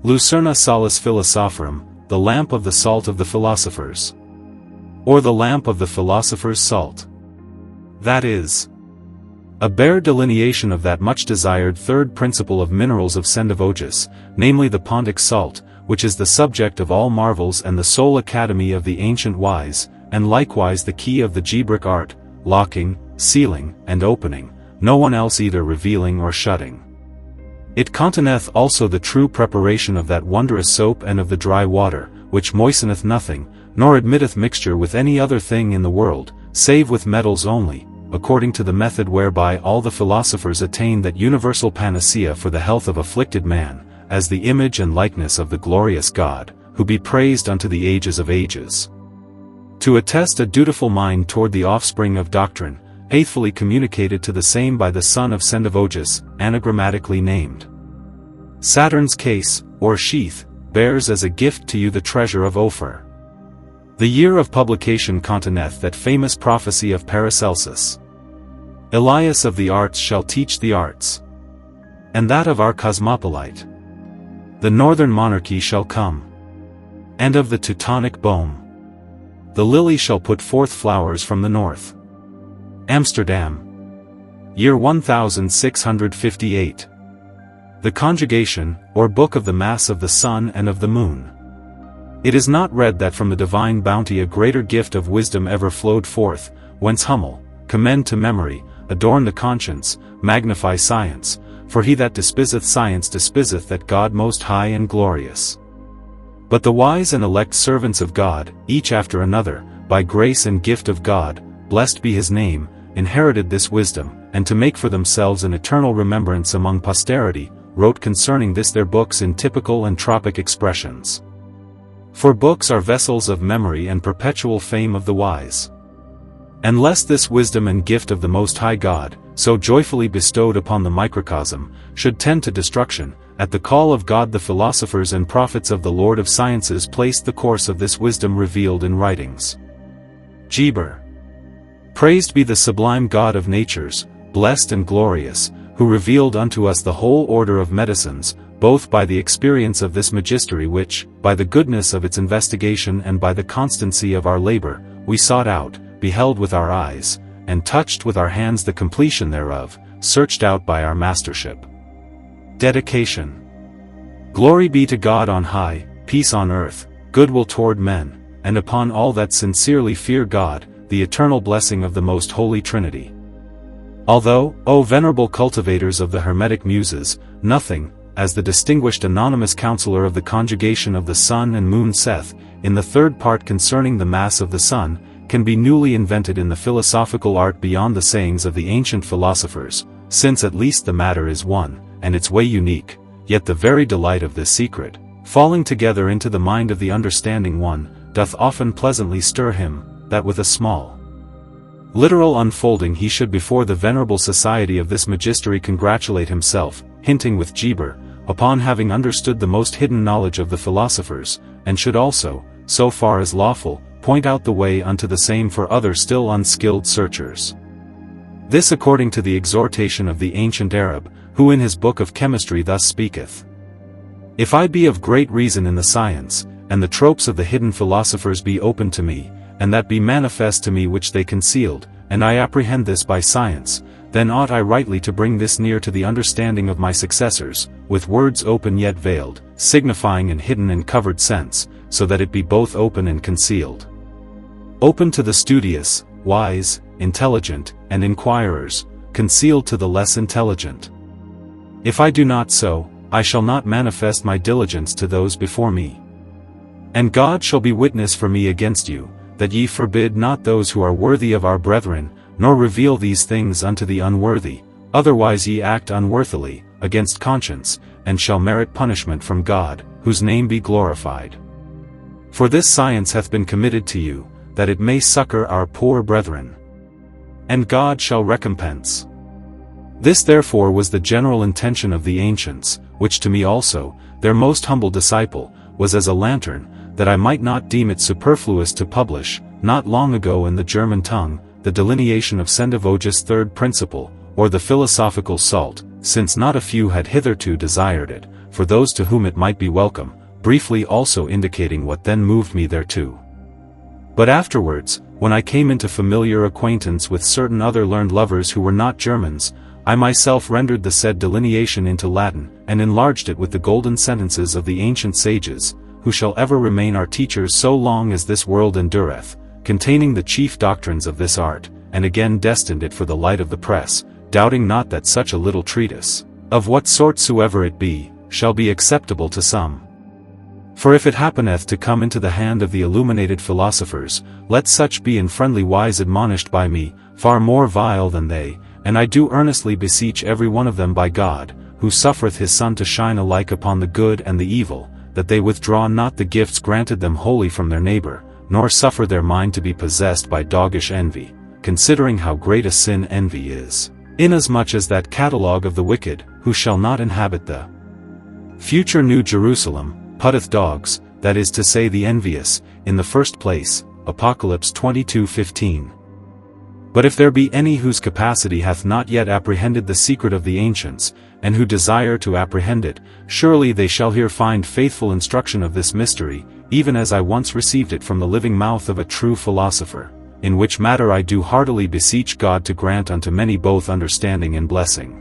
Lucerna Salis Philosophorum, the lamp of the salt of the philosophers. Or the lamp of the philosopher's salt. That is a bare delineation of that much-desired third principle of minerals of Sendivogius, namely the Pontic Salt, which is the subject of all marvels and the sole academy of the ancient wise, and likewise the key of the Gebric art, locking, sealing, and opening, no one else either revealing or shutting. It containeth also the true preparation of that wondrous soap and of the dry water, which moisteneth nothing, nor admitteth mixture with any other thing in the world, save with metals only, according to the method whereby all the philosophers attain that universal panacea for the health of afflicted man, as the image and likeness of the glorious God, who be praised unto the ages of ages. To attest a dutiful mind toward the offspring of doctrine, faithfully communicated to the same by the son of Sendivogius, anagrammatically named. Saturn's case, or sheath, bears as a gift to you the treasure of Ophir. The year of publication containeth that famous prophecy of Paracelsus. Elias of the arts shall teach the arts. And that of our cosmopolite. The northern monarchy shall come. And of the Teutonic bome. The lily shall put forth flowers from the north. Amsterdam. Year 1658. The Conjugation, or Book of the Mass of the Sun and of the Moon. It is not read that from the divine bounty a greater gift of wisdom ever flowed forth, whence hummel, commend to memory, adorn the conscience, magnify science, for he that despiseth science despiseth that God most high and glorious. But the wise and elect servants of God, each after another, by grace and gift of God, blessed be his name, inherited this wisdom, and to make for themselves an eternal remembrance among posterity, wrote concerning this their books in typical and tropic expressions. For books are vessels of memory and perpetual fame of the wise. And lest this wisdom and gift of the Most High God, so joyfully bestowed upon the microcosm, should tend to destruction, at the call of God the philosophers and prophets of the Lord of Sciences placed the course of this wisdom revealed in writings. Geber. Praised be the sublime God of natures, blessed and glorious, who revealed unto us the whole order of medicines, both by the experience of this magistery which, by the goodness of its investigation and by the constancy of our labor, we sought out, beheld with our eyes, and touched with our hands the completion thereof, searched out by our mastership. Dedication. Glory be to God on high, peace on earth, goodwill toward men, and upon all that sincerely fear God, the eternal blessing of the most holy Trinity. Although, O venerable cultivators of the Hermetic Muses, nothing, as the distinguished anonymous counselor of the conjugation of the sun and moon saith, in the third part concerning the mass of the sun, can be newly invented in the philosophical art beyond the sayings of the ancient philosophers, since at least the matter is one, and its way unique, yet the very delight of this secret, falling together into the mind of the understanding one, doth often pleasantly stir him, that with a small literal unfolding he should before the venerable society of this magistery congratulate himself, hinting with Geber, upon having understood the most hidden knowledge of the philosophers, and should also, so far as lawful, point out the way unto the same for other still unskilled searchers. This according to the exhortation of the ancient Arab, who in his book of chemistry thus speaketh. If I be of great reason in the science, and the tropes of the hidden philosophers be open to me, and that be manifest to me which they concealed, and I apprehend this by science, then ought I rightly to bring this near to the understanding of my successors, with words open yet veiled, signifying an hidden and covered sense, so that it be both open and concealed. Open to the studious, wise, intelligent, and inquirers, concealed to the less intelligent. If I do not so, I shall not manifest my diligence to those before me. And God shall be witness for me against you, that ye forbid not those who are worthy of our brethren, nor reveal these things unto the unworthy, otherwise ye act unworthily, against conscience, and shall merit punishment from God, whose name be glorified. For this science hath been committed to you, that it may succor our poor brethren. And God shall recompense. This therefore was the general intention of the ancients, which to me also, their most humble disciple, was as a lantern, that I might not deem it superfluous to publish, not long ago in the German tongue, the delineation of Sendivogius' third principle, or the philosophical salt, since not a few had hitherto desired it, for those to whom it might be welcome, briefly also indicating what then moved me thereto. But afterwards, when I came into familiar acquaintance with certain other learned lovers who were not Germans, I myself rendered the said delineation into Latin, and enlarged it with the golden sentences of the ancient sages, who shall ever remain our teachers so long as this world endureth, containing the chief doctrines of this art, and again destined it for the light of the press, doubting not that such a little treatise, of what sort soever it be, shall be acceptable to some. For if it happeneth to come into the hand of the illuminated philosophers, let such be in friendly wise admonished by me, far more vile than they, and I do earnestly beseech every one of them by God, who suffereth his sun to shine alike upon the good and the evil, that they withdraw not the gifts granted them wholly from their neighbor, nor suffer their mind to be possessed by doggish envy, considering how great a sin envy is, inasmuch as that catalogue of the wicked, who shall not inhabit the future New Jerusalem, putteth dogs, that is to say the envious, in the first place, Apocalypse 22:15. But if there be any whose capacity hath not yet apprehended the secret of the ancients, and who desire to apprehend it, surely they shall here find faithful instruction of this mystery, even as I once received it from the living mouth of a true philosopher, in which matter I do heartily beseech God to grant unto many both understanding and blessing.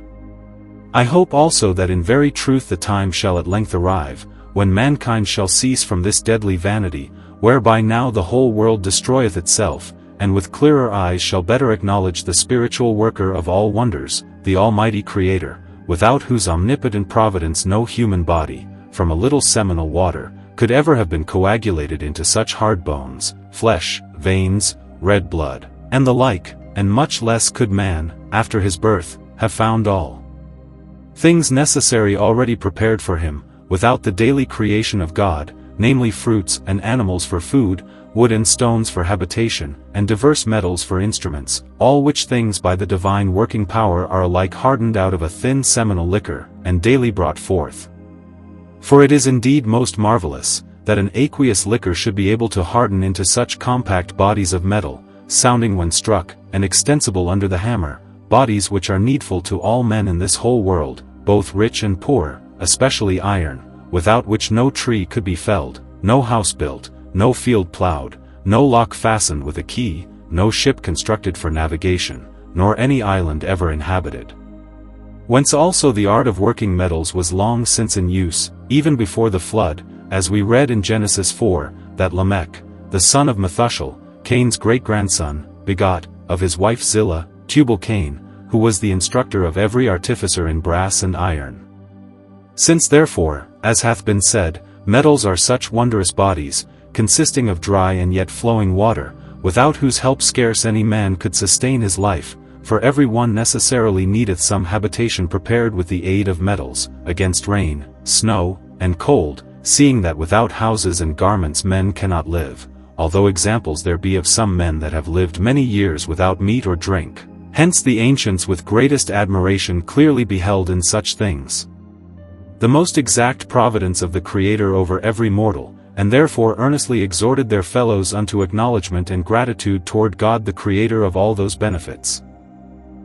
I hope also that in very truth the time shall at length arrive, when mankind shall cease from this deadly vanity, whereby now the whole world destroyeth itself, and with clearer eyes shall better acknowledge the spiritual worker of all wonders, the Almighty Creator, without whose omnipotent providence no human body, from a little seminal water, could ever have been coagulated into such hard bones, flesh, veins, red blood, and the like, and much less could man, after his birth, have found all things necessary already prepared for him, without the daily creation of God, namely fruits and animals for food, wood and stones for habitation, and diverse metals for instruments, all which things by the divine working power are alike hardened out of a thin seminal liquor, and daily brought forth. For it is indeed most marvelous, that an aqueous liquor should be able to harden into such compact bodies of metal, sounding when struck, and extensible under the hammer, bodies which are needful to all men in this whole world, both rich and poor, especially iron, without which no tree could be felled, no house built, no field plowed, no lock fastened with a key, no ship constructed for navigation, nor any island ever inhabited. Whence also the art of working metals was long since in use, even before the flood, as we read in Genesis 4, that Lamech, the son of Methuselah, Cain's great-grandson, begot, of his wife Zillah, Tubal-Cain, who was the instructor of every artificer in brass and iron. Since therefore, as hath been said, metals are such wondrous bodies, consisting of dry and yet flowing water, without whose help scarce any man could sustain his life, for every one necessarily needeth some habitation prepared with the aid of metals, against rain, snow, and cold, seeing that without houses and garments men cannot live, although examples there be of some men that have lived many years without meat or drink. Hence the ancients with greatest admiration clearly beheld in such things the most exact providence of the Creator over every mortal, and therefore earnestly exhorted their fellows unto acknowledgment and gratitude toward God the Creator of all those benefits.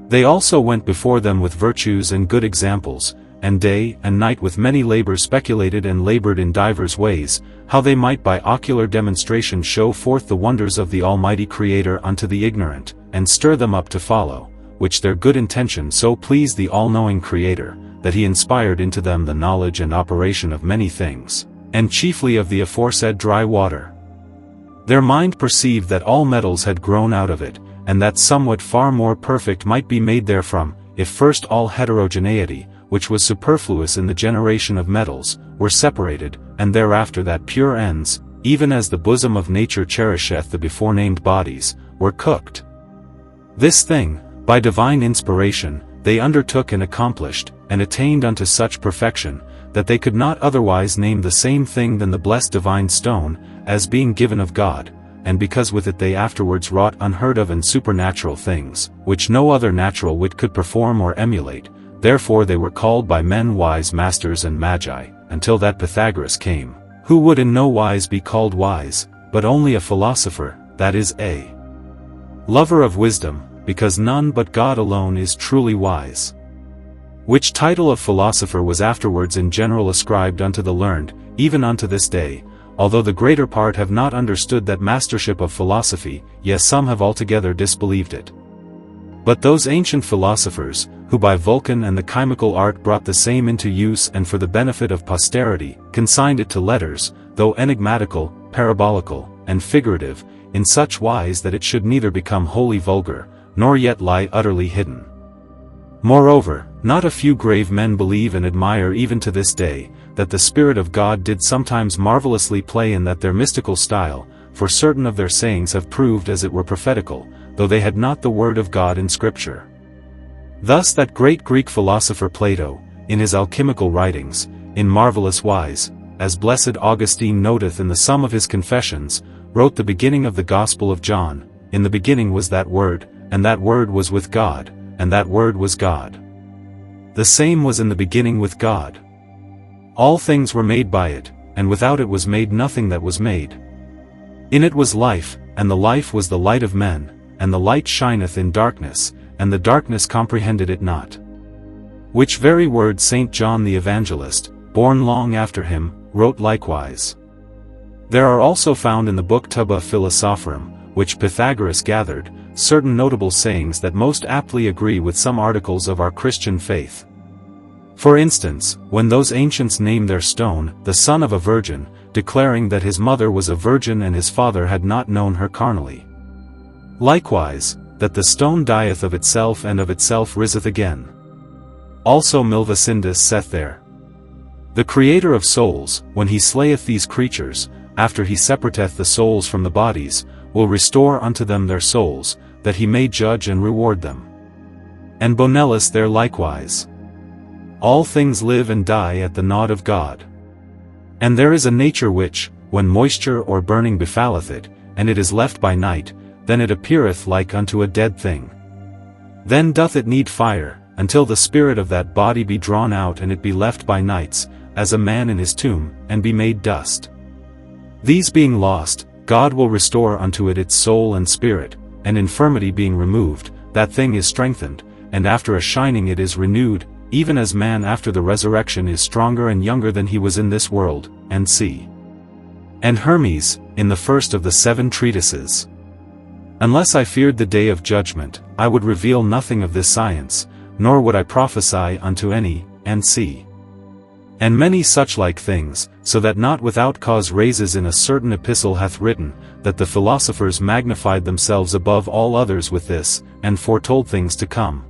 They also went before them with virtues and good examples, and day and night with many labors speculated and labored in divers ways, how they might by ocular demonstration show forth the wonders of the Almighty Creator unto the ignorant, and stir them up to follow, which their good intention so pleased the all-knowing Creator, that he inspired into them the knowledge and operation of many things, and chiefly of the aforesaid dry water. Their mind perceived that all metals had grown out of it, and that somewhat far more perfect might be made therefrom, if first all heterogeneity, which was superfluous in the generation of metals, were separated, and thereafter that pure ends, even as the bosom of nature cherisheth the before-named bodies, were cooked. This thing, by divine inspiration, they undertook and accomplished, and attained unto such perfection, that they could not otherwise name the same thing than the blessed divine stone, as being given of God, and because with it they afterwards wrought unheard of and supernatural things, which no other natural wit could perform or emulate, therefore they were called by men wise masters and magi, until that Pythagoras came, who would in no wise be called wise, but only a philosopher, that is a lover of wisdom, because none but God alone is truly wise. Which title of philosopher was afterwards in general ascribed unto the learned, even unto this day, although the greater part have not understood that mastership of philosophy, yes, some have altogether disbelieved it. But those ancient philosophers, who by Vulcan and the chymical art brought the same into use and for the benefit of posterity, consigned it to letters, though enigmatical, parabolical, and figurative, in such wise that it should neither become wholly vulgar, nor yet lie utterly hidden. Moreover, not a few grave men believe and admire even to this day, that the Spirit of God did sometimes marvelously play in that their mystical style, for certain of their sayings have proved as it were prophetical, though they had not the word of God in Scripture. Thus that great Greek philosopher Plato, in his alchemical writings, in marvelous wise, as blessed Augustine noteth in the sum of his Confessions, wrote the beginning of the Gospel of John, in the beginning was that Word, and that Word was with God, and that Word was God. The same was in the beginning with God. All things were made by it, and without it was made nothing that was made. In it was life, and the life was the light of men, and the light shineth in darkness, and the darkness comprehended it not. Which very word St. John the Evangelist, born long after him, wrote likewise. There are also found in the book Tuba Philosophorum, which Pythagoras gathered, certain notable sayings that most aptly agree with some articles of our Christian faith. For instance, when those ancients named their stone, the son of a virgin, declaring that his mother was a virgin and his father had not known her carnally. Likewise, that the stone dieth of itself and of itself riseth again. Also Milvacindus saith there. The Creator of souls, when he slayeth these creatures, after he separateth the souls from the bodies, will restore unto them their souls, that he may judge and reward them. And Bonellus there likewise. All things live and die at the nod of God. And there is a nature which, when moisture or burning befalleth it, and it is left by night, then it appeareth like unto a dead thing. Then doth it need fire, until the spirit of that body be drawn out and it be left by nights, as a man in his tomb, and be made dust. These being lost, God will restore unto it its soul and spirit, and infirmity being removed, that thing is strengthened, and after a shining it is renewed, even as man after the resurrection is stronger and younger than he was in this world, and see. And Hermes, in the first of the 7 treatises. Unless I feared the day of judgment, I would reveal nothing of this science, nor would I prophesy unto any, and see. And many such like things, so that not without cause Raises in a certain epistle hath written, that the philosophers magnified themselves above all others with this, and foretold things to come.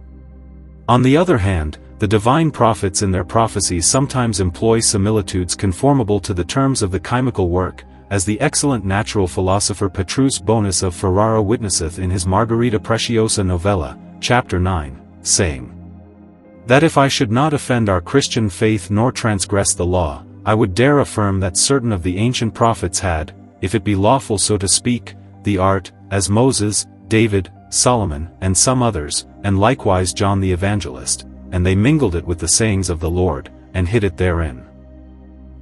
On the other hand, the divine prophets in their prophecies sometimes employ similitudes conformable to the terms of the chymical work, as the excellent natural philosopher Petrus Bonus of Ferrara witnesseth in his Margarita Preciosa novella, chapter 9, saying, that if I should not offend our Christian faith nor transgress the law, I would dare affirm that certain of the ancient prophets had, if it be lawful so to speak, the art, as Moses, David, Solomon, and some others, and likewise John the Evangelist, and they mingled it with the sayings of the Lord, and hid it therein.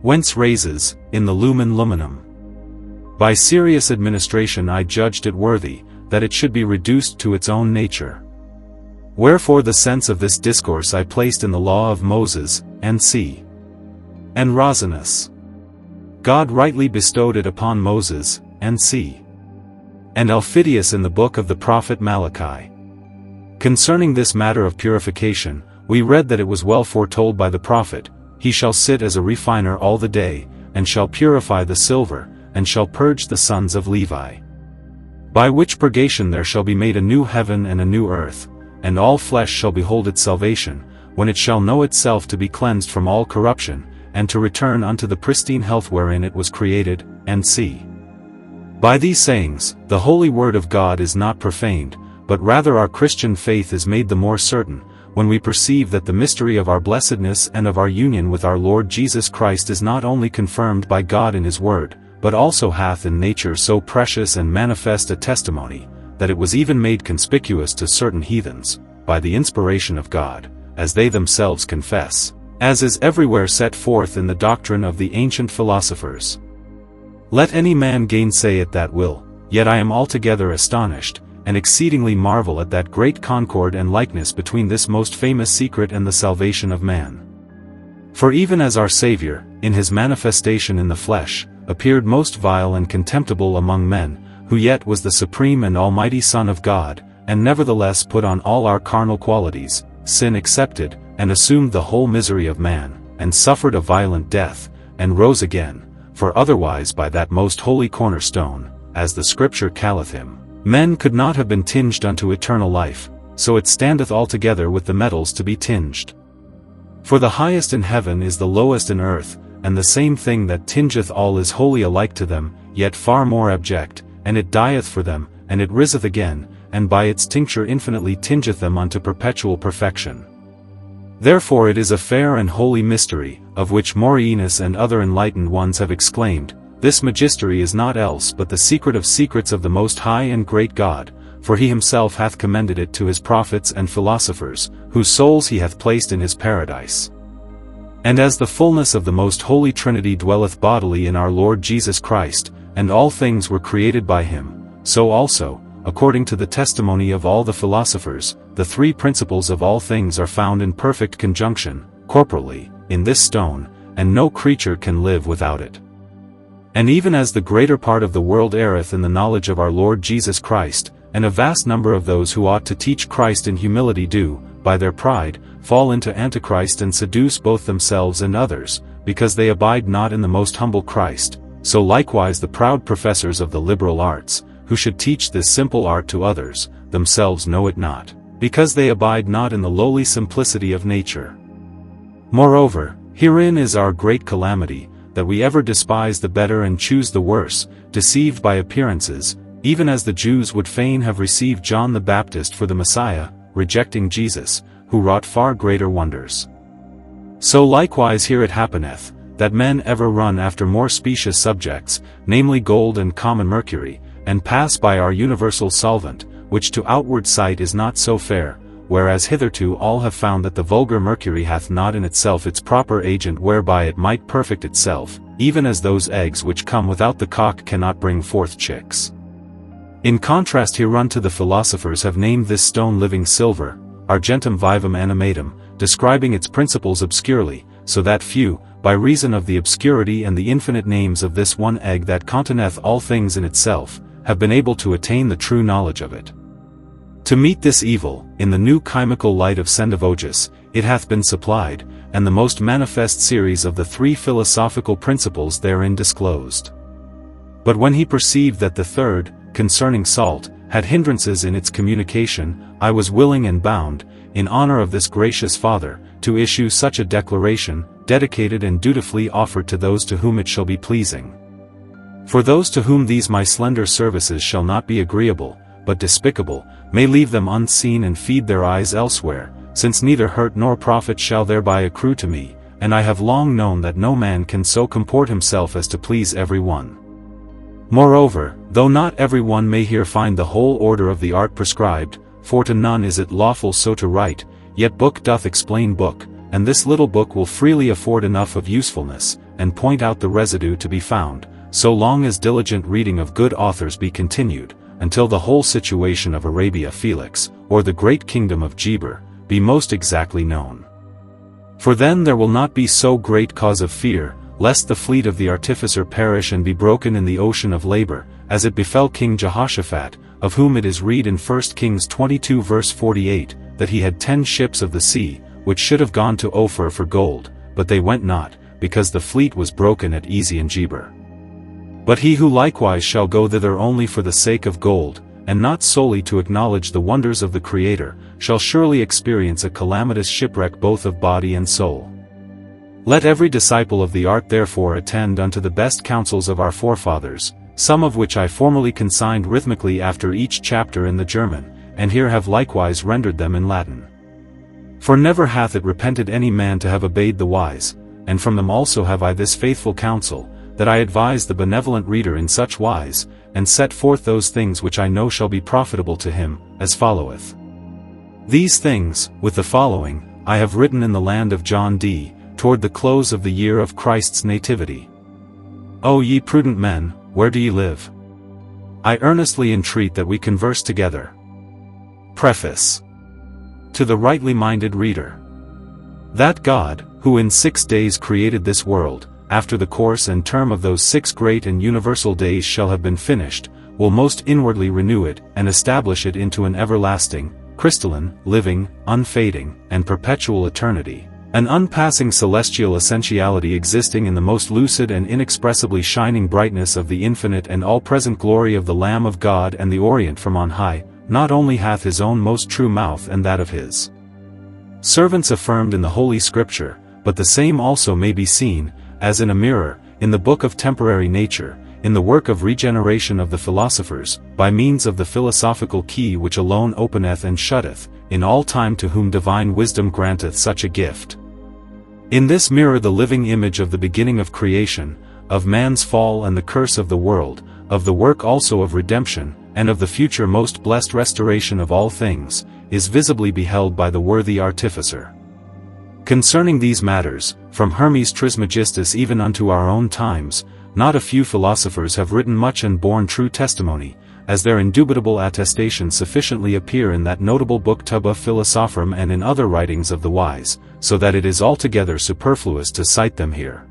Whence Raises, in the Lumen Luminum. By serious administration I judged it worthy, that it should be reduced to its own nature. Wherefore the sense of this discourse I placed in the law of Moses, and see. And Rosinus. God rightly bestowed it upon Moses, and see. And Elphidius in the book of the prophet Malachi. Concerning this matter of purification, we read that it was well foretold by the prophet, he shall sit as a refiner all the day, and shall purify the silver, and shall purge the sons of Levi. By which purgation there shall be made a new heaven and a new earth, and all flesh shall behold its salvation, when it shall know itself to be cleansed from all corruption, and to return unto the pristine health wherein it was created, and see. By these sayings, the holy word of God is not profaned, but rather our Christian faith is made the more certain, when we perceive that the mystery of our blessedness and of our union with our Lord Jesus Christ is not only confirmed by God in his word, but also hath in nature so precious and manifest a testimony, that it was even made conspicuous to certain heathens, by the inspiration of God, as they themselves confess, as is everywhere set forth in the doctrine of the ancient philosophers. Let any man gainsay it that will, yet I am altogether astonished, and exceedingly marvel at that great concord and likeness between this most famous secret and the salvation of man. For even as our Saviour, in his manifestation in the flesh, appeared most vile and contemptible among men, who yet was the supreme and almighty Son of God, and nevertheless put on all our carnal qualities, sin excepted, and assumed the whole misery of man, and suffered a violent death, and rose again, for otherwise by that most holy cornerstone, as the Scripture calleth him, men could not have been tinged unto eternal life, so it standeth altogether with the metals to be tinged. For the highest in heaven is the lowest in earth, and the same thing that tingeth all is wholly alike to them, yet far more abject, and it dieth for them, and it riseth again, and by its tincture infinitely tingeth them unto perpetual perfection. Therefore it is a fair and holy mystery, of which Morainus and other enlightened ones have exclaimed, this magistery is naught else but the secret of secrets of the most high and great God, for he himself hath commended it to his prophets and philosophers, whose souls he hath placed in his paradise. And as the fullness of the most holy Trinity dwelleth bodily in our Lord Jesus Christ, and all things were created by him, so also, according to the testimony of all the philosophers, the three principles of all things are found in perfect conjunction, corporally, in this stone, and no creature can live without it. And even as the greater part of the world erreth in the knowledge of our Lord Jesus Christ, and a vast number of those who ought to teach Christ in humility do, by their pride, fall into Antichrist and seduce both themselves and others, because they abide not in the most humble Christ, so likewise the proud professors of the liberal arts, who should teach this simple art to others, themselves know it not, because they abide not in the lowly simplicity of nature. Moreover, herein is our great calamity, that we ever despise the better and choose the worse, deceived by appearances, even as the Jews would fain have received John the Baptist for the Messiah, rejecting Jesus, who wrought far greater wonders. So likewise here it happeneth, that men ever run after more specious subjects, namely gold and common mercury, and pass by our universal solvent, which to outward sight is not so fair, whereas hitherto all have found that the vulgar mercury hath not in itself its proper agent whereby it might perfect itself, even as those eggs which come without the cock cannot bring forth chicks. In contrast hereunto the philosophers have named this stone living silver, argentum vivum animatum, describing its principles obscurely, so that few, by reason of the obscurity and the infinite names of this one egg that containeth all things in itself, have been able to attain the true knowledge of it. To meet this evil, in the new chymical light of Sendivogius, it hath been supplied, and the most manifest series of the three philosophical principles therein disclosed. But when he perceived that the third, concerning salt, had hindrances in its communication, I was willing and bound, in honor of this gracious Father, to issue such a declaration, dedicated and dutifully offered to those to whom it shall be pleasing. For those to whom these my slender services shall not be agreeable, but despicable, may leave them unseen and feed their eyes elsewhere, since neither hurt nor profit shall thereby accrue to me, and I have long known that no man can so comport himself as to please every one. Moreover, though not every one may here find the whole order of the art prescribed, for to none is it lawful so to write, yet book doth explain book, and this little book will freely afford enough of usefulness, and point out the residue to be found, so long as diligent reading of good authors be continued, until the whole situation of Arabia Felix, or the great kingdom of Gebric, be most exactly known. For then there will not be so great cause of fear, lest the fleet of the artificer perish and be broken in the ocean of labor, as it befell King Jehoshaphat, of whom it is read in 1 Kings 22 verse 48, that he had 10 ships of the sea, which should have gone to Ophir for gold, but they went not, because the fleet was broken at Ezion-Geber. But he who likewise shall go thither only for the sake of gold, and not solely to acknowledge the wonders of the Creator, shall surely experience a calamitous shipwreck both of body and soul. Let every disciple of the art therefore attend unto the best counsels of our forefathers, some of which I formerly consigned rhythmically after each chapter in the German, and here have likewise rendered them in Latin. For never hath it repented any man to have obeyed the wise, and from them also have I this faithful counsel, that I advise the benevolent reader in such wise, and set forth those things which I know shall be profitable to him, as followeth. These things, with the following, I have written in the land of John D., toward the close of the year of Christ's nativity. O ye prudent men, where do ye live? I earnestly entreat that we converse together, Preface. To the rightly minded reader. That God, who in 6 days created this world, after the course and term of those 6 great and universal days shall have been finished, will most inwardly renew it, and establish it into an everlasting, crystalline, living, unfading, and perpetual eternity, an unpassing celestial essentiality existing in the most lucid and inexpressibly shining brightness of the infinite and all-present glory of the Lamb of God and the Orient from on high, not only hath his own most true mouth and that of his servants affirmed in the Holy Scripture, but the same also may be seen, as in a mirror, in the book of temporary nature, in the work of regeneration of the philosophers, by means of the philosophical key which alone openeth and shutteth, in all time to whom divine wisdom granteth such a gift. In this mirror the living image of the beginning of creation, of man's fall and the curse of the world, of the work also of redemption, and of the future most blessed restoration of all things, is visibly beheld by the worthy artificer. Concerning these matters, from Hermes Trismegistus even unto our own times, not a few philosophers have written much and borne true testimony, as their indubitable attestations sufficiently appear in that notable book Tuba Philosophorum and in other writings of the wise, so that it is altogether superfluous to cite them here.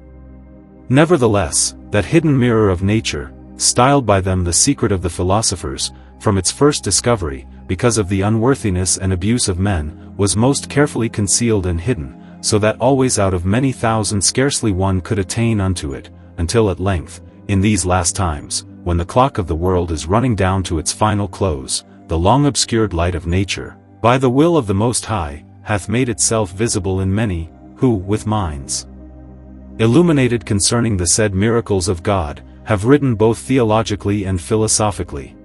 Nevertheless, that hidden mirror of nature, styled by them the secret of the philosophers, from its first discovery, because of the unworthiness and abuse of men, was most carefully concealed and hidden, so that always out of many thousand scarcely one could attain unto it, until at length, in these last times, when the clock of the world is running down to its final close, the long obscured light of nature, by the will of the Most High, hath made itself visible in many, who, with minds illuminated concerning the said miracles of God, have written both theologically and philosophically.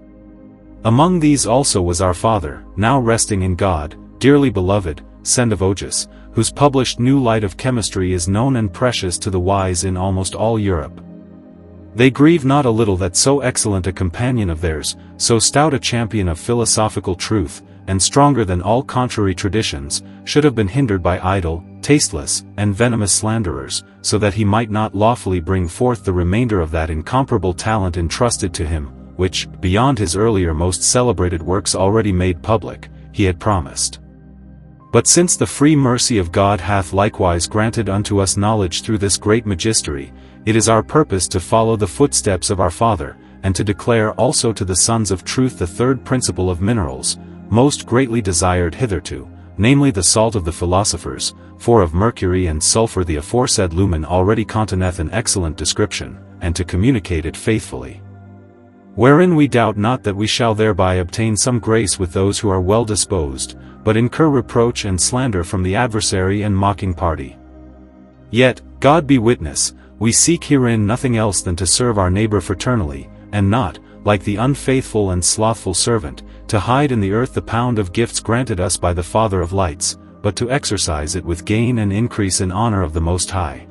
Among these also was our father, now resting in God, dearly beloved, Sendivogius, whose published new light of chemistry is known and precious to the wise in almost all Europe. They grieve not a little that so excellent a companion of theirs, so stout a champion of philosophical truth, and stronger than all contrary traditions, should have been hindered by idle, tasteless, and venomous slanderers, so that he might not lawfully bring forth the remainder of that incomparable talent entrusted to him, which, beyond his earlier most celebrated works already made public, he had promised. But since the free mercy of God hath likewise granted unto us knowledge through this great magistery, it is our purpose to follow the footsteps of our Father, and to declare also to the sons of truth the third principle of minerals, most greatly desired hitherto, namely the salt of the philosophers, for of mercury and sulfur the aforesaid lumen already containeth an excellent description, and to communicate it faithfully. Wherein we doubt not that we shall thereby obtain some grace with those who are well disposed, but incur reproach and slander from the adversary and mocking party. Yet, God be witness, we seek herein nothing else than to serve our neighbor fraternally, and not, like the unfaithful and slothful servant, to hide in the earth the pound of gifts granted us by the Father of lights, but to exercise it with gain and increase in honor of the Most High.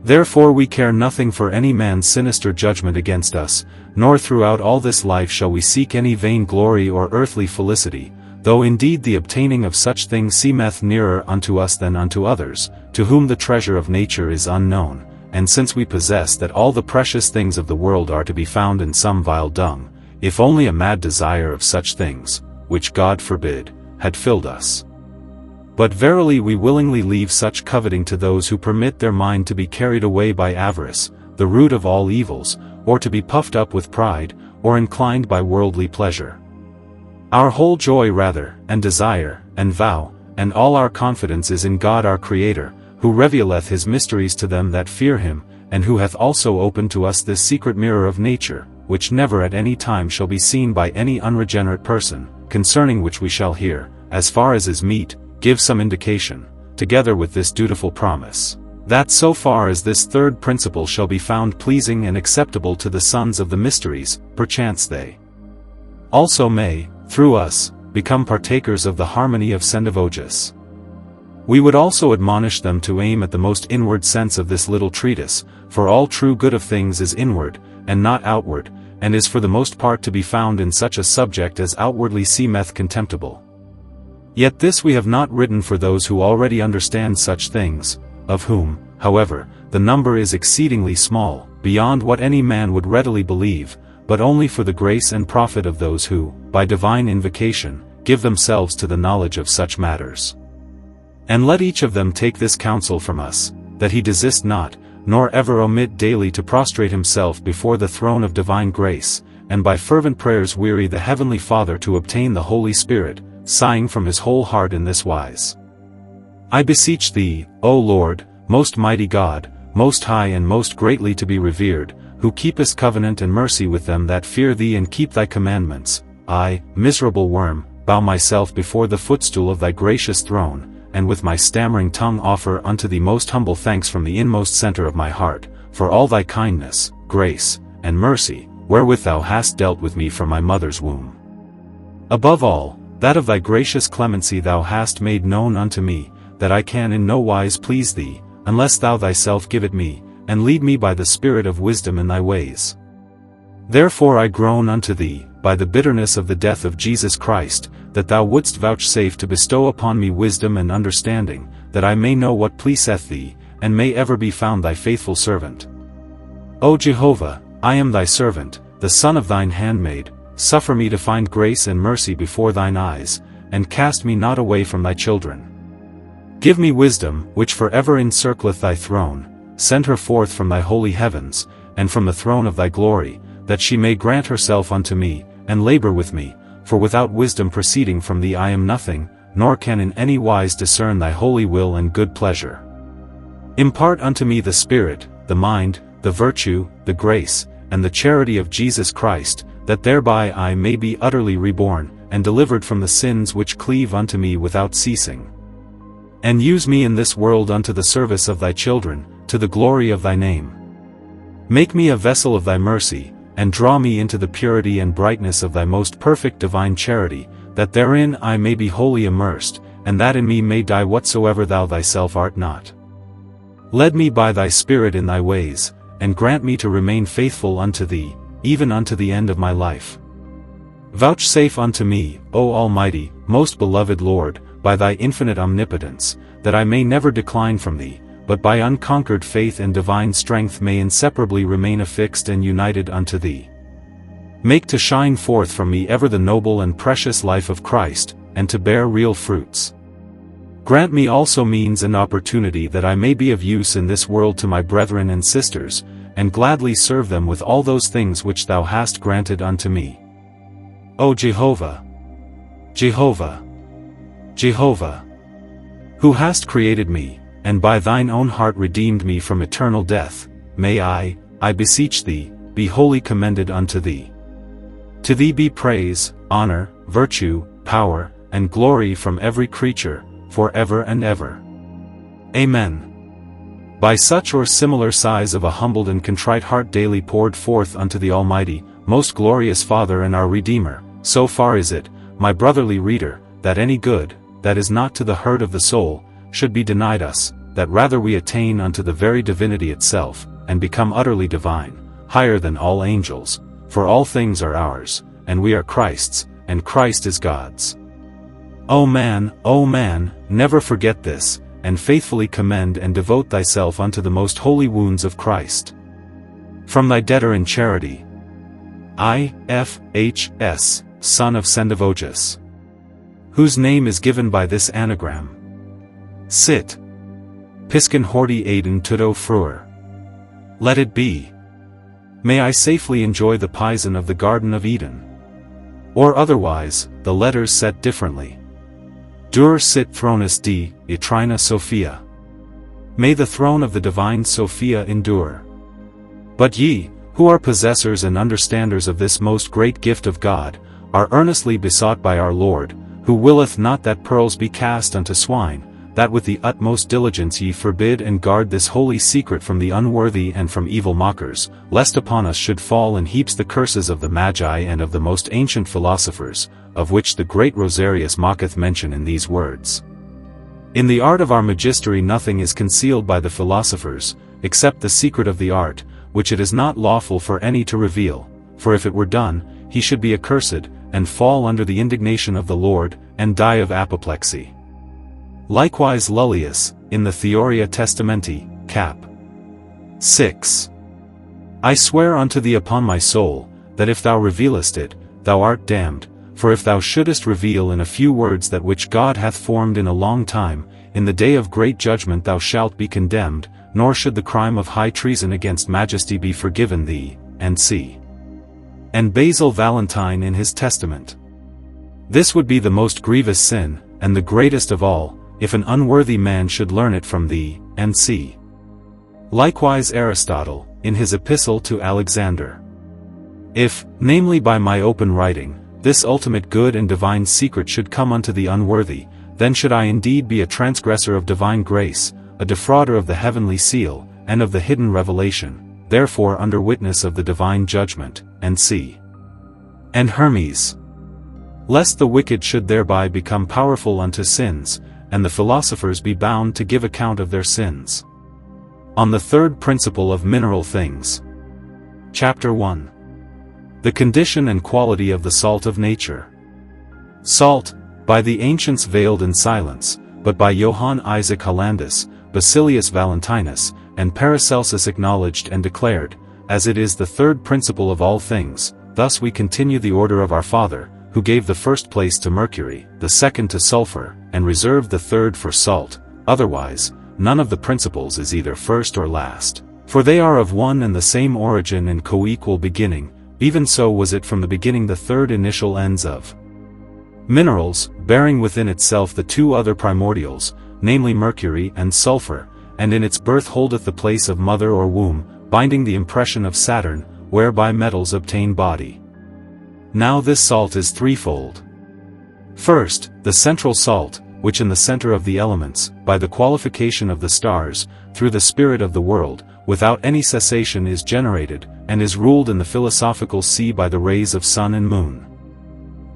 Therefore we care nothing for any man's sinister judgment against us, nor throughout all this life shall we seek any vain glory or earthly felicity, though indeed the obtaining of such things seemeth nearer unto us than unto others, to whom the treasure of nature is unknown, and since we possess that all the precious things of the world are to be found in some vile dung, if only a mad desire of such things, which God forbid, had filled us. But verily we willingly leave such coveting to those who permit their mind to be carried away by avarice, the root of all evils, or to be puffed up with pride, or inclined by worldly pleasure. Our whole joy rather, and desire, and vow, and all our confidence is in God our Creator, who revealeth his mysteries to them that fear him, and who hath also opened to us this secret mirror of nature, which never at any time shall be seen by any unregenerate person, concerning which we shall here, as far as is meet, give some indication, together with this dutiful promise, that so far as this third principle shall be found pleasing and acceptable to the sons of the mysteries, perchance they also may, through us, become partakers of the harmony of Sendivogius. We would also admonish them to aim at the most inward sense of this little treatise, for all true good of things is inward, and not outward, and is for the most part to be found in such a subject as outwardly seemeth contemptible. Yet this we have not written for those who already understand such things, of whom, however, the number is exceedingly small, beyond what any man would readily believe, but only for the grace and profit of those who, by divine invocation, give themselves to the knowledge of such matters. And let each of them take this counsel from us, that he desist not, nor ever omit daily to prostrate himself before the throne of divine grace, and by fervent prayers weary the Heavenly Father to obtain the Holy Spirit, sighing from his whole heart in this wise. I beseech thee, O Lord, most mighty God, most high and most greatly to be revered, who keepest covenant and mercy with them that fear thee and keep thy commandments, I, miserable worm, bow myself before the footstool of thy gracious throne, and with my stammering tongue offer unto thee most humble thanks from the inmost center of my heart, for all thy kindness, grace, and mercy, wherewith thou hast dealt with me from my mother's womb. Above all, that of thy gracious clemency thou hast made known unto me, that I can in no wise please thee, unless thou thyself give it me, and lead me by the spirit of wisdom in thy ways. Therefore I groan unto thee, by the bitterness of the death of Jesus Christ, that thou wouldst vouchsafe to bestow upon me wisdom and understanding, that I may know what pleaseth thee, and may ever be found thy faithful servant. O Jehovah, I am thy servant, the son of thine handmaid, suffer me to find grace and mercy before thine eyes, and cast me not away from thy children. Give me wisdom, which for ever encircleth thy throne, send her forth from thy holy heavens, and from the throne of thy glory, that she may grant herself unto me, and labor with me, for without wisdom proceeding from thee I am nothing, nor can in any wise discern thy holy will and good pleasure. Impart unto me the spirit, the mind, the virtue, the grace, and the charity of Jesus Christ, that thereby I may be utterly reborn, and delivered from the sins which cleave unto me without ceasing. And use me in this world unto the service of thy children, to the glory of thy name. Make me a vessel of thy mercy, and draw me into the purity and brightness of thy most perfect divine charity, that therein I may be wholly immersed, and that in me may die whatsoever thou thyself art not. Lead me by thy Spirit in thy ways, and grant me to remain faithful unto thee, even unto the end of my life. Vouchsafe unto me, O Almighty, most beloved Lord, by thy infinite omnipotence, that I may never decline from thee, but by unconquered faith and divine strength may inseparably remain affixed and united unto thee. Make to shine forth from me ever the noble and precious life of Christ, and to bear real fruits. Grant me also means and opportunity that I may be of use in this world to my brethren and sisters, and gladly serve them with all those things which thou hast granted unto me. O Jehovah! Jehovah! Jehovah! Who hast created me, and by thine own heart redeemed me from eternal death, may I beseech thee, be wholly commended unto thee. To thee be praise, honor, virtue, power, and glory from every creature, for ever and ever. Amen. By such or similar sighs of a humbled and contrite heart daily poured forth unto the Almighty, most glorious Father and our Redeemer, so far is it, my brotherly reader, that any good, that is not to the hurt of the soul, should be denied us, that rather we attain unto the very divinity itself, and become utterly divine, higher than all angels, for all things are ours, and we are Christ's, and Christ is God's. O man, never forget this, and faithfully commend and devote thyself unto the most holy wounds of Christ. From thy debtor in charity, I.F.H.S., son of Sendivogius, whose name is given by this anagram. Sit. Piscin horti aiden tutto fruer. Let it be. May I safely enjoy the pison of the Garden of Eden. Or otherwise, the letters set differently. Dur sit thronus di, Etrina Sophia. May the throne of the divine Sophia endure. But ye, who are possessors and understanders of this most great gift of God, are earnestly besought by our Lord, who willeth not that pearls be cast unto swine, that with the utmost diligence ye forbid and guard this holy secret from the unworthy and from evil mockers, lest upon us should fall in heaps the curses of the Magi and of the most ancient philosophers, of which the great Rosarius maketh mention in these words. In the art of our magistery nothing is concealed by the philosophers, except the secret of the art, which it is not lawful for any to reveal, for if it were done, he should be accursed, and fall under the indignation of the Lord, and die of apoplexy. Likewise Lullius, in the Theoria Testamenti, cap. 6. I swear unto thee upon my soul, that if thou revealest it, thou art damned, for if thou shouldest reveal in a few words that which God hath formed in a long time, in the day of great judgment thou shalt be condemned, nor should the crime of high treason against majesty be forgiven thee, and c. And Basil Valentine in his testament. This would be the most grievous sin, and the greatest of all, if an unworthy man should learn it from thee, and c. Likewise Aristotle, in his epistle to Alexander. If, namely by my open writing, this ultimate good and divine secret should come unto the unworthy, then should I indeed be a transgressor of divine grace, a defrauder of the heavenly seal, and of the hidden revelation, therefore under witness of the divine judgment, and c. And Hermes. Lest the wicked should thereby become powerful unto sins, and the philosophers be bound to give account of their sins. On the third principle of mineral things. Chapter 1. The condition and quality of the salt of nature. Salt, by the ancients veiled in silence, but by Johann Isaac Hollandus, Basilius Valentinus, and Paracelsus acknowledged and declared, as it is the third principle of all things. Thus we continue the order of our Father, who gave the first place to Mercury, the second to sulfur, and reserved the third for salt. Otherwise, none of the principles is either first or last, for they are of one and the same origin and co-equal beginning. Even so was it from the beginning the third initial ends of minerals, bearing within itself the two other primordials, namely mercury and sulfur, and in its birth holdeth the place of mother or womb, binding the impression of Saturn, whereby metals obtain body. Now this salt is threefold. First, the central salt, which in the center of the elements, by the qualification of the stars, through the spirit of the world, without any cessation is generated, and is ruled in the philosophical sea by the rays of sun and moon.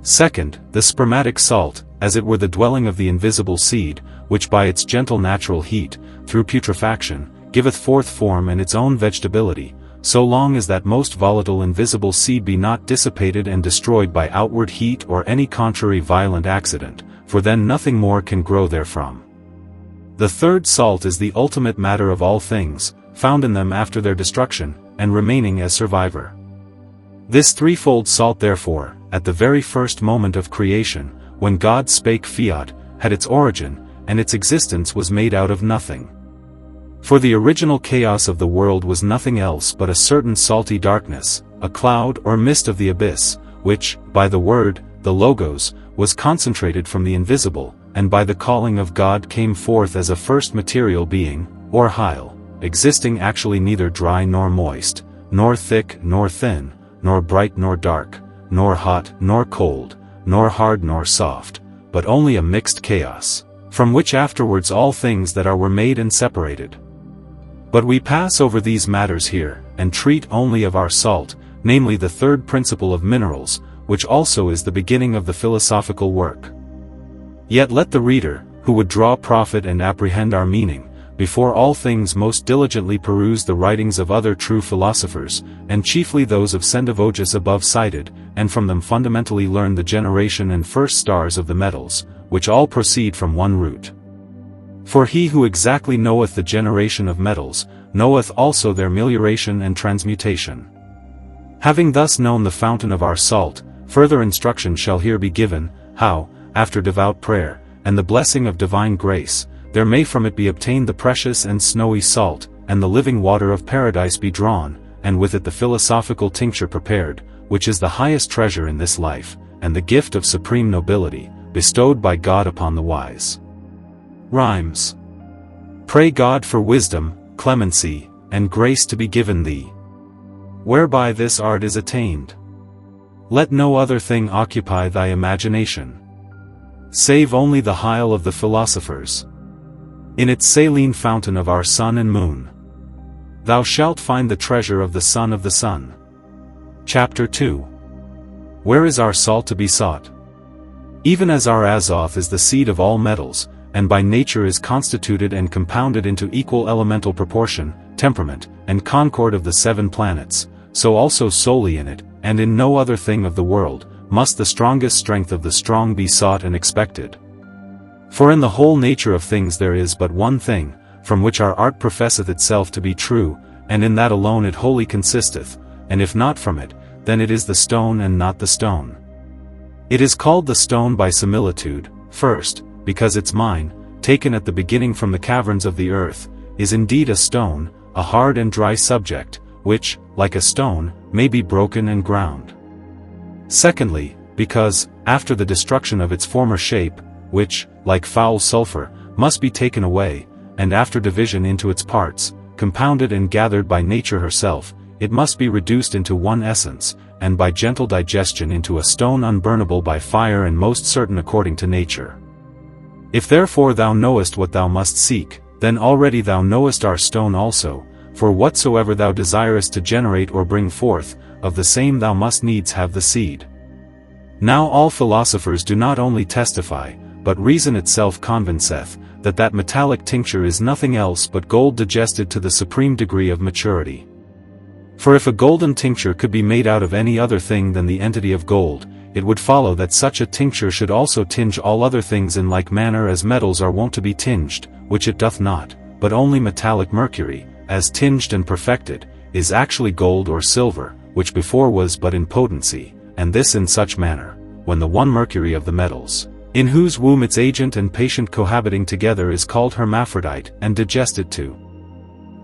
Second, the spermatic salt, as it were the dwelling of the invisible seed, which by its gentle natural heat, through putrefaction, giveth forth form and its own vegetability, so long as that most volatile invisible seed be not dissipated and destroyed by outward heat or any contrary violent accident, for then nothing more can grow therefrom. The third salt is the ultimate matter of all things, found in them after their destruction, and remaining as survivor. This threefold salt therefore, at the very first moment of creation, when God spake fiat, had its origin, and its existence was made out of nothing. For the original chaos of the world was nothing else but a certain salty darkness, a cloud or mist of the abyss, which, by the word, the Logos, was concentrated from the invisible, and by the calling of God came forth as a first material being, or hyle, existing actually neither dry nor moist, nor thick nor thin, nor bright nor dark, nor hot nor cold, nor hard nor soft, but only a mixed chaos, from which afterwards all things that are were made and separated. But we pass over these matters here, and treat only of our salt, namely the third principle of minerals, which also is the beginning of the philosophical work. Yet let the reader, who would draw profit and apprehend our meaning, before all things most diligently peruse the writings of other true philosophers, and chiefly those of Sendivogius above cited, and from them fundamentally learn the generation and first stars of the metals, which all proceed from one root. For he who exactly knoweth the generation of metals, knoweth also their melioration and transmutation. Having thus known the fountain of our salt, further instruction shall here be given, how, after devout prayer, and the blessing of divine grace, there may from it be obtained the precious and snowy salt, and the living water of paradise be drawn, and with it the philosophical tincture prepared, which is the highest treasure in this life, and the gift of supreme nobility, bestowed by God upon the wise. Rhymes. Pray God for wisdom, clemency, and grace to be given thee, whereby this art is attained. Let no other thing occupy thy imagination, save only the hyle of the philosophers. In its saline fountain of our sun and moon, thou shalt find the treasure of the son of the sun. Chapter 2. Where is our salt to be sought? Even as our azoth is the seed of all metals, and by nature is constituted and compounded into equal elemental proportion, temperament, and concord of the 7 planets, so also solely in it, and in no other thing of the world, must the strongest strength of the strong be sought and expected. For in the whole nature of things there is but one thing, from which our art professeth itself to be true, and in that alone it wholly consisteth, and if not from it, then it is the stone and not the stone. It is called the stone by similitude, first, because its mine, taken at the beginning from the caverns of the earth, is indeed a stone, a hard and dry subject, which, like a stone, may be broken and ground. Secondly, because, after the destruction of its former shape, which, like foul sulfur, must be taken away, and after division into its parts, compounded and gathered by nature herself, it must be reduced into one essence, and by gentle digestion into a stone unburnable by fire and most certain according to nature. If therefore thou knowest what thou must seek, then already thou knowest our stone also, for whatsoever thou desirest to generate or bring forth, of the same thou must needs have the seed. Now all philosophers do not only testify, but reason itself convinceth, that metallic tincture is nothing else but gold digested to the supreme degree of maturity. For if a golden tincture could be made out of any other thing than the entity of gold, it would follow that such a tincture should also tinge all other things in like manner as metals are wont to be tinged, which it doth not, but only metallic mercury, as tinged and perfected, is actually gold or silver, which before was but in potency, and this in such manner, when the one mercury of the metals, in whose womb its agent and patient cohabiting together is called hermaphrodite, and digested to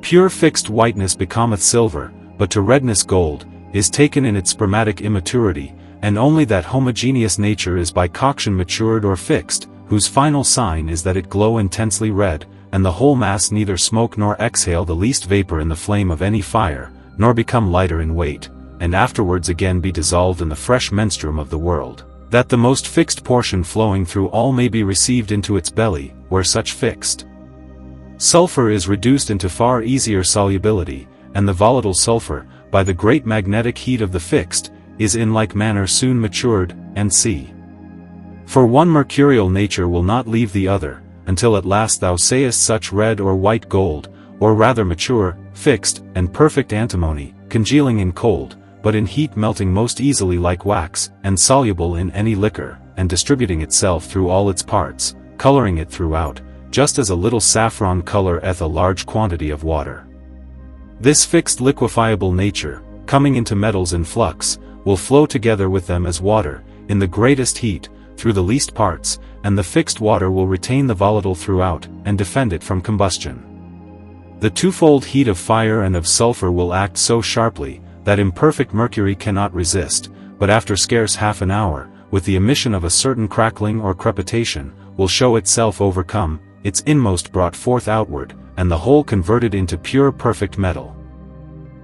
pure fixed whiteness becometh silver, but to redness gold, is taken in its spermatic immaturity, and only that homogeneous nature is by coction matured or fixed, whose final sign is that it glow intensely red, and the whole mass neither smoke nor exhale the least vapor in the flame of any fire, nor become lighter in weight, and afterwards again be dissolved in the fresh menstruum of the world, that the most fixed portion flowing through all may be received into its belly, where such fixed sulfur is reduced into far easier solubility, and the volatile sulfur, by the great magnetic heat of the fixed, is in like manner soon matured, and see. For one mercurial nature will not leave the other, until at last thou sayest such red or white gold, or rather mature, fixed, and perfect antimony, congealing in cold, but in heat melting most easily like wax, and soluble in any liquor, and distributing itself through all its parts, coloring it throughout, just as a little saffron coloreth a large quantity of water. This fixed liquefiable nature, coming into metals in flux, will flow together with them as water, in the greatest heat, through the least parts, and the fixed water will retain the volatile throughout, and defend it from combustion. The twofold heat of fire and of sulfur will act so sharply, that imperfect mercury cannot resist, but after scarce half an hour, with the emission of a certain crackling or crepitation, will show itself overcome, its inmost brought forth outward, and the whole converted into pure perfect metal.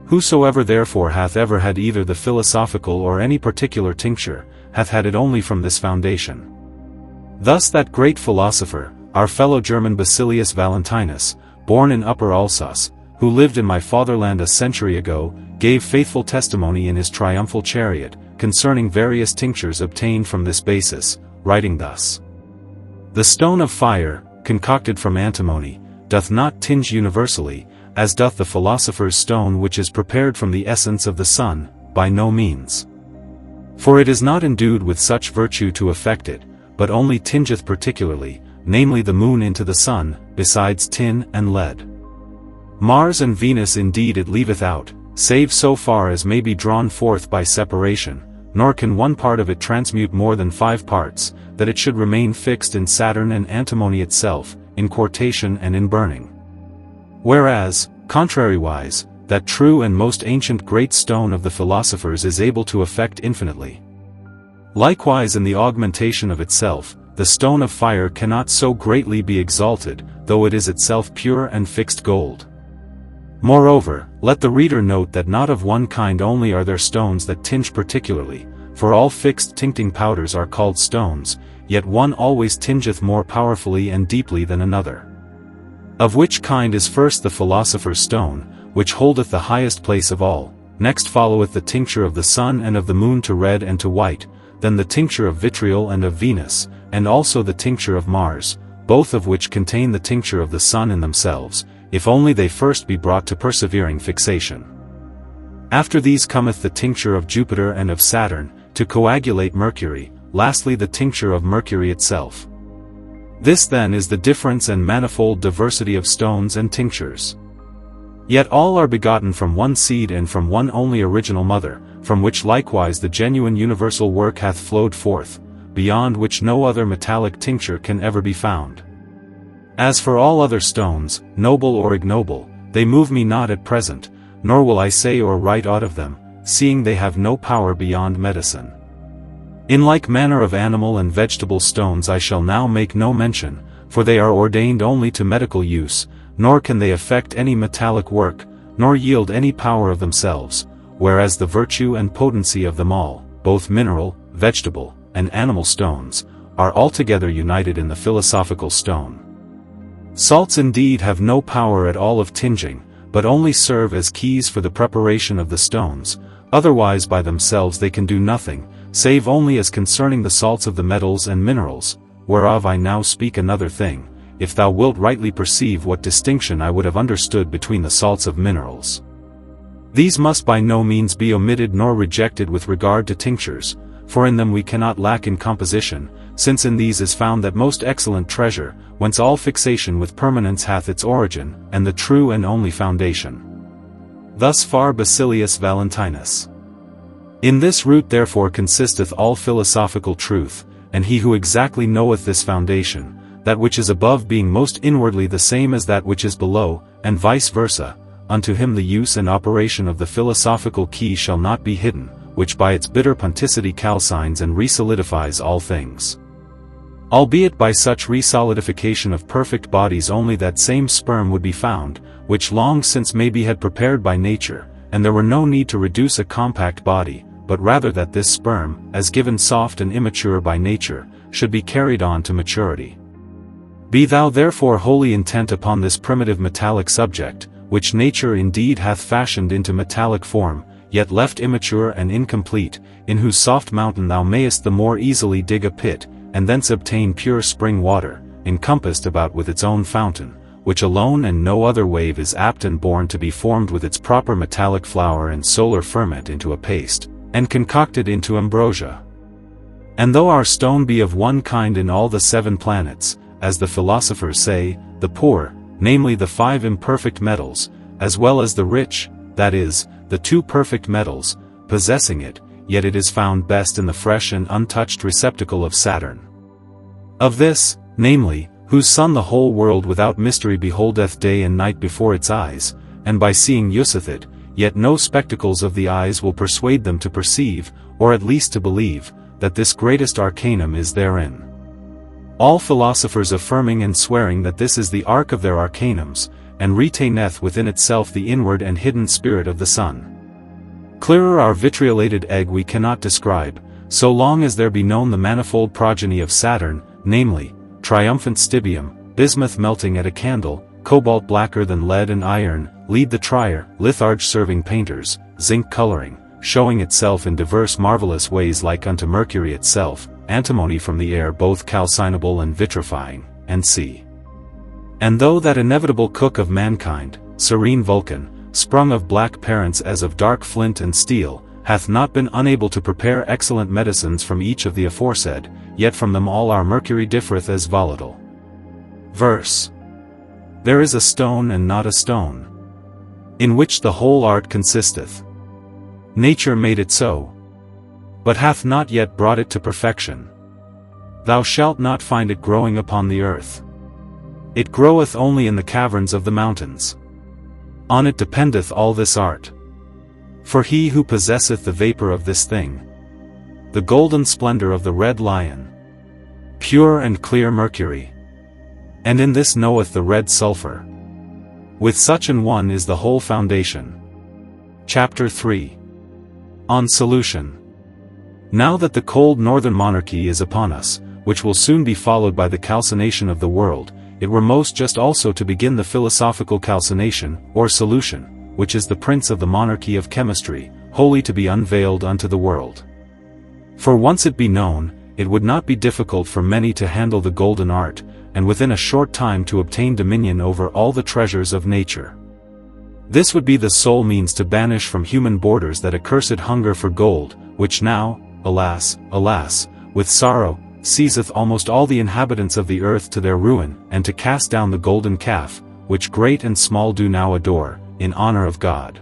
Whosoever therefore hath ever had either the philosophical or any particular tincture, hath had it only from this foundation. Thus that great philosopher, our fellow German Basilius Valentinus, born in Upper Alsace, who lived in my fatherland a century ago, gave faithful testimony in his triumphal chariot, concerning various tinctures obtained from this basis, writing thus: The stone of fire, concocted from antimony, doth not tinge universally, as doth the philosopher's stone which is prepared from the essence of the sun, by no means. For it is not endued with such virtue to affect it, but only tingeth particularly, namely the moon into the sun, besides tin and lead. Mars and Venus indeed it leaveth out, save so far as may be drawn forth by separation, nor can one part of it transmute more than 5 parts, that it should remain fixed in Saturn and antimony itself, in quartation and in burning. Whereas, contrariwise, that true and most ancient great stone of the philosophers is able to affect infinitely. Likewise in the augmentation of itself, the stone of fire cannot so greatly be exalted, though it is itself pure and fixed gold. Moreover, let the reader note that not of one kind only are there stones that tinge particularly, for all fixed tincting powders are called stones, yet one always tingeth more powerfully and deeply than another. Of which kind is first the philosopher's stone, which holdeth the highest place of all, next followeth the tincture of the sun and of the moon to red and to white, then the tincture of vitriol and of Venus, and also the tincture of Mars, both of which contain the tincture of the sun in themselves, if only they first be brought to persevering fixation. After these cometh the tincture of Jupiter and of Saturn, to coagulate Mercury, lastly the tincture of Mercury itself. This then is the difference and manifold diversity of stones and tinctures. Yet all are begotten from one seed and from one only original mother, from which likewise the genuine universal work hath flowed forth, beyond which no other metallic tincture can ever be found. As for all other stones, noble or ignoble, they move me not at present, nor will I say or write aught of them, seeing they have no power beyond medicine. In like manner of animal and vegetable stones I shall now make no mention, for they are ordained only to medical use, nor can they effect any metallic work, nor yield any power of themselves, whereas the virtue and potency of them all, both mineral, vegetable, and animal stones, are altogether united in the philosophical stone. Salts indeed have no power at all of tinging, but only serve as keys for the preparation of the stones, otherwise by themselves they can do nothing, save only as concerning the salts of the metals and minerals, whereof I now speak another thing, if thou wilt rightly perceive what distinction I would have understood between the salts of minerals. These must by no means be omitted nor rejected with regard to tinctures, for in them we cannot lack in composition, since in these is found that most excellent treasure, whence all fixation with permanence hath its origin, and the true and only foundation. Thus far Basilius Valentinus. In this root therefore consisteth all philosophical truth, and he who exactly knoweth this foundation, that which is above being most inwardly the same as that which is below, and vice versa, unto him the use and operation of the philosophical key shall not be hidden, which by its bitter ponticity calcines and resolidifies all things. Albeit by such resolidification of perfect bodies only that same sperm would be found, which long since maybe had prepared by nature, and there were no need to reduce a compact body, but rather that this sperm, as given soft and immature by nature, should be carried on to maturity. Be thou therefore wholly intent upon this primitive metallic subject, which nature indeed hath fashioned into metallic form, yet left immature and incomplete, in whose soft mountain thou mayest the more easily dig a pit, and thence obtain pure spring water, encompassed about with its own fountain, which alone and no other wave is apt and born to be formed with its proper metallic flour and solar ferment into a paste, and concocted into ambrosia. And though our stone be of one kind in all the 7 planets, as the philosophers say, the poor, namely the 5 imperfect metals, as well as the rich, that is, the 2 perfect metals, possessing it, yet it is found best in the fresh and untouched receptacle of Saturn. Of this, namely, whose sun the whole world without mystery beholdeth day and night before its eyes, and by seeing useth it, yet no spectacles of the eyes will persuade them to perceive, or at least to believe, that this greatest arcanum is therein. All philosophers affirming and swearing that this is the ark of their arcanums, and retaineth within itself the inward and hidden spirit of the sun. Clearer our vitriolated egg we cannot describe, so long as there be known the manifold progeny of Saturn, namely, triumphant stibium, bismuth melting at a candle, cobalt blacker than lead and iron, lead the trier, litharge serving painters, zinc coloring, showing itself in diverse marvelous ways like unto Mercury itself, antimony from the air both calcinable and vitrifying, and c. And though that inevitable cook of mankind, serene Vulcan, sprung of black parents as of dark flint and steel, hath not been unable to prepare excellent medicines from each of the aforesaid, yet from them all our Mercury differeth as volatile. Verse. There is a stone and not a stone, in which the whole art consisteth. Nature made it so, but hath not yet brought it to perfection. Thou shalt not find it growing upon the earth. It groweth only in the caverns of the mountains. On it dependeth all this art. For he who possesseth the vapor of this thing, the golden splendor of the red lion, pure and clear Mercury, and in this knoweth the red sulphur. With such an one is the whole foundation. Chapter 3. On Solution. Now that the cold northern monarchy is upon us, which will soon be followed by the calcination of the world, it were most just also to begin the philosophical calcination, or solution, which is the prince of the monarchy of chemistry, wholly to be unveiled unto the world. For once it be known, it would not be difficult for many to handle the golden art, and within a short time to obtain dominion over all the treasures of nature. This would be the sole means to banish from human borders that accursed hunger for gold, which now, alas, alas, with sorrow, seizeth almost all the inhabitants of the earth to their ruin, and to cast down the golden calf, which great and small do now adore, in honor of God.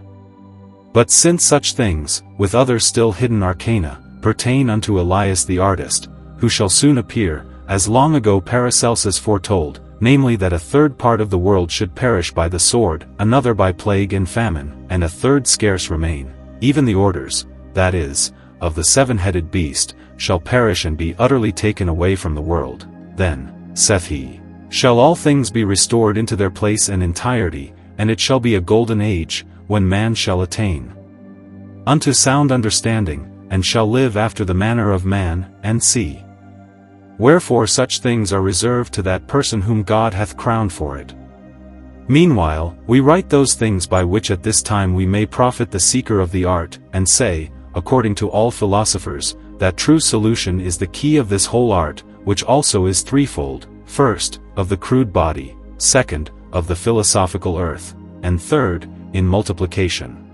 But since such things, with other still hidden arcana, pertain unto Elias the artist, who shall soon appear, as long ago Paracelsus foretold, namely that a third part of the world should perish by the sword, another by plague and famine, and a third scarce remain. Even the orders, that is, of the seven-headed beast, shall perish and be utterly taken away from the world. Then, saith he, shall all things be restored into their place and entirety, and it shall be a golden age, when man shall attain unto sound understanding, and shall live after the manner of man, and see. Wherefore such things are reserved to that person whom God hath crowned for it. Meanwhile, we write those things by which at this time we may profit the seeker of the art, and say, according to all philosophers, that true solution is the key of this whole art, which also is threefold: first, of the crude body; second, of the philosophical earth; and third, in multiplication.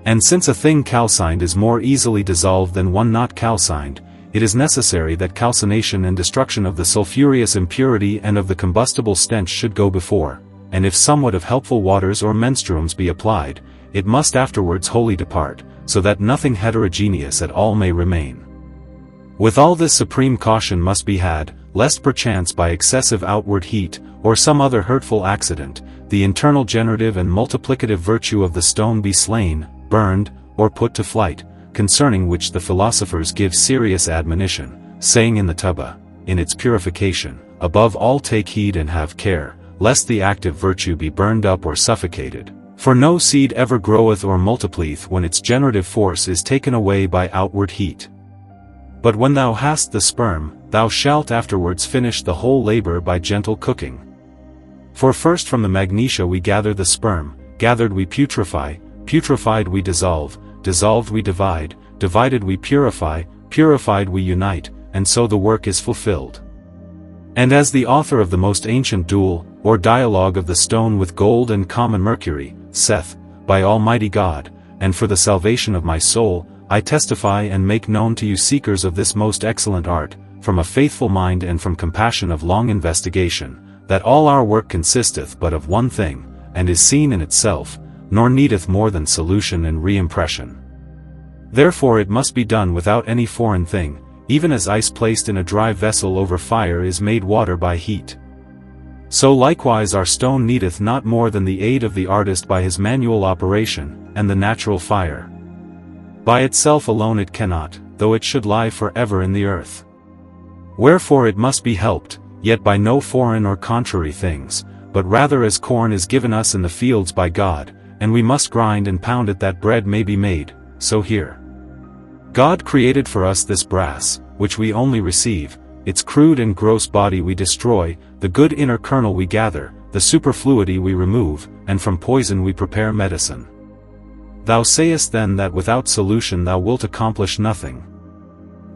And since a thing calcined is more easily dissolved than one not calcined, it is necessary that calcination and destruction of the sulphureous impurity and of the combustible stench should go before, and if somewhat of helpful waters or menstruums be applied, it must afterwards wholly depart, so that nothing heterogeneous at all may remain. With all this supreme caution must be had, lest perchance by excessive outward heat, or some other hurtful accident, the internal generative and multiplicative virtue of the stone be slain, burned, or put to flight, concerning which the philosophers give serious admonition, saying in the Tubba, in its purification, above all take heed and have care, lest the active virtue be burned up or suffocated. For no seed ever groweth or multiplieth when its generative force is taken away by outward heat. But when thou hast the sperm, thou shalt afterwards finish the whole labor by gentle cooking. For first from the magnesia we gather the sperm, gathered we putrefy, putrefied we dissolve, dissolved we divide, divided we purify, purified we unite, and so the work is fulfilled. And as the author of the most ancient duel, or dialogue of the stone with gold and common mercury, saith, by Almighty God, and for the salvation of my soul, I testify and make known to you seekers of this most excellent art, from a faithful mind and from compassion of long investigation, that all our work consisteth but of one thing, and is seen in itself, nor needeth more than solution and re-impression. Therefore it must be done without any foreign thing, even as ice placed in a dry vessel over fire is made water by heat. So likewise our stone needeth not more than the aid of the artist by his manual operation, and the natural fire. By itself alone it cannot, though it should lie for ever in the earth. Wherefore it must be helped, yet by no foreign or contrary things, but rather as corn is given us in the fields by God, and we must grind and pound it that bread may be made, so here. God created for us this brass, which we only receive, its crude and gross body we destroy, the good inner kernel we gather, the superfluity we remove, and from poison we prepare medicine. Thou sayest then that without solution thou wilt accomplish nothing.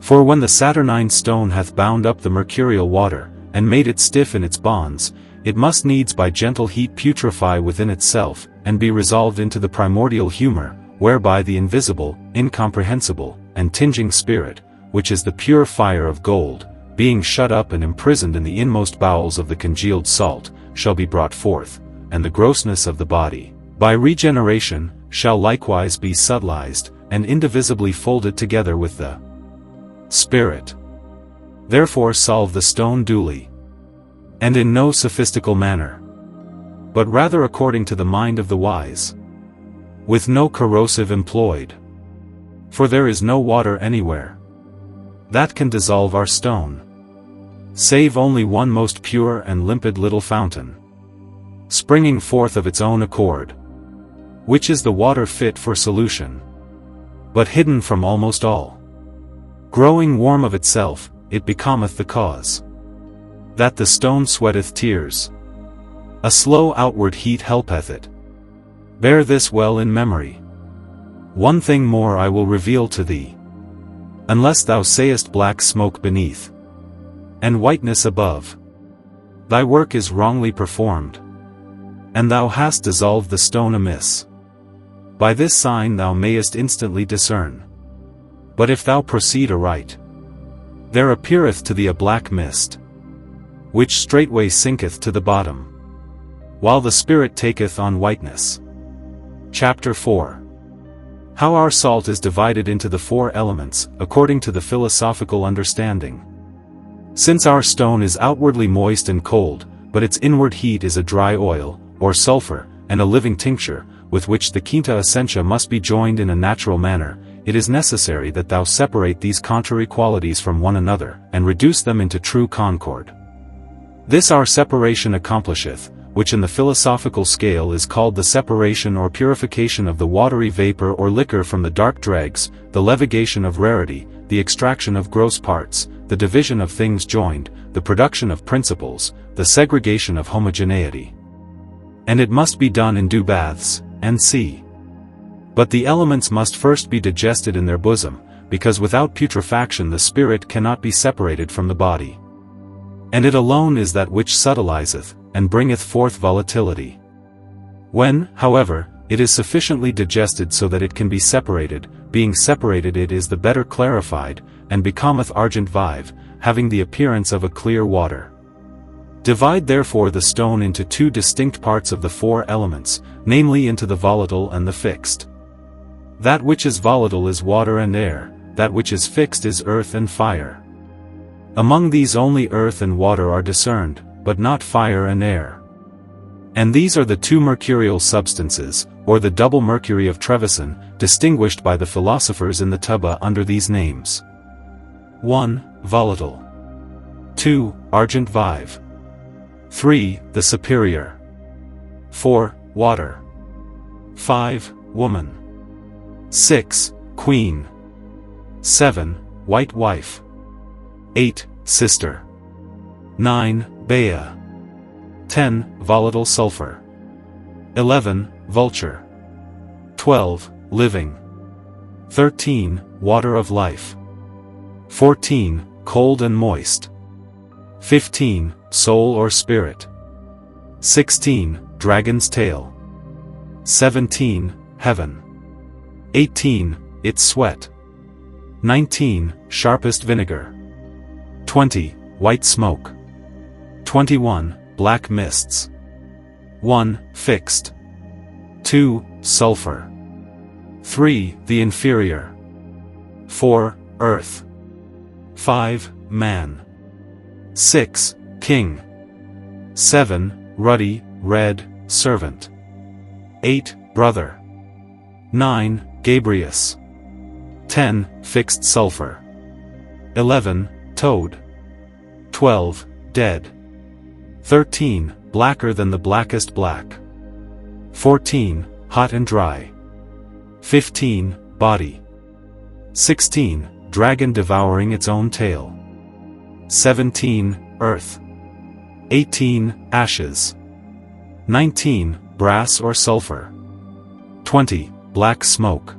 For when the saturnine stone hath bound up the mercurial water, and made it stiff in its bonds, it must needs by gentle heat putrefy within itself, and be resolved into the primordial humor, whereby the invisible, incomprehensible, and tinging spirit, which is the pure fire of gold, being shut up and imprisoned in the inmost bowels of the congealed salt, shall be brought forth, and the grossness of the body, by regeneration, shall likewise be subtilized, and indivisibly folded together with the spirit. Therefore solve the stone duly, and in no sophistical manner, but rather according to the mind of the wise, with no corrosive employed. For there is no water anywhere that can dissolve our stone, save only one most pure and limpid little fountain, springing forth of its own accord, which is the water fit for solution, but hidden from almost all. Growing warm of itself, it becometh the cause that the stone sweateth tears. A slow outward heat helpeth it. Bear this well in memory. One thing more I will reveal to thee. Unless thou sayest black smoke beneath, and whiteness above, thy work is wrongly performed, and thou hast dissolved the stone amiss. By this sign thou mayest instantly discern. But if thou proceed aright, there appeareth to thee a black mist, which straightway sinketh to the bottom, while the spirit taketh on whiteness. Chapter 4. How our salt is divided into the four elements, according to the philosophical understanding. Since our stone is outwardly moist and cold, but its inward heat is a dry oil, or sulfur, and a living tincture, with which the quinta essentia must be joined in a natural manner, it is necessary that thou separate these contrary qualities from one another, and reduce them into true concord. This our separation accomplisheth, which in the philosophical scale is called the separation or purification of the watery vapor or liquor from the dark dregs, the levigation of rarity, the extraction of gross parts, the division of things joined, the production of principles, the segregation of homogeneity. And it must be done in due baths, and see. But the elements must first be digested in their bosom, because without putrefaction the spirit cannot be separated from the body. And it alone is that which subtilizeth, and bringeth forth volatility. When, however, it is sufficiently digested so that it can be separated, being separated it is the better clarified, and becometh argent vive, having the appearance of a clear water. Divide therefore the stone into two distinct parts of the four elements, namely into the volatile and the fixed. That which is volatile is water and air, that which is fixed is earth and fire. Among these only earth and water are discerned, but not fire and air. And these are the two mercurial substances, or the double mercury of Trevisan, distinguished by the philosophers in the Tubba under these names. 1. Volatile. 2. Argent vive. 3. The superior. 4. Water. 5. Woman. 6. Queen. 7. White wife. 8. Sister. 9. Bea. 10. Volatile sulfur. 11. Vulture. 12. Living. 13. Water of life. 14. Cold and moist. 15. Soul or spirit. 16. Dragon's tail. 17. Heaven. 18. Its sweat. 19. Sharpest vinegar. 20. White smoke. 21. Black mists. 1. Fixed. 2. Sulfur. 3. The inferior. 4. Earth. 5. Man. 6. King. 7. Ruddy, red, servant. 8. Brother. 9. Gabrius. 10. Fixed sulfur. 11. Toad. 12. Dead. 13. Blacker than the blackest black. 14. Hot and dry. 15. Body. 16. Dragon devouring its own tail. 17. Earth. 18. Ashes. 19. Brass or sulfur. 20. Black smoke.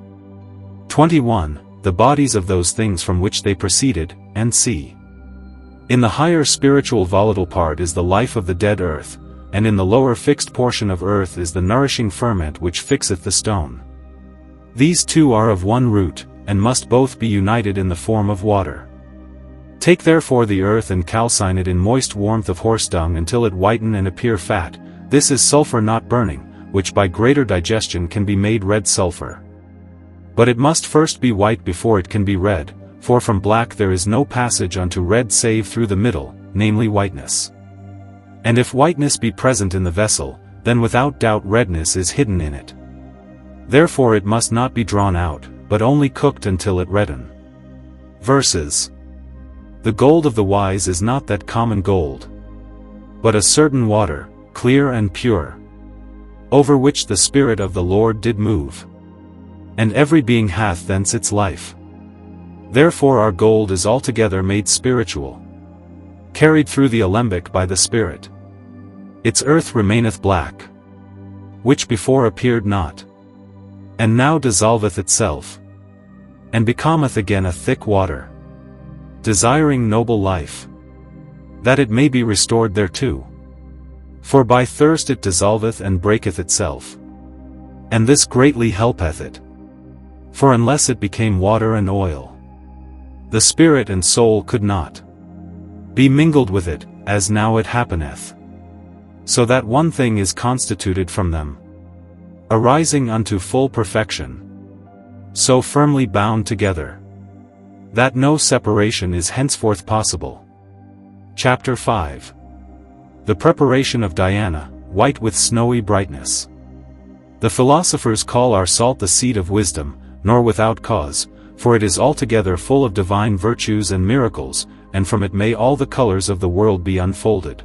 21. The bodies of those things from which they proceeded, and see. In the higher spiritual volatile part is the life of the dead earth, and in the lower fixed portion of earth is the nourishing ferment which fixeth the stone. These two are of one root, and must both be united in the form of water. Take therefore the earth and calcine it in moist warmth of horse dung until it whiten and appear fat. This is sulfur not burning, which by greater digestion can be made red sulfur. But it must first be white before it can be red, for from black there is no passage unto red save through the middle, namely whiteness. And if whiteness be present in the vessel, then without doubt redness is hidden in it. Therefore it must not be drawn out, but only cooked until it redden. Verses. The gold of the wise is not that common gold, but a certain water, clear and pure, over which the Spirit of the Lord did move. And every being hath thence its life. Therefore our gold is altogether made spiritual, carried through the alembic by the Spirit. Its earth remaineth black, which before appeared not, and now dissolveth itself, and becometh again a thick water, desiring noble life, that it may be restored thereto. For by thirst it dissolveth and breaketh itself, and this greatly helpeth it. For unless it became water and oil, the spirit and soul could not be mingled with it, as now it happeneth. So that one thing is constituted from them, arising unto full perfection, so firmly bound together, that no separation is henceforth possible. Chapter 5. The preparation of Diana, white with snowy brightness. The philosophers call our salt the seat of wisdom, nor without cause, for it is altogether full of divine virtues and miracles, and from it may all the colors of the world be unfolded.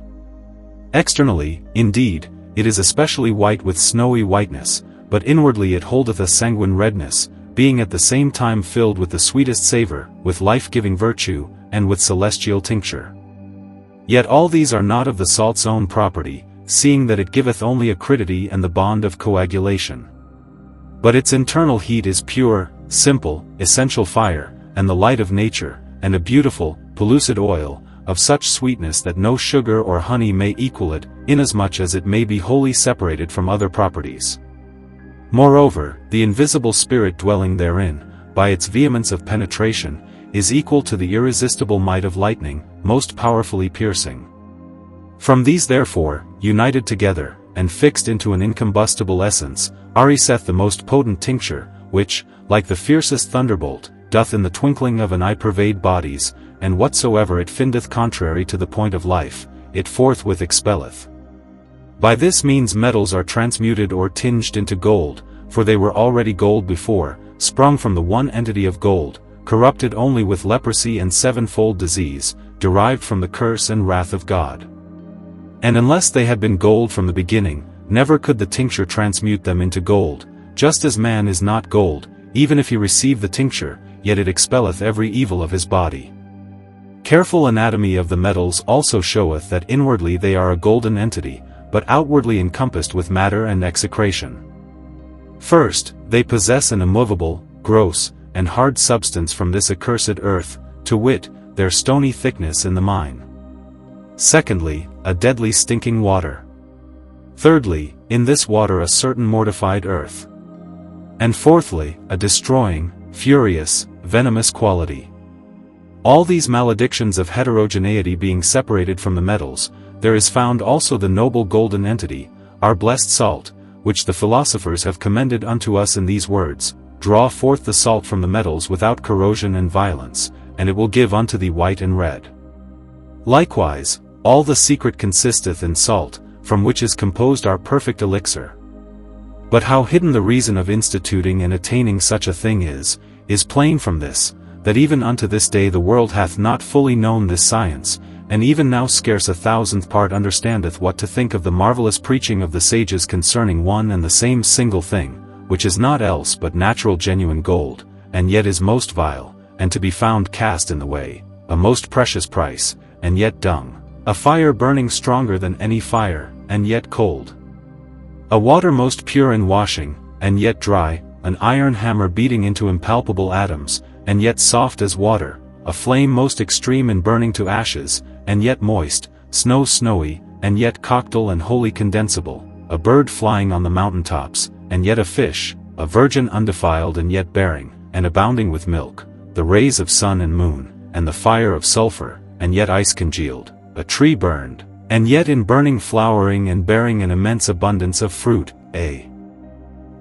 Externally, indeed, it is especially white with snowy whiteness, but inwardly it holdeth a sanguine redness, being at the same time filled with the sweetest savour, with life-giving virtue, and with celestial tincture. Yet all these are not of the salt's own property, seeing that it giveth only acridity and the bond of coagulation. But its internal heat is pure, simple, essential fire, and the light of nature, and a beautiful, pellucid oil, of such sweetness that no sugar or honey may equal it, inasmuch as it may be wholly separated from other properties. Moreover, the invisible spirit dwelling therein, by its vehemence of penetration, is equal to the irresistible might of lightning, most powerfully piercing. From these therefore, united together, and fixed into an incombustible essence, ariseth the most potent tincture, which, like the fiercest thunderbolt, doth in the twinkling of an eye pervade bodies, and whatsoever it findeth contrary to the point of life, it forthwith expelleth. By this means metals are transmuted or tinged into gold, for they were already gold before, sprung from the one entity of gold, corrupted only with leprosy and sevenfold disease, derived from the curse and wrath of God. And unless they had been gold from the beginning, never could the tincture transmute them into gold, just as man is not gold, even if he receive the tincture, yet it expelleth every evil of his body. Careful anatomy of the metals also showeth that inwardly they are a golden entity, but outwardly encompassed with matter and execration. First, they possess an immovable, gross, and hard substance from this accursed earth, to wit, their stony thickness in the mine. Secondly, a deadly stinking water. Thirdly, in this water a certain mortified earth. And fourthly, a destroying, furious, venomous quality. All these maledictions of heterogeneity being separated from the metals, there is found also the noble golden entity, our blessed salt, which the philosophers have commended unto us in these words: Draw forth the salt from the metals without corrosion and violence, and it will give unto thee white and red. Likewise, all the secret consisteth in salt, from which is composed our perfect elixir. But how hidden the reason of instituting and attaining such a thing is plain from this, that even unto this day the world hath not fully known this science, and even now scarce 1,000th part understandeth what to think of the marvelous preaching of the sages concerning one and the same single thing, which is naught else but natural genuine gold, and yet is most vile, and to be found cast in the way, a most precious price, and yet dung, a fire burning stronger than any fire, and yet cold, a water most pure in washing, and yet dry, an iron hammer beating into impalpable atoms, and yet soft as water, a flame most extreme in burning to ashes, and yet moist, snow snowy, and yet coctyl and wholly condensable, a bird flying on the mountain tops, and yet a fish, a virgin undefiled and yet bearing, and abounding with milk, the rays of sun and moon, and the fire of sulphur, and yet ice congealed, a tree burned, and yet in burning flowering and bearing an immense abundance of fruit, a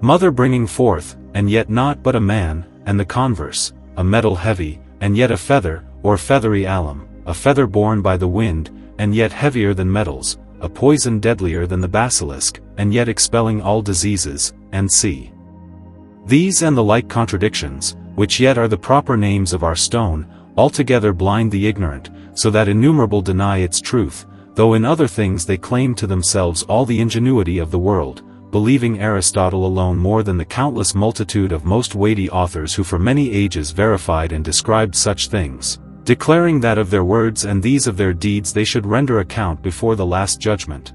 mother bringing forth, and yet not but a man, and the converse, a metal heavy, and yet a feather, or feathery alum, a feather borne by the wind, and yet heavier than metals, a poison deadlier than the basilisk, and yet expelling all diseases, and c. These and the like contradictions, which yet are the proper names of our stone, altogether blind the ignorant, so that innumerable deny its truth, though in other things they claim to themselves all the ingenuity of the world, believing Aristotle alone more than the countless multitude of most weighty authors who for many ages verified and described such things, declaring that of their words and these of their deeds they should render account before the last judgment.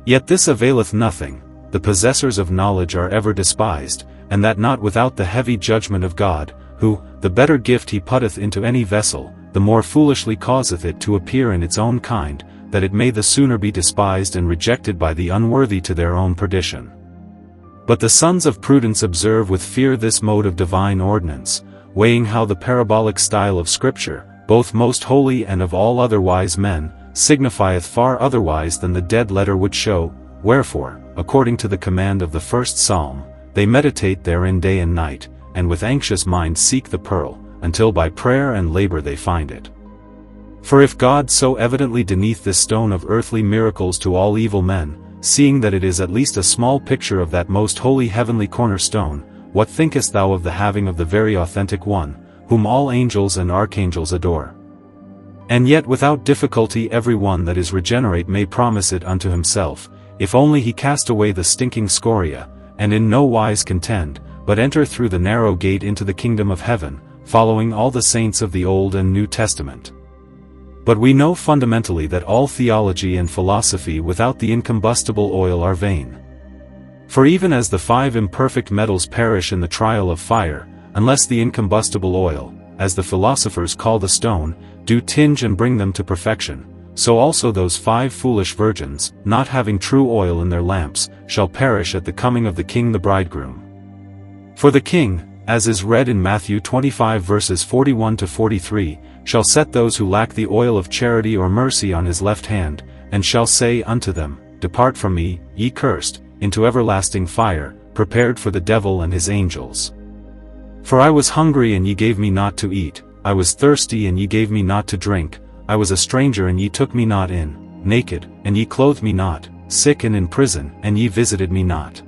Yet this availeth nothing, the possessors of knowledge are ever despised, and that not without the heavy judgment of God, who, the better gift he putteth into any vessel, the more foolishly causeth it to appear in its own kind, that it may the sooner be despised and rejected by the unworthy to their own perdition. But the sons of prudence observe with fear this mode of divine ordinance, weighing how the parabolic style of Scripture, both most holy and of all other wise men, signifieth far otherwise than the dead letter would show, wherefore, according to the command of the first psalm, they meditate therein day and night, and with anxious mind seek the pearl, until by prayer and labor they find it. For if God so evidently donneth this stone of earthly miracles to all evil men, seeing that it is at least a small picture of that most holy heavenly cornerstone, what thinkest thou of the having of the very authentic one, whom all angels and archangels adore? And yet without difficulty every one that is regenerate may promise it unto himself, if only he cast away the stinking scoria, and in no wise contend, but enter through the narrow gate into the kingdom of heaven, following all the saints of the Old and New Testament. But we know fundamentally that all theology and philosophy without the incombustible oil are vain. For even as the 5 imperfect metals perish in the trial of fire, unless the incombustible oil, as the philosophers call the stone, do tinge and bring them to perfection, so also those 5 foolish virgins, not having true oil in their lamps, shall perish at the coming of the King the Bridegroom. For the King, as is read in Matthew 25 verses 41-43, shall set those who lack the oil of charity or mercy on his left hand, and shall say unto them, Depart from me, ye cursed, into everlasting fire, prepared for the devil and his angels. For I was hungry and ye gave me not to eat, I was thirsty and ye gave me not to drink, I was a stranger and ye took me not in, naked, and ye clothed me not, sick and in prison, and ye visited me not.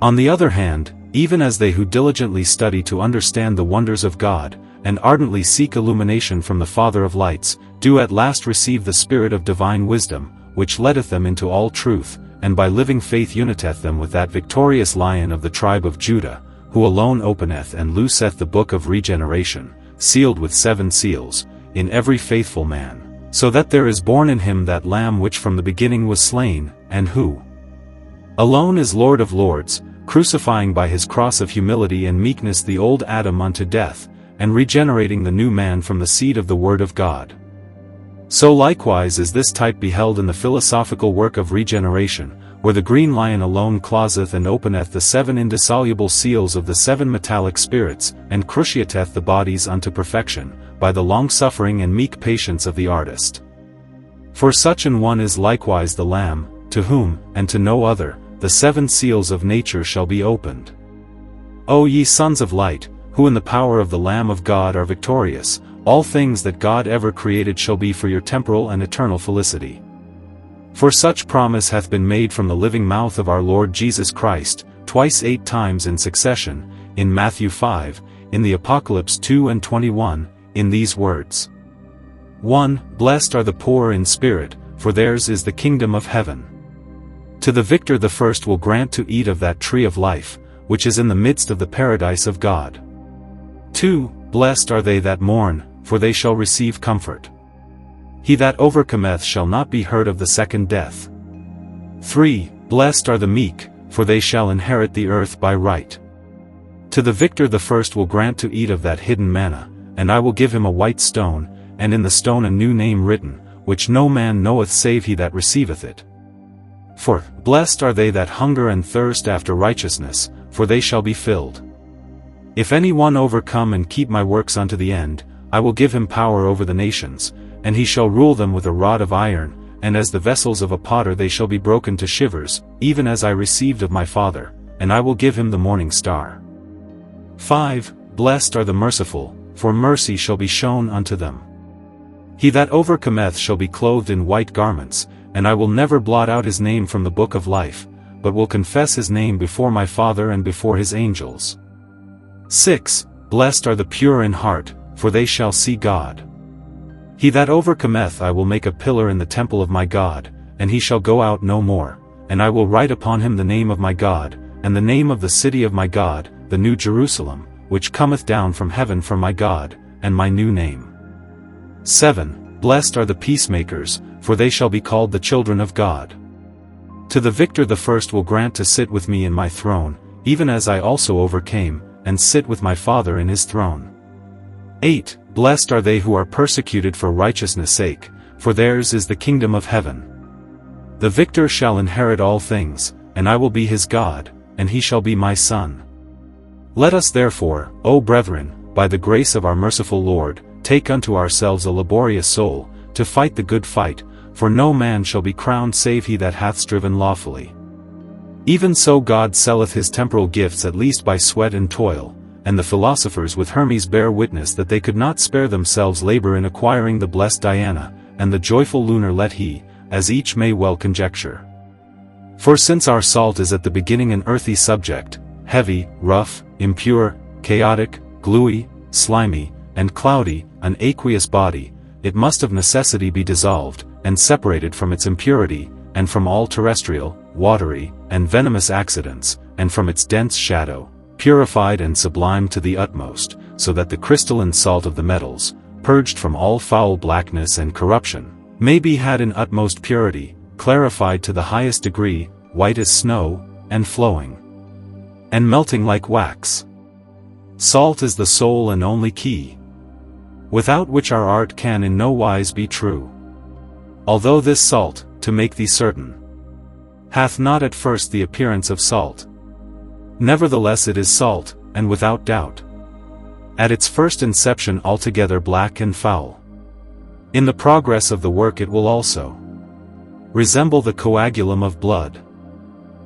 On the other hand, even as they who diligently study to understand the wonders of God, and ardently seek illumination from the Father of lights, do at last receive the Spirit of divine wisdom, which leadeth them into all truth, and by living faith uniteth them with that victorious Lion of the tribe of Judah, who alone openeth and looseth the book of regeneration, sealed with 7 seals, in every faithful man, so that there is born in him that Lamb which from the beginning was slain, and who alone is Lord of lords, crucifying by his cross of humility and meekness the old Adam unto death, and regenerating the new man from the seed of the Word of God. So likewise is this type beheld in the philosophical work of regeneration, where the green lion alone closeth and openeth the 7 indissoluble seals of the 7 metallic spirits, and cruciateth the bodies unto perfection, by the long-suffering and meek patience of the artist. For such an one is likewise the Lamb, to whom, and to no other, the 7 seals of nature shall be opened. O ye sons of light, who in the power of the Lamb of God are victorious, all things that God ever created shall be for your temporal and eternal felicity. For such promise hath been made from the living mouth of our Lord Jesus Christ, twice 8 times in succession, in Matthew 5, in the Apocalypse 2 and 21, in these words. 1. Blessed are the poor in spirit, for theirs is the kingdom of heaven. To the victor the first will grant to eat of that tree of life, which is in the midst of the paradise of God. 2. Blessed are they that mourn, for they shall receive comfort. He that overcometh shall not be hurt of the second death. 3. Blessed are the meek, for they shall inherit the earth by right. To the victor the first will grant to eat of that hidden manna, and I will give him a white stone, and in the stone a new name written, which no man knoweth save he that receiveth it. 4. Blessed are they that hunger and thirst after righteousness, for they shall be filled. If any one overcome and keep my works unto the end, I will give him power over the nations, and he shall rule them with a rod of iron, and as the vessels of a potter they shall be broken to shivers, even as I received of my Father, and I will give him the morning star. 5. Blessed are the merciful, for mercy shall be shown unto them. He that overcometh shall be clothed in white garments, and I will never blot out his name from the book of life, but will confess his name before my Father and before his angels. 6. Blessed are the pure in heart, for they shall see God. He that overcometh I will make a pillar in the temple of my God, and he shall go out no more, and I will write upon him the name of my God, and the name of the city of my God, the New Jerusalem, which cometh down from heaven from my God, and my new name. 7. Blessed are the peacemakers, for they shall be called the children of God. To the victor the first will grant to sit with me in my throne, even as I also overcame, and sit with my Father in his throne. 8. Blessed are they who are persecuted for righteousness' sake, for theirs is the kingdom of heaven. The victor shall inherit all things, and I will be his God, and he shall be my son. Let us therefore, O brethren, by the grace of our merciful Lord, take unto ourselves a laborious soul, to fight the good fight, for no man shall be crowned save he that hath striven lawfully. Even so God selleth his temporal gifts at least by sweat and toil, and the philosophers with Hermes bear witness that they could not spare themselves labor in acquiring the blessed Diana, and the joyful lunar let he, as each may well conjecture. For since our salt is at the beginning an earthy subject, heavy, rough, impure, chaotic, gluey, slimy, and cloudy, an aqueous body, it must of necessity be dissolved, and separated from its impurity, and from all terrestrial, watery, and venomous accidents, and from its dense shadow, purified and sublimed to the utmost, so that the crystalline salt of the metals, purged from all foul blackness and corruption, may be had in utmost purity, clarified to the highest degree, white as snow, and flowing, and melting like wax. Salt is the sole and only key, without which our art can in no wise be true. Although this salt, to make thee certain, hath not at first the appearance of salt, nevertheless it is salt, and without doubt, at its first inception altogether black and foul. In the progress of the work it will also resemble the coagulum of blood,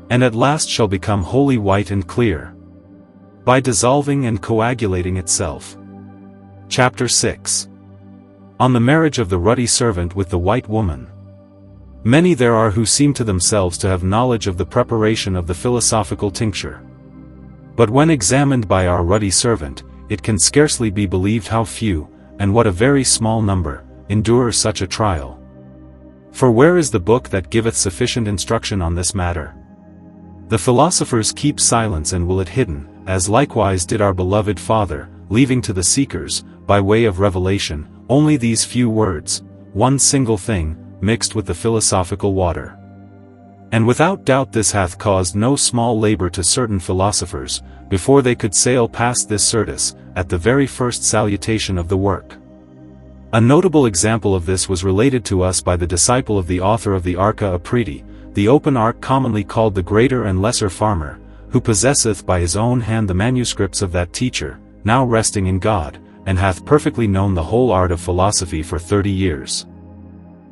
and at last shall become wholly white and clear, by dissolving and coagulating itself. Chapter 6. On the marriage of the ruddy servant with the white woman. Many there are who seem to themselves to have knowledge of the preparation of the philosophical tincture. But when examined by our ruddy servant, it can scarcely be believed how few, and what a very small number, endure such a trial. For where is the book that giveth sufficient instruction on this matter? The philosophers keep silence and will it hidden, as likewise did our beloved Father, leaving to the seekers, by way of revelation, only these few words, one single thing, mixed with the philosophical water. And without doubt this hath caused no small labor to certain philosophers, before they could sail past this Syrtis, at the very first salutation of the work. A notable example of this was related to us by the disciple of the author of the Arca Apriti, the open ark commonly called the Greater and Lesser Farmer, who possesseth by his own hand the manuscripts of that teacher, now resting in God, and hath perfectly known the whole art of philosophy for 30 years.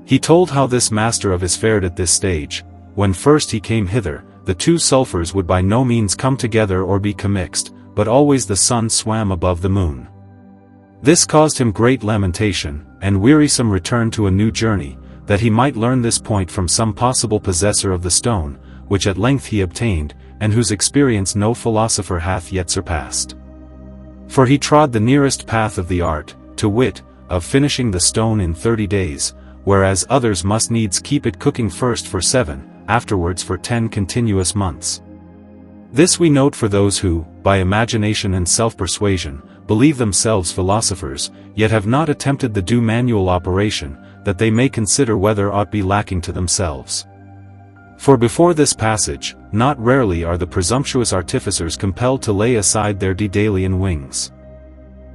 He told how this master of his fared at this stage. When first he came hither, the two sulphurs would by no means come together or be commixed, but always the sun swam above the moon. This caused him great lamentation, and wearisome return to a new journey, that he might learn this point from some possible possessor of the stone, which at length he obtained, and whose experience no philosopher hath yet surpassed. For he trod the nearest path of the art, to wit, of finishing the stone in 30 days, whereas others must needs keep it cooking first for 7, afterwards for 10 continuous months. This we note for those who, by imagination and self-persuasion, believe themselves philosophers, yet have not attempted the due manual operation, that they may consider whether aught be lacking to themselves. For before this passage, not rarely are the presumptuous artificers compelled to lay aside their Daedalian wings.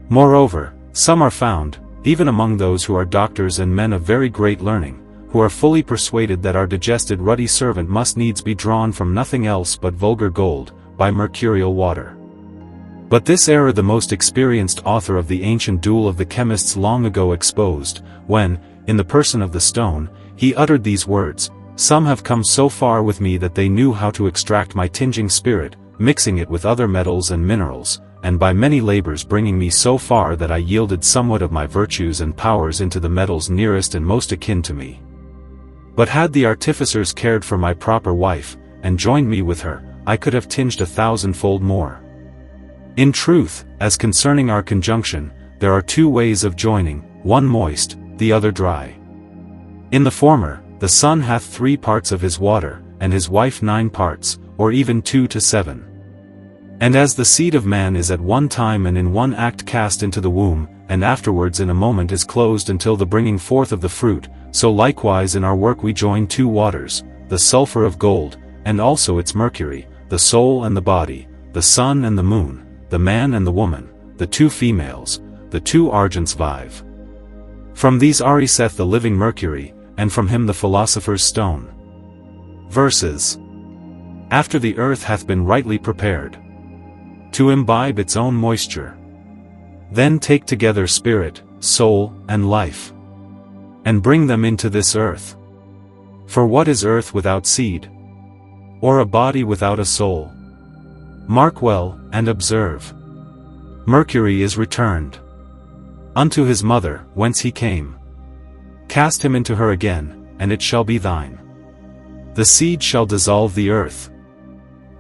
Moreover, some are found, even among those who are doctors and men of very great learning, who are fully persuaded that our digested ruddy servant must needs be drawn from nothing else but vulgar gold, by mercurial water. But this error the most experienced author of the ancient duel of the chemists long ago exposed, when, in the person of the stone, he uttered these words, "Some have come so far with me that they knew how to extract my tinging spirit, mixing it with other metals and minerals, and by many labors bringing me so far that I yielded somewhat of my virtues and powers into the metals nearest and most akin to me. But had the artificers cared for my proper wife, and joined me with her, I could have tinged 1,000-fold more. In truth, as concerning our conjunction, there are 2 ways of joining, one moist, the other dry. In the former, the sun hath 3 parts of his water, and his wife 9 parts, or even 2 to 7. And as the seed of man is at one time and in one act cast into the womb, and afterwards in a moment is closed until the bringing forth of the fruit, so likewise in our work we join 2 waters, the sulphur of gold, and also its mercury, the soul and the body, the sun and the moon, the man and the woman, the 2 females, the 2 argents vive. From these ariseth the living mercury, and from him the philosopher's stone. Verses. After the earth hath been rightly prepared to imbibe its own moisture, then take together spirit, soul, and life, and bring them into this earth. For what is earth without seed? Or a body without a soul? Mark well, and observe. Mercury is returned unto his mother, whence he came. Cast him into her again, and it shall be thine. The seed shall dissolve the earth,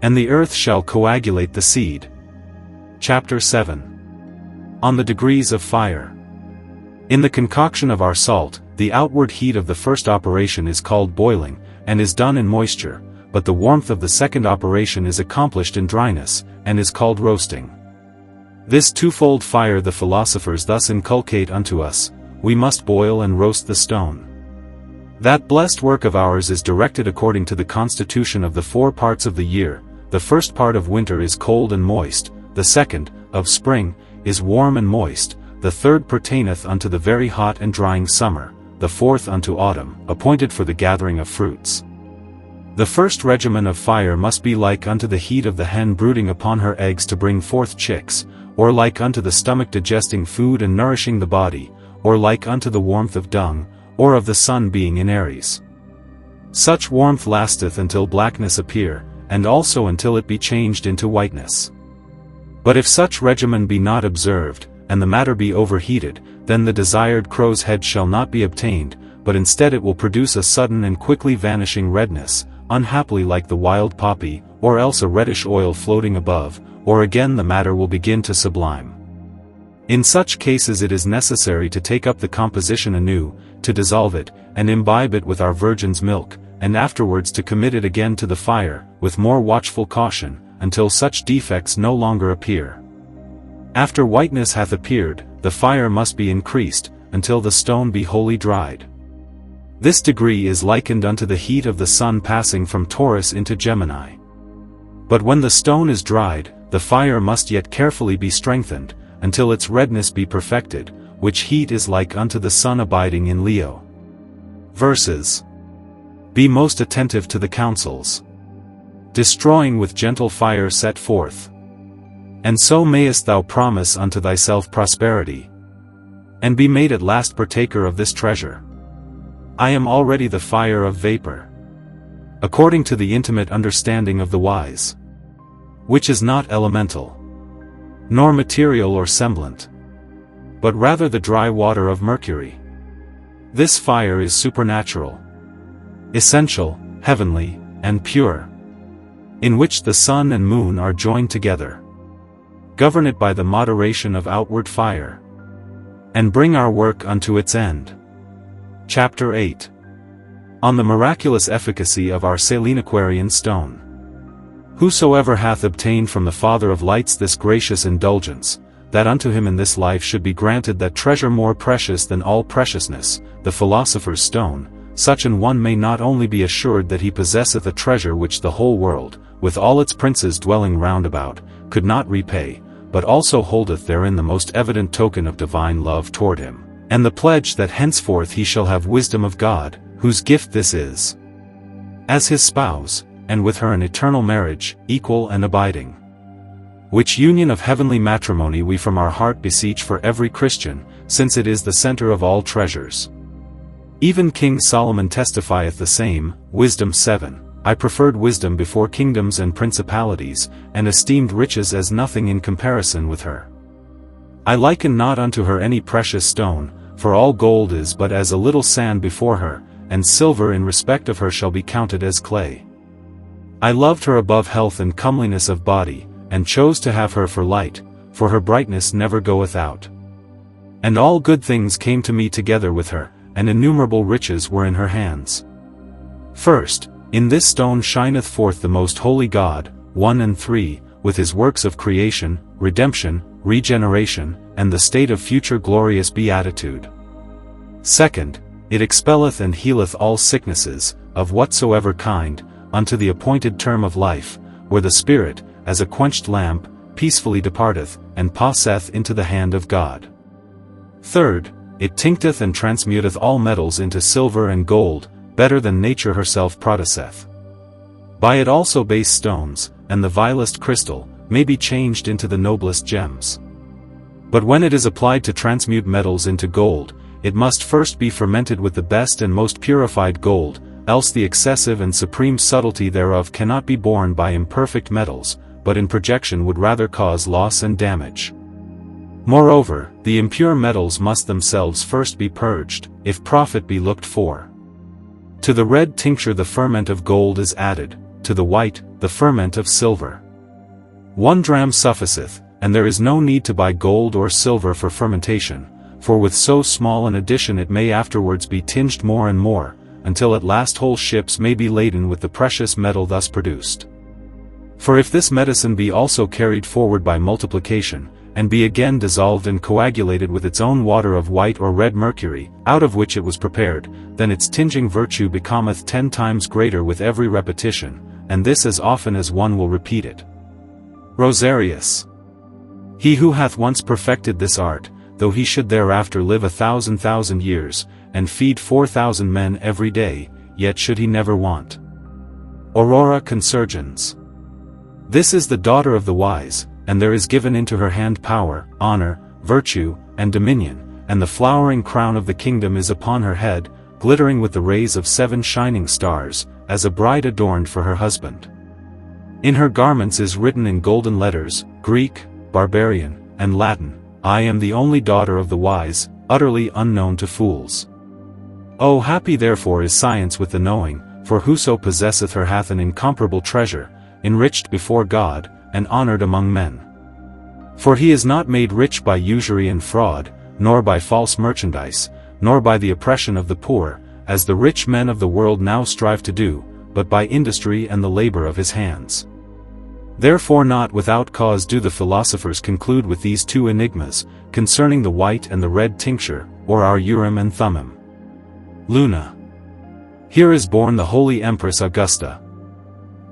and the earth shall coagulate the seed. Chapter 7. On the degrees of fire. In the concoction of our salt, the outward heat of the first operation is called boiling, and is done in moisture, but the warmth of the second operation is accomplished in dryness, and is called roasting. This twofold fire the philosophers thus inculcate unto us: we must boil and roast the stone. That blessed work of ours is directed according to the constitution of the 4 parts of the year. The first part of winter is cold and moist, the second, of spring, is warm and moist, the third pertaineth unto the very hot and drying summer, the fourth unto autumn, appointed for the gathering of fruits. The first regimen of fire must be like unto the heat of the hen brooding upon her eggs to bring forth chicks, or like unto the stomach digesting food and nourishing the body, or like unto the warmth of dung, or of the sun being in Aries. Such warmth lasteth until blackness appear, and also until it be changed into whiteness. But if such regimen be not observed, and the matter be overheated, then the desired crow's head shall not be obtained, but instead it will produce a sudden and quickly vanishing redness, unhappily like the wild poppy, or else a reddish oil floating above, or again the matter will begin to sublime. In such cases it is necessary to take up the composition anew, to dissolve it, and imbibe it with our virgin's milk, and afterwards to commit it again to the fire, with more watchful caution, until such defects no longer appear. After whiteness hath appeared, the fire must be increased, until the stone be wholly dried. This degree is likened unto the heat of the sun passing from Taurus into Gemini. But when the stone is dried, the fire must yet carefully be strengthened, until its redness be perfected, which heat is like unto the sun abiding in Leo. Verses. Be most attentive to the counsels. Destroying with gentle fire set forth. And so mayest thou promise unto thyself prosperity, and be made at last partaker of this treasure. I am already the fire of vapor, according to the intimate understanding of the wise, which is not elemental, nor material or semblant, but rather the dry water of Mercury. This fire is supernatural, essential, heavenly, and pure, in which the sun and moon are joined together. Govern it by the moderation of outward fire, and bring our work unto its end. Chapter 8. On the miraculous efficacy of our Saliniquarian stone. Whosoever hath obtained from the Father of lights this gracious indulgence, that unto him in this life should be granted that treasure more precious than all preciousness, the philosopher's stone, such an one may not only be assured that he possesseth a treasure which the whole world, with all its princes dwelling round about, could not repay, but also holdeth therein the most evident token of divine love toward him, and the pledge that henceforth he shall have wisdom of God, whose gift this is, as his spouse, and with her an eternal marriage, equal and abiding. Which union of heavenly matrimony we from our heart beseech for every Christian, since it is the center of all treasures. Even King Solomon testifieth the same, Wisdom 7, I preferred wisdom before kingdoms and principalities, and esteemed riches as nothing in comparison with her. I liken not unto her any precious stone, for all gold is but as a little sand before her, and silver in respect of her shall be counted as clay. I loved her above health and comeliness of body, and chose to have her for light, for her brightness never goeth out. And all good things came to me together with her, and innumerable riches were in her hands. First, in this stone shineth forth the most holy God, 1 and 3, with his works of creation, redemption, regeneration, and the state of future glorious beatitude. Second, it expelleth and healeth all sicknesses, of whatsoever kind, unto the appointed term of life, where the spirit, as a quenched lamp, peacefully departeth, and passeth into the hand of God. Third, it tincteth and transmuteth all metals into silver and gold, better than nature herself produceth. By it also base stones, and the vilest crystal, may be changed into the noblest gems. But when it is applied to transmute metals into gold, it must first be fermented with the best and most purified gold, else the excessive and supreme subtlety thereof cannot be borne by imperfect metals, but in projection would rather cause loss and damage. Moreover, the impure metals must themselves first be purged, if profit be looked for. To the red tincture the ferment of gold is added, to the white, the ferment of silver. 1 dram sufficeth, and there is no need to buy gold or silver for fermentation, for with so small an addition it may afterwards be tinged more and more, until at last whole ships may be laden with the precious metal thus produced. For if this medicine be also carried forward by multiplication, and be again dissolved and coagulated with its own water of white or red mercury, out of which it was prepared, then its tinging virtue becometh 10 times greater with every repetition, and this as often as one will repeat it. Rosarius. He who hath once perfected this art, though he should thereafter live 1,000,000 years, and feed 4,000 men every day, yet should he never want. Aurora Consurgens. This is the daughter of the wise, and there is given into her hand power, honor, virtue, and dominion, and the flowering crown of the kingdom is upon her head, glittering with the rays of 7 shining stars, as a bride adorned for her husband. In her garments is written in golden letters, Greek, Barbarian, and Latin, I am the only daughter of the wise, utterly unknown to fools. Oh, happy therefore is science with the knowing, for whoso possesseth her hath an incomparable treasure, enriched before God, and honored among men. For he is not made rich by usury and fraud, nor by false merchandise, nor by the oppression of the poor, as the rich men of the world now strive to do, but by industry and the labor of his hands. Therefore not without cause do the philosophers conclude with these 2 enigmas, concerning the white and the red tincture, or our Urim and Thummim. Luna. Here is born the holy Empress Augusta,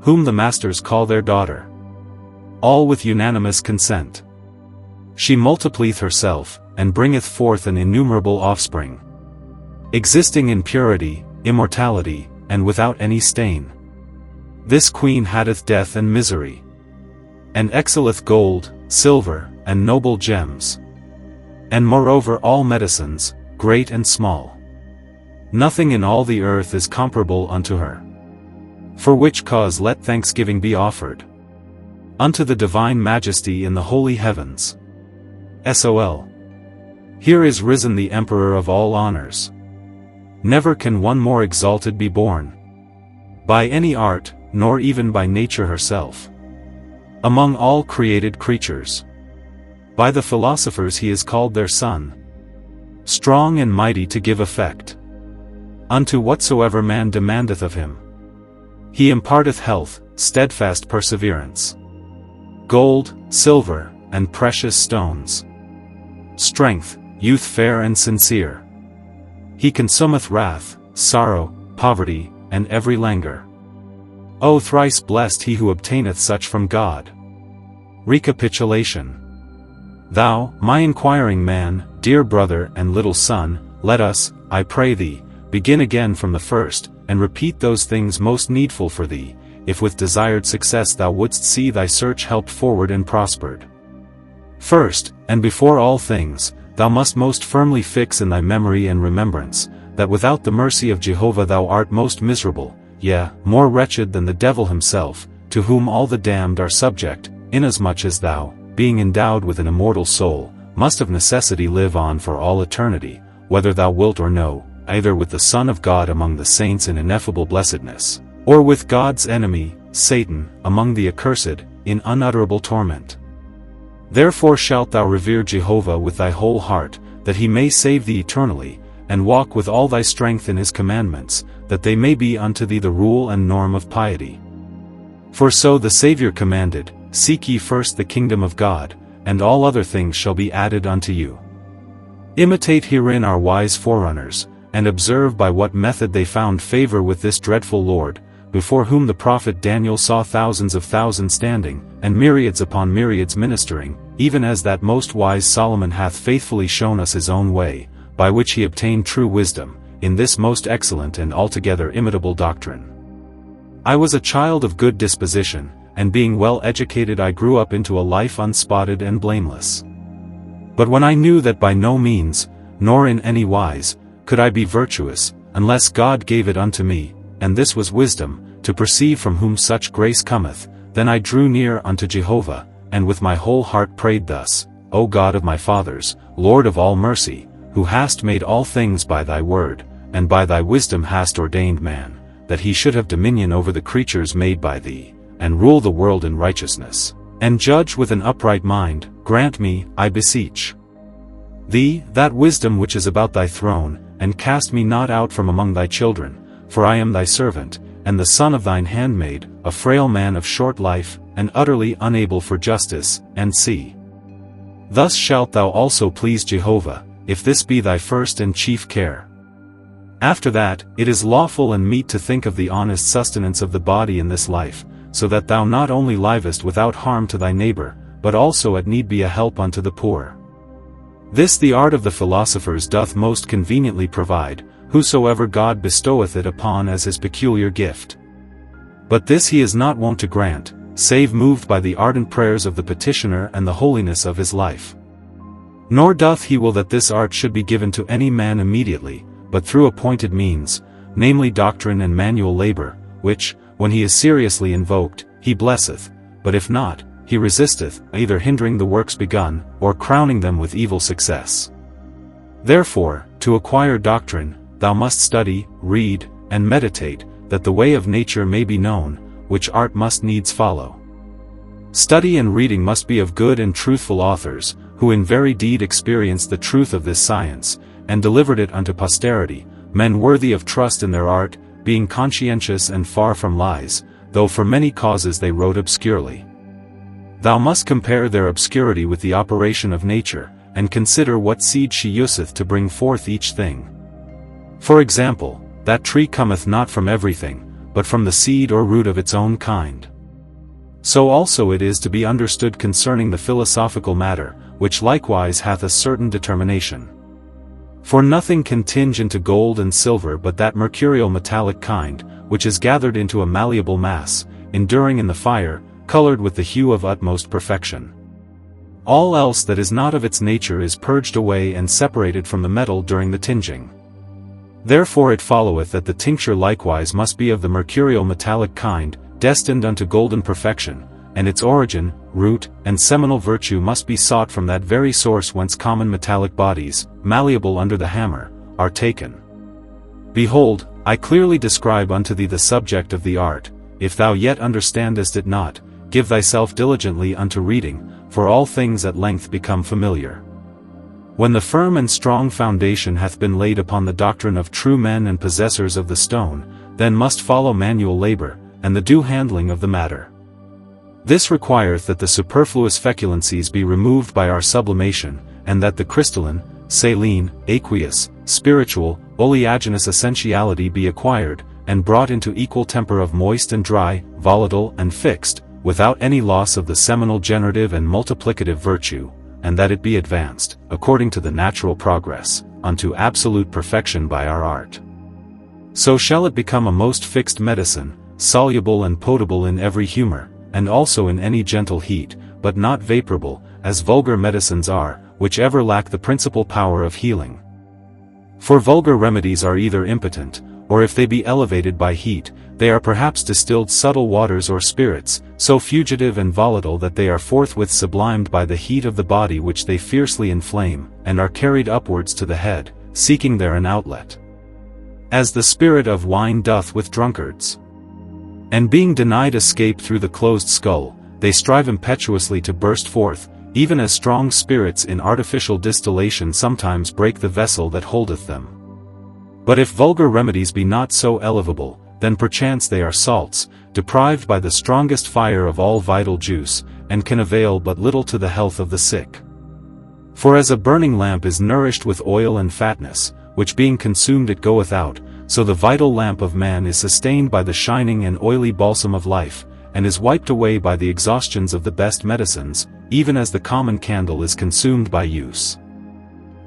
whom the masters call their daughter. All with unanimous consent. She multiplieth herself, and bringeth forth an innumerable offspring, existing in purity, immortality, and without any stain. This queen haddeth death and misery, and exhaleth gold, silver, and noble gems, and moreover all medicines, great and small. Nothing in all the earth is comparable unto her. For which cause let thanksgiving be offered unto the divine majesty in the holy heavens. Sol. Here is risen the emperor of all honors. Never can one more exalted be born, by any art, nor even by nature herself, among all created creatures. By the philosophers he is called their son, strong and mighty to give effect unto whatsoever man demandeth of him. He imparteth health, steadfast perseverance, gold, silver, and precious stones, strength, youth fair and sincere. He consumeth wrath, sorrow, poverty, and every languor. O thrice blessed he who obtaineth such from God. Recapitulation. Thou, my inquiring man, dear brother and little son, let us, I pray thee, begin again from the first, and repeat those things most needful for thee, if with desired success thou wouldst see thy search helped forward and prospered. First, and before all things, thou must most firmly fix in thy memory and remembrance, that without the mercy of Jehovah thou art most miserable, yea, more wretched than the devil himself, to whom all the damned are subject, inasmuch as thou, being endowed with an immortal soul, must of necessity live on for all eternity, whether thou wilt or no, either with the Son of God among the saints in ineffable blessedness, or with God's enemy, Satan, among the accursed, in unutterable torment. Therefore shalt thou revere Jehovah with thy whole heart, that he may save thee eternally, and walk with all thy strength in his commandments, that they may be unto thee the rule and norm of piety. For so the Saviour commanded, Seek ye first the kingdom of God, and all other things shall be added unto you. Imitate herein our wise forerunners, and observe by what method they found favor with this dreadful Lord, before whom the prophet Daniel saw thousands of thousands standing, and myriads upon myriads ministering, even as that most wise Solomon hath faithfully shown us his own way, by which he obtained true wisdom, in this most excellent and altogether imitable doctrine. I was a child of good disposition, and being well educated I grew up into a life unspotted and blameless. But when I knew that by no means, nor in any wise, could I be virtuous, unless God gave it unto me, and this was wisdom, to perceive from whom such grace cometh, then I drew near unto Jehovah, and with my whole heart prayed thus, O God of my fathers, Lord of all mercy, who hast made all things by thy word, and by thy wisdom hast ordained man, that he should have dominion over the creatures made by thee, and rule the world in righteousness, and judge with an upright mind, grant me, I beseech thee, that wisdom which is about thy throne, and cast me not out from among thy children, for I am thy servant, and the son of thine handmaid, a frail man of short life, and utterly unable for justice, and see. Thus shalt thou also please Jehovah, if this be thy first and chief care. After that, it is lawful and meet to think of the honest sustenance of the body in this life, so that thou not only livest without harm to thy neighbor, but also at need be a help unto the poor. This the art of the philosophers doth most conveniently provide, whosoever God bestoweth it upon as his peculiar gift. But this he is not wont to grant, save moved by the ardent prayers of the petitioner and the holiness of his life. Nor doth he will that this art should be given to any man immediately, but through appointed means, namely doctrine and manual labor, which, when he is seriously invoked, he blesseth, but if not, he resisteth, either hindering the works begun, or crowning them with evil success. Therefore, to acquire doctrine, thou must study, read, and meditate, that the way of nature may be known, which art must needs follow. Study and reading must be of good and truthful authors, who in very deed experienced the truth of this science, and delivered it unto posterity, men worthy of trust in their art, being conscientious and far from lies, though for many causes they wrote obscurely. Thou must compare their obscurity with the operation of nature, and consider what seed she useth to bring forth each thing. For example, that tree cometh not from everything, but from the seed or root of its own kind. So also it is to be understood concerning the philosophical matter, which likewise hath a certain determination. For nothing can tinge into gold and silver but that mercurial metallic kind, which is gathered into a malleable mass, enduring in the fire, colored with the hue of utmost perfection. All else that is not of its nature is purged away and separated from the metal during the tinging. Therefore it followeth that the tincture likewise must be of the mercurial metallic kind, destined unto golden perfection, and its origin, root, and seminal virtue must be sought from that very source whence common metallic bodies, malleable under the hammer, are taken. Behold, I clearly describe unto thee the subject of the art. If thou yet understandest it not, give thyself diligently unto reading, for all things at length become familiar. When the firm and strong foundation hath been laid upon the doctrine of true men and possessors of the stone, then must follow manual labor, and the due handling of the matter. This requireth that the superfluous feculencies be removed by our sublimation, and that the crystalline, saline, aqueous, spiritual, oleaginous essentiality be acquired, and brought into equal temper of moist and dry, volatile and fixed, without any loss of the seminal generative and multiplicative virtue, and that it be advanced, according to the natural progress, unto absolute perfection by our art. So shall it become a most fixed medicine, soluble and potable in every humor, and also in any gentle heat, but not vaporable, as vulgar medicines are, which ever lack the principal power of healing. For vulgar remedies are either impotent, or if they be elevated by heat, they are perhaps distilled subtle waters or spirits, so fugitive and volatile that they are forthwith sublimed by the heat of the body which they fiercely inflame, and are carried upwards to the head, seeking there an outlet. As the spirit of wine doth with drunkards. And being denied escape through the closed skull, they strive impetuously to burst forth, even as strong spirits in artificial distillation sometimes break the vessel that holdeth them. But if vulgar remedies be not so elevable, then perchance they are salts, deprived by the strongest fire of all vital juice, and can avail but little to the health of the sick. For as a burning lamp is nourished with oil and fatness, which being consumed it goeth out, so the vital lamp of man is sustained by the shining and oily balsam of life, and is wiped away by the exhaustions of the best medicines, even as the common candle is consumed by use.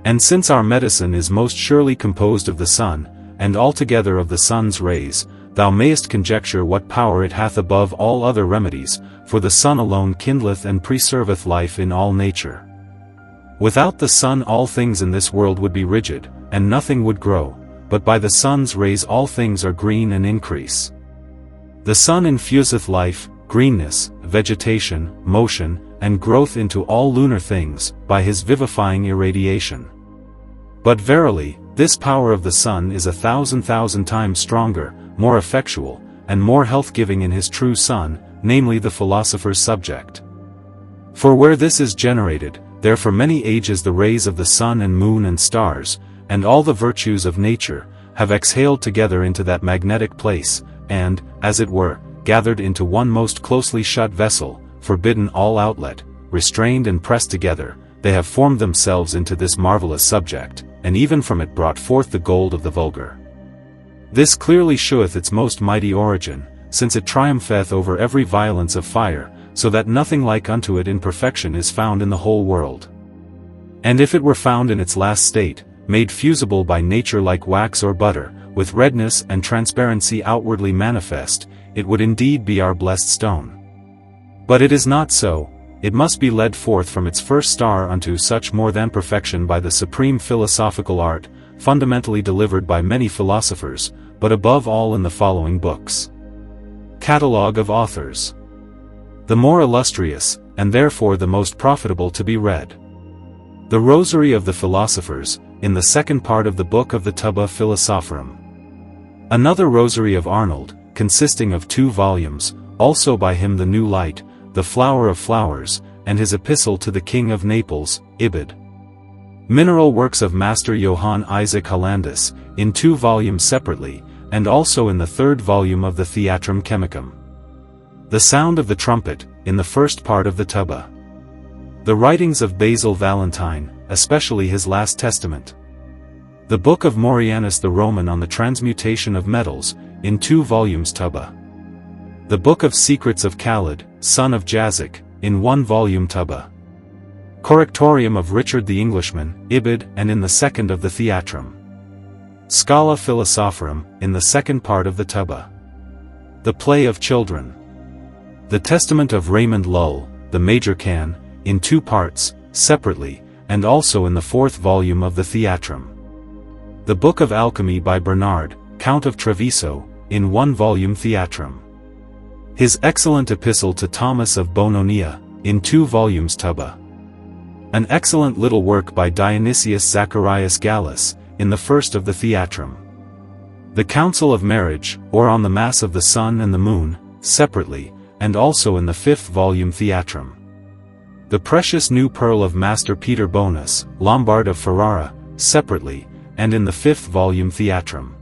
And since our medicine is most surely composed of the sun, and altogether of the sun's rays, thou mayest conjecture what power it hath above all other remedies, for the sun alone kindleth and preserveth life in all nature. Without the sun all things in this world would be rigid, and nothing would grow, but by the sun's rays all things are green and increase. The sun infuseth life, greenness, vegetation, motion, and growth into all lunar things, by his vivifying irradiation. But verily, this power of the sun is 1,000,000 times stronger, more effectual, and more health-giving in his true sun, namely the philosopher's subject. For where this is generated, there for many ages the rays of the sun and moon and stars, and all the virtues of nature, have exhaled together into that magnetic place, and, as it were, gathered into one most closely shut vessel, forbidden all outlet, restrained and pressed together, they have formed themselves into this marvelous subject, and even from it brought forth the gold of the vulgar. This clearly sheweth its most mighty origin, since it triumpheth over every violence of fire, so that nothing like unto it in perfection is found in the whole world. And if it were found in its last state, made fusible by nature like wax or butter, with redness and transparency outwardly manifest, it would indeed be our blessed stone. But it is not so, it must be led forth from its first star unto such more than perfection by the supreme philosophical art, fundamentally delivered by many philosophers, but above all in the following books. Catalogue of Authors. The more illustrious, and therefore the most profitable to be read. The Rosary of the Philosophers, in the second part of the book of the Tuba Philosophorum. Another Rosary of Arnold, consisting of 2 volumes, also by him the New Light, the Flower of Flowers, and his Epistle to the King of Naples, Ibid. Mineral works of Master Johann Isaac Hollandus, in 2 volumes separately, and also in the 3rd volume of the Theatrum Chemicum. The Sound of the Trumpet, in the first part of the Tuba. The writings of Basil Valentine, especially his Last Testament. The Book of Maurianus the Roman on the Transmutation of Metals, in 2 volumes Tuba. The Book of Secrets of Khalid, son of Jazik, in 1 volume Tuba. Correctorium of Richard the Englishman, Ibid, and in the 2nd of the Theatrum. Scala Philosophorum, in the 2nd part of the Tuba. The Play of Children. The Testament of Raymond Lull, the Major Can, in 2 parts, separately, and also in the 4th volume of the Theatrum. The Book of Alchemy by Bernard, Count of Treviso, in 1 volume Theatrum. His excellent Epistle to Thomas of Bononia, in 2 volumes Tuba. An excellent little work by Dionysius Zacharias Gallus, in the 1st of the Theatrum. The Council of Marriage, or on the Mass of the Sun and the Moon, separately, and also in the 5th volume Theatrum. The Precious New Pearl of Master Peter Bonus, Lombard of Ferrara, separately, and in the 5th volume Theatrum.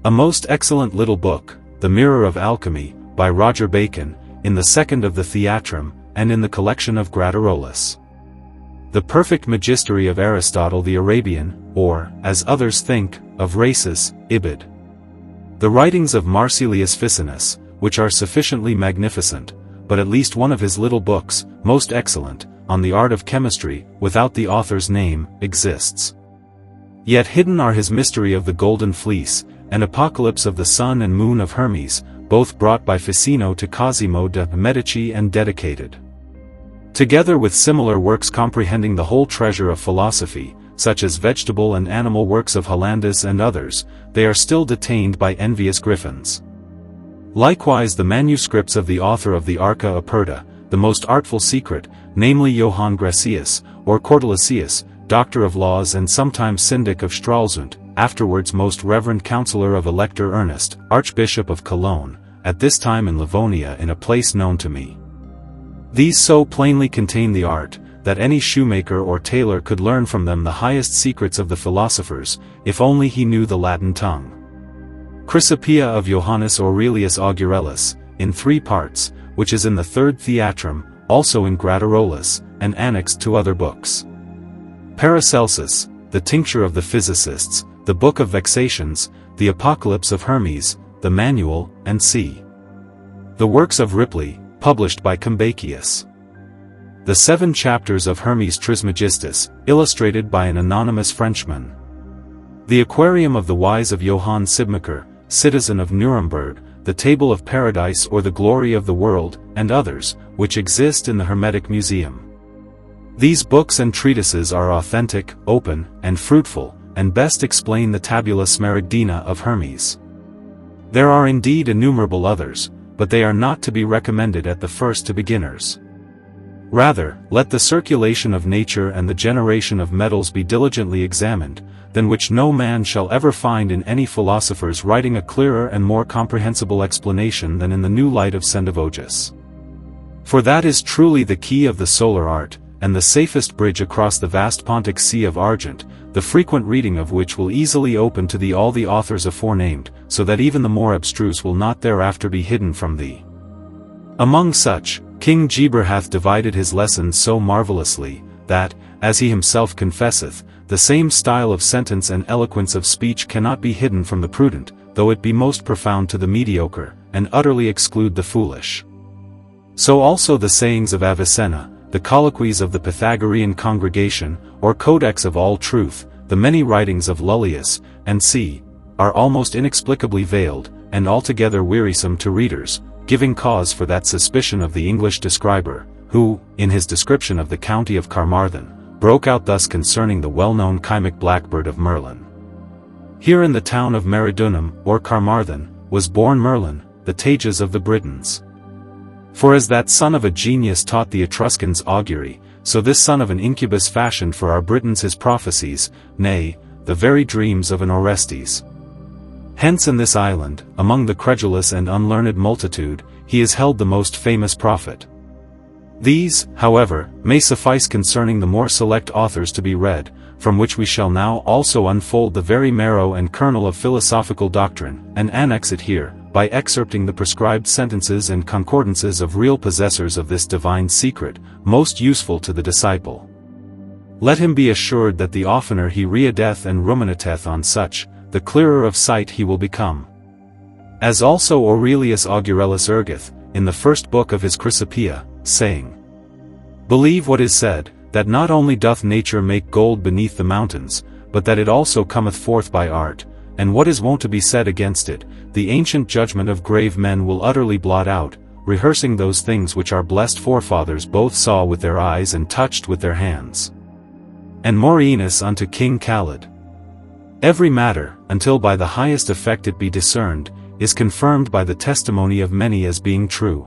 A most excellent little book, The Mirror of Alchemy, by Roger Bacon, in the 2nd of the Theatrum, and in the collection of Graterolus. The Perfect Magistery of Aristotle the Arabian, or, as others think, of Rhasis, Ibid. The writings of Marsilius Ficinus, which are sufficiently magnificent, but at least one of his little books, most excellent, on the art of chemistry, without the author's name, exists. Yet hidden are his Mystery of the Golden Fleece, and Apocalypse of the Sun and Moon of Hermes, both brought by Ficino to Cosimo de' Medici and dedicated. Together with similar works comprehending the whole treasure of philosophy, such as vegetable and animal works of Hollandus and others, they are still detained by envious griffins. Likewise the manuscripts of the author of the Arca Aperta, the most artful secret, namely Johann Gracius, or Cordelicius, Doctor of Laws and sometimes Syndic of Stralsund, afterwards most reverend counsellor of Elector Ernest, Archbishop of Cologne, at this time in Livonia in a place known to me. These so plainly contain the art, that any shoemaker or tailor could learn from them the highest secrets of the philosophers, if only he knew the Latin tongue. Chrysopoeia of Johannes Aurelius Augurellus, in 3 parts, which is in the 3rd Theatrum, also in Graterolus, and annexed to other books. Paracelsus, the Tincture of the Physicists, the Book of Vexations, the Apocalypse of Hermes, the Manual, and c. The works of Ripley, published by Cambaceus. The 7 chapters of Hermes Trismegistus, illustrated by an anonymous Frenchman. The Aquarium of the Wise of Johann Sibmacher, citizen of Nuremberg, the Table of Paradise or the Glory of the World, and others, which exist in the Hermetic Museum. These books and treatises are authentic, open, and fruitful, and best explain the Tabula Smaragdina of Hermes. There are indeed innumerable others, but they are not to be recommended at the first to beginners. Rather, let the circulation of nature and the generation of metals be diligently examined, than which no man shall ever find in any philosopher's writing a clearer and more comprehensible explanation than in the new light of Sendivogius. For that is truly the key of the solar art, and the safest bridge across the vast Pontic Sea of Argent, the frequent reading of which will easily open to thee all the authors aforenamed, so that even the more abstruse will not thereafter be hidden from thee. Among such, King Gebric hath divided his lessons so marvellously, that, as he himself confesseth, the same style of sentence and eloquence of speech cannot be hidden from the prudent, though it be most profound to the mediocre, and utterly exclude the foolish. So also the sayings of Avicenna, the colloquies of the Pythagorean congregation, or codex of all truth, the many writings of Lullius, and c. are almost inexplicably veiled, and altogether wearisome to readers, giving cause for that suspicion of the English describer, who, in his description of the county of Carmarthen, broke out thus concerning the well-known chymic blackbird of Merlin. Here in the town of Meridunum, or Carmarthen, was born Merlin, the Tages of the Britons. For as that son of a genius taught the Etruscans augury, so this son of an incubus fashioned for our Britons his prophecies, nay, the very dreams of an Orestes. Hence in this island, among the credulous and unlearned multitude, he is held the most famous prophet. These, however, may suffice concerning the more select authors to be read, from which we shall now also unfold the very marrow and kernel of philosophical doctrine, and annex it here, by excerpting the prescribed sentences and concordances of real possessors of this divine secret, most useful to the disciple. Let him be assured that the oftener he readeth and ruminateth on such, the clearer of sight he will become. As also Aurelius Augurellus urgeth, in the first book of his Chrysopoeia, saying, "Believe what is said, that not only doth nature make gold beneath the mountains, but that it also cometh forth by art, and what is wont to be said against it, the ancient judgment of grave men will utterly blot out, rehearsing those things which our blessed forefathers both saw with their eyes and touched with their hands." And Morienus unto King Khalid. Every matter, until by the highest effect it be discerned, is confirmed by the testimony of many as being true.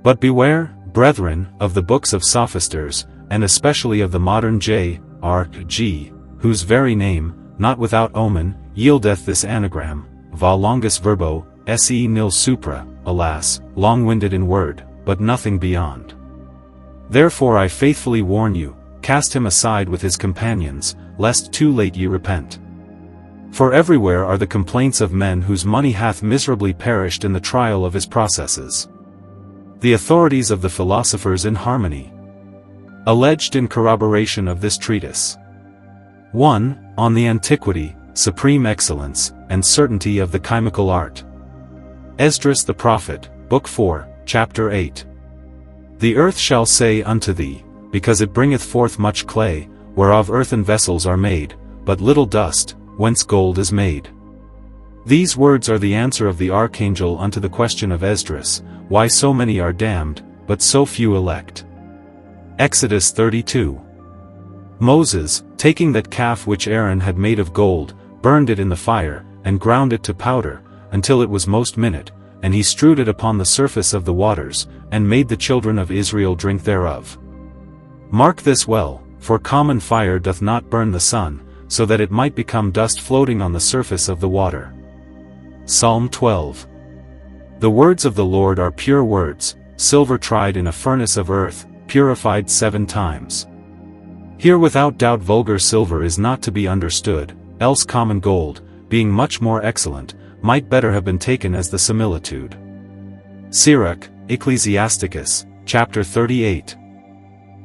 But beware, brethren, of the books of sophisters, and especially of the modern J.R.G., whose very name, not without omen, yieldeth this anagram, va longus verbo, se nil supra, alas, long-winded in word, but nothing beyond. Therefore I faithfully warn you, cast him aside with his companions, lest too late ye repent. For everywhere are the complaints of men whose money hath miserably perished in the trial of his processes. The authorities of the philosophers in harmony. Alleged in corroboration of this treatise. 1. On the antiquity, supreme excellence, and certainty of the chymical art. Esdras the Prophet, Book 4, Chapter 8. The earth shall say unto thee, because it bringeth forth much clay, whereof earthen vessels are made, but little dust, whence gold is made. These words are the answer of the archangel unto the question of Esdras, why so many are damned, but so few elect. Exodus 32. Moses, taking that calf which Aaron had made of gold, burned it in the fire, and ground it to powder, until it was most minute, and he strewed it upon the surface of the waters, and made the children of Israel drink thereof. Mark this well, for common fire doth not burn the sun, so that it might become dust floating on the surface of the water. Psalm 12. The words of the Lord are pure words, silver tried in a furnace of earth, purified 7 times. Here without doubt vulgar silver is not to be understood, else common gold, being much more excellent, might better have been taken as the similitude. Sirach, Ecclesiasticus, chapter 38.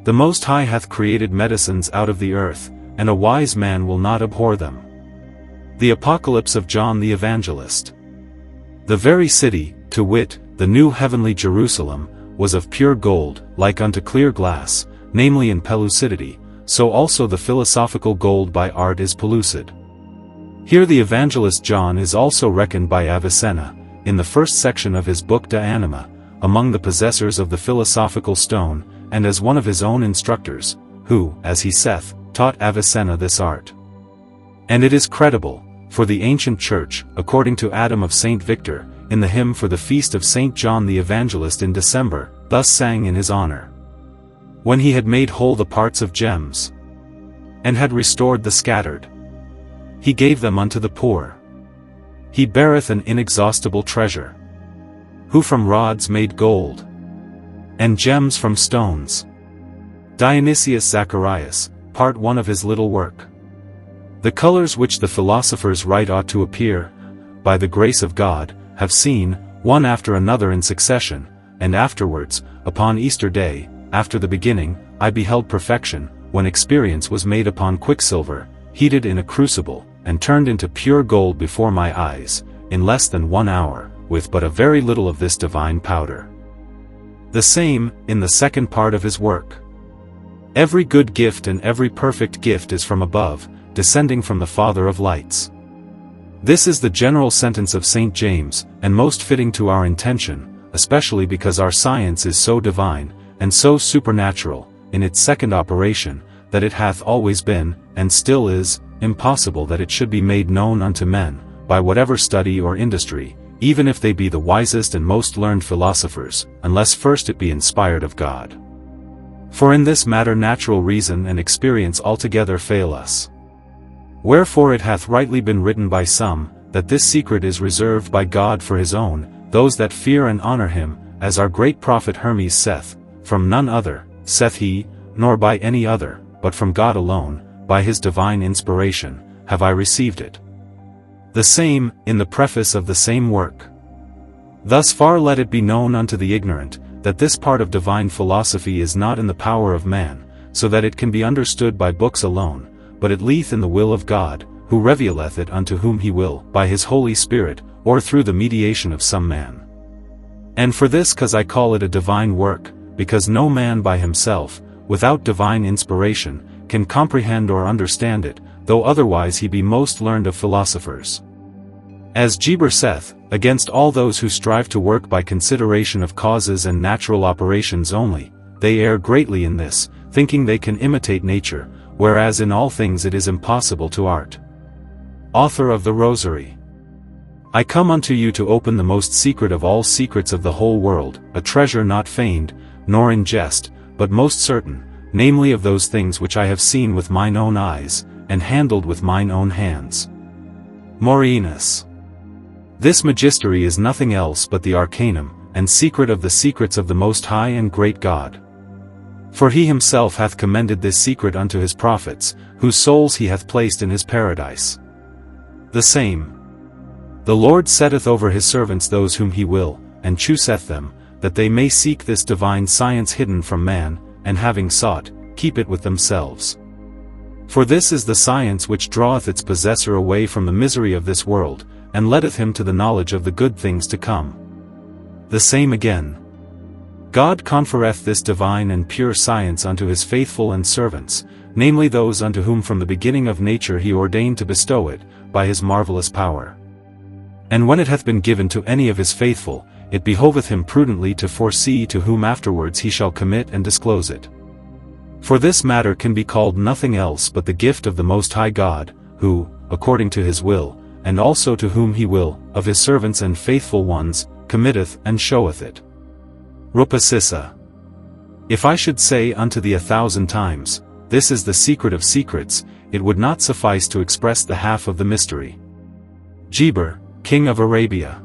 The Most High hath created medicines out of the earth, and a wise man will not abhor them. The Apocalypse of John the Evangelist. The very city, to wit, the new heavenly Jerusalem, was of pure gold, like unto clear glass, namely in pellucidity, so also the philosophical gold by art is pellucid. Here the evangelist John is also reckoned by Avicenna, in the first section of his book De Anima, among the possessors of the philosophical stone, and as one of his own instructors, who, as he saith, taught Avicenna this art. And it is credible, for the ancient church, according to Adam of St. Victor, in the hymn for the feast of St. John the Evangelist in December, thus sang in his honor. when he had made whole the parts of gems, and had restored the scattered, he gave them unto the poor. He beareth an inexhaustible treasure, who from rods made gold, and gems from stones. Dionysius Zacharias, Part 1 of his little work. The colors which the philosophers write ought to appear, by the grace of God, have seen, one after another in succession, and afterwards, upon Easter day, after the beginning, I beheld perfection, when experience was made upon quicksilver, heated in a crucible, and turned into pure gold before my eyes, in less than 1 hour, with but a very little of this divine powder. The same, in the second part of his work. Every good gift and every perfect gift is from above, descending from the Father of lights. This is the general sentence of St. James, and most fitting to our intention, especially because our science is so divine, and so supernatural, in its second operation, that it hath always been, and still is, impossible that it should be made known unto men, by whatever study or industry, even if they be the wisest and most learned philosophers, unless first it be inspired of God. For in this matter natural reason and experience altogether fail us. Wherefore it hath rightly been written by some, that this secret is reserved by God for his own, those that fear and honor him, as our great prophet Hermes saith, from none other, saith he, nor by any other, but from God alone, by his divine inspiration, have I received it. The same, in the preface of the same work. Thus far let it be known unto the ignorant, that this part of divine philosophy is not in the power of man, so that it can be understood by books alone, but it lieth in the will of God, who revealeth it unto whom he will, by his Holy Spirit, or through the mediation of some man. And for this cause I call it a divine work, because no man by himself, without divine inspiration, can comprehend or understand it, though otherwise he be most learned of philosophers. As Gebric saith, against all those who strive to work by consideration of causes and natural operations only, they err greatly in this, thinking they can imitate nature, whereas in all things it is impossible to art. Author of the Rosary. I come unto you to open the most secret of all secrets of the whole world, a treasure not feigned, nor in jest, but most certain, namely of those things which I have seen with mine own eyes, and handled with mine own hands. Moisteneth. This magistery is nothing else but the arcanum, and secret of the secrets of the most high and great God. For he himself hath commended this secret unto his prophets, whose souls he hath placed in his paradise. The same. The Lord setteth over his servants those whom he will, and chooseth them, that they may seek this divine science hidden from man, and having sought, keep it with themselves. For this is the science which draweth its possessor away from the misery of this world, and leadeth him to the knowledge of the good things to come. The same again. God conferreth this divine and pure science unto his faithful and servants, namely those unto whom from the beginning of nature he ordained to bestow it, by his marvelous power. And when it hath been given to any of his faithful, it behoveth him prudently to foresee to whom afterwards he shall commit and disclose it. For this matter can be called nothing else but the gift of the Most High God, who, according to his will, and also to whom he will, of his servants and faithful ones, committeth and showeth it. Recapitulation. If I should say unto thee 1,000 times, this is the secret of secrets, it would not suffice to express the half of the mystery. Gebric, King of Arabia.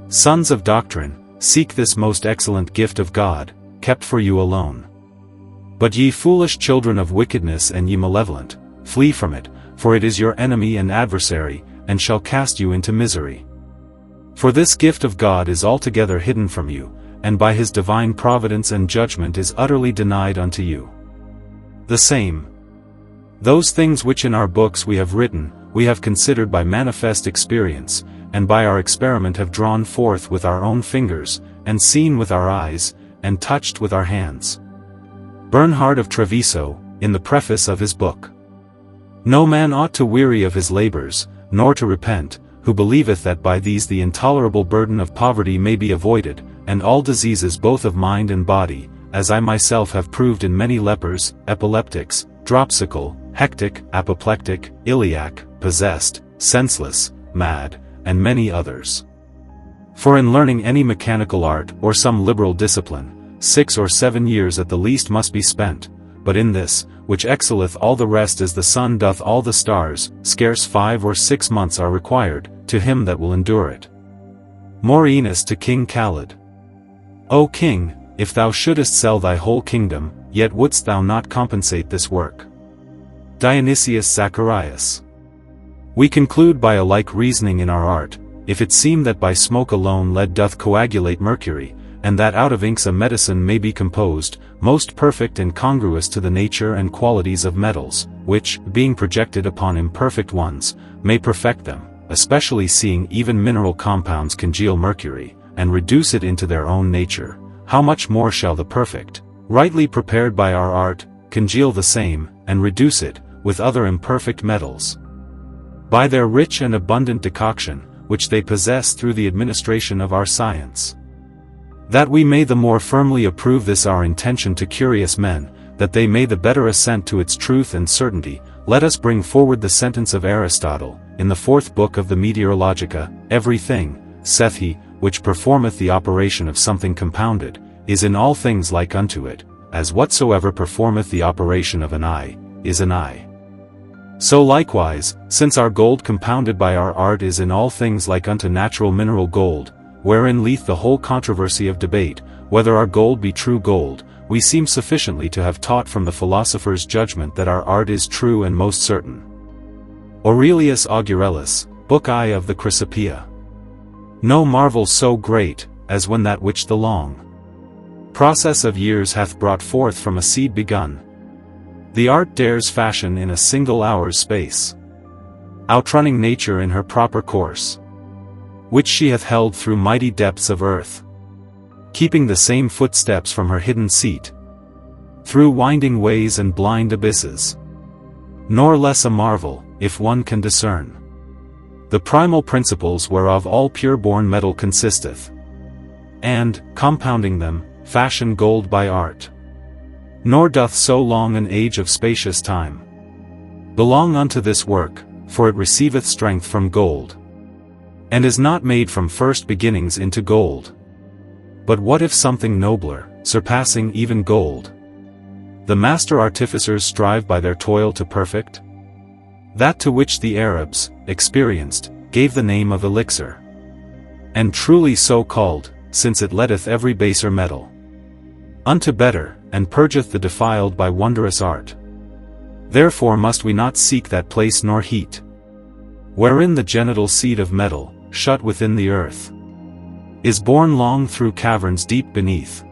Sons of doctrine, seek this most excellent gift of God, kept for you alone. But ye foolish children of wickedness and ye malevolent, flee from it, for it is your enemy and adversary, and shall cast you into misery. For this gift of God is altogether hidden from you, and by his divine providence and judgment is utterly denied unto you. The same. Those things which in our books we have written, we have considered by manifest experience, and by our experiment have drawn forth with our own fingers, and seen with our eyes, and touched with our hands. Bernhard of Treviso, in the preface of his book. No man ought to weary of his labors, nor to repent, who believeth that by these the intolerable burden of poverty may be avoided, and all diseases both of mind and body, as I myself have proved in many lepers, epileptics, dropsical, hectic, apoplectic, iliac, possessed, senseless, mad, and many others. For in learning any mechanical art or some liberal discipline, 6 or 7 years at the least must be spent, but in this, which excelleth all the rest as the sun doth all the stars, scarce 5 or 6 months are required, to him that will endure it. Moisteneth to King Khalid. O King, if thou shouldest sell thy whole kingdom, yet wouldst thou not compensate this work. Dionysius Zacharias. We conclude by a like reasoning in our art, if it seem that by smoke alone lead doth coagulate mercury, and that out of inks a medicine may be composed, most perfect and congruous to the nature and qualities of metals, which, being projected upon imperfect ones, may perfect them, especially seeing even mineral compounds congeal mercury, and reduce it into their own nature, how much more shall the perfect, rightly prepared by our art, congeal the same, and reduce it, with other imperfect metals. By their rich and abundant decoction, which they possess through the administration of our science. That we may the more firmly approve this our intention to curious men, that they may the better assent to its truth and certainty, let us bring forward the sentence of Aristotle, in the 4th book of the Meteorologica, everything, saith he, which performeth the operation of something compounded, is in all things like unto it, as whatsoever performeth the operation of an eye, is an eye. So likewise, since our gold compounded by our art is in all things like unto natural mineral gold, wherein lieth the whole controversy of debate, whether our gold be true gold, we seem sufficiently to have taught from the philosopher's judgment that our art is true and most certain. Aurelius Augurellus, Book I of the Chrysopoeia. No marvel so great, as when that which the long process of years hath brought forth from a seed begun, the art dares fashion in a single hour's space, outrunning nature in her proper course, which she hath held through mighty depths of earth, keeping the same footsteps from her hidden seat, through winding ways and blind abysses. Nor less a marvel, if one can discern the primal principles whereof all pure-born metal consisteth, and, compounding them, fashion gold by art. Nor doth so long an age of spacious time belong unto this work, for it receiveth strength from gold, and is not made from first beginnings into gold. But what if something nobler, surpassing even gold, the master artificers strive by their toil to perfect? That to which the Arabs, experienced, gave the name of elixir. And truly so called, since it leadeth every baser metal unto better, and purgeth the defiled by wondrous art. Therefore must we not seek that place nor heat, wherein the genital seed of metal, shut within the earth, is borne long through caverns deep beneath.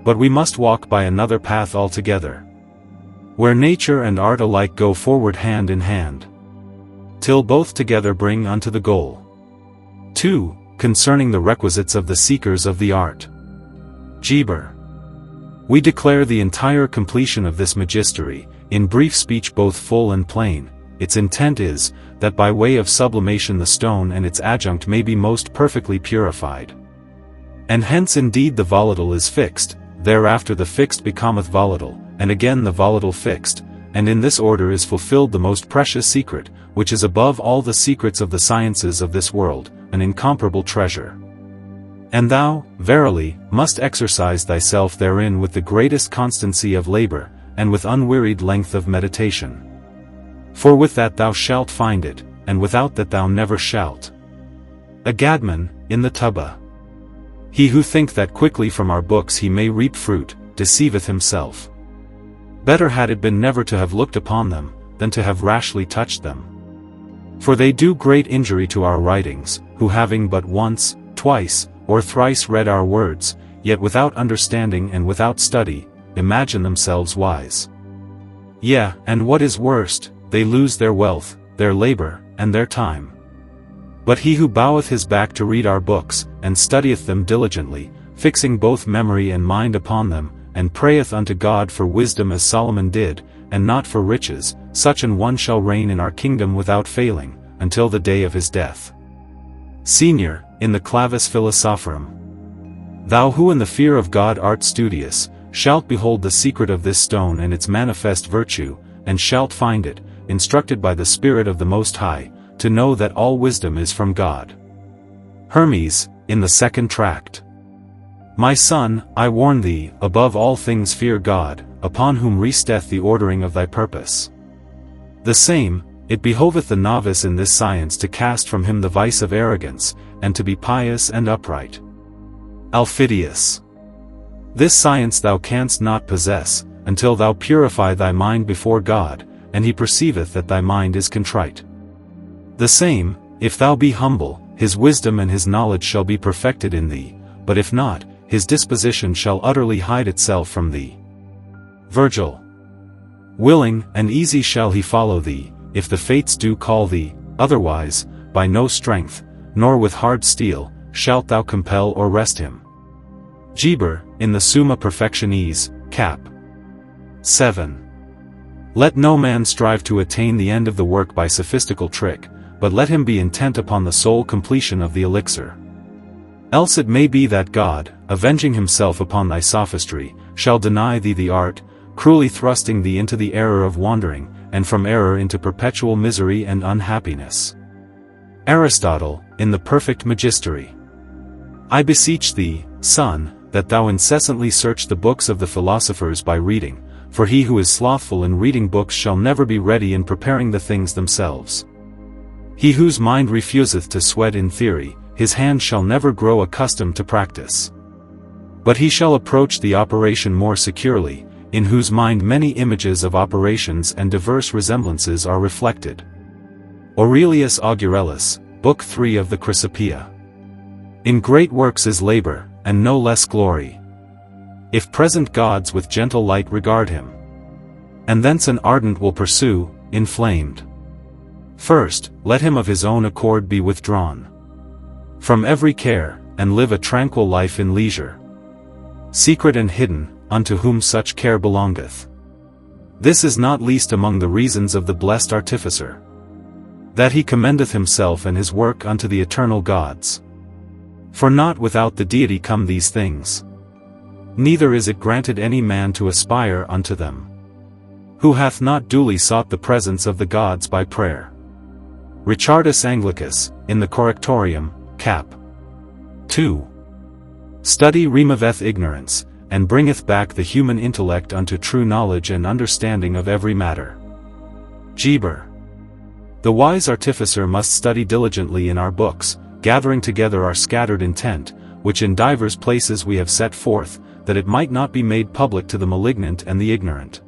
But we must walk by another path altogether, where nature and art alike go forward hand in hand, till both together bring unto the goal. 2. Concerning the requisites of the seekers of the art. Geber. We declare the entire completion of this magistery, in brief speech both full and plain. Its intent is, that by way of sublimation the stone and its adjunct may be most perfectly purified. And hence indeed the volatile is fixed, thereafter the fixed becometh volatile, and again the volatile fixed, and in this order is fulfilled the most precious secret, which is above all the secrets of the sciences of this world, an incomparable treasure. And thou, verily, must exercise thyself therein with the greatest constancy of labor, and with unwearied length of meditation. For with that thou shalt find it, and without that thou never shalt. Agadmon, in the Tubba. He who think that quickly from our books he may reap fruit, deceiveth himself. Better had it been never to have looked upon them, than to have rashly touched them. For they do great injury to our writings, who having but once, twice, or thrice read our words, yet without understanding and without study, imagine themselves wise. Yea, and what is worst, they lose their wealth, their labor, and their time. But he who boweth his back to read our books, and studieth them diligently, fixing both memory and mind upon them, and prayeth unto God for wisdom as Solomon did, and not for riches, such an one shall reign in our kingdom without failing, until the day of his death. Senior, in the Clavis Philosophorum. Thou who in the fear of God art studious, shalt behold the secret of this stone and its manifest virtue, and shalt find it, instructed by the Spirit of the Most High, to know that all wisdom is from God. Hermes, in the second tract. My son, I warn thee, above all things fear God, upon whom resteth the ordering of thy purpose. The same, it behoveth the novice in this science to cast from him the vice of arrogance, and to be pious and upright. Aufidius. This science thou canst not possess, until thou purify thy mind before God, and he perceiveth that thy mind is contrite. The same, if thou be humble, his wisdom and his knowledge shall be perfected in thee, but if not, his disposition shall utterly hide itself from thee. Virgil. Willing and easy shall he follow thee, if the fates do call thee, otherwise, by no strength, nor with hard steel, shalt thou compel or wrest him. Gebric, in the Summa Perfectionis, cap. 7. Let no man strive to attain the end of the work by sophistical trick, but let him be intent upon the sole completion of the elixir. Else it may be that God, avenging himself upon thy sophistry, shall deny thee the art, cruelly thrusting thee into the error of wandering, and from error into perpetual misery and unhappiness. Aristotle, in the Perfect Magistery. I beseech thee, son, that thou incessantly search the books of the philosophers by reading, for he who is slothful in reading books shall never be ready in preparing the things themselves. He whose mind refuseth to sweat in theory, his hand shall never grow accustomed to practice. But he shall approach the operation more securely, in whose mind many images of operations and diverse resemblances are reflected. Aurelius Augurellus, Book 3 of the Chrysopoeia. In great works is labor, and no less glory. If present gods with gentle light regard him, and thence an ardent will pursue, inflamed. First, let him of his own accord be withdrawn from every care, and live a tranquil life in leisure. Secret and hidden, unto whom such care belongeth. This is not least among the reasons of the blessed artificer, that he commendeth himself and his work unto the eternal gods. For not without the deity come these things. Neither is it granted any man to aspire unto them, who hath not duly sought the presence of the gods by prayer. Richardus Anglicus, in the Correctorium, cap. 2. Study removeth ignorance, and bringeth back the human intellect unto true knowledge and understanding of every matter. Gebric. The wise artificer must study diligently in our books, gathering together our scattered intent, which in divers places we have set forth, that it might not be made public to the malignant and the ignorant.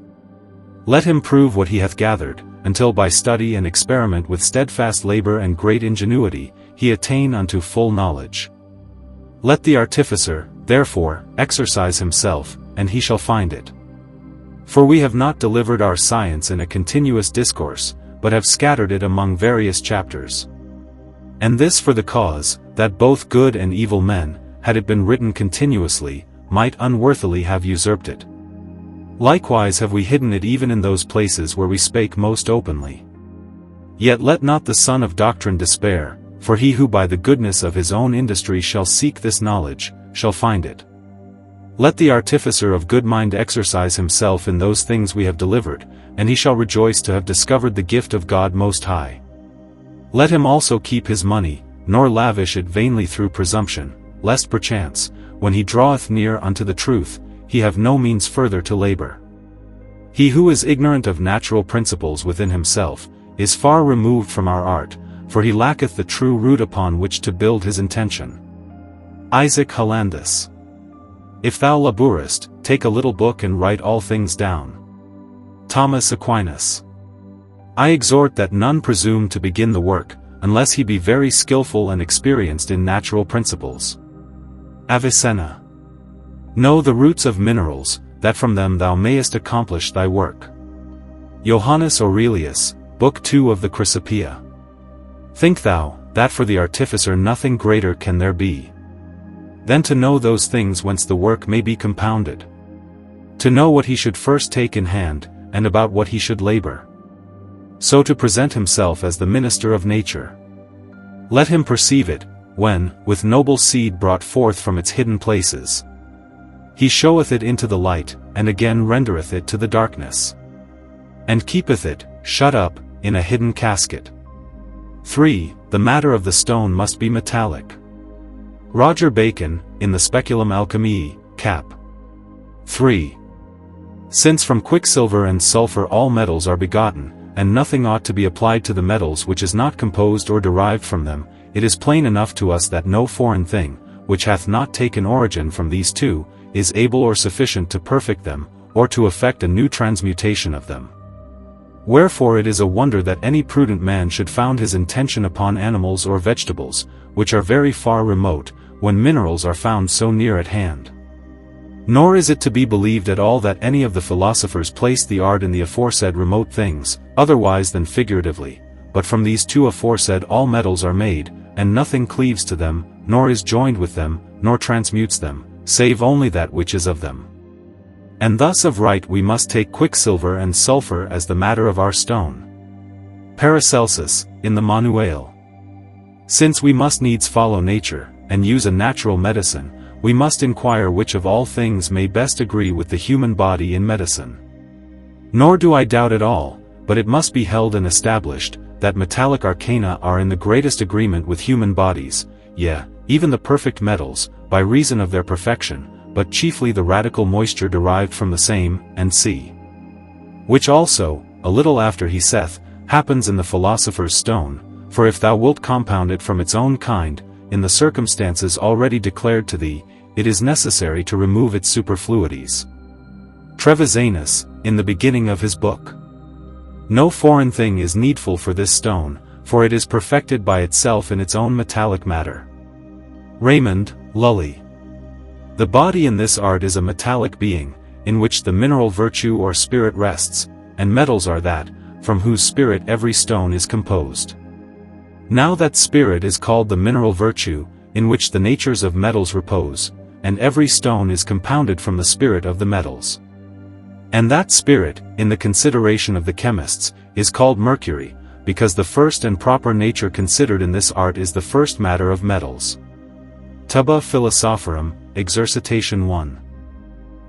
Let him prove what he hath gathered, until by study and experiment with steadfast labor and great ingenuity, he attain unto full knowledge. Let the artificer, therefore, exercise himself, and he shall find it. For we have not delivered our science in a continuous discourse, but have scattered it among various chapters. And this for the cause, that both good and evil men, had it been written continuously, might unworthily have usurped it. Likewise have we hidden it even in those places where we spake most openly. Yet let not the son of doctrine despair, for he who by the goodness of his own industry shall seek this knowledge, shall find it. Let the artificer of good mind exercise himself in those things we have delivered, and he shall rejoice to have discovered the gift of God Most High. Let him also keep his money, nor lavish it vainly through presumption, lest perchance, when he draweth near unto the truth, he have no means further to labor. He who is ignorant of natural principles within himself, is far removed from our art, for he lacketh the true root upon which to build his intention. Isaac Hollandus. If thou labourest, take a little book and write all things down. Thomas Aquinas. I exhort that none presume to begin the work, unless he be very skillful and experienced in natural principles. Avicenna. Know the roots of minerals, that from them thou mayest accomplish thy work. Johannes Aurelius, Book 2 of the Chrysopoeia. Think thou, that for the artificer nothing greater can there be, than to know those things whence the work may be compounded. To know what he should first take in hand, and about what he should labor. So to present himself as the minister of nature. Let him perceive it, when, with noble seed brought forth from its hidden places, he showeth it into the light, and again rendereth it to the darkness, and keepeth it, shut up, in a hidden casket. 3. The matter of the stone must be metallic. Roger Bacon, in the Speculum Alchemiae, cap. 3. Since from quicksilver and sulfur all metals are begotten, and nothing ought to be applied to the metals which is not composed or derived from them, it is plain enough to us that no foreign thing, which hath not taken origin from these two, is able or sufficient to perfect them, or to effect a new transmutation of them. Wherefore it is a wonder that any prudent man should found his intention upon animals or vegetables, which are very far remote, when minerals are found so near at hand. Nor is it to be believed at all that any of the philosophers placed the art in the aforesaid remote things, otherwise than figuratively, but from these two aforesaid all metals are made, and nothing cleaves to them, nor is joined with them, nor transmutes them, save only that which is of them. And thus of right we must take quicksilver and sulfur as the matter of our stone. Paracelsus, in the Manuale. Since we must needs follow nature, and use a natural medicine, we must inquire which of all things may best agree with the human body in medicine. Nor do I doubt at all, but it must be held and established, that metallic arcana are in the greatest agreement with human bodies, yea, even the perfect metals, by reason of their perfection, but chiefly the radical moisture derived from the same, and c. Which also, a little after he saith, happens in the philosopher's stone, for if thou wilt compound it from its own kind, in the circumstances already declared to thee, it is necessary to remove its superfluities. Trevisanus, in the beginning of his book. No foreign thing is needful for this stone, for it is perfected by itself in its own metallic matter. Raymond, Lully. The body in this art is a metallic being, in which the mineral virtue or spirit rests, and metals are that, from whose spirit every stone is composed. Now that spirit is called the mineral virtue, in which the natures of metals repose, and every stone is compounded from the spirit of the metals. And that spirit, in the consideration of the chemists, is called Mercury, because the first and proper nature considered in this art is the first matter of metals. Tuba Philosophorum, Exercitation 1.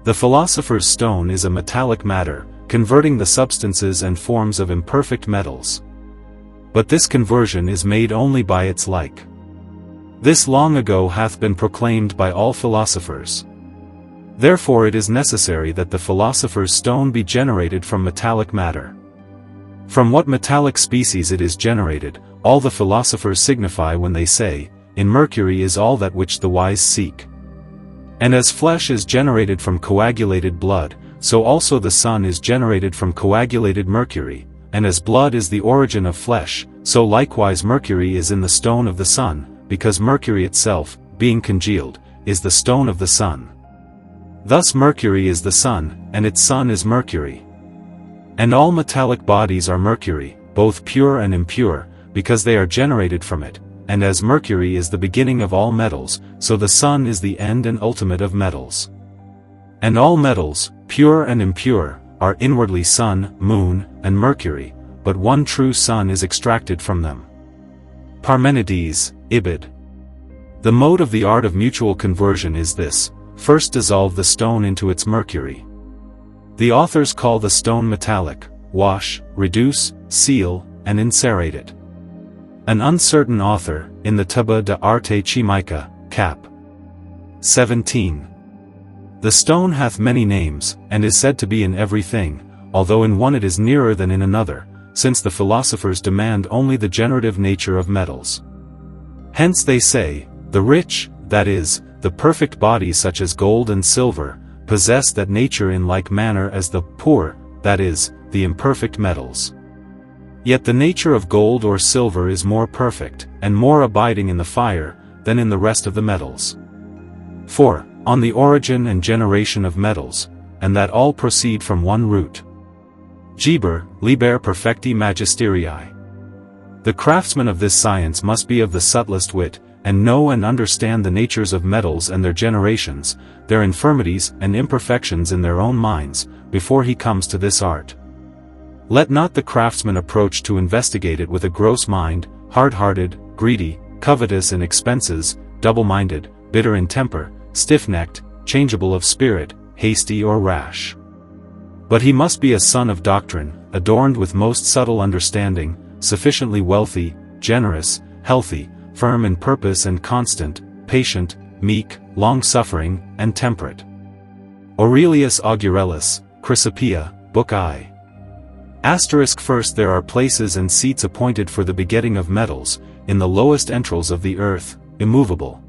The philosopher's stone is a metallic matter, converting the substances and forms of imperfect metals. But this conversion is made only by its like. This long ago hath been proclaimed by all philosophers. Therefore it is necessary that the philosopher's stone be generated from metallic matter. From what metallic species it is generated, all the philosophers signify when they say, in Mercury is all that which the wise seek. And as flesh is generated from coagulated blood, so also the sun is generated from coagulated mercury, and as blood is the origin of flesh, so likewise Mercury is in the stone of the sun, because Mercury itself, being congealed, is the stone of the sun. Thus Mercury is the sun, and its sun is Mercury. And all metallic bodies are Mercury, both pure and impure, because they are generated from it, and as Mercury is the beginning of all metals, so the sun is the end and ultimate of metals. And all metals, pure and impure, are inwardly sun, moon, and Mercury, but one true sun is extracted from them. Parmenides, Ibid. The mode of the art of mutual conversion is this: first dissolve the stone into its mercury. The authors call the stone metallic, wash, reduce, seal, and incerate it. An uncertain author, in the Tuba de Arte Chimica, cap. 17. The stone hath many names, and is said to be in everything, although in one it is nearer than in another, since the philosophers demand only the generative nature of metals. Hence they say, the rich, that is, the perfect bodies such as gold and silver, possess that nature in like manner as the poor, that is, the imperfect metals. Yet the nature of gold or silver is more perfect, and more abiding in the fire, than in the rest of the metals. For, on the origin and generation of metals, and that all proceed from one root. Geber, Liber Perfecti Magisterii. The craftsman of this science must be of the subtlest wit, and know and understand the natures of metals and their generations, their infirmities and imperfections in their own minds, before he comes to this art. Let not the craftsman approach to investigate it with a gross mind, hard-hearted, greedy, covetous in expenses, double-minded, bitter in temper, stiff-necked, changeable of spirit, hasty or rash. But he must be a son of doctrine, adorned with most subtle understanding, sufficiently wealthy, generous, healthy, firm in purpose and constant, patient, meek, long-suffering, and temperate. Aurelius Augurellus, Chrysopoeia, Book I. First, there are places and seats appointed for the begetting of metals, in the lowest entrails of the earth, immovable.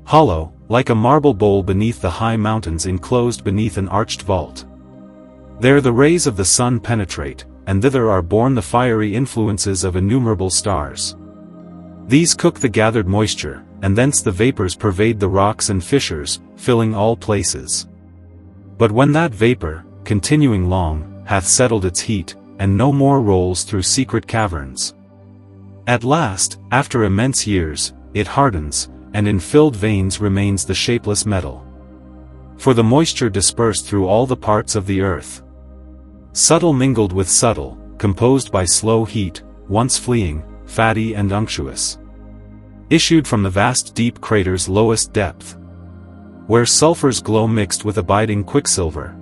Hollow, like a marble bowl beneath the high mountains enclosed beneath an arched vault. There the rays of the sun penetrate, and thither are borne the fiery influences of innumerable stars. These cook the gathered moisture, and thence the vapors pervade the rocks and fissures, filling all places. But when that vapor, continuing long, hath settled its heat, and no more rolls through secret caverns, at last, after immense years, it hardens, and in filled veins remains the shapeless metal. For the moisture dispersed through all the parts of the earth, subtle mingled with subtle, composed by slow heat, once fleeing, fatty and unctuous, issued from the vast deep crater's lowest depth, where sulphurs glow mixed with abiding quicksilver,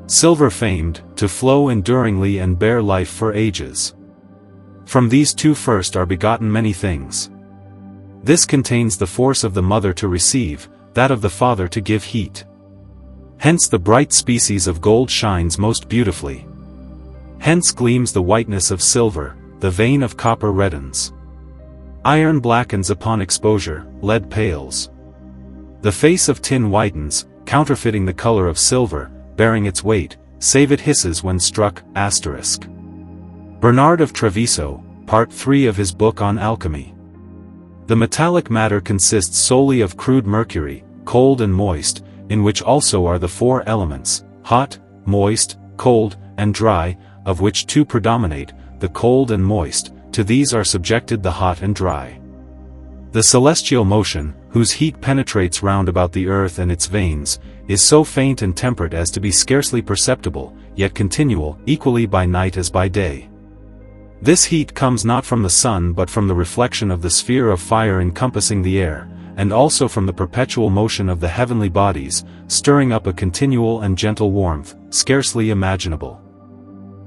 silver famed, to flow enduringly and bear life for ages. From these two first are begotten many things. This contains the force of the mother to receive, that of the father to give heat. Hence the bright species of gold shines most beautifully. Hence gleams the whiteness of silver, the vein of copper reddens. Iron blackens upon exposure, lead pales. The face of tin whitens, counterfeiting the color of silver, bearing its weight, save it hisses when struck. Bernard of Treviso, Part 3 of his book on alchemy. The metallic matter consists solely of crude mercury, cold and moist, in which also are the four elements, hot, moist, cold, and dry, of which two predominate, the cold and moist. To these are subjected the hot and dry. The celestial motion, whose heat penetrates round about the earth and its veins, is so faint and temperate as to be scarcely perceptible, yet continual, equally by night as by day. This heat comes not from the sun but from the reflection of the sphere of fire encompassing the air, and also from the perpetual motion of the heavenly bodies, stirring up a continual and gentle warmth, scarcely imaginable.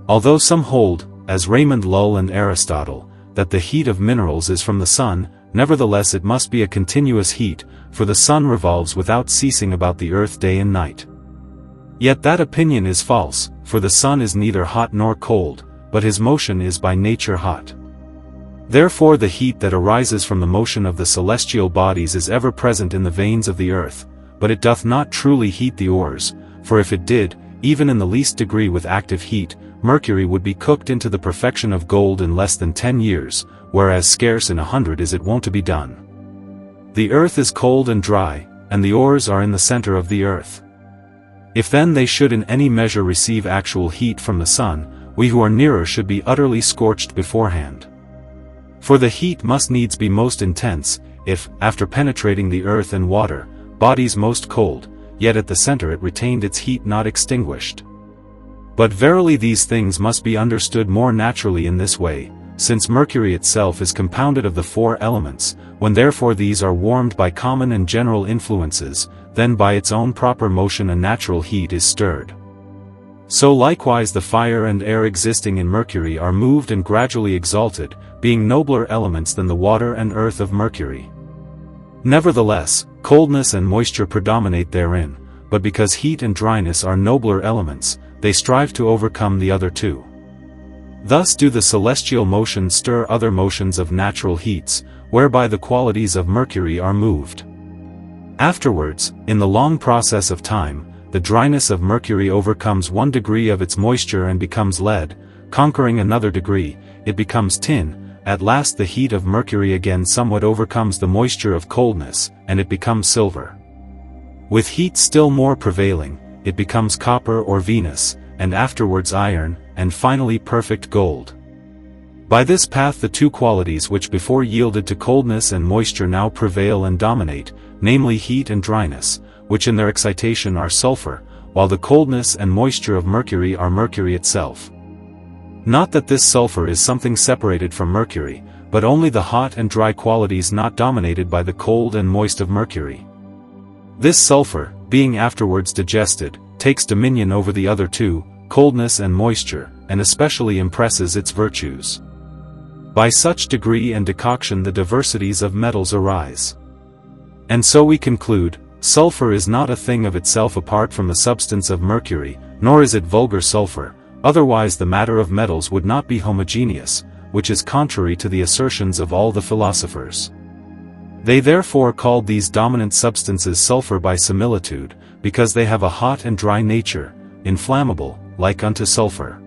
Although some hold, as Raymond Lull and Aristotle, that the heat of minerals is from the sun, nevertheless it must be a continuous heat, for the sun revolves without ceasing about the earth day and night. Yet that opinion is false, for the sun is neither hot nor cold, but his motion is by nature hot. Therefore the heat that arises from the motion of the celestial bodies is ever present in the veins of the earth, but it doth not truly heat the ores, for if it did, even in the least degree with active heat, mercury would be cooked into the perfection of gold in less than 10 years, whereas scarce in 100 is it wont to be done. The earth is cold and dry, and the ores are in the center of the earth. If then they should in any measure receive actual heat from the sun, we who are nearer should be utterly scorched beforehand. For the heat must needs be most intense, if, after penetrating the earth and water, bodies most cold, yet at the center it retained its heat not extinguished. But verily these things must be understood more naturally in this way, since mercury itself is compounded of the four elements, when therefore these are warmed by common and general influences, then by its own proper motion a natural heat is stirred. So likewise the fire and air existing in mercury are moved and gradually exalted, being nobler elements than the water and earth of mercury. Nevertheless, coldness and moisture predominate therein, but because heat and dryness are nobler elements, they strive to overcome the other two. Thus do the celestial motions stir other motions of natural heats, whereby the qualities of mercury are moved. Afterwards, in the long process of time, the dryness of mercury overcomes one degree of its moisture and becomes lead, conquering another degree, it becomes tin. At last the heat of mercury again somewhat overcomes the moisture of coldness, and it becomes silver. With heat still more prevailing, it becomes copper or Venus, and afterwards iron, and finally perfect gold. By this path the two qualities which before yielded to coldness and moisture now prevail and dominate, namely heat and dryness, which in their excitation are sulfur, while the coldness and moisture of mercury are mercury itself. Not that this sulfur is something separated from mercury, but only the hot and dry qualities not dominated by the cold and moist of mercury. This sulfur, being afterwards digested, takes dominion over the other two, coldness and moisture, and especially impresses its virtues. By such degree and decoction the diversities of metals arise. And so we conclude, sulfur is not a thing of itself apart from the substance of mercury, nor is it vulgar sulfur, otherwise the matter of metals would not be homogeneous, which is contrary to the assertions of all the philosophers. They therefore called these dominant substances sulfur by similitude, because they have a hot and dry nature, inflammable, like unto sulfur.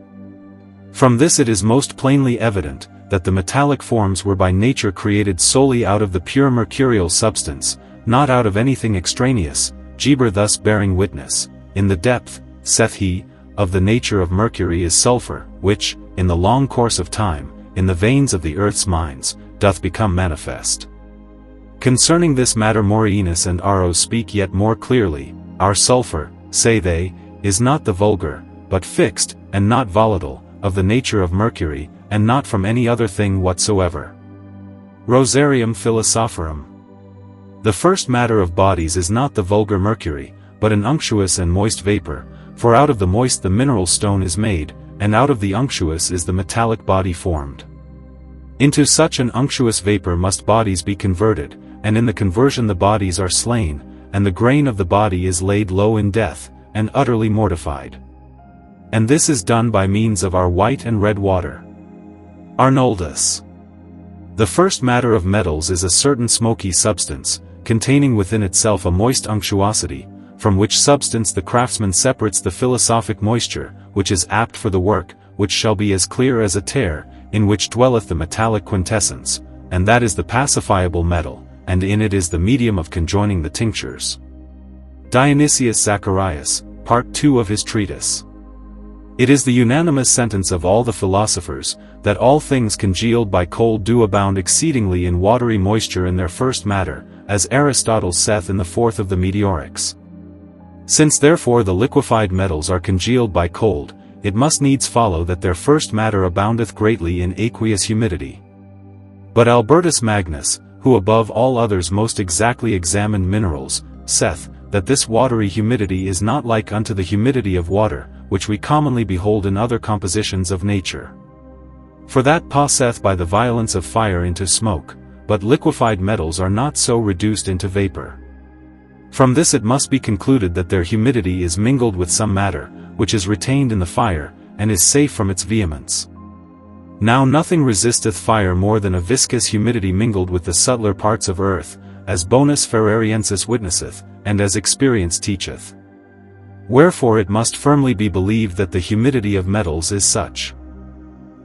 From this it is most plainly evident, that the metallic forms were by nature created solely out of the pure mercurial substance, not out of anything extraneous, Gebric thus bearing witness, in the depth, saith he, of the nature of mercury is sulfur, which, in the long course of time, in the veins of the earth's mines, doth become manifest. Concerning this matter Morainus and Aros speak yet more clearly, our sulfur, say they, is not the vulgar, but fixed, and not volatile, of the nature of mercury, and not from any other thing whatsoever. Rosarium Philosophorum. The first matter of bodies is not the vulgar mercury, but an unctuous and moist vapor, for out of the moist the mineral stone is made, and out of the unctuous is the metallic body formed. Into such an unctuous vapor must bodies be converted, and in the conversion the bodies are slain, and the grain of the body is laid low in death, and utterly mortified. And this is done by means of our white and red water. Arnoldus. The first matter of metals is a certain smoky substance, containing within itself a moist unctuosity, from which substance the craftsman separates the philosophic moisture, which is apt for the work, which shall be as clear as a tear, in which dwelleth the metallic quintessence, and that is the pacifiable metal, and in it is the medium of conjoining the tinctures. Dionysius Zacharias, Part 2 of his treatise. It is the unanimous sentence of all the philosophers, that all things congealed by cold do abound exceedingly in watery moisture in their first matter, as Aristotle saith in the fourth of the Meteorics. Since therefore the liquefied metals are congealed by cold, it must needs follow that their first matter aboundeth greatly in aqueous humidity. But Albertus Magnus, who above all others most exactly examined minerals, saith, that this watery humidity is not like unto the humidity of water, which we commonly behold in other compositions of nature. For that passeth by the violence of fire into smoke, but liquefied metals are not so reduced into vapor. From this it must be concluded that their humidity is mingled with some matter, which is retained in the fire, and is safe from its vehemence. Now nothing resisteth fire more than a viscous humidity mingled with the subtler parts of earth, as Bonus Ferrariensis witnesseth, and as experience teacheth. Wherefore it must firmly be believed that the humidity of metals is such.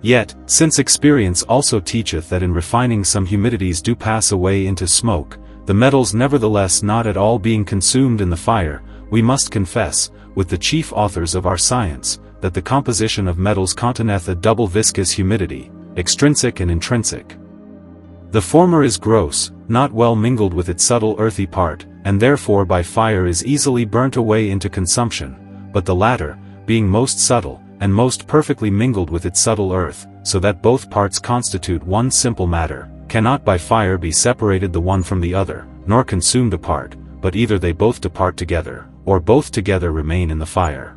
Yet, since experience also teacheth that in refining some humidities do pass away into smoke, the metals nevertheless not at all being consumed in the fire, we must confess, with the chief authors of our science, that the composition of metals containeth a double viscous humidity, extrinsic and intrinsic. The former is gross, not well mingled with its subtle earthy part, and therefore by fire is easily burnt away into consumption, but the latter, being most subtle, and most perfectly mingled with its subtle earth, so that both parts constitute one simple matter, cannot by fire be separated the one from the other, nor consumed apart, but either they both depart together, or both together remain in the fire.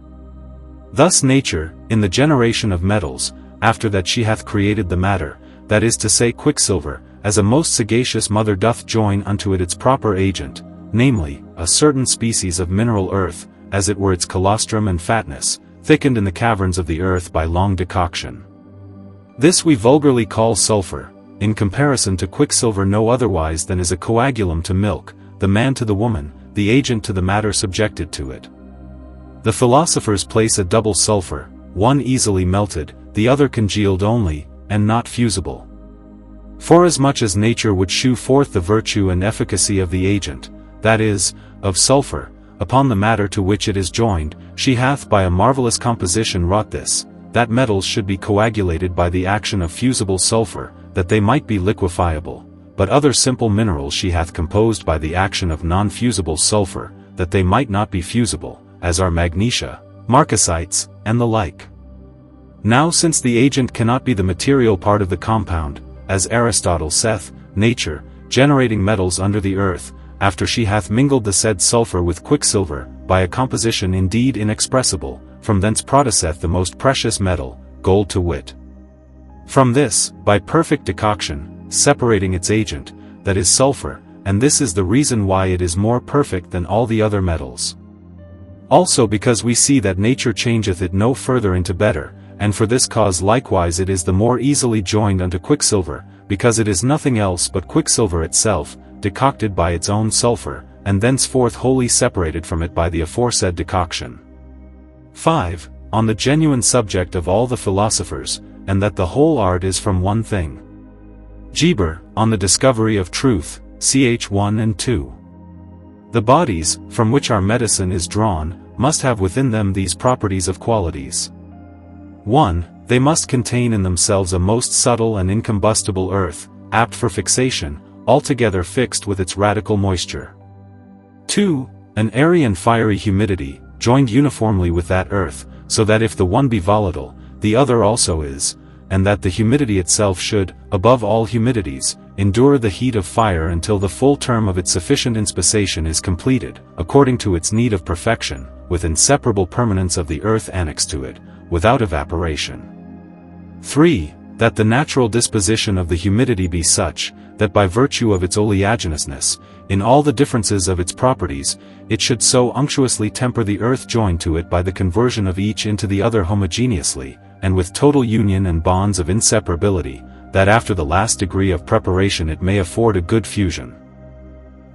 Thus nature, in the generation of metals, after that she hath created the matter, that is to say quicksilver, as a most sagacious mother doth join unto it its proper agent, namely, a certain species of mineral earth, as it were its colostrum and fatness, thickened in the caverns of the earth by long decoction. This we vulgarly call sulfur, in comparison to quicksilver no otherwise than is a coagulum to milk, the man to the woman, the agent to the matter subjected to it. The philosophers place a double sulfur, one easily melted, the other congealed only, and not fusible. Forasmuch as nature would shew forth the virtue and efficacy of the agent, that is, of sulfur, upon the matter to which it is joined, she hath by a marvelous composition wrought this, that metals should be coagulated by the action of fusible sulfur, that they might be liquefiable, but other simple minerals she hath composed by the action of non-fusible sulfur, that they might not be fusible, as are magnesia, marcasites, and the like. Now since the agent cannot be the material part of the compound, as Aristotle saith, nature, generating metals under the earth, after she hath mingled the said sulfur with quicksilver, by a composition indeed inexpressible, from thence produceth the most precious metal, gold to wit. From this, by perfect decoction, separating its agent, that is sulfur, and this is the reason why it is more perfect than all the other metals. Also because we see that nature changeth it no further into better, and for this cause likewise it is the more easily joined unto quicksilver, because it is nothing else but quicksilver itself, decocted by its own sulfur, and thenceforth wholly separated from it by the aforesaid decoction. 5. On the genuine subject of all the philosophers, and that the whole art is from one thing. Gebric, on the discovery of truth, ch. 1 and 2. The bodies, from which our medicine is drawn, must have within them these properties of qualities. 1. They must contain in themselves a most subtle and incombustible earth, apt for fixation, altogether fixed with its radical moisture. 2. An airy and fiery humidity, joined uniformly with that earth, so that if the one be volatile, the other also is, and that the humidity itself should, above all humidities, endure the heat of fire until the full term of its sufficient inspissation is completed, according to its need of perfection, with inseparable permanence of the earth annexed to it, without evaporation. 3. That the natural disposition of the humidity be such, that by virtue of its oleaginousness, in all the differences of its properties, it should so unctuously temper the earth joined to it by the conversion of each into the other homogeneously, and with total union and bonds of inseparability, that after the last degree of preparation it may afford a good fusion.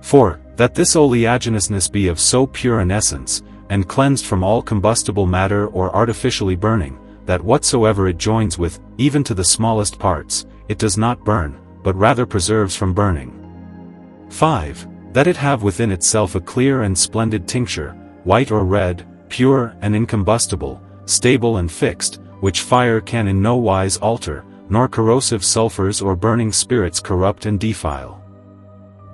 4. That this oleaginousness be of so pure an essence, and cleansed from all combustible matter or artificially burning, that whatsoever it joins with, even to the smallest parts, it does not burn, but rather preserves from burning. 5. That it have within itself a clear and splendid tincture, white or red, pure and incombustible, stable and fixed, which fire can in no wise alter, nor corrosive sulfurs or burning spirits corrupt and defile.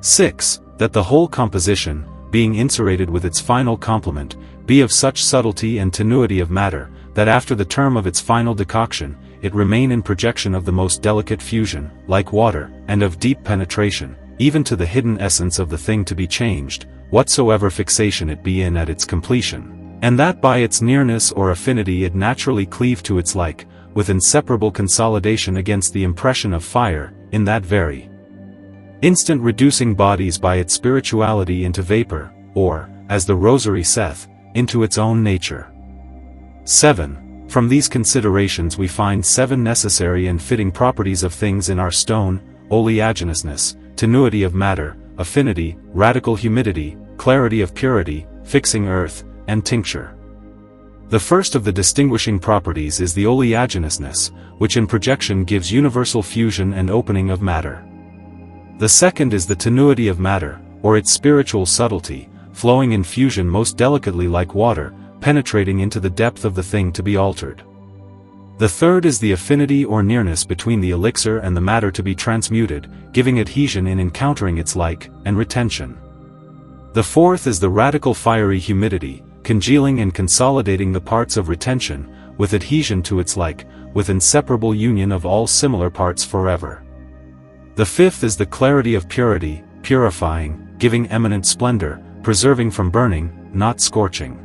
6. That the whole composition, being inserated with its final complement, be of such subtlety and tenuity of matter, that after the term of its final decoction, it remain in projection of the most delicate fusion, like water, and of deep penetration, even to the hidden essence of the thing to be changed, whatsoever fixation it be in at its completion, and that by its nearness or affinity it naturally cleave to its like, with inseparable consolidation against the impression of fire, in that very instant reducing bodies by its spirituality into vapor, or, as the Rosary saith, into its own nature. 7. From these considerations we find 7 necessary and fitting properties of things in our stone: oleaginousness, tenuity of matter, affinity, radical humidity, clarity of purity, fixing earth, and tincture. The first of the distinguishing properties is the oleaginousness, which in projection gives universal fusion and opening of matter. The second is the tenuity of matter, or its spiritual subtlety, flowing in fusion most delicately like water, penetrating into the depth of the thing to be altered. The third is the affinity or nearness between the elixir and the matter to be transmuted, giving adhesion in encountering its like, and retention. The fourth is the radical fiery humidity, congealing and consolidating the parts of retention, with adhesion to its like, with inseparable union of all similar parts forever. The fifth is the clarity of purity, purifying, giving eminent splendor, preserving from burning, not scorching.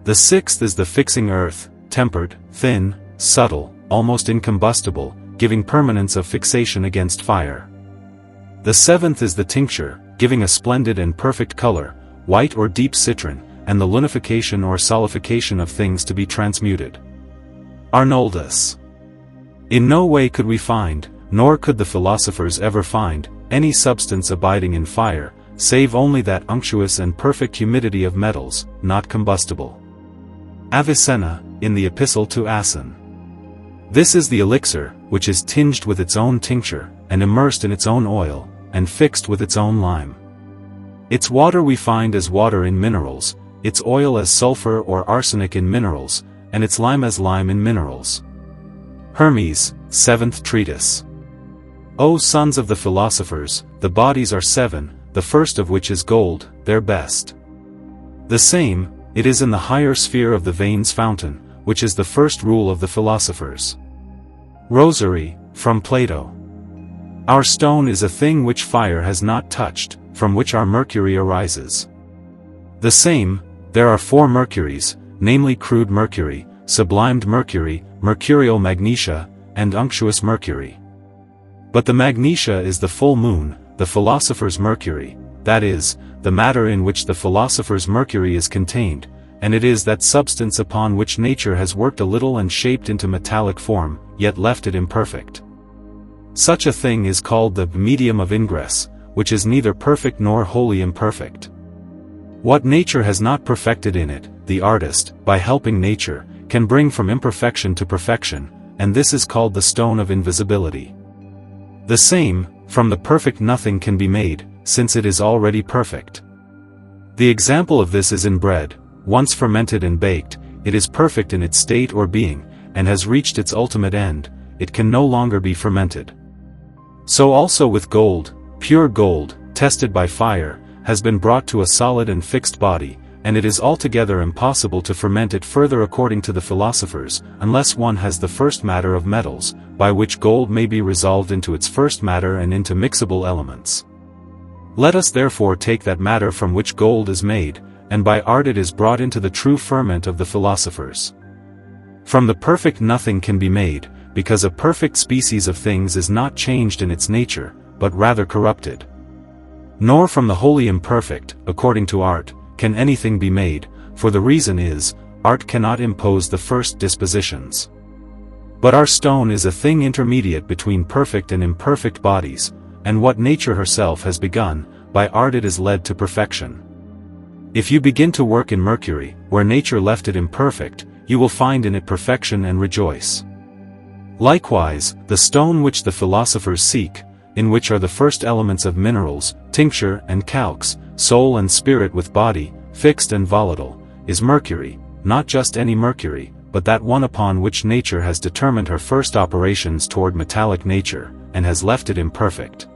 The sixth is the fixing earth, tempered, thin, subtle, almost incombustible, giving permanence of fixation against fire. The seventh is the tincture, giving a splendid and perfect color, white or deep citron, and the lunification or solidification of things to be transmuted. Arnoldus. In no way could we find, nor could the philosophers ever find, any substance abiding in fire, save only that unctuous and perfect humidity of metals, not combustible. Avicenna, in the Epistle to Asen. This is the elixir, which is tinged with its own tincture, and immersed in its own oil, and fixed with its own lime. Its water we find as water in minerals, its oil as sulfur or arsenic in minerals, and its lime as lime in minerals. Hermes, 7th Treatise. O sons of the philosophers, the bodies are 7, the first of which is gold, their best. The same, it is in the higher sphere of the veins fountain, which is the first rule of the philosophers. Rosary, from Plato. Our stone is a thing which fire has not touched, from which our mercury arises. The same, there are 4 mercuries, namely crude mercury, sublimed mercury, mercurial magnesia, and unctuous mercury. But the magnesia is the full moon, the philosopher's mercury, that is, the matter in which the philosopher's mercury is contained, and it is that substance upon which nature has worked a little and shaped into metallic form, yet left it imperfect. Such a thing is called the medium of ingress, which is neither perfect nor wholly imperfect. What nature has not perfected in it, the artist, by helping nature, can bring from imperfection to perfection, and this is called the stone of invisibility. The same, from the perfect nothing can be made, since it is already perfect. The example of this is in bread. Once fermented and baked, it is perfect in its state or being, and has reached its ultimate end, it can no longer be fermented. So also with gold, pure gold, tested by fire, has been brought to a solid and fixed body, and it is altogether impossible to ferment it further according to the philosophers, unless one has the first matter of metals, by which gold may be resolved into its first matter and into mixable elements. Let us therefore take that matter from which gold is made, and by art it is brought into the true ferment of the philosophers. From the perfect nothing can be made, because a perfect species of things is not changed in its nature, but rather corrupted. Nor from the wholly imperfect, according to art, can anything be made, for the reason is, art cannot impose the first dispositions. But our stone is a thing intermediate between perfect and imperfect bodies, and what nature herself has begun, by art it is led to perfection. If you begin to work in mercury, where nature left it imperfect, you will find in it perfection and rejoice. Likewise, the stone which the philosophers seek, in which are the first elements of minerals, tincture and calx, soul and spirit with body, fixed and volatile, is mercury, not just any mercury, but that one upon which nature has determined her first operations toward metallic nature, and has left it imperfect.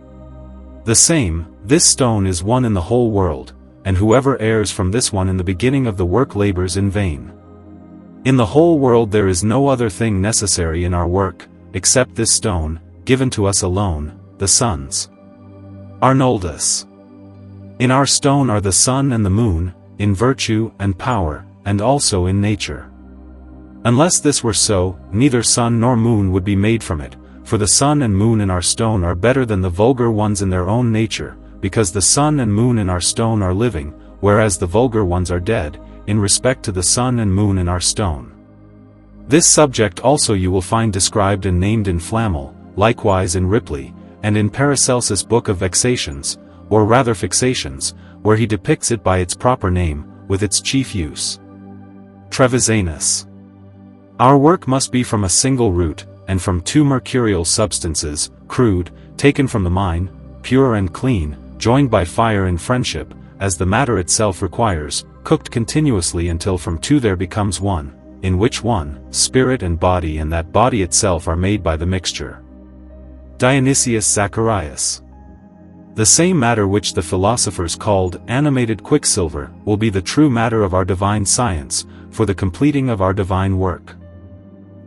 The same, this stone is one in the whole world, and whoever errs from this one in the beginning of the work labors in vain. In the whole world there is no other thing necessary in our work, except this stone, given to us alone, the sun's. Arnoldus. In our stone are the sun and the moon, in virtue and power, and also in nature. Unless this were so, neither sun nor moon would be made from it, for the sun and moon in our stone are better than the vulgar ones in their own nature, because the sun and moon in our stone are living, whereas the vulgar ones are dead, in respect to the sun and moon in our stone. This subject also you will find described and named in Flamel, likewise in Ripley, and in Paracelsus' Book of Vexations, or rather Fixations, where he depicts it by its proper name, with its chief use. Trevisanus. Our work must be from a single root, and from two mercurial substances, crude, taken from the mine, pure and clean, joined by fire in friendship, as the matter itself requires, cooked continuously until from two there becomes one, in which one, spirit and body and that body itself are made by the mixture. Dionysius Zacharias. The same matter which the philosophers called animated quicksilver, will be the true matter of our divine science, for the completing of our divine work.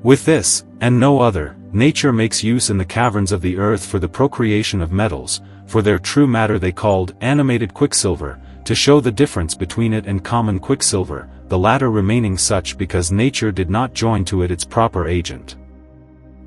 With this, and no other, nature makes use in the caverns of the earth for the procreation of metals, for their true matter they called animated quicksilver, to show the difference between it and common quicksilver, the latter remaining such because nature did not join to it its proper agent.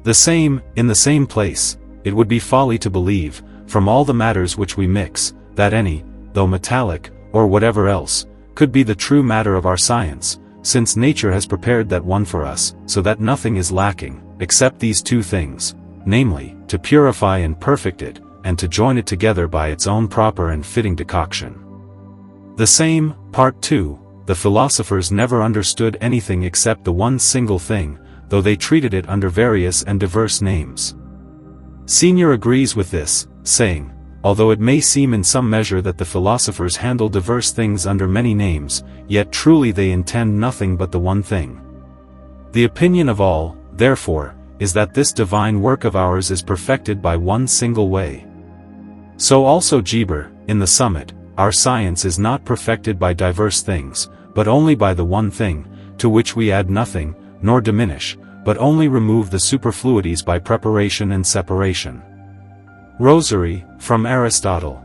The same, in the same place, it would be folly to believe, from all the matters which we mix, that any, though metallic, or whatever else, could be the true matter of our science, since nature has prepared that one for us, so that nothing is lacking, except these two things, namely, to purify and perfect it, and to join it together by its own proper and fitting decoction. The same, Part 2, the philosophers never understood anything except the one single thing, though they treated it under various and diverse names. Senior agrees with this, saying, although it may seem in some measure that the philosophers handle diverse things under many names, yet truly they intend nothing but the one thing. The opinion of all, therefore, is that this divine work of ours is perfected by one single way. So also Gebric, in the Summit, our science is not perfected by diverse things, but only by the one thing, to which we add nothing, nor diminish, but only remove the superfluities by preparation and separation. Rosary, from Aristotle.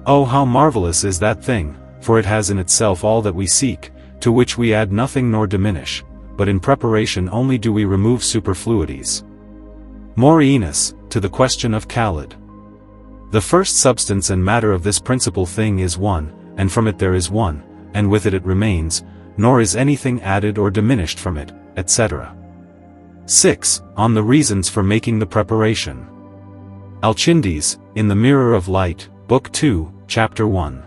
Oh, how marvelous is that thing, for it has in itself all that we seek, to which we add nothing nor diminish, but in preparation only do we remove superfluities. Moisteneth, to the question of Khalid. The first substance and matter of this principal thing is one, and from it there is one, and with it it remains, nor is anything added or diminished from it, etc. 6. On the reasons for making the preparation. Alchindes, in the Mirror of Light, Book 2, Chapter 1.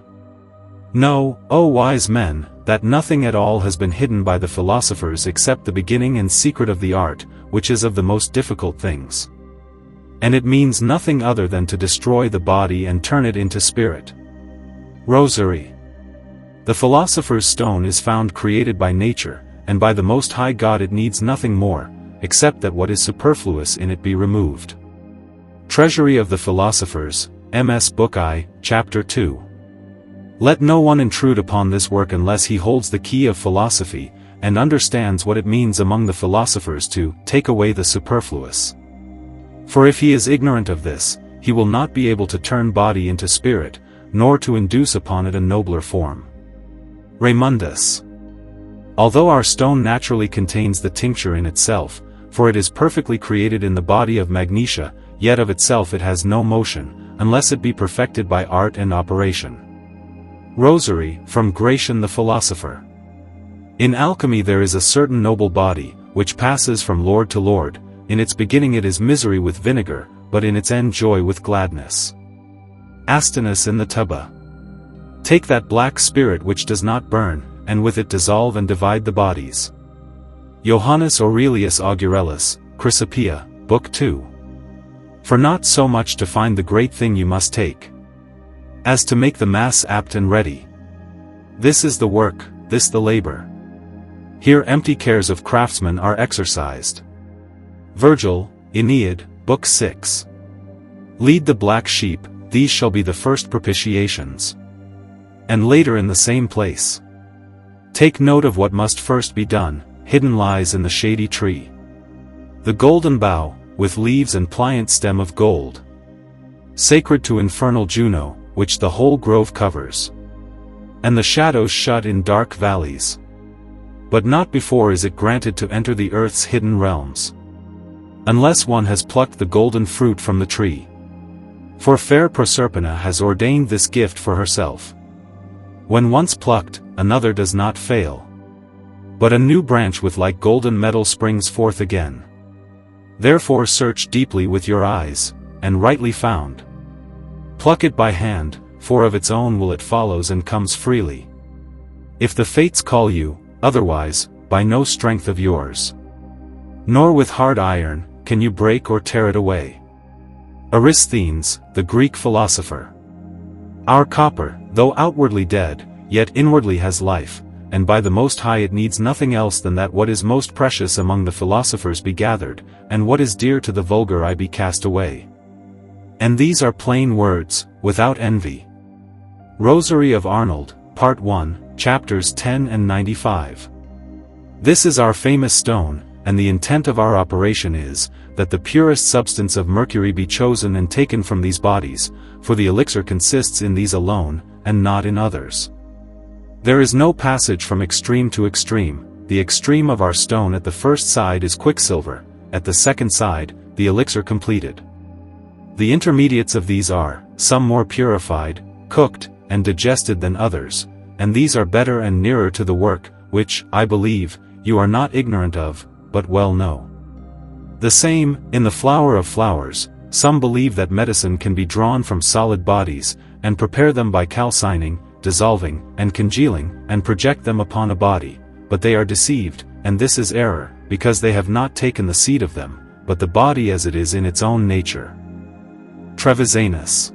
Know, O wise men, that nothing at all has been hidden by the philosophers except the beginning and secret of the art, which is of the most difficult things. And it means nothing other than to destroy the body and turn it into spirit. Rosary. The philosopher's stone is found created by nature, and by the Most High God it needs nothing more, except that what is superfluous in it be removed. Treasury of the Philosophers, MS Book I, Chapter 2. Let no one intrude upon this work unless he holds the key of philosophy, and understands what it means among the philosophers to take away the superfluous. For if he is ignorant of this, he will not be able to turn body into spirit, nor to induce upon it a nobler form. Raymundus. Although our stone naturally contains the tincture in itself, for it is perfectly created in the body of magnesia, yet of itself it has no motion, unless it be perfected by art and operation. Rosary, from Gratian the Philosopher. In alchemy there is a certain noble body, which passes from lord to lord. In its beginning it is misery with vinegar, but in its end joy with gladness. Astinus in the Tuba. Take that black spirit which does not burn, and with it dissolve and divide the bodies. Johannes Aurelius Augurellus, Chrysopoeia, Book 2. For not so much to find the great thing you must take, as to make the mass apt and ready. This is the work, this the labor. Here empty cares of craftsmen are exercised. Virgil, Aeneid, Book 6. Lead the black sheep, these shall be the first propitiations. And later in the same place. Take note of what must first be done, hidden lies in the shady tree. The golden bough, with leaves and pliant stem of gold. Sacred to infernal Juno, which the whole grove covers. And the shadows shut in dark valleys. But not before is it granted to enter the earth's hidden realms. Unless one has plucked the golden fruit from the tree. For fair Proserpina has ordained this gift for herself. When once plucked, another does not fail. But a new branch with like golden metal springs forth again. Therefore search deeply with your eyes, and rightly found. Pluck it by hand, for of its own will it follows and comes freely. If the fates call you, otherwise, by no strength of yours. Nor with hard iron, can you break or tear it away. Aristhenes, the Greek philosopher. Our copper, though outwardly dead, yet inwardly has life, and by the Most High it needs nothing else than that what is most precious among the philosophers be gathered, and what is dear to the vulgar I be cast away. And these are plain words, without envy. Rosary of Arnold, Part 1, Chapters 10 and 95. This is our famous stone, and the intent of our operation is, that the purest substance of Mercury be chosen and taken from these bodies, for the elixir consists in these alone, and not in others. There is no passage from extreme to extreme. The extreme of our stone at the first side is quicksilver, at the second side, the elixir completed. The intermediates of these are, some more purified, cooked, and digested than others, and these are better and nearer to the work, which, I believe, you are not ignorant of, but well know. The same, in the flower of flowers, some believe that medicine can be drawn from solid bodies, and prepare them by calcining, dissolving, and congealing, and project them upon a body, but they are deceived, and this is error, because they have not taken the seed of them, but the body as it is in its own nature. Trevisanus.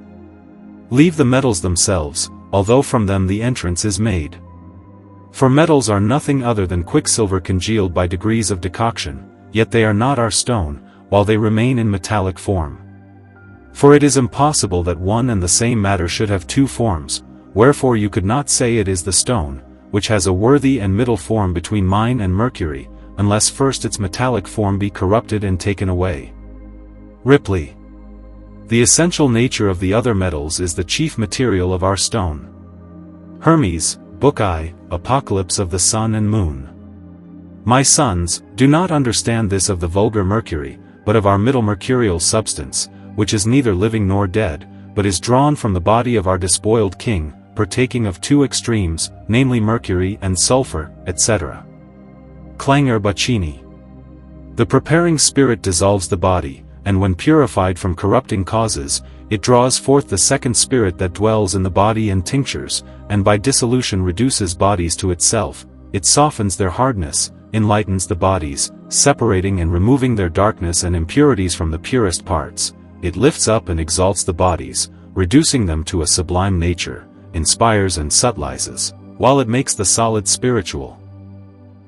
Leave the metals themselves, although from them the entrance is made. For metals are nothing other than quicksilver congealed by degrees of decoction, yet they are not our stone, while they remain in metallic form. For it is impossible that one and the same matter should have two forms, wherefore you could not say it is the stone, which has a worthy and middle form between mine and Mercury, unless first its metallic form be corrupted and taken away. Ripley. The essential nature of the other metals is the chief material of our stone. Hermes, Book I, Apocalypse of the Sun and Moon. My sons, do not understand this of the vulgar Mercury, but of our middle mercurial substance, which is neither living nor dead, but is drawn from the body of our despoiled king, partaking of two extremes, namely mercury and sulfur, etc. Clangor Bacchini. The preparing spirit dissolves the body, and when purified from corrupting causes, it draws forth the second spirit that dwells in the body and tinctures, and by dissolution reduces bodies to itself. It softens their hardness, enlightens the bodies, separating and removing their darkness and impurities from the purest parts. It lifts up and exalts the bodies, reducing them to a sublime nature, inspires and subtilizes, while it makes the solid spiritual.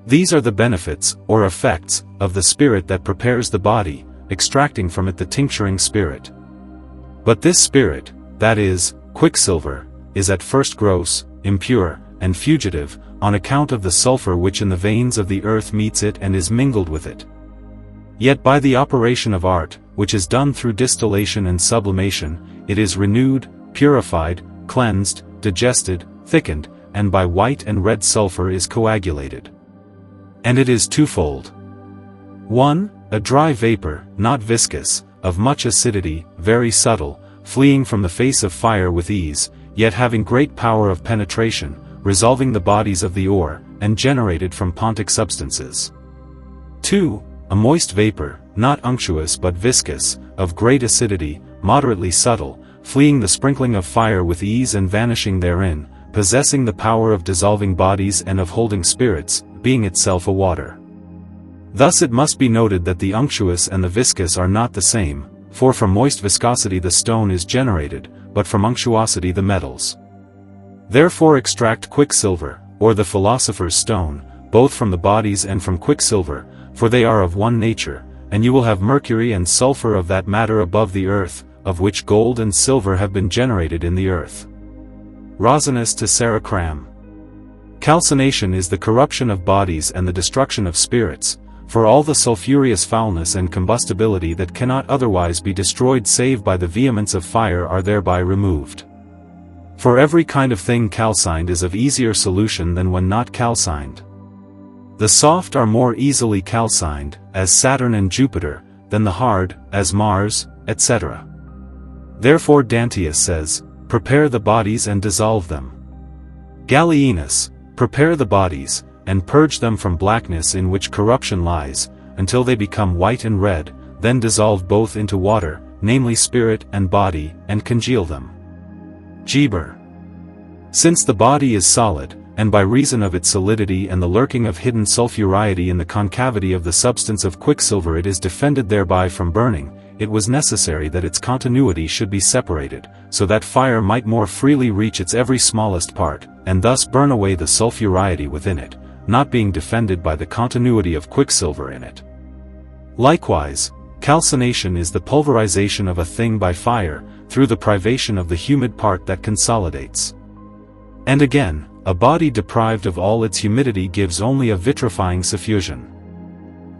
These are the benefits, or effects, of the spirit that prepares the body, extracting from it the tincturing spirit. But this spirit, that is, quicksilver, is at first gross, impure, and fugitive, on account of the sulfur which in the veins of the earth meets it and is mingled with it. Yet by the operation of art, which is done through distillation and sublimation, it is renewed, purified, cleansed, digested, thickened, and by white and red sulfur is coagulated. And it is twofold. 1. A dry vapor, not viscous, of much acidity, very subtle, fleeing from the face of fire with ease, yet having great power of penetration, resolving the bodies of the ore, and generated from pontic substances. 2. A moist vapor, not unctuous but viscous, of great acidity, moderately subtle, fleeing the sprinkling of fire with ease and vanishing therein, possessing the power of dissolving bodies and of holding spirits, being itself a water. Thus it must be noted that the unctuous and the viscous are not the same, for from moist viscosity the stone is generated, but from unctuosity the metals. Therefore extract quicksilver, or the philosopher's stone, both from the bodies and from quicksilver, for they are of one nature, and you will have mercury and sulfur of that matter above the earth, of which gold and silver have been generated in the earth. Rosinus to Saracram. Calcination is the corruption of bodies and the destruction of spirits, for all the sulphureous foulness and combustibility that cannot otherwise be destroyed save by the vehemence of fire are thereby removed. For every kind of thing calcined is of easier solution than when not calcined. The soft are more easily calcined, as Saturn and Jupiter, than the hard, as Mars, etc. Therefore Dantius says, prepare the bodies and dissolve them. Gallienus, prepare the bodies, and purge them from blackness in which corruption lies, until they become white and red, then dissolve both into water, namely spirit and body, and congeal them. Gebric. Since the body is solid, and by reason of its solidity and the lurking of hidden sulphuriety in the concavity of the substance of quicksilver it is defended thereby from burning, it was necessary that its continuity should be separated, so that fire might more freely reach its every smallest part, and thus burn away the sulphuriety within it, not being defended by the continuity of quicksilver in it. Likewise, calcination is the pulverization of a thing by fire, through the privation of the humid part that consolidates. And again, a body deprived of all its humidity gives only a vitrifying suffusion.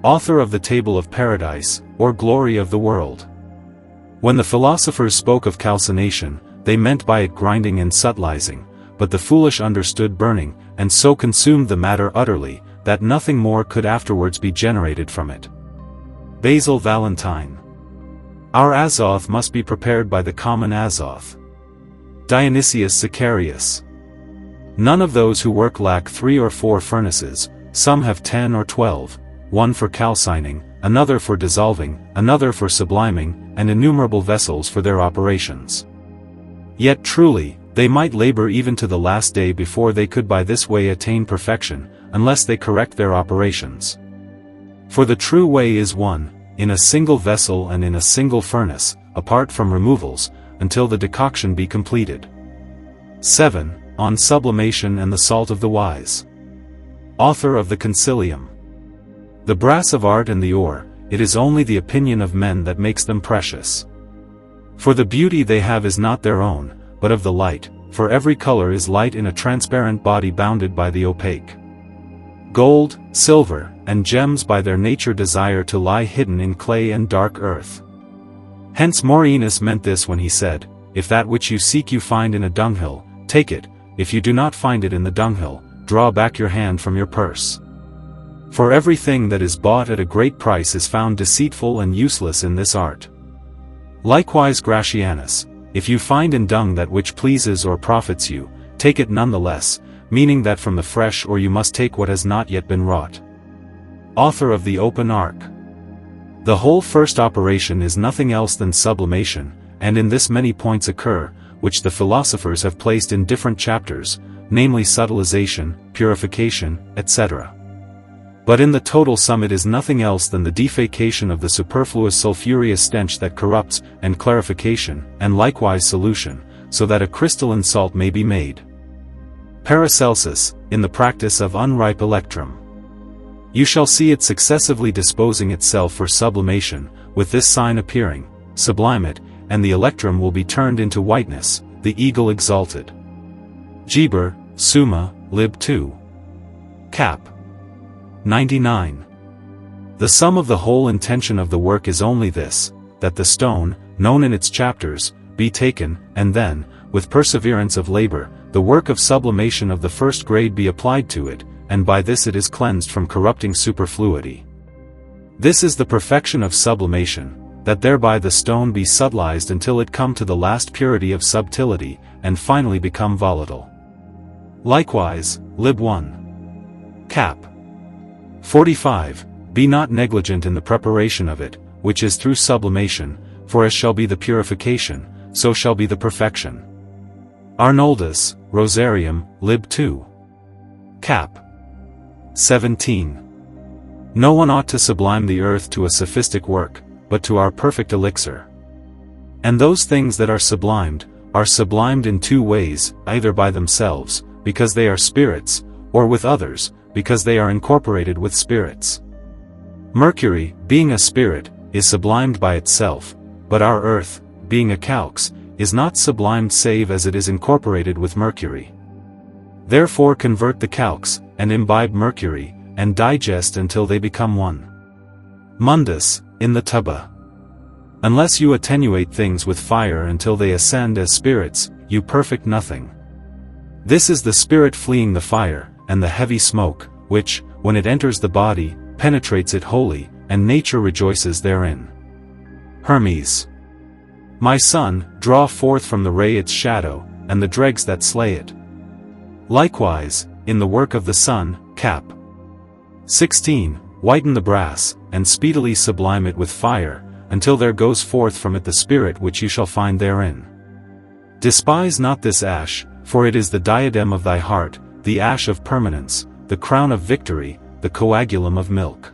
Author of the Table of Paradise, or Glory of the World. When the philosophers spoke of calcination, they meant by it grinding and subtilizing, but the foolish understood burning, and so consumed the matter utterly, that nothing more could afterwards be generated from it. Basil Valentine. Our azoth must be prepared by the common azoth. Dionysius Sicarius. None of those who work lack 3 or 4 furnaces, some have 10 or 12, one for calcining, another for dissolving, another for subliming, and innumerable vessels for their operations. Yet truly, they might labor even to the last day before they could by this way attain perfection, unless they correct their operations. For the true way is one, in a single vessel and in a single furnace, apart from removals, until the decoction be completed. 7. On Sublimation and the Salt of the Wise. Author of the Concilium. The brass of art and the ore, it is only the opinion of men that makes them precious. For the beauty they have is not their own, but of the light, for every color is light in a transparent body bounded by the opaque. Gold, silver, and gems by their nature desire to lie hidden in clay and dark earth. Hence Morinus meant this when he said, if that which you seek you find in a dunghill, take it, if you do not find it in the dunghill, draw back your hand from your purse. For everything that is bought at a great price is found deceitful and useless in this art. Likewise Gratianus, if you find in dung that which pleases or profits you, take it nonetheless, meaning that from the fresh or you must take what has not yet been wrought. Author of the Open Ark. The whole first operation is nothing else than sublimation, and in this many points occur, which the philosophers have placed in different chapters, namely subtilization, purification, etc. But in the total sum it is nothing else than the defecation of the superfluous sulphureous stench that corrupts, and clarification, and likewise solution, so that a crystalline salt may be made. Paracelsus, in the practice of unripe electrum. You shall see it successively disposing itself for sublimation, with this sign appearing, sublime it, and the electrum will be turned into whiteness, the eagle exalted. Gebric, Summa, Lib 2. Cap. 99. The sum of the whole intention of the work is only this, that the stone, known in its chapters, be taken, and then, with perseverance of labor, the work of sublimation of the first grade be applied to it, and by this it is cleansed from corrupting superfluity. This is the perfection of sublimation, that thereby the stone be subtilized until it come to the last purity of subtility, and finally become volatile. Likewise, Lib 1. Cap. 45. Be not negligent in the preparation of it, which is through sublimation, for as shall be the purification, so shall be the perfection. Arnoldus, Rosarium, Lib 2. Cap. 17. No one ought to sublime the earth to a sophistic work, but to our perfect elixir. And those things that are sublimed in two ways, either by themselves, because they are spirits, or with others, because they are incorporated with spirits. Mercury, being a spirit, is sublimed by itself, but our earth, being a calx, is not sublimed save as it is incorporated with Mercury. Therefore convert the calx, and imbibe Mercury, and digest until they become one. Mundus, in the Tuba. Unless you attenuate things with fire until they ascend as spirits, you perfect nothing. This is the spirit fleeing the fire, and the heavy smoke, which, when it enters the body, penetrates it wholly, and nature rejoices therein. Hermes. My son, draw forth from the ray its shadow, and the dregs that slay it. Likewise, in the work of the sun, Cap. 16. Whiten the brass, and speedily sublime it with fire, until there goes forth from it the spirit which you shall find therein. Despise not this ash, for it is the diadem of thy heart, the ash of permanence, the crown of victory, the coagulum of milk.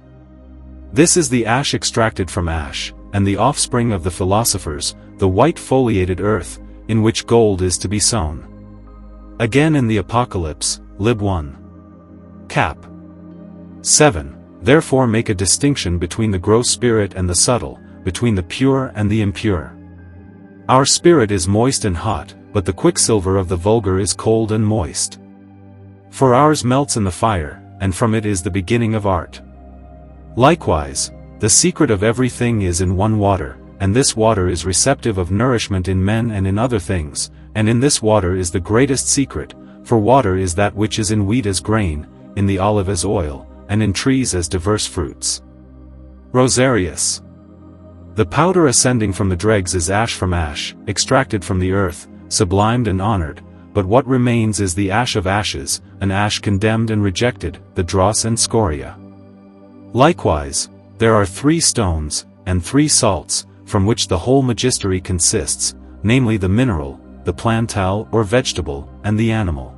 This is the ash extracted from ash, and the offspring of the philosophers, the white foliated earth, in which gold is to be sown. Again in the Apocalypse, Lib 1. Cap. 7. Therefore make a distinction between the gross spirit and the subtle, between the pure and the impure. Our spirit is moist and hot, but the quicksilver of the vulgar is cold and moist. For ours melts in the fire, and from it is the beginning of art. Likewise, the secret of everything is in one water, and this water is receptive of nourishment in men and in other things, and in this water is the greatest secret, for water is that which is in wheat as grain, in the olive as oil, and in trees as diverse fruits. Rosarius. The powder ascending from the dregs is ash from ash, extracted from the earth, sublimed and honored, but what remains is the ash of ashes, an ash condemned and rejected, the dross and scoria. Likewise, there are 3 stones, and 3 salts, from which the whole magistery consists, namely the mineral, the plantal or vegetable, and the animal.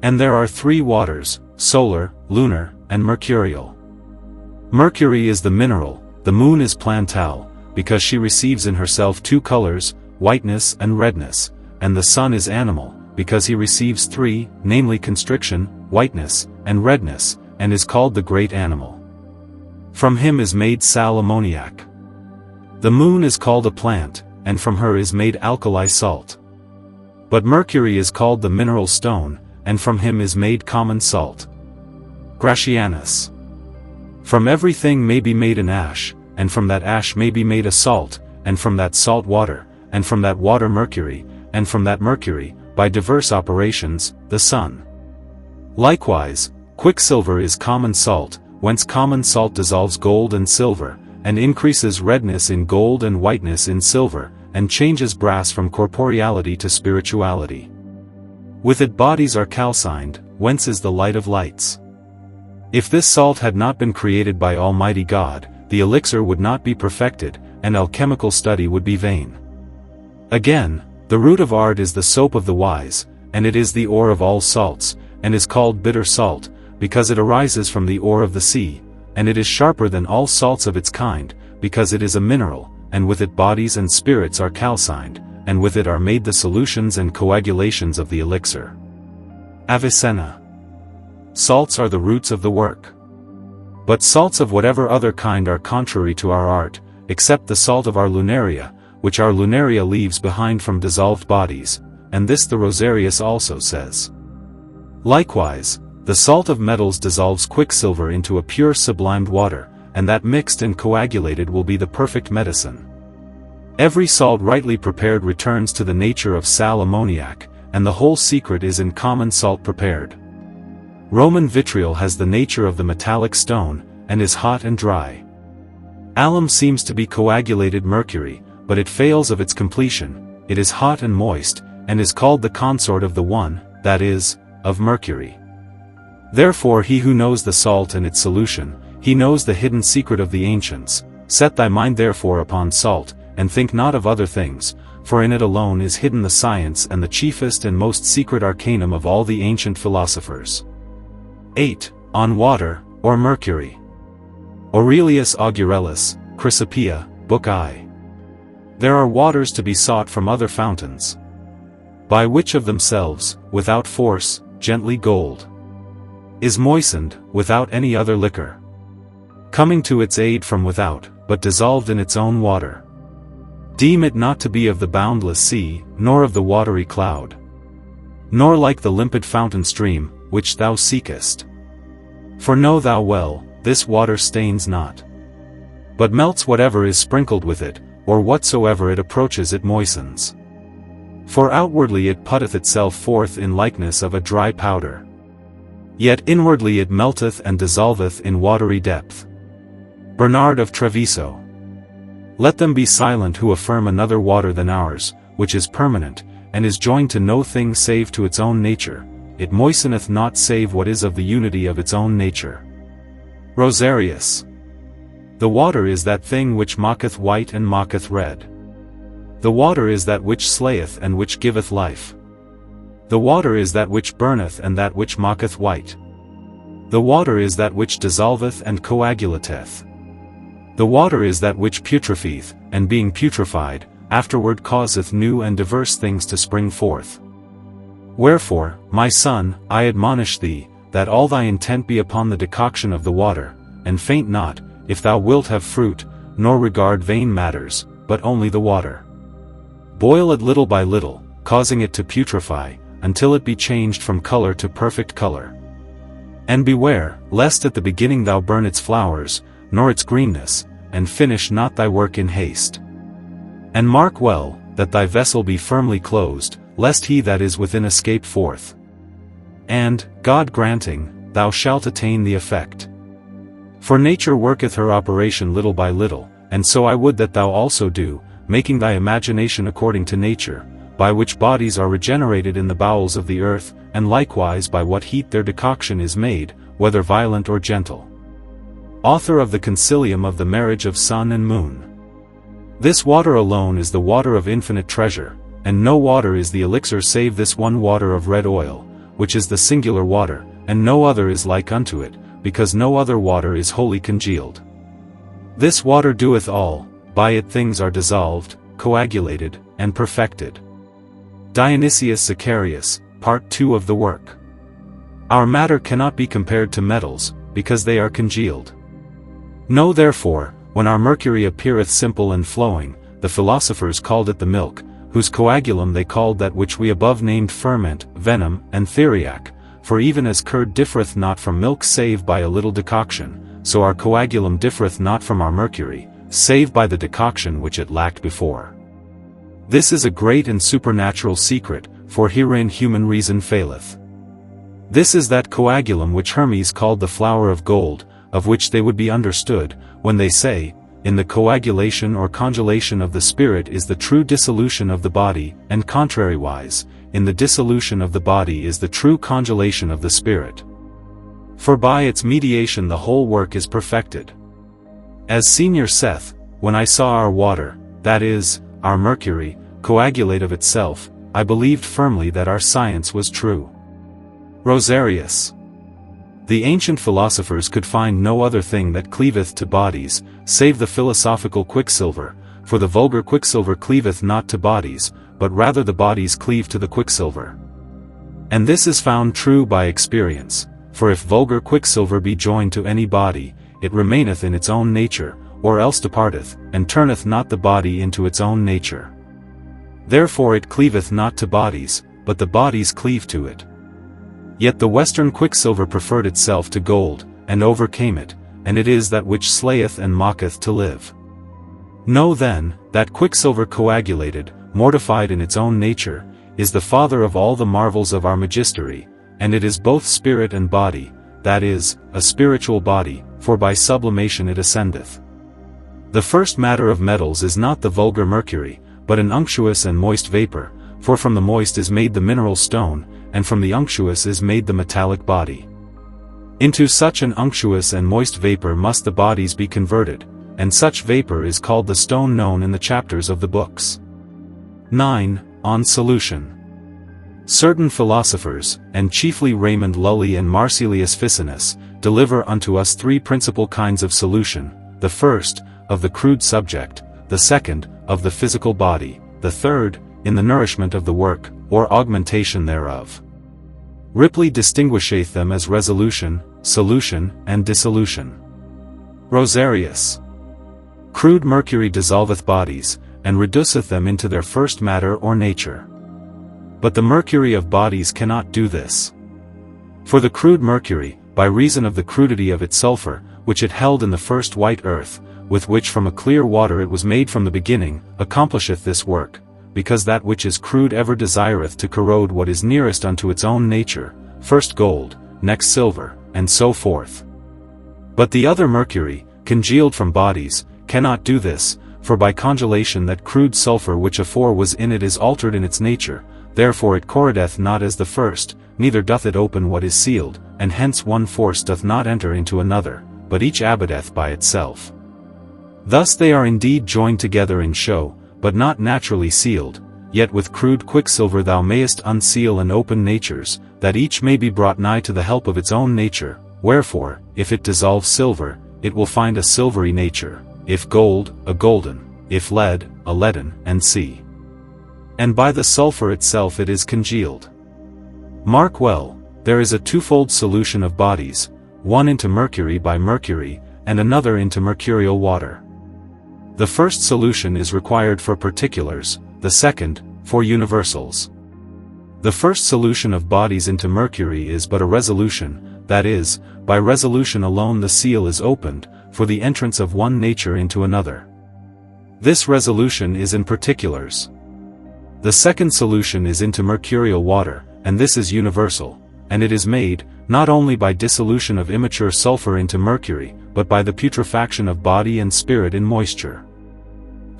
And there are 3 waters, solar, lunar, and mercurial. Mercury is the mineral, the moon is plantal, because she receives in herself 2 colors, whiteness and redness, and the sun is animal, because he receives 3, namely constriction, whiteness, and redness, and is called the great animal. From him is made sal ammoniac. The moon is called a plant, and from her is made alkali salt. But Mercury is called the mineral stone, and from him is made common salt. Gratianus. From everything may be made an ash, and from that ash may be made a salt, and from that salt water, and from that water mercury, and from that mercury, by diverse operations, the sun. Likewise, quicksilver is common salt, whence common salt dissolves gold and silver, and increases redness in gold and whiteness in silver, and changes brass from corporeality to spirituality. With it bodies are calcined, whence is the light of lights. If this salt had not been created by Almighty God, the elixir would not be perfected, and alchemical study would be vain. Again, the root of art is the soap of the wise, and it is the ore of all salts, and is called bitter salt, because it arises from the ore of the sea, and it is sharper than all salts of its kind, because it is a mineral, and with it bodies and spirits are calcined, and with it are made the solutions and coagulations of the elixir. Avicenna. Salts are the roots of the work. But salts of whatever other kind are contrary to our art, except the salt of our lunaria, which our lunaria leaves behind from dissolved bodies, and this the Rosarius also says. Likewise, the salt of metals dissolves quicksilver into a pure sublimed water, and that mixed and coagulated will be the perfect medicine. Every salt rightly prepared returns to the nature of sal ammoniac, and the whole secret is in common salt prepared. Roman vitriol has the nature of the metallic stone, and is hot and dry. Alum seems to be coagulated mercury, but it fails of its completion, it is hot and moist, and is called the consort of the one, that is, of mercury. Therefore he who knows the salt and its solution, he knows the hidden secret of the ancients. Set thy mind therefore upon salt, and think not of other things, for in it alone is hidden the science and the chiefest and most secret arcanum of all the ancient philosophers. 8. On water, or mercury. Aurelius Augurellus, Chrysopoeia, Book I. There are waters to be sought from other fountains, by which of themselves, without force, gently gold is moistened, without any other liquor coming to its aid from without, but dissolved in its own water. Deem it not to be of the boundless sea, nor of the watery cloud, nor like the limpid fountain stream, which thou seekest. For know thou well, this water stains not, but melts whatever is sprinkled with it, or whatsoever it approaches it moistens. For outwardly it putteth itself forth in likeness of a dry powder, yet inwardly it melteth and dissolveth in watery depth. Bernard of Treviso. Let them be silent who affirm another water than ours, which is permanent, and is joined to no thing save to its own nature, it moisteneth not save what is of the unity of its own nature. Rosarius. The water is that thing which mocketh white and mocketh red. The water is that which slayeth and which giveth life. The water is that which burneth and that which mocketh white. The water is that which dissolveth and coagulateth. The water is that which putrefieth, and being putrefied, afterward causeth new and diverse things to spring forth. Wherefore, my son, I admonish thee, that all thy intent be upon the decoction of the water, and faint not, if thou wilt have fruit, nor regard vain matters, but only the water. Boil it little by little, causing it to putrefy, until it be changed from color to perfect color. And beware, lest at the beginning thou burn its flowers, nor its greenness, and finish not thy work in haste. And mark well, that thy vessel be firmly closed, lest he that is within escape forth. And, God granting, thou shalt attain the effect. For nature worketh her operation little by little, and so I would that thou also do, making thy imagination according to nature, by which bodies are regenerated in the bowels of the earth, and likewise by what heat their decoction is made, whether violent or gentle. Author of the Concilium of the Marriage of Sun and Moon. This water alone is the water of infinite treasure, and no water is the elixir save this one water of red oil, which is the singular water, and no other is like unto it, because no other water is wholly congealed. This water doeth all, by it things are dissolved, coagulated, and perfected. Dionysius Sicarius, Part 2 of the work. Our matter cannot be compared to metals, because they are congealed. Know therefore, when our mercury appeareth simple and flowing, the philosophers called it the milk, whose coagulum they called that which we above named ferment, venom, and theriac, for even as curd differeth not from milk save by a little decoction, so our coagulum differeth not from our mercury, save by the decoction which it lacked before. This is a great and supernatural secret, for herein human reason faileth. This is that coagulum which Hermes called the flower of gold, of which they would be understood, when they say, in the coagulation or congelation of the spirit is the true dissolution of the body, and contrariwise, in the dissolution of the body is the true congelation of the spirit. For by its mediation the whole work is perfected. As Senior saith, when I saw our water, that is, our mercury, coagulate of itself, I believed firmly that our science was true. Rosarius. The ancient philosophers could find no other thing that cleaveth to bodies, save the philosophical quicksilver, for the vulgar quicksilver cleaveth not to bodies, but rather the bodies cleave to the quicksilver. And this is found true by experience, for if vulgar quicksilver be joined to any body, it remaineth in its own nature, or else departeth, and turneth not the body into its own nature. Therefore it cleaveth not to bodies, but the bodies cleave to it. Yet the western quicksilver preferred itself to gold, and overcame it, and it is that which slayeth and mocketh to live. Know then, that quicksilver coagulated, mortified in its own nature, is the father of all the marvels of our magistery, and it is both spirit and body, that is, a spiritual body, for by sublimation it ascendeth. The first matter of metals is not the vulgar mercury, but an unctuous and moist vapor, for from the moist is made the mineral stone, and from the unctuous is made the metallic body. Into such an unctuous and moist vapor must the bodies be converted, and such vapor is called the stone known in the chapters of the books. 9. On solution. Certain philosophers, and chiefly Raymond Lully and Marsilius Ficinus, deliver unto us three principal kinds of solution, the first, of the crude subject, the second, of the physical body, the third, in the nourishment of the work, or augmentation thereof. Ripley distinguisheth them as resolution, solution, and dissolution. Rosarius. Crude mercury dissolveth bodies, and reduceth them into their first matter or nature. But the mercury of bodies cannot do this. For the crude mercury, by reason of the crudity of its sulfur, which it held in the first white earth, with which from a clear water it was made from the beginning, accomplisheth this work, because that which is crude ever desireth to corrode what is nearest unto its own nature, first gold, next silver, and so forth. But the other mercury, congealed from bodies, cannot do this, for by congelation that crude sulfur which afore was in it is altered in its nature, therefore it corrodeth not as the first, neither doth it open what is sealed, and hence one force doth not enter into another, but each abideth by itself. Thus they are indeed joined together in show, but not naturally sealed, yet with crude quicksilver thou mayest unseal and open natures, that each may be brought nigh to the help of its own nature, wherefore, if it dissolve silver, it will find a silvery nature, if gold, a golden, if lead, a leaden, and see. And by the sulfur itself it is congealed. Mark well, there is a twofold solution of bodies, one into mercury by mercury, and another into mercurial water. The first solution is required for particulars, the second, for universals. The first solution of bodies into mercury is but a resolution, that is, by resolution alone the seal is opened, for the entrance of one nature into another. This resolution is in particulars. The second solution is into mercurial water, and this is universal, and it is made, not only by dissolution of immature sulfur into mercury, but by the putrefaction of body and spirit in moisture.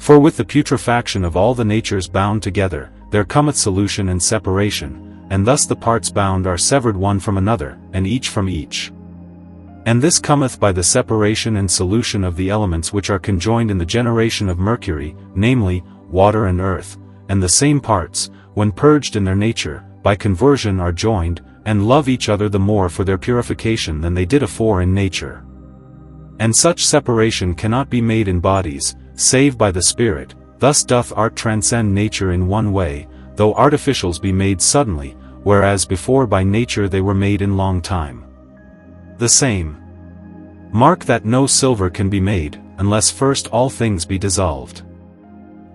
For with the putrefaction of all the natures bound together, there cometh solution and separation, and thus the parts bound are severed one from another, and each from each. And this cometh by the separation and solution of the elements which are conjoined in the generation of mercury, namely, water and earth, and the same parts, when purged in their nature, by conversion are joined, and love each other the more for their purification than they did afore in nature. And such separation cannot be made in bodies, save by the Spirit, thus doth art transcend nature in one way, though artificials be made suddenly, whereas before by nature they were made in long time. The same. Mark that no silver can be made, unless first all things be dissolved.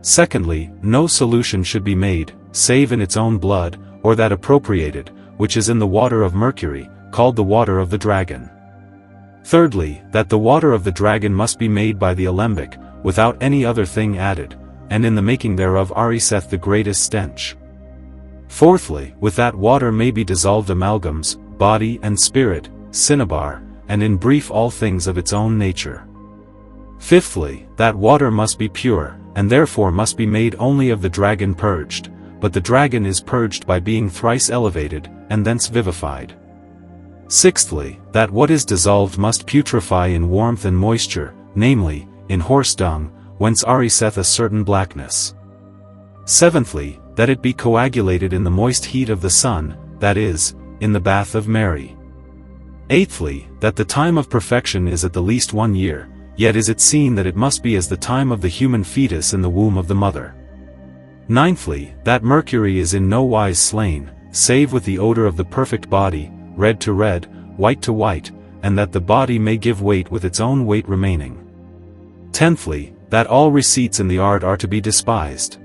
Secondly, no solution should be made, save in its own blood, or that appropriated, which is in the water of mercury, called the water of the dragon. Thirdly, that the water of the dragon must be made by the alembic, without any other thing added, and in the making thereof ariseth the greatest stench. Fourthly, with that water may be dissolved amalgams, body and spirit, cinnabar, and in brief all things of its own nature. Fifthly, that water must be pure, and therefore must be made only of the dragon purged, but the dragon is purged by being thrice elevated, and thence vivified. Sixthly, that what is dissolved must putrefy in warmth and moisture, namely, in horse dung, whence ariseth a certain blackness. Seventhly, that it be coagulated in the moist heat of the sun, that is, in the bath of Mary. Eighthly, that the time of perfection is at the least 1 year, yet is it seen that it must be as the time of the human fetus in the womb of the mother. Ninthly, that Mercury is in no wise slain, save with the odor of the perfect body, red to red, white to white, and that the body may give weight with its own weight remaining. Tenthly, that all receipts in the art are to be despised.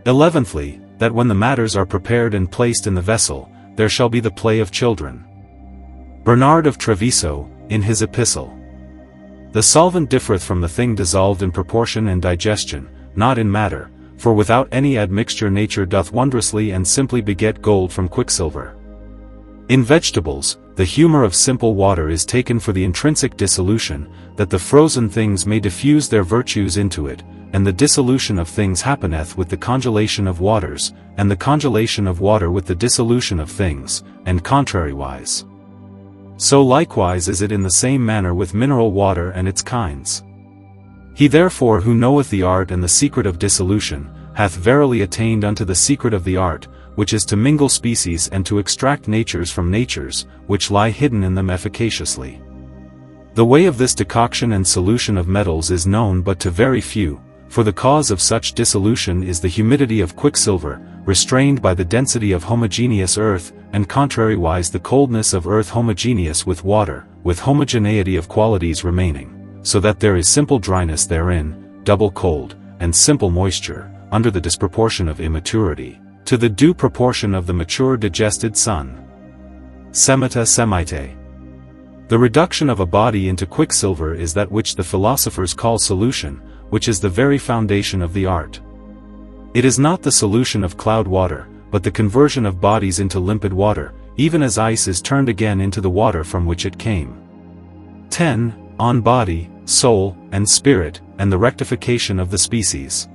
Eleventhly, that when the matters are prepared and placed in the vessel, there shall be the play of children. Bernard of Treviso, in his epistle. The solvent differeth from the thing dissolved in proportion and digestion, not in matter, for without any admixture nature doth wondrously and simply beget gold from quicksilver. In vegetables, the humour of simple water is taken for the intrinsic dissolution, that the frozen things may diffuse their virtues into it, and the dissolution of things happeneth with the congelation of waters, and the congelation of water with the dissolution of things, and contrariwise. So likewise is it in the same manner with mineral water and its kinds. He therefore who knoweth the art and the secret of dissolution, hath verily attained unto the secret of the art, which is to mingle species and to extract natures from natures, which lie hidden in them efficaciously. The way of this decoction and solution of metals is known but to very few, for the cause of such dissolution is the humidity of quicksilver, restrained by the density of homogeneous earth, and contrariwise the coldness of earth homogeneous with water, with homogeneity of qualities remaining, so that there is simple dryness therein, double cold, and simple moisture, under the disproportion of immaturity, to the due proportion of the mature digested sun. Semita semite. The reduction of a body into quicksilver is that which the philosophers call solution, which is the very foundation of the art. It is not the solution of cloud water, but the conversion of bodies into limpid water, even as ice is turned again into the water from which it came. 10. On body, soul, and spirit, and the rectification of the species.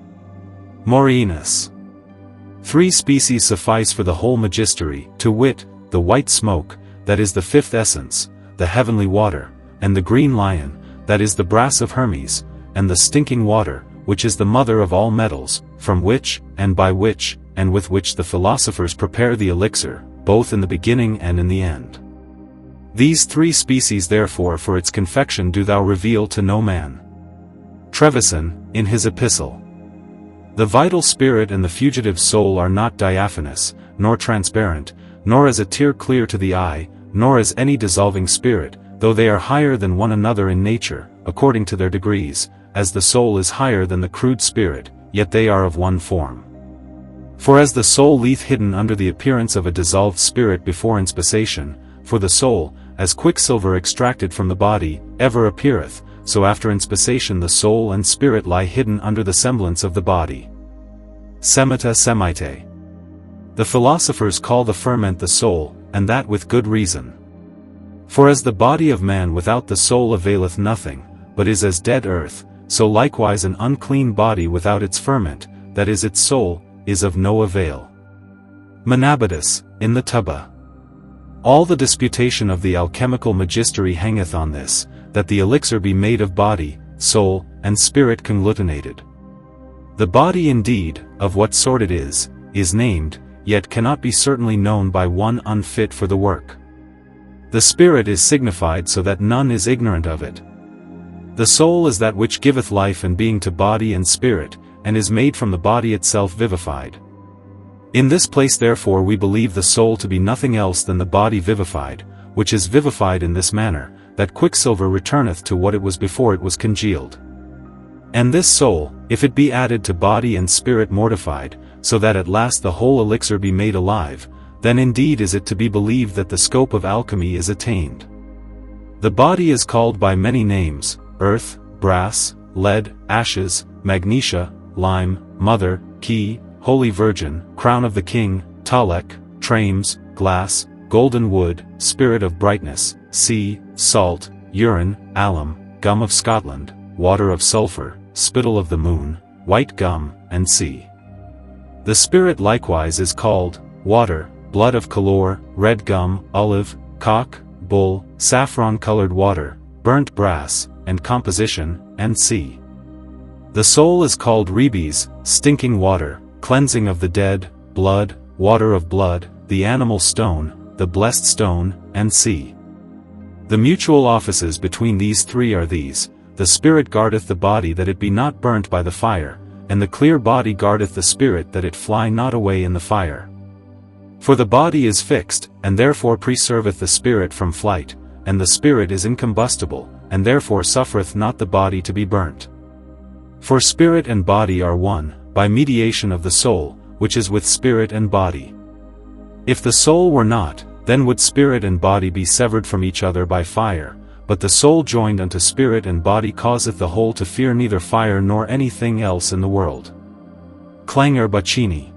Moisteneth. 3 species suffice for the whole magistery, to wit, the white smoke, that is the fifth essence, the heavenly water, and the green lion, that is the brass of Hermes, and the stinking water, which is the mother of all metals, from which, and by which, and with which the philosophers prepare the elixir, both in the beginning and in the end. These 3 species therefore for its confection do thou reveal to no man. Trevisan, in his epistle. The vital spirit and the fugitive soul are not diaphanous, nor transparent, nor as a tear clear to the eye, nor as any dissolving spirit, though they are higher than one another in nature, according to their degrees, as the soul is higher than the crude spirit, yet they are of one form. For as the soul lieth hidden under the appearance of a dissolved spirit before inspissation, for the soul, as quicksilver extracted from the body, ever appeareth, so after inspissation the soul and spirit lie hidden under the semblance of the body. Semita semite. The philosophers call the ferment the soul, and that with good reason. For as the body of man without the soul availeth nothing, but is as dead earth, so likewise an unclean body without its ferment, that is its soul, is of no avail. Monastical, in the Tubba. All the disputation of the alchemical magistery hangeth on this, that the elixir be made of body, soul, and spirit conglutinated. The body indeed, of what sort it is named, yet cannot be certainly known by one unfit for the work. The spirit is signified so that none is ignorant of it. The soul is that which giveth life and being to body and spirit, and is made from the body itself vivified. In this place therefore we believe the soul to be nothing else than the body vivified, which is vivified in this manner, that quicksilver returneth to what it was before it was congealed. And this soul, if it be added to body and spirit mortified, so that at last the whole elixir be made alive, then indeed is it to be believed that the scope of alchemy is attained. The body is called by many names: earth, brass, lead, ashes, magnesia, lime, mother, key, holy virgin, crown of the king, talek, trames, glass, golden wood, spirit of brightness, sea, salt, urine, alum, gum of Scotland, water of sulfur, spittle of the moon, white gum, and sea. The spirit likewise is called water, blood of color, red gum, olive, cock, bull, saffron-colored water, burnt brass, and composition, and sea. The soul is called rebes, stinking water, cleansing of the dead, blood, water of blood, the animal stone, the blessed stone, and sea. The mutual offices between these three are these: the spirit guardeth the body that it be not burnt by the fire, and the clear body guardeth the spirit that it fly not away in the fire. For the body is fixed, and therefore preserveth the spirit from flight, and the spirit is incombustible, and therefore suffereth not the body to be burnt. For spirit and body are one, by mediation of the soul, which is with spirit and body. If the soul were not, then would spirit and body be severed from each other by fire, but the soul joined unto spirit and body causeth the whole to fear neither fire nor anything else in the world. Clangor Bacchini.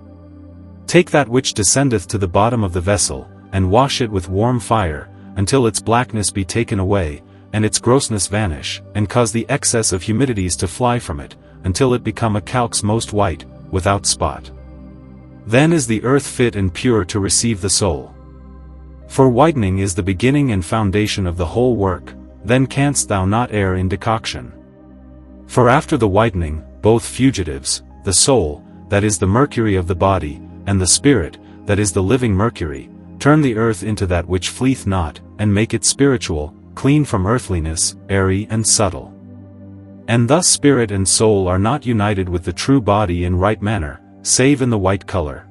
Take that which descendeth to the bottom of the vessel, and wash it with warm fire, until its blackness be taken away, and its grossness vanish, and cause the excess of humidities to fly from it, until it become a calx most white, without spot. Then is the earth fit and pure to receive the soul. For whitening is the beginning and foundation of the whole work, then canst thou not err in decoction. For after the whitening, both fugitives, the soul, that is the mercury of the body, and the spirit, that is the living mercury, turn the earth into that which fleeth not, and make it spiritual, clean from earthliness, airy and subtle. And thus spirit and soul are not united with the true body in right manner, save in the white color.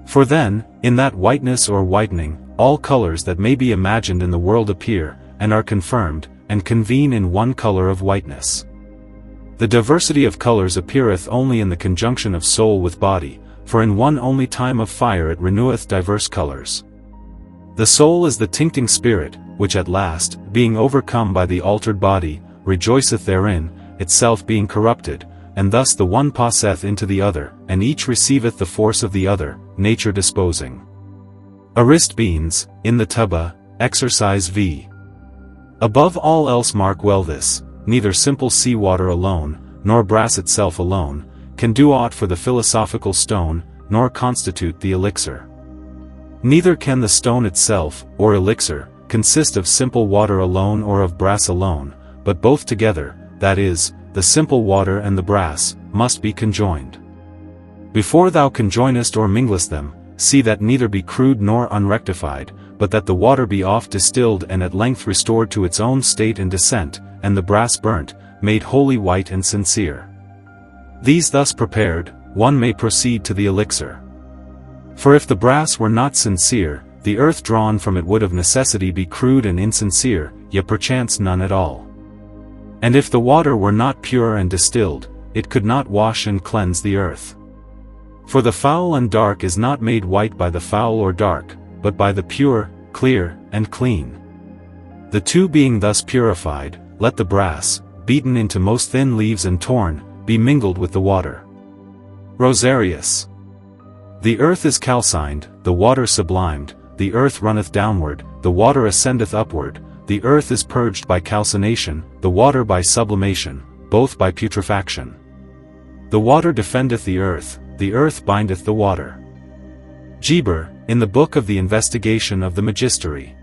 For then, in that whiteness or whitening, all colors that may be imagined in the world appear, and are confirmed, and convene in one color of whiteness. The diversity of colors appeareth only in the conjunction of soul with body, for in one only time of fire it reneweth diverse colors. The soul is the tincting spirit, which at last, being overcome by the altered body, rejoiceth therein, itself being corrupted, and thus the one passeth into the other, and each receiveth the force of the other, nature disposing. Arist Beans, in the Tuba, Exercise v. Above all else mark well this: neither simple sea water alone, nor brass itself alone, can do aught for the philosophical stone, nor constitute the elixir. Neither can the stone itself, or elixir, consist of simple water alone or of brass alone, but both together, that is, the simple water and the brass, must be conjoined. Before thou conjoinest or minglest them, see that neither be crude nor unrectified, but that the water be oft distilled and at length restored to its own state and descent, and the brass burnt, made wholly white and sincere. These thus prepared, one may proceed to the elixir. For if the brass were not sincere, the earth drawn from it would of necessity be crude and insincere, yet perchance none at all. And if the water were not pure and distilled, it could not wash and cleanse the earth. For the foul and dark is not made white by the foul or dark, but by the pure, clear, and clean. The two being thus purified, let the brass, beaten into most thin leaves and torn, be mingled with the water. Rosarius. The earth is calcined, the water sublimed, the earth runneth downward, the water ascendeth upward, the earth is purged by calcination, the water by sublimation, both by putrefaction. The water defendeth the earth bindeth the water. Gebric, in the book of the investigation of the Magistery.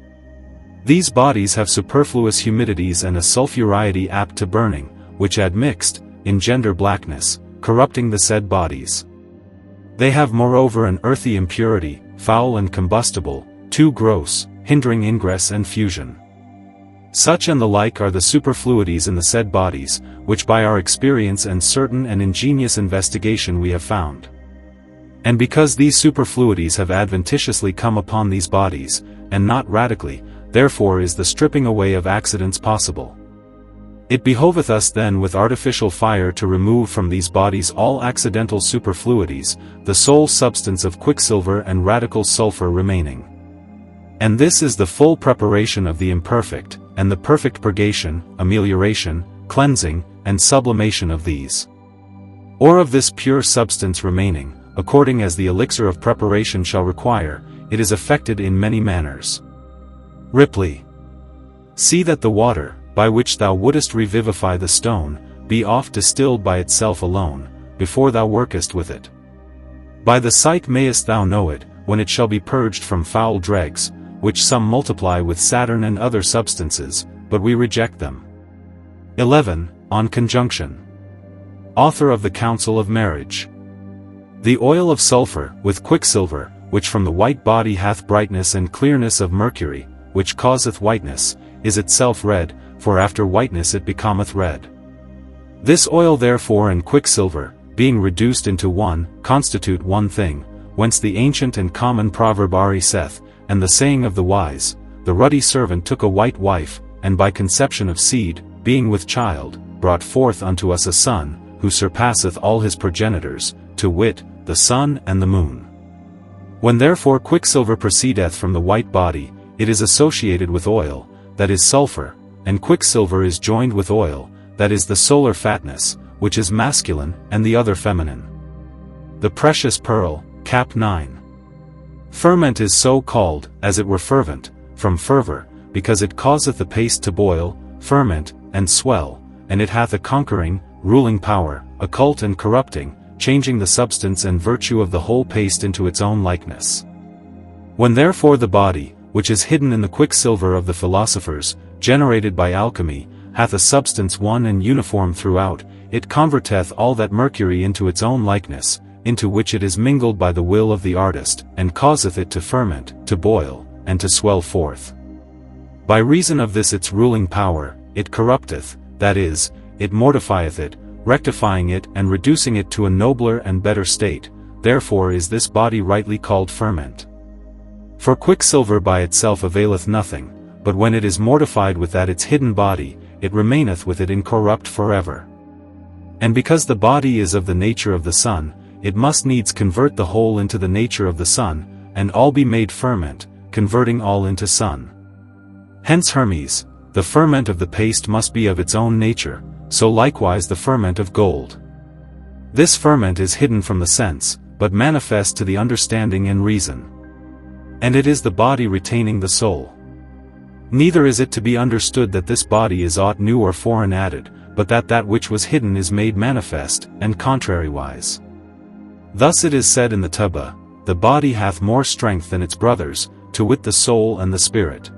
These bodies have superfluous humidities and a sulphuriety apt to burning, which admixed, engender blackness, corrupting the said bodies. They have moreover an earthy impurity, foul and combustible, too gross, hindering ingress and fusion. Such and the like are the superfluities in the said bodies, which by our experience and certain and ingenious investigation we have found. And because these superfluities have adventitiously come upon these bodies, and not radically, therefore is the stripping away of accidents possible. It behoveth us then with artificial fire to remove from these bodies all accidental superfluities, the sole substance of quicksilver and radical sulfur remaining. And this is the full preparation of the imperfect, and the perfect purgation, amelioration, cleansing, and sublimation of these. Or of this pure substance remaining, according as the elixir of preparation shall require, it is effected in many manners. Ripley. See that the water, by which thou wouldest revivify the stone, be oft distilled by itself alone, before thou workest with it. By the sight mayest thou know it, when it shall be purged from foul dregs, which some multiply with Saturn and other substances, but we reject them. 11. On conjunction. Author of the Council of Marriage. The oil of sulphur, with quicksilver, which from the white body hath brightness and clearness of Mercury, which causeth whiteness, is itself red, for after whiteness it becometh red. This oil therefore and quicksilver, being reduced into one, constitute one thing, whence the ancient and common proverb saith, and the saying of the wise, the ruddy servant took a white wife, and by conception of seed, being with child, brought forth unto us a son, who surpasseth all his progenitors, to wit, the sun and the moon. When therefore quicksilver proceedeth from the white body, it is associated with oil, that is sulphur, and quicksilver is joined with oil, that is the solar fatness, which is masculine, and the other feminine. The precious pearl, cap 9. Ferment is so called, as it were fervent, from fervor, because it causeth the paste to boil, ferment, and swell, and it hath a conquering, ruling power, occult and corrupting, changing the substance and virtue of the whole paste into its own likeness. When therefore the body, which is hidden in the quicksilver of the philosophers, generated by alchemy, hath a substance one and uniform throughout, it converteth all that Mercury into its own likeness, into which it is mingled by the will of the artist, and causeth it to ferment, to boil, and to swell forth. By reason of this its ruling power, it corrupteth, that is, it mortifieth it, rectifying it and reducing it to a nobler and better state, therefore is this body rightly called ferment. For quicksilver by itself availeth nothing, but when it is mortified with that its hidden body, it remaineth with it incorrupt forever. And because the body is of the nature of the sun, it must needs convert the whole into the nature of the sun, and all be made ferment, converting all into sun. Hence Hermes, the ferment of the paste must be of its own nature, so likewise the ferment of gold. This ferment is hidden from the sense, but manifest to the understanding and reason. And it is the body retaining the soul. Neither is it to be understood that this body is aught new or foreign added, but that that which was hidden is made manifest, and contrariwise. Thus it is said in the Tubba, the body hath more strength than its brothers, to wit the soul and the spirit.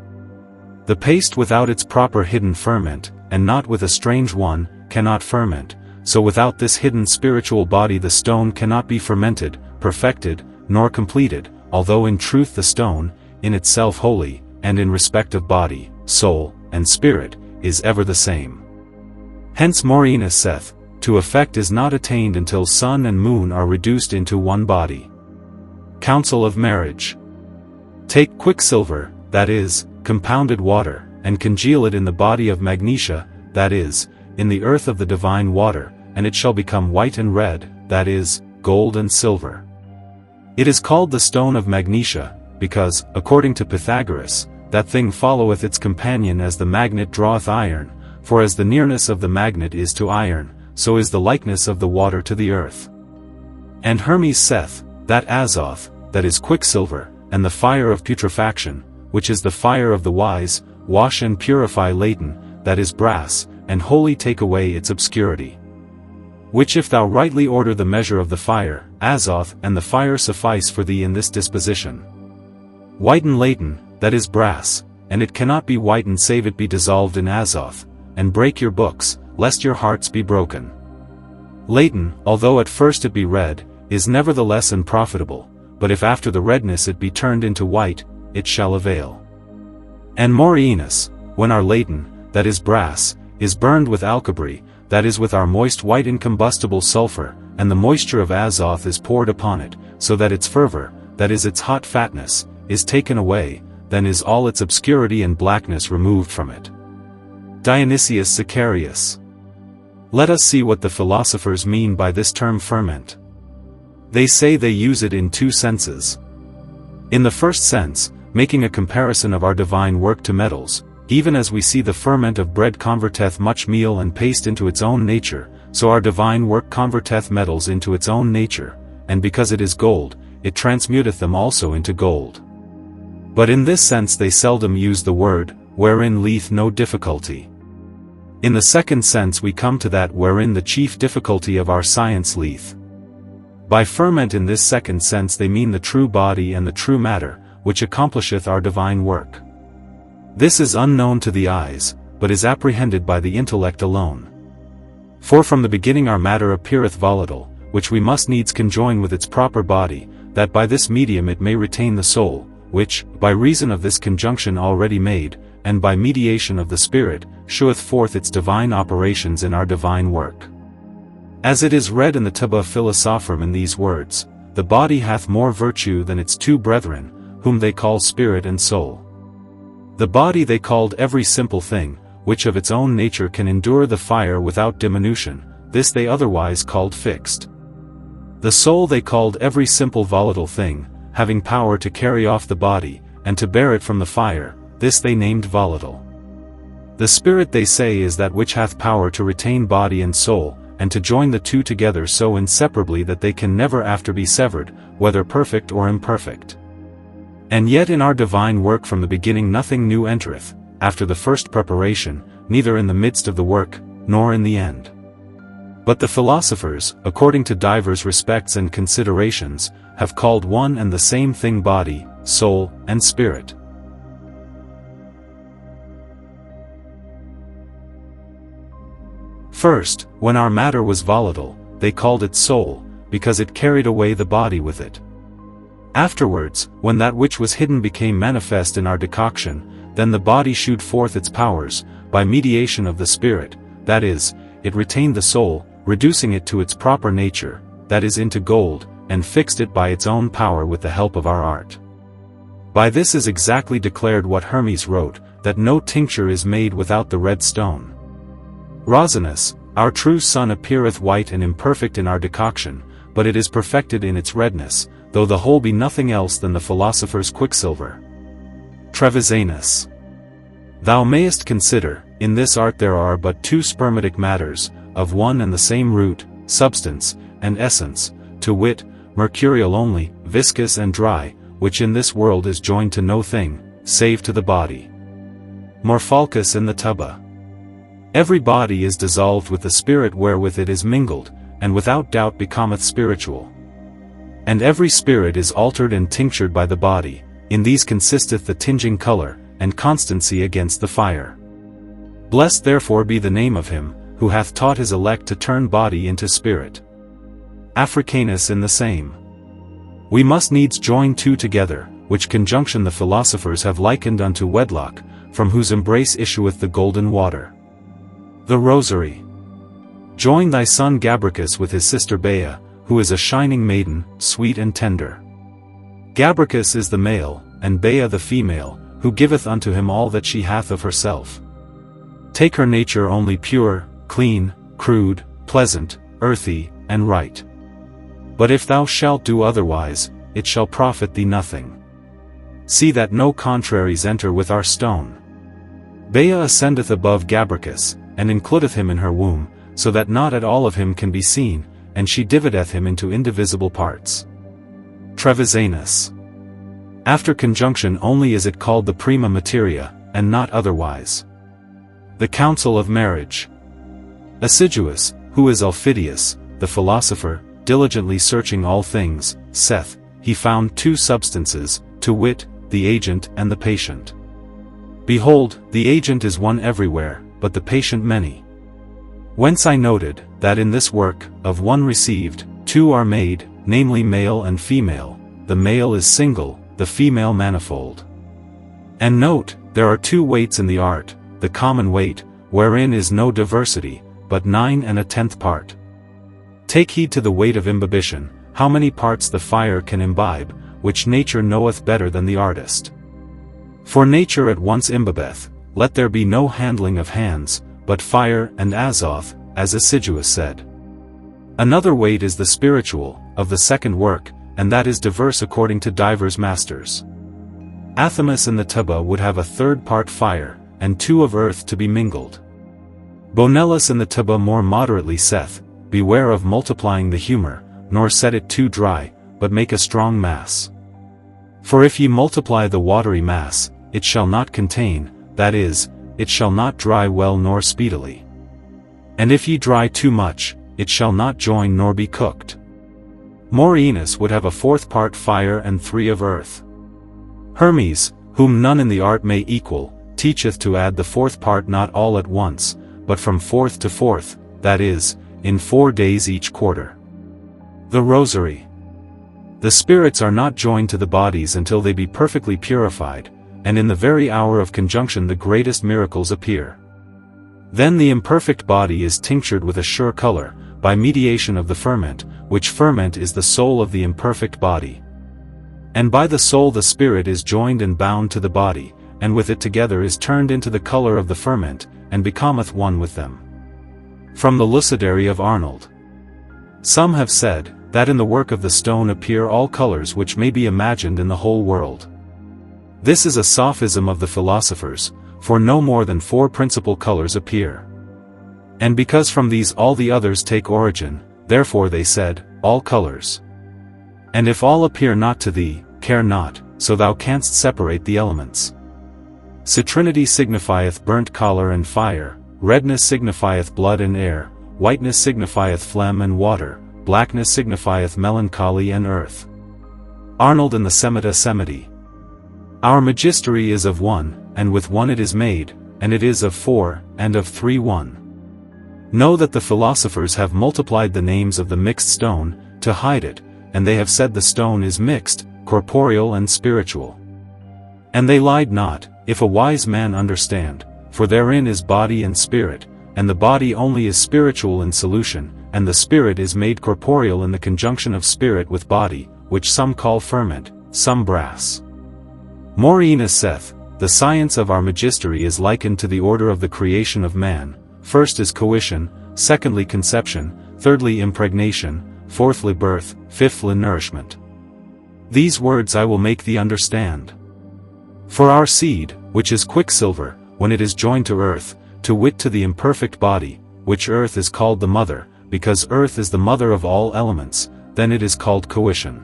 The paste without its proper hidden ferment, and not with a strange one, cannot ferment, so without this hidden spiritual body the stone cannot be fermented, perfected, nor completed, although in truth the stone, in itself holy, and in respect of body, soul, and spirit, is ever the same. Hence Moisteneth saith, to effect is not attained until sun and moon are reduced into one body. Council of Marriage. Take quicksilver, that is, compounded water, and congeal it in the body of magnesia, that is, in the earth of the divine water, and it shall become white and red, that is, gold and silver. It is called the stone of magnesia, because, according to Pythagoras, that thing followeth its companion as the magnet draweth iron, for as the nearness of the magnet is to iron, so is the likeness of the water to the earth. And Hermes saith, that Azoth, that is quicksilver, and the fire of putrefaction, which is the fire of the wise, wash and purify laden, that is brass, and wholly take away its obscurity. Which if thou rightly order the measure of the fire, Azoth and the fire suffice for thee in this disposition. Whiten laden, that is brass, and it cannot be whitened save it be dissolved in Azoth, and break your books, lest your hearts be broken. Laden, although at first it be red, is nevertheless unprofitable, but if after the redness it be turned into white, it shall avail. And Moisteneth, when our laden, that is brass, is burned with alchemy, that is with our moist white incombustible sulphur, and the moisture of Azoth is poured upon it, so that its fervor, that is its hot fatness, is taken away, then is all its obscurity and blackness removed from it. Dionysius Sicarius. Let us see what the philosophers mean by this term ferment. They say they use it in two senses. In the first sense, making a comparison of our divine work to metals, even as we see the ferment of bread converteth much meal and paste into its own nature, so our divine work converteth metals into its own nature, and because it is gold, it transmuteth them also into gold. But in this sense they seldom use the word, wherein lieth no difficulty. In the second sense we come to that wherein the chief difficulty of our science lieth. By ferment in this second sense they mean the true body and the true matter, which accomplisheth our divine work. This is unknown to the eyes, but is apprehended by the intellect alone. For from the beginning our matter appeareth volatile, which we must needs conjoin with its proper body, that by this medium it may retain the soul, which, by reason of this conjunction already made, and by mediation of the Spirit, sheweth forth its divine operations in our divine work. As it is read in the Catalogue of Philosophorum in these words, the body hath more virtue than its two brethren, whom they call spirit and soul. The body they called every simple thing, which of its own nature can endure the fire without diminution, this they otherwise called fixed. The soul they called every simple volatile thing, having power to carry off the body, and to bear it from the fire, this they named volatile. The spirit they say is that which hath power to retain body and soul, and to join the two together so inseparably that they can never after be severed, whether perfect or imperfect. And yet in our divine work from the beginning nothing new entereth, after the first preparation, neither in the midst of the work, nor in the end. But the philosophers, according to divers respects and considerations, have called one and the same thing body, soul, and spirit. First, when our matter was volatile, they called it soul, because it carried away the body with it. Afterwards, when that which was hidden became manifest in our decoction, then the body shewed forth its powers, by mediation of the Spirit, that is, it retained the soul, reducing it to its proper nature, that is into gold, and fixed it by its own power with the help of our art. By this is exactly declared what Hermes wrote, that no tincture is made without the red stone. Rosinus, our true sun appeareth white and imperfect in our decoction, but it is perfected in its redness, though the whole be nothing else than the philosopher's quicksilver. Trevisanus. Thou mayest consider, in this art there are but two spermatic matters, of one and the same root, substance, and essence, to wit, mercurial only, viscous and dry, which in this world is joined to no thing, save to the body. Morphalcus in the tuba. Every body is dissolved with the spirit wherewith it is mingled, and without doubt becometh spiritual. And every spirit is altered and tinctured by the body, in these consisteth the tinging color, and constancy against the fire. Blessed therefore be the name of him, who hath taught his elect to turn body into spirit. Africanus in the same. We must needs join two together, which conjunction the philosophers have likened unto wedlock, from whose embrace issueth the golden water. The Rosary. Join thy son Gebricus with his sister Bea, who is a shining maiden, sweet and tender. Gebricus is the male, and Bea the female, who giveth unto him all that she hath of herself. Take her nature only pure, clean, crude, pleasant, earthy, and right. But if thou shalt do otherwise, it shall profit thee nothing. See that no contraries enter with our stone. Bea ascendeth above Gebricus, and includeth him in her womb, so that not at all of him can be seen, and she divideth him into indivisible parts. Trevisanus. After conjunction only is it called the prima materia, and not otherwise. The Council of Marriage. Assiduous, who is Aufidius, the philosopher, diligently searching all things, saith, he found two substances, to wit, the agent and the patient. Behold, the agent is one everywhere, but the patient many. Whence I noted, that in this work, of one received, two are made, namely male and female, the male is single, the female manifold. And note, there are two weights in the art, the common weight, wherein is no diversity, but 9 1/10 part. Take heed to the weight of imbibition, how many parts the fire can imbibe, which nature knoweth better than the artist. For nature at once imbibeth, let there be no handling of hands, but fire and azoth, as Assiduous said. Another weight is the spiritual, of the second work, and that is diverse according to divers masters. Athamas in the tuba would have a third part fire, and 2 of earth to be mingled. Bonellus in the tuba more moderately saith, beware of multiplying the humour, nor set it too dry, but make a strong mass. For if ye multiply the watery mass, it shall not contain, that is, it shall not dry well nor speedily. And if ye dry too much, it shall not join nor be cooked. Moisteneth would have a fourth part fire and 3 of earth. Hermes, whom none in the art may equal, teacheth to add the fourth part not all at once, but from fourth to fourth, that is, in 4 days each quarter. The Rosary. The spirits are not joined to the bodies until they be perfectly purified, and in the very hour of conjunction the greatest miracles appear. Then the imperfect body is tinctured with a sure color, by mediation of the ferment, which ferment is the soul of the imperfect body. And by the soul the spirit is joined and bound to the body, and with it together is turned into the color of the ferment, and becometh one with them. From the Lucidary of Arnold. Some have said, that in the work of the stone appear all colors which may be imagined in the whole world. This is a sophism of the philosophers, for no more than 4 principal colors appear. And because from these all the others take origin, therefore they said, all colors. And if all appear not to thee, care not, so thou canst separate the elements. Citrinity signifieth burnt choler and fire, redness signifieth blood and air, whiteness signifieth phlegm and water, blackness signifieth melancholy and earth. Arnold in the Semita. Our magistery is of one, and with one it is made, and it is of 4, and of 3 one. Know that the philosophers have multiplied the names of the mixed stone, to hide it, and they have said the stone is mixed, corporeal and spiritual. And they lied not, if a wise man understand, for therein is body and spirit, and the body only is spiritual in solution, and the spirit is made corporeal in the conjunction of spirit with body, which some call ferment, some brass. Moisteneth saith, the science of our magistery is likened to the order of the creation of man, first is coition, secondly conception, thirdly impregnation, fourthly birth, fifthly nourishment. These words I will make thee understand. For our seed, which is quicksilver, when it is joined to earth, to wit to the imperfect body, which earth is called the mother, because earth is the mother of all elements, then it is called coition.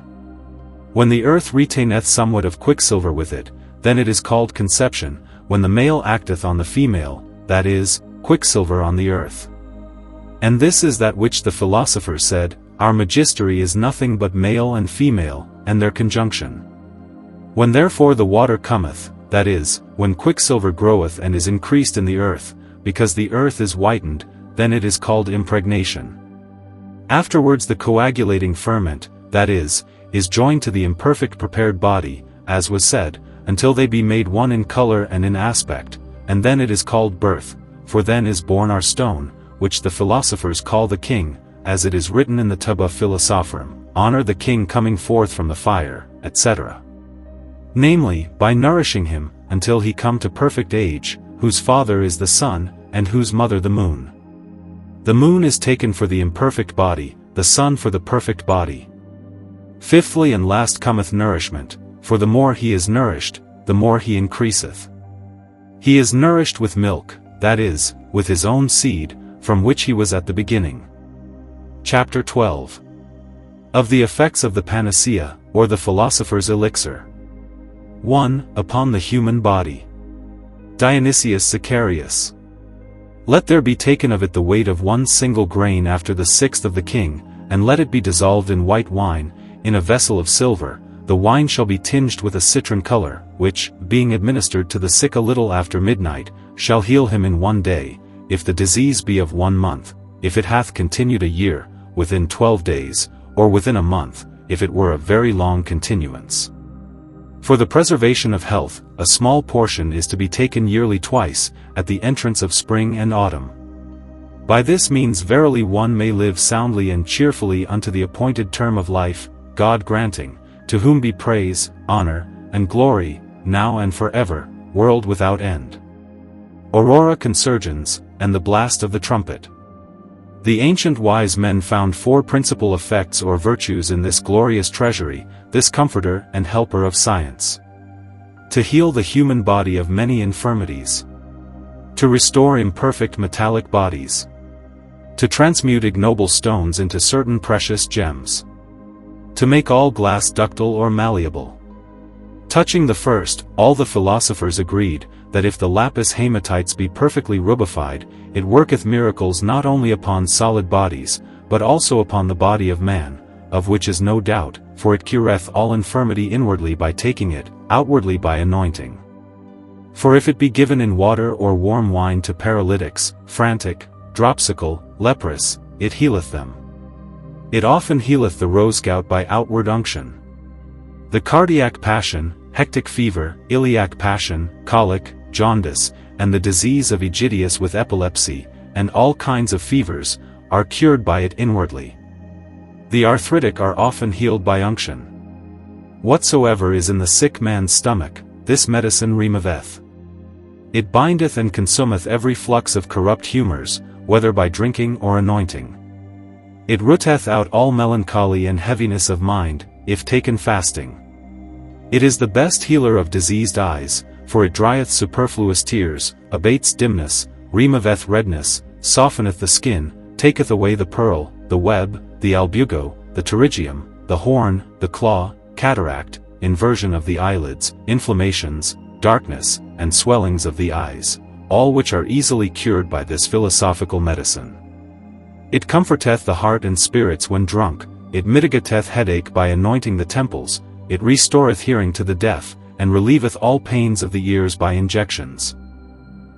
When the earth retaineth somewhat of quicksilver with it, then it is called conception, when the male acteth on the female, that is, quicksilver on the earth. And this is that which the philosophers said, our magistery is nothing but male and female, and their conjunction. When therefore the water cometh, that is, when quicksilver groweth and is increased in the earth, because the earth is whitened, then it is called impregnation. Afterwards the coagulating ferment, that is joined to the imperfect prepared body, as was said, until they be made one in color and in aspect, and then it is called birth, for then is born our stone, which the philosophers call the king, as it is written in the tub of Philosophorum, honor the king coming forth from the fire, etc. Namely, by nourishing him, until he come to perfect age, whose father is the sun, and whose mother the moon. The moon is taken for the imperfect body, the sun for the perfect body. Fifthly and last cometh nourishment, for the more he is nourished, the more he increaseth. He is nourished with milk, that is, with his own seed, from which he was at the beginning. Chapter 12. Of the effects of the panacea, or the philosopher's elixir. 1. Upon the human body. Dionysius Sicarius. Let there be taken of it the weight of 1 single grain after the 6th of the king, and let it be dissolved in white wine, in a vessel of silver. The wine shall be tinged with a citron color, which, being administered to the sick a little after midnight, shall heal him in 1 day, if the disease be of 1 month, if it hath continued a year, within 12 days, or within a month, if it were a very long continuance. For the preservation of health, a small portion is to be taken yearly twice, at the entrance of spring and autumn. By this means verily one may live soundly and cheerfully unto the appointed term of life, God granting, to whom be praise, honor, and glory, now and forever, world without end. Aurora consurgens, and the blast of the trumpet. The ancient wise men found 4 principal effects or virtues in this glorious treasury, this comforter and helper of science. To heal the human body of many infirmities. To restore imperfect metallic bodies. To transmute ignoble stones into certain precious gems. To make all glass ductile or malleable. Touching the first, all the philosophers agreed, that if the lapis haematites be perfectly rubified, it worketh miracles not only upon solid bodies, but also upon the body of man, of which is no doubt, for it cureth all infirmity inwardly by taking it, outwardly by anointing. For if it be given in water or warm wine to paralytics, frantic, dropsical, leprous, it healeth them. It often healeth the rosegout by outward unction. The cardiac passion, hectic fever, iliac passion, colic, jaundice, and the disease of Egidius with epilepsy, and all kinds of fevers, are cured by it inwardly. The arthritic are often healed by unction. Whatsoever is in the sick man's stomach, this medicine removeth. It bindeth and consumeth every flux of corrupt humours, whether by drinking or anointing. It rooteth out all melancholy and heaviness of mind, if taken fasting. It is the best healer of diseased eyes, for it drieth superfluous tears, abates dimness, removeth redness, softeneth the skin, taketh away the pearl, the web, the albugo, the pterygium, the horn, the claw, cataract, inversion of the eyelids, inflammations, darkness, and swellings of the eyes, all which are easily cured by this philosophical medicine. It comforteth the heart and spirits when drunk, it mitigateth headache by anointing the temples, it restoreth hearing to the deaf, and relieveth all pains of the ears by injections.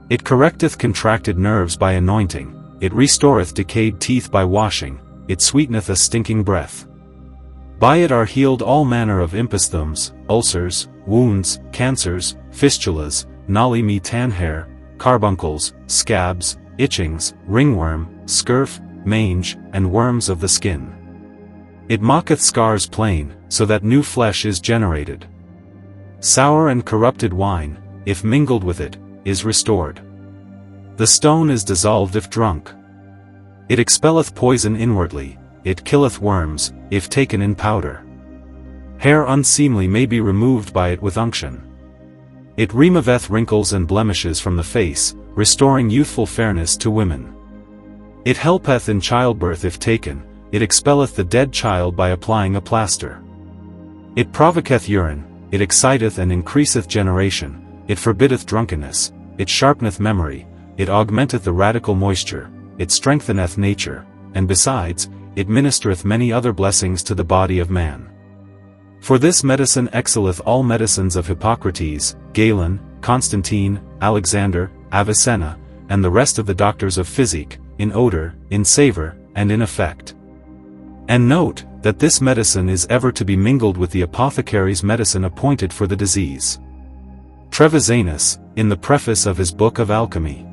It correcteth contracted nerves by anointing, it restoreth decayed teeth by washing, it sweeteneth a stinking breath. By it are healed all manner of imposthumes, ulcers, wounds, cancers, fistulas, noli me tanhair, carbuncles, scabs, itchings, ringworm, scurf, mange, and worms of the skin. It mocketh scars plain, so that new flesh is generated. Sour and corrupted wine, if mingled with it, is restored. The stone is dissolved if drunk. It expelleth poison inwardly, it killeth worms, if taken in powder. Hair unseemly may be removed by it with unction. It removeth wrinkles and blemishes from the face, restoring youthful fairness to women. It helpeth in childbirth if taken, it expelleth the dead child by applying a plaster. It provoketh urine, it exciteth and increaseth generation, it forbiddeth drunkenness, it sharpeneth memory, it augmenteth the radical moisture, it strengtheneth nature, and besides, it ministereth many other blessings to the body of man. For this medicine excelleth all medicines of Hippocrates, Galen, Constantine, Alexander, Avicenna, and the rest of the doctors of physic, in odor, in savour, and in effect. And note, that this medicine is ever to be mingled with the apothecary's medicine appointed for the disease. Trevisanus, in the preface of his book of Alchemy.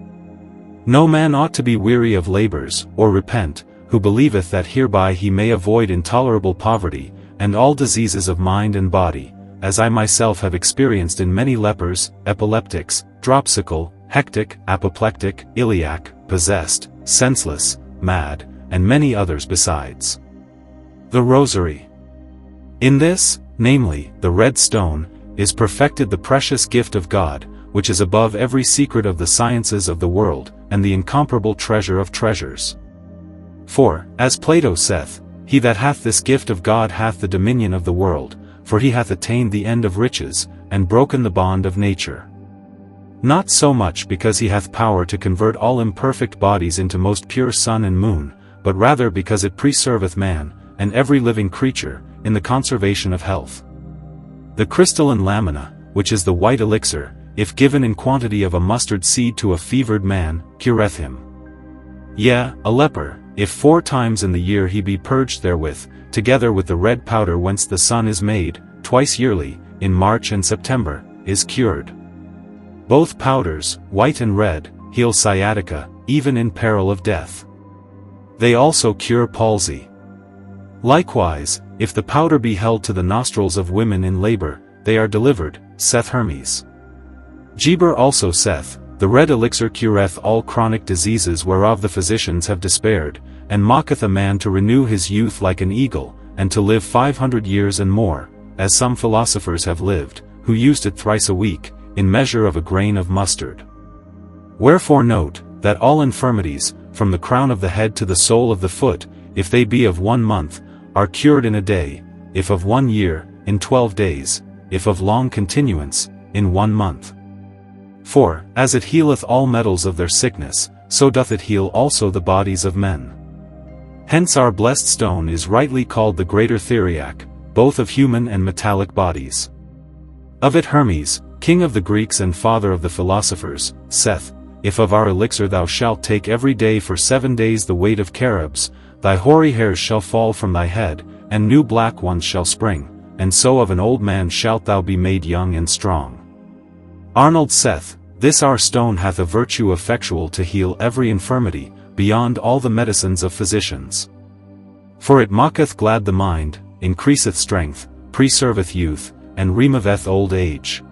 No man ought to be weary of labours, or repent, who believeth that hereby he may avoid intolerable poverty, and all diseases of mind and body, as I myself have experienced in many lepers, epileptics, dropsical, hectic, apoplectic, iliac, possessed, senseless, mad, and many others besides. The Rosary. In this, namely, the red stone, is perfected the precious gift of God, which is above every secret of the sciences of the world, and the incomparable treasure of treasures. For, as Plato saith, he that hath this gift of God hath the dominion of the world, for he hath attained the end of riches, and broken the bond of nature. Not so much because he hath power to convert all imperfect bodies into most pure sun and moon, but rather because it preserveth man, and every living creature, in the conservation of health. The crystalline lamina, which is the white elixir, if given in quantity of a mustard seed to a fevered man, cureth him. Yea, a leper, if 4 times in the year he be purged therewith, together with the red powder whence the sun is made, twice yearly, in March and September, is cured. Both powders, white and red, heal sciatica, even in peril of death. They also cure palsy. Likewise, if the powder be held to the nostrils of women in labor, they are delivered, saith Hermes. Geber also saith, the red elixir cureth all chronic diseases whereof the physicians have despaired, and mocketh a man to renew his youth like an eagle, and to live 500 years and more, as some philosophers have lived, who used it thrice a week, in measure of a grain of mustard. Wherefore note, that all infirmities, from the crown of the head to the sole of the foot, if they be of 1 month, are cured in a day, if of 1 year, in 12 days, if of long continuance, in 1 month. For, as it healeth all metals of their sickness, so doth it heal also the bodies of men. Hence our blessed stone is rightly called the greater Theriac, both of human and metallic bodies. Of it Hermes, king of the Greeks and father of the philosophers, saith, If of our elixir thou shalt take every day for 7 days the weight of carobs, thy hoary hairs shall fall from thy head, and new black ones shall spring, and so of an old man shalt thou be made young and strong. Arnold saith, This our stone hath a virtue effectual to heal every infirmity, beyond all the medicines of physicians. For it maketh glad the mind, increaseth strength, preserveth youth, and removeth old age.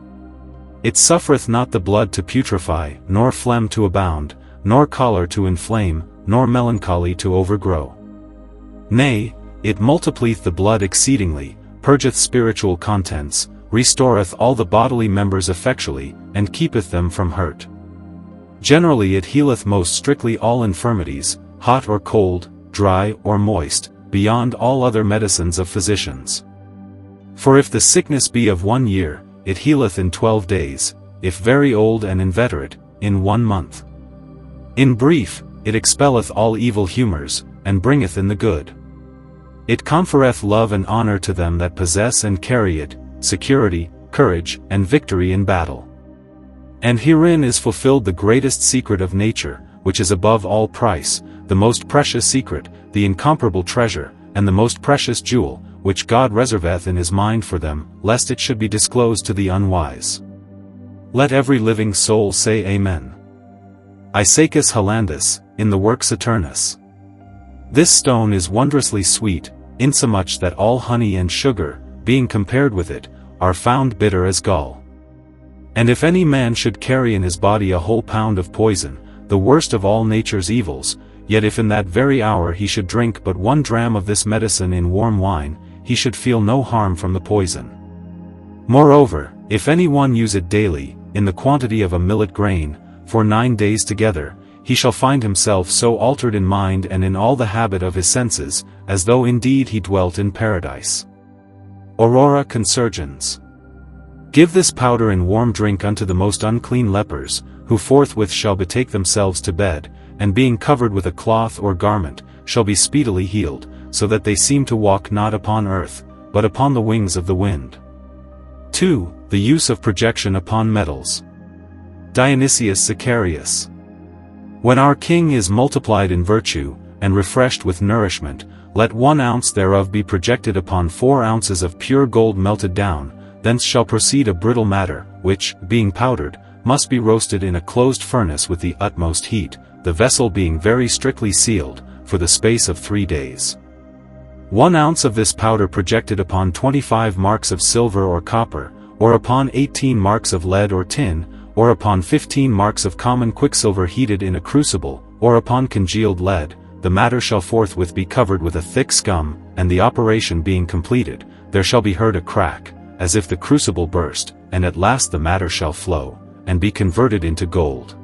It suffereth not the blood to putrefy, nor phlegm to abound, nor choler to inflame, nor melancholy to overgrow. Nay, it multiplieth the blood exceedingly, purgeth spiritual contents, restoreth all the bodily members effectually, and keepeth them from hurt. Generally it healeth most strictly all infirmities, hot or cold, dry or moist, beyond all other medicines of physicians. For if the sickness be of 1 year, it healeth in 12 days, if very old and inveterate, in 1 month. In brief, it expelleth all evil humours, and bringeth in the good. It conferreth love and honour to them that possess and carry it, security, courage, and victory in battle. And herein is fulfilled the greatest secret of nature, which is above all price, the most precious secret, the incomparable treasure, and the most precious jewel, which God reserveth in his mind for them, lest it should be disclosed to the unwise. Let every living soul say Amen. Isaacus Hollandus, in the Works Aeternus. This stone is wondrously sweet, insomuch that all honey and sugar, being compared with it, are found bitter as gall. And if any man should carry in his body a whole pound of poison, the worst of all nature's evils, yet if in that very hour he should drink but 1 dram of this medicine in warm wine, he should feel no harm from the poison. Moreover, if any one use it daily, in the quantity of a millet grain, for 9 days together, he shall find himself so altered in mind and in all the habit of his senses, as though indeed he dwelt in paradise. Aurora Consurgens. Give this powder in warm drink unto the most unclean lepers, who forthwith shall betake themselves to bed, and being covered with a cloth or garment, shall be speedily healed, so that they seem to walk not upon earth, but upon the wings of the wind. 2. The use of projection upon metals. Dionysius Sicarius. When our king is multiplied in virtue, and refreshed with nourishment, let 1 ounce thereof be projected upon 4 ounces of pure gold melted down, thence shall proceed a brittle matter, which, being powdered, must be roasted in a closed furnace with the utmost heat, the vessel being very strictly sealed, for the space of 3 days. 1 ounce of this powder projected upon 25 marks of silver or copper, or upon 18 marks of lead or tin, or upon 15 marks of common quicksilver heated in a crucible, or upon congealed lead, the matter shall forthwith be covered with a thick scum, and the operation being completed, there shall be heard a crack, as if the crucible burst, and at last the matter shall flow, and be converted into gold.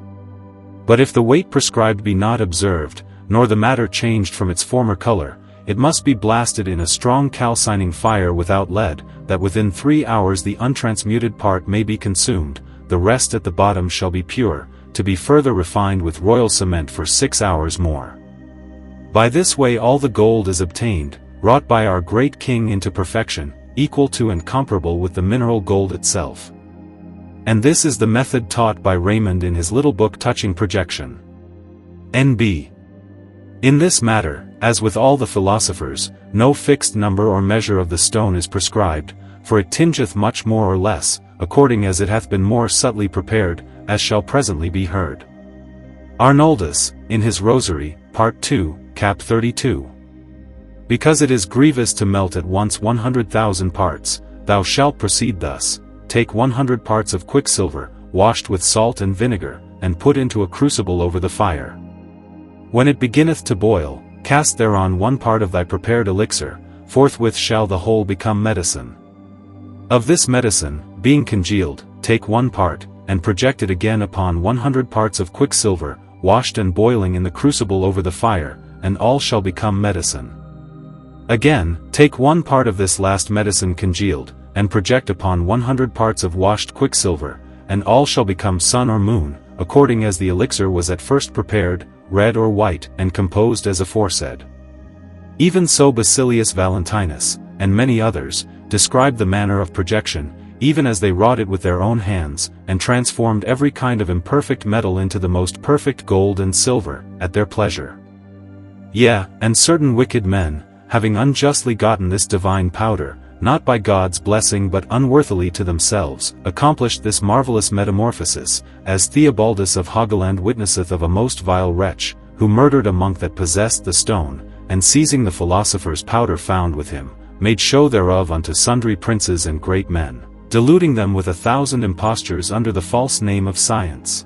But if the weight prescribed be not observed, nor the matter changed from its former color, it must be blasted in a strong calcining fire without lead, that within 3 hours the untransmuted part may be consumed, the rest at the bottom shall be pure, to be further refined with royal cement for 6 hours more. By this way all the gold is obtained, wrought by our great king into perfection, equal to and comparable with the mineral gold itself. And this is the method taught by Raymond in his little book touching projection. N.B. In this matter, as with all the philosophers, no fixed number or measure of the stone is prescribed, for it tingeth much more or less, according as it hath been more subtly prepared, as shall presently be heard. Arnoldus, in his Rosary, Part 2, Cap 32. Because it is grievous to melt at once 100,000 parts, thou shalt proceed thus: take 100 parts of quicksilver, washed with salt and vinegar, and put into a crucible over the fire. When it beginneth to boil, cast thereon 1 part of thy prepared elixir, forthwith shall the whole become medicine. Of this medicine, being congealed, take 1 part, and project it again upon 100 parts of quicksilver, washed and boiling in the crucible over the fire, and all shall become medicine. Again, take 1 part of this last medicine congealed, and project upon 100 parts of washed quicksilver, and all shall become sun or moon, according as the elixir was at first prepared, red or white, and composed as aforesaid. Even so Basilius Valentinus, and many others, described the manner of projection, even as they wrought it with their own hands, and transformed every kind of imperfect metal into the most perfect gold and silver, at their pleasure. Yea, and certain wicked men, having unjustly gotten this divine powder, not by God's blessing but unworthily to themselves, accomplished this marvelous metamorphosis, as Theobaldus of Haugaland witnesseth of a most vile wretch, who murdered a monk that possessed the stone, and seizing the philosopher's powder found with him, made show thereof unto sundry princes and great men, deluding them with 1,000 impostures under the false name of science.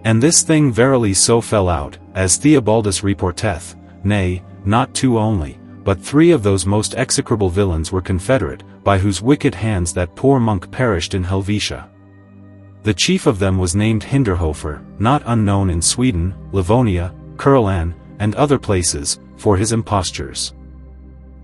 And this thing verily so fell out, as Theobaldus reporteth, nay, not 2 only, but 3 of those most execrable villains were confederate, by whose wicked hands that poor monk perished in Helvetia. The chief of them was named Hinderhofer, not unknown in Sweden, Livonia, Kurland, and other places, for his impostures.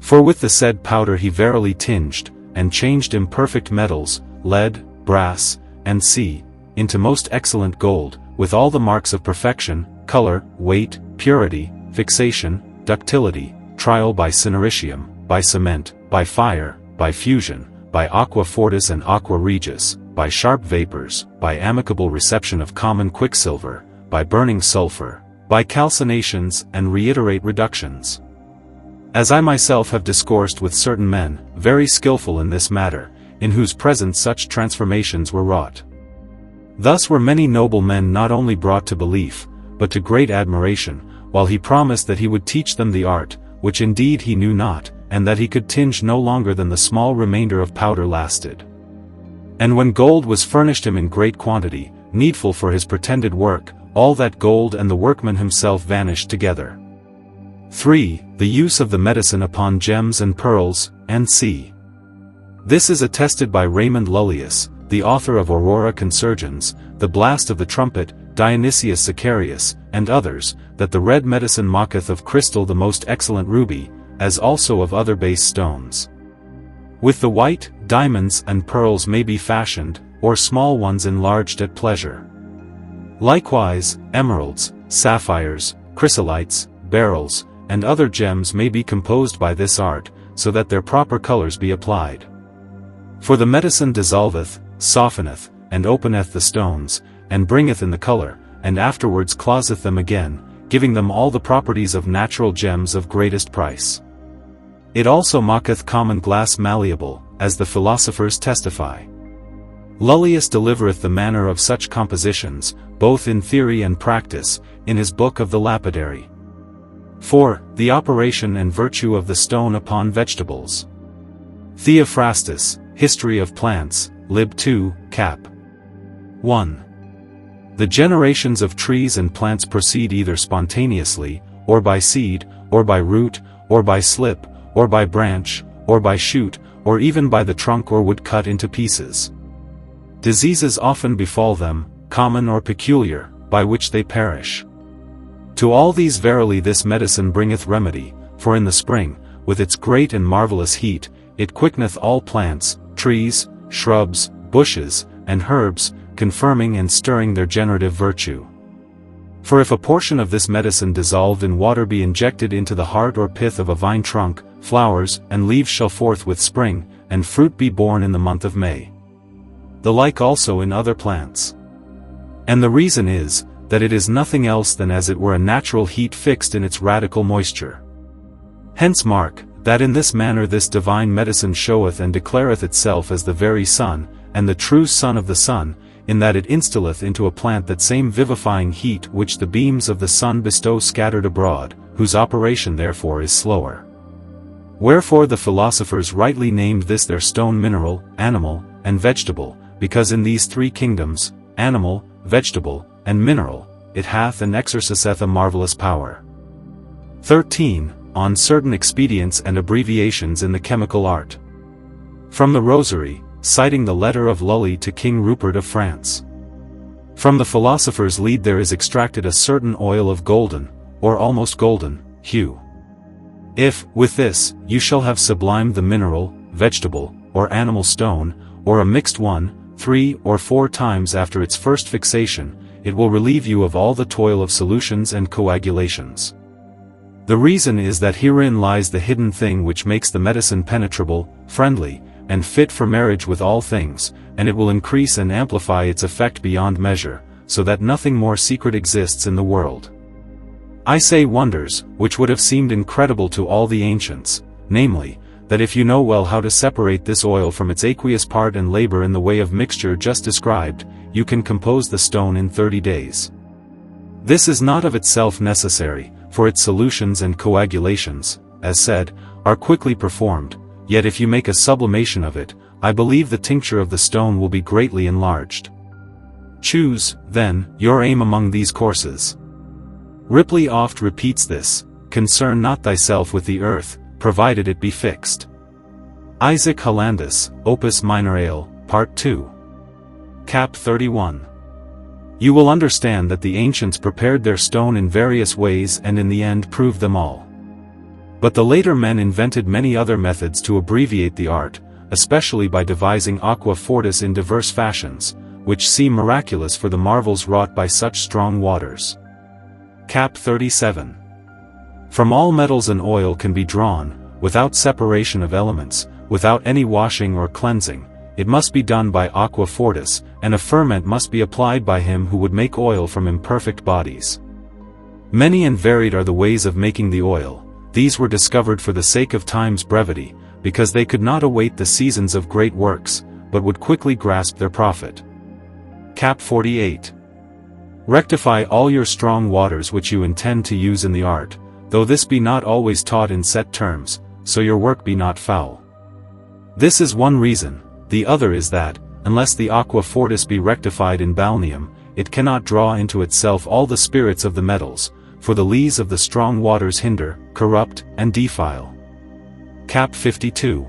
For with the said powder he verily tinged, and changed imperfect metals, lead, brass, and sea, into most excellent gold, with all the marks of perfection, color, weight, purity, fixation, ductility, trial by cineritium, by cement, by fire, by fusion, by aqua fortis and aqua regis, by sharp vapors, by amicable reception of common quicksilver, by burning sulfur, by calcinations and reiterate reductions. As I myself have discoursed with certain men, very skillful in this matter, in whose presence such transformations were wrought. Thus were many noble men not only brought to belief, but to great admiration, while he promised that he would teach them the art, which indeed he knew not, and that he could tinge no longer than the small remainder of powder lasted. And when gold was furnished him in great quantity, needful for his pretended work, all that gold and the workman himself vanished together. 3. The use of the medicine upon gems and pearls, and c. This is attested by Raymond Lullius, the author of Aurora Consurgens, The Blast of the Trumpet, Dionysius Sicarius, and others, that the red medicine mocketh of crystal the most excellent ruby, as also of other base stones. With the white, diamonds and pearls may be fashioned, or small ones enlarged at pleasure. Likewise, emeralds, sapphires, chrysolites, beryls, and other gems may be composed by this art, so that their proper colors be applied. For the medicine dissolveth, softeneth, and openeth the stones, and bringeth in the color, and afterwards closeth them again, giving them all the properties of natural gems of greatest price. It also mocketh common glass malleable, as the philosophers testify. Lullius delivereth the manner of such compositions, both in theory and practice, in his book of the Lapidary. 4. The operation and virtue of the stone upon vegetables. Theophrastus, History of Plants, Lib 2, Cap. 1. The generations of trees and plants proceed either spontaneously, or by seed, or by root, or by slip, or by branch, or by shoot, or even by the trunk or wood cut into pieces. Diseases often befall them, common or peculiar, by which they perish. To all these verily this medicine bringeth remedy, for in the spring, with its great and marvelous heat, it quickeneth all plants, trees, shrubs, bushes, and herbs, confirming and stirring their generative virtue. For if a portion of this medicine dissolved in water be injected into the heart or pith of a vine trunk, flowers and leaves shall forthwith spring, and fruit be borne in the month of May. The like also in other plants. And the reason is, that it is nothing else than as it were a natural heat fixed in its radical moisture. Hence mark, that in this manner this divine medicine showeth and declareth itself as the very sun, and the true son of the sun, in that it instilleth into a plant that same vivifying heat which the beams of the sun bestow scattered abroad, whose operation therefore is slower. Wherefore the philosophers rightly named this their stone mineral, animal, and vegetable, because in these 3 kingdoms, animal, vegetable, and mineral, it hath and exerciseth a marvelous power. 13. On certain expedients and abbreviations in the chemical art. From the Rosary, citing the letter of Lully to King Rupert of France. From the Philosopher's Lead there is extracted a certain oil of golden, or almost golden, hue. If, with this, you shall have sublimed the mineral, vegetable, or animal stone, or a mixed one, 3 or 4 times after its first fixation, it will relieve you of all the toil of solutions and coagulations. The reason is that herein lies the hidden thing which makes the medicine penetrable, friendly, and fit for marriage with all things, and it will increase and amplify its effect beyond measure, so that nothing more secret exists in the world. I say wonders, which would have seemed incredible to all the ancients, namely, that if you know well how to separate this oil from its aqueous part and labor in the way of mixture just described, you can compose the stone in 30 days. This is not of itself necessary, for its solutions and coagulations, as said, are quickly performed, yet if you make a sublimation of it, I believe the tincture of the stone will be greatly enlarged. Choose, then, your aim among these courses. Ripley oft repeats this, concern not thyself with the earth, provided it be fixed. Isaac Hollandus, Opus Minor Part 2. Cap 31. You will understand that the ancients prepared their stone in various ways and in the end proved them all. But the later men invented many other methods to abbreviate the art, especially by devising aqua fortis in diverse fashions, which seem miraculous for the marvels wrought by such strong waters. Cap 37. From all metals an oil can be drawn, without separation of elements, without any washing or cleansing. It must be done by aqua fortis, and a ferment must be applied by him who would make oil from imperfect bodies. Many and varied are the ways of making the oil. These were discovered for the sake of time's brevity, because they could not await the seasons of great works, but would quickly grasp their profit. Cap 48. Rectify all your strong waters which you intend to use in the art, though this be not always taught in set terms, so your work be not foul. This is one reason. The other is that, unless the aqua fortis be rectified in balneum, it cannot draw into itself all the spirits of the metals, for the lees of the strong waters hinder, corrupt, and defile. Cap 52.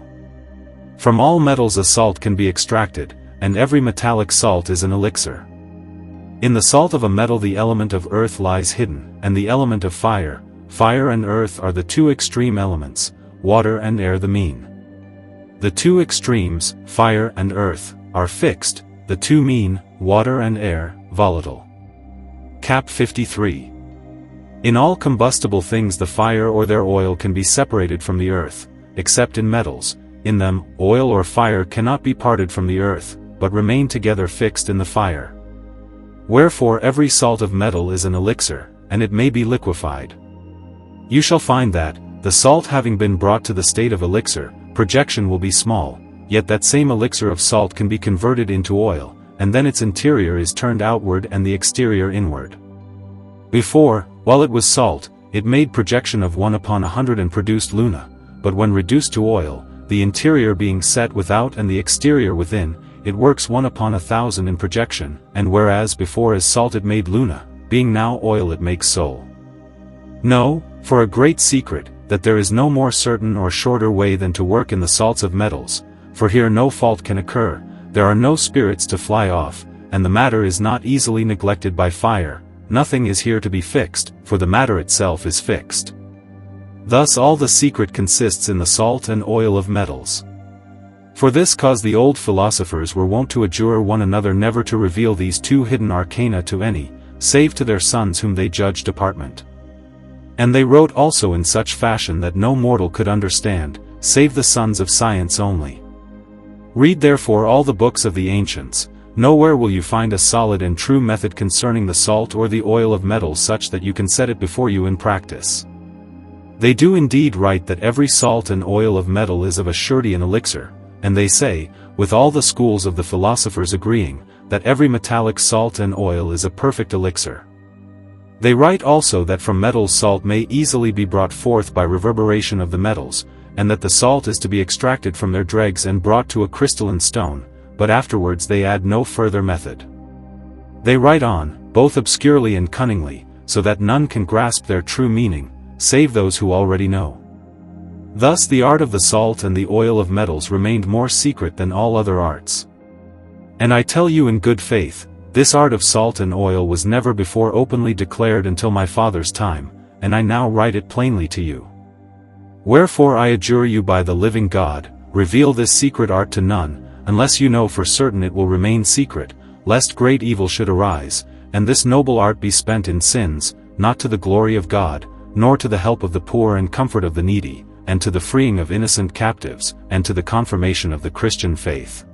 From all metals a salt can be extracted, and every metallic salt is an elixir. In the salt of a metal the element of earth lies hidden, and the element of fire. Fire and earth are the two extreme elements, water and air the mean. The two extremes, fire and earth, are fixed, the two mean, water and air, volatile. Cap 53. In all combustible things the fire or their oil can be separated from the earth, except in metals. In them, oil or fire cannot be parted from the earth, but remain together fixed in the fire. Wherefore every salt of metal is an elixir, and it may be liquefied. You shall find that, the salt having been brought to the state of elixir, projection will be small, yet that same elixir of salt can be converted into oil, and then its interior is turned outward and the exterior inward. Before, while it was salt, it made projection of 1 upon 100 and produced luna, but when reduced to oil, the interior being set without and the exterior within, it works 1 upon 1,000 in projection, and whereas before as salt it made luna, being now oil it makes soul. Know, for a great secret, that there is no more certain or shorter way than to work in the salts of metals, for here no fault can occur, there are no spirits to fly off, and the matter is not easily neglected by fire. Nothing is here to be fixed, for the matter itself is fixed. Thus all the secret consists in the salt and oil of metals. For this cause the old philosophers were wont to adjure one another never to reveal these two hidden arcana to any, save to their sons whom they judged department. And they wrote also in such fashion that no mortal could understand, save the sons of science only. Read therefore all the books of the ancients. Nowhere will you find a solid and true method concerning the salt or the oil of metals such that you can set it before you in practice. They do indeed write that every salt and oil of metal is of a surety an elixir, and they say, with all the schools of the philosophers agreeing, that every metallic salt and oil is a perfect elixir. They write also that from metals salt may easily be brought forth by reverberation of the metals, and that the salt is to be extracted from their dregs and brought to a crystalline stone, but afterwards they add no further method. They write on, both obscurely and cunningly, so that none can grasp their true meaning, save those who already know. Thus the art of the salt and the oil of metals remained more secret than all other arts. And I tell you in good faith, this art of salt and oil was never before openly declared until my father's time, and I now write it plainly to you. Wherefore I adjure you by the living God, reveal this secret art to none, unless you know for certain it will remain secret, lest great evil should arise, and this noble art be spent in sins, not to the glory of God, nor to the help of the poor and comfort of the needy, and to the freeing of innocent captives, and to the confirmation of the Christian faith.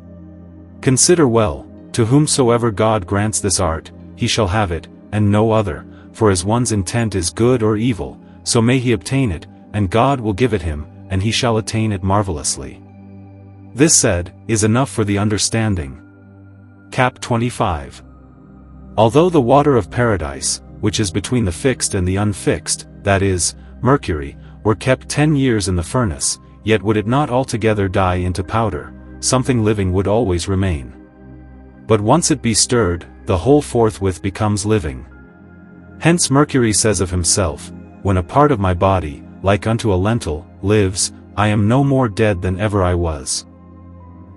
Consider well, to whomsoever God grants this art, he shall have it, and no other, for as one's intent is good or evil, so may he obtain it, and God will give it him, and he shall attain it marvelously. This said, is enough for the understanding. Cap 25. Although the water of paradise, which is between the fixed and the unfixed, that is, Mercury, were kept 10 years in the furnace, yet would it not altogether die into powder, something living would always remain. But once it be stirred, the whole forthwith becomes living. Hence Mercury says of himself, when a part of my body, like unto a lentil, lives, I am no more dead than ever I was.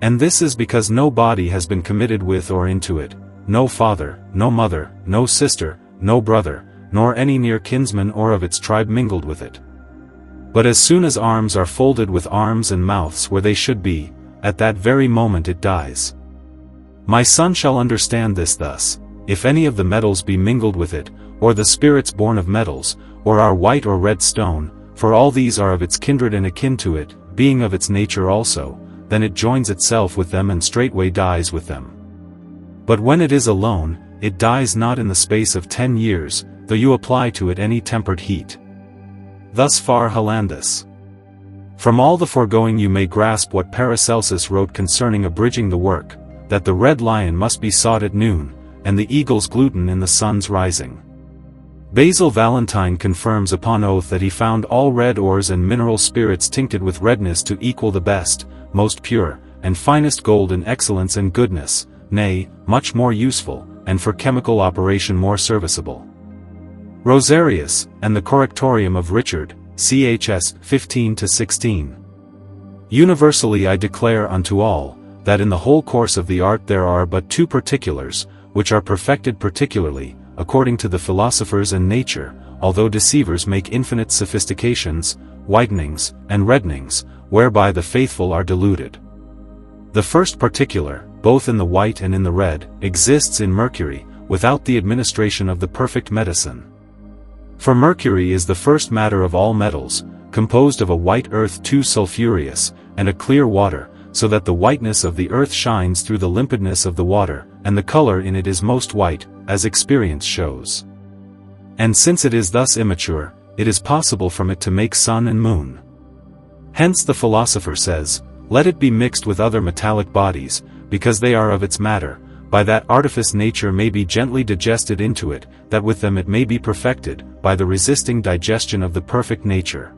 And this is because no body has been committed with or into it, no father, no mother, no sister, no brother, nor any near kinsman or of its tribe mingled with it. But as soon as arms are folded with arms and mouths where they should be, at that very moment it dies. My son shall understand this thus, if any of the metals be mingled with it, or the spirits born of metals, or our white or red stone, for all these are of its kindred and akin to it, being of its nature also, then it joins itself with them and straightway dies with them. But when it is alone, it dies not in the space of 10 years, though you apply to it any tempered heat. Thus far Helandus. From all the foregoing you may grasp what Paracelsus wrote concerning abridging the work, that the red lion must be sought at noon, and the eagle's gluten in the sun's rising. Basil Valentine confirms upon oath that he found all red ores and mineral spirits tincted with redness to equal the best, most pure, and finest gold in excellence and goodness, nay, much more useful, and for chemical operation more serviceable. Rosarius, and the Correctorium of Richard, chs. 15-16. Universally I declare unto all, that in the whole course of the art there are but 2 particulars, which are perfected particularly, according to the philosophers and nature, although deceivers make infinite sophistications, whitenings, and reddenings, whereby the faithful are deluded. The first particular, both in the white and in the red, exists in Mercury, without the administration of the perfect medicine. For Mercury is the first matter of all metals, composed of a white earth too sulphureous, and a clear water, so that the whiteness of the earth shines through the limpidness of the water, and the color in it is most white, as experience shows. And since it is thus immature, it is possible from it to make sun and moon. Hence the philosopher says, let it be mixed with other metallic bodies, because they are of its matter, by that artifice nature may be gently digested into it, that with them it may be perfected, by the resisting digestion of the perfect nature.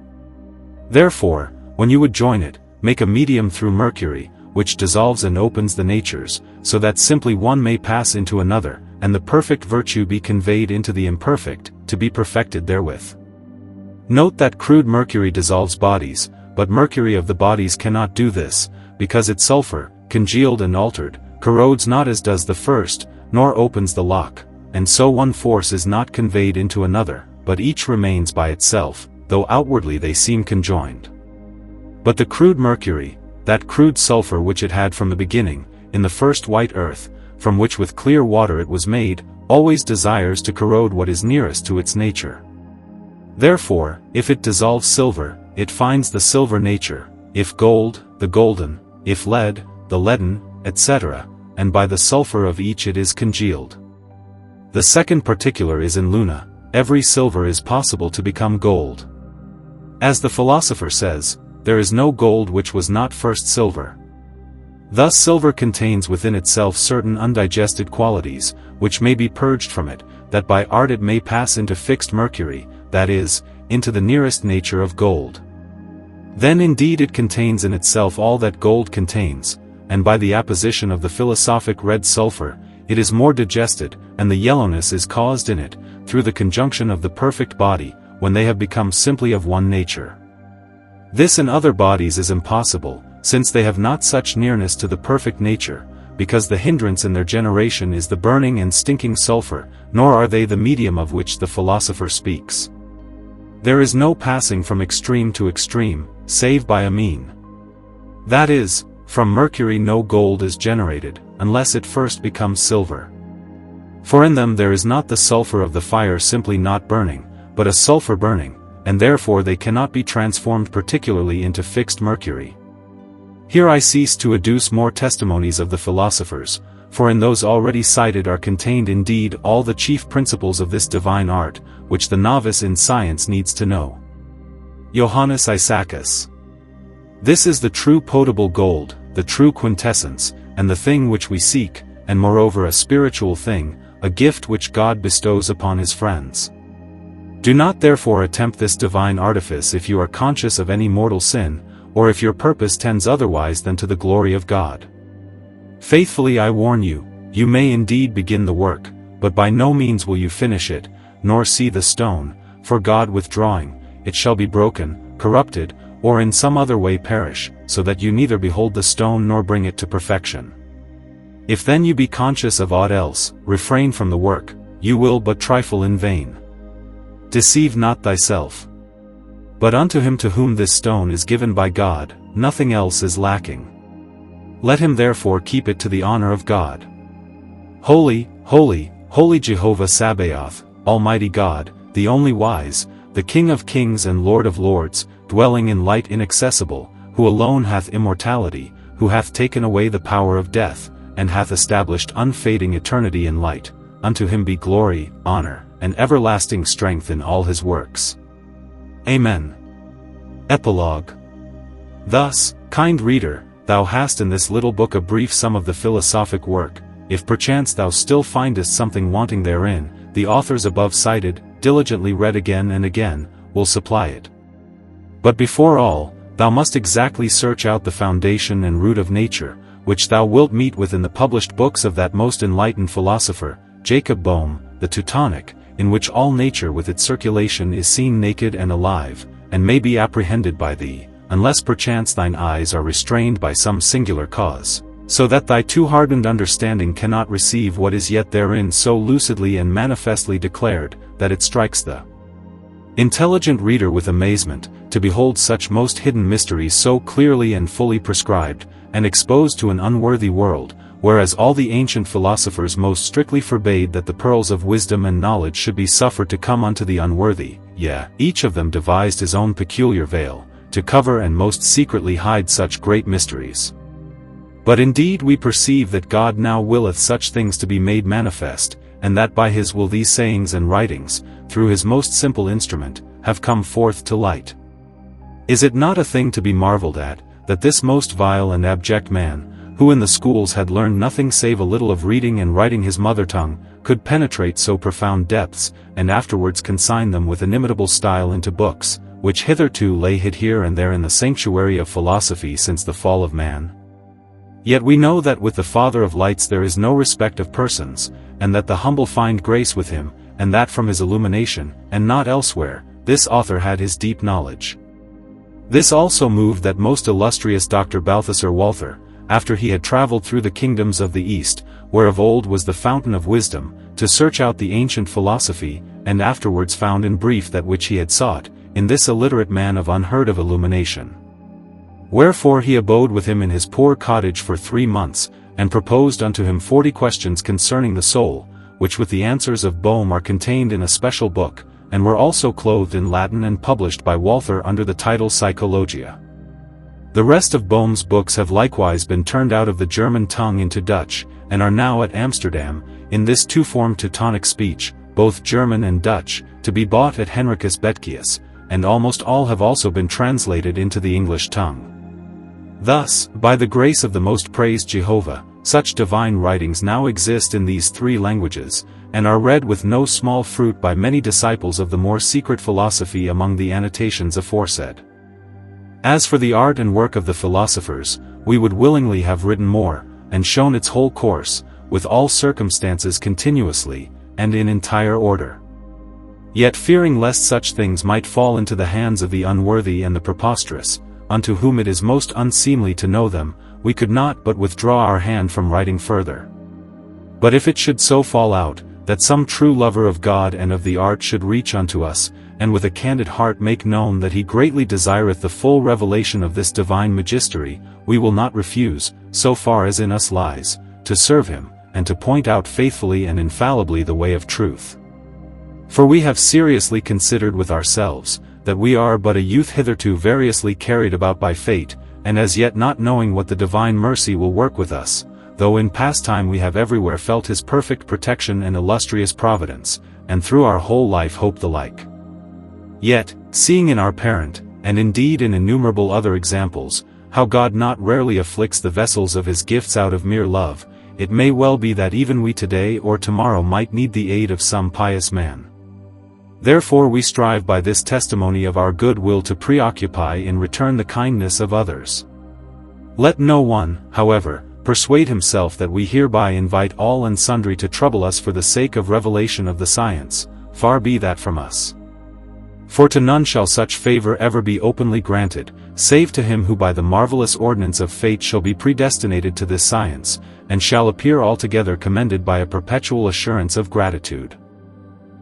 Therefore, when you would join it, make a medium through Mercury, which dissolves and opens the natures, so that simply one may pass into another, and the perfect virtue be conveyed into the imperfect, to be perfected therewith. Note that crude Mercury dissolves bodies, but Mercury of the bodies cannot do this, because its sulfur, congealed and altered, corrodes not as does the first, nor opens the lock, and so one force is not conveyed into another, but each remains by itself, though outwardly they seem conjoined. But the crude Mercury, that crude sulfur which it had from the beginning, in the first white earth, from which with clear water it was made, always desires to corrode what is nearest to its nature. Therefore, if it dissolves silver, it finds the silver nature, if gold, the golden, if lead, the leaden, etc., and by the sulfur of each it is congealed. The second particular is in Luna, every silver is possible to become gold. As the philosopher says, there is no gold which was not first silver. Thus silver contains within itself certain undigested qualities, which may be purged from it, that by art it may pass into fixed Mercury, that is, into the nearest nature of gold. Then indeed it contains in itself all that gold contains, and by the apposition of the philosophic red sulfur, it is more digested, and the yellowness is caused in it, through the conjunction of the perfect body, when they have become simply of one nature. This in other bodies is impossible, since they have not such nearness to the perfect nature, because the hindrance in their generation is the burning and stinking sulfur, nor are they the medium of which the philosopher speaks. There is no passing from extreme to extreme, save by a mean. That is, From Mercury no gold is generated, unless it first becomes silver. For in them there is not the sulfur of the fire simply not burning, but a sulfur burning, and therefore they cannot be transformed particularly into fixed mercury. Here I cease to adduce more testimonies of the philosophers, for in those already cited are contained indeed all the chief principles of this divine art, which the novice in science needs to know. Johannes Isaacus. This is the true potable gold, the true quintessence, and the thing which we seek, and moreover a spiritual thing, a gift which God bestows upon his friends. Do not therefore attempt this divine artifice if you are conscious of any mortal sin, or if your purpose tends otherwise than to the glory of God. Faithfully I warn you, you may indeed begin the work, but by no means will you finish it, nor see the stone, for God withdrawing, it shall be broken, corrupted, or in some other way perish, so that you neither behold the stone nor bring it to perfection. If then you be conscious of aught else, refrain from the work, you will but trifle in vain. Deceive not thyself. But unto him to whom this stone is given by God, nothing else is lacking. Let him therefore keep it to the honor of God. Holy, holy, holy Jehovah Sabaoth, Almighty God, the only wise, the King of kings and Lord of lords, dwelling in light inaccessible, who alone hath immortality, who hath taken away the power of death, and hath established unfading eternity in light, unto him be glory, honor, and everlasting strength in all his works. Amen. Epilogue. Thus, kind reader, thou hast in this little book a brief sum of the philosophic work. If perchance thou still findest something wanting therein, the authors above cited, diligently read again and again, will supply it. But before all, thou must exactly search out the foundation and root of nature, which thou wilt meet with in the published books of that most enlightened philosopher, Jacob Boehme, the Teutonic, in which all nature with its circulation is seen naked and alive, and may be apprehended by thee, unless perchance thine eyes are restrained by some singular cause, so that thy too hardened understanding cannot receive what is yet therein so lucidly and manifestly declared, that it strikes the intelligent reader with amazement, to behold such most hidden mysteries so clearly and fully prescribed, and exposed to an unworthy world, whereas all the ancient philosophers most strictly forbade that the pearls of wisdom and knowledge should be suffered to come unto the unworthy, yea, each of them devised his own peculiar veil, to cover and most secretly hide such great mysteries. But indeed we perceive that God now willeth such things to be made manifest, and that by his will these sayings and writings, through his most simple instrument, have come forth to light. Is it not a thing to be marveled at, that this most vile and abject man, who in the schools had learned nothing save a little of reading and writing his mother tongue, could penetrate so profound depths, and afterwards consign them with inimitable style into books, which hitherto lay hid here and there in the sanctuary of philosophy since the fall of man? Yet we know that with the Father of lights there is no respect of persons, and that the humble find grace with him, and that from his illumination, and not elsewhere, this author had his deep knowledge. This also moved that most illustrious Dr. Balthasar Walther, after he had travelled through the kingdoms of the East, where of old was the fountain of wisdom, to search out the ancient philosophy, and afterwards found in brief that which he had sought, in this illiterate man of unheard of illumination. Wherefore he abode with him in his poor cottage for 3 months, and proposed unto him 40 questions concerning the soul, which with the answers of Boehme are contained in a special book, and were also clothed in Latin and published by Walther under the title Psychologia. The rest of Boehme's books have likewise been turned out of the German tongue into Dutch, and are now at Amsterdam, in this two-form Teutonic speech, both German and Dutch, to be bought at Henricus Betkius, and almost all have also been translated into the English tongue. Thus, by the grace of the most praised Jehovah, such divine writings now exist in these 3 languages, and are read with no small fruit by many disciples of the more secret philosophy among the annotations aforesaid. As for the art and work of the philosophers, we would willingly have written more, and shown its whole course, with all circumstances continuously, and in entire order. Yet fearing lest such things might fall into the hands of the unworthy and the preposterous, unto whom it is most unseemly to know them, we could not but withdraw our hand from writing further. But if it should so fall out, that some true lover of God and of the art should reach unto us, and with a candid heart make known that he greatly desireth the full revelation of this divine magistery, we will not refuse, so far as in us lies, to serve him, and to point out faithfully and infallibly the way of truth. For we have seriously considered with ourselves, that we are but a youth hitherto variously carried about by fate, and as yet not knowing what the divine mercy will work with us, though in past time we have everywhere felt his perfect protection and illustrious providence, and through our whole life hope the like. Yet, seeing in our parent, and indeed in innumerable other examples, how God not rarely afflicts the vessels of his gifts out of mere love, it may well be that even we today or tomorrow might need the aid of some pious man. Therefore we strive by this testimony of our good will to preoccupy in return the kindness of others. Let no one, however, persuade himself that we hereby invite all and sundry to trouble us for the sake of revelation of the science, far be that from us. For to none shall such favor ever be openly granted, save to him who by the marvelous ordinance of fate shall be predestinated to this science, and shall appear altogether commended by a perpetual assurance of gratitude.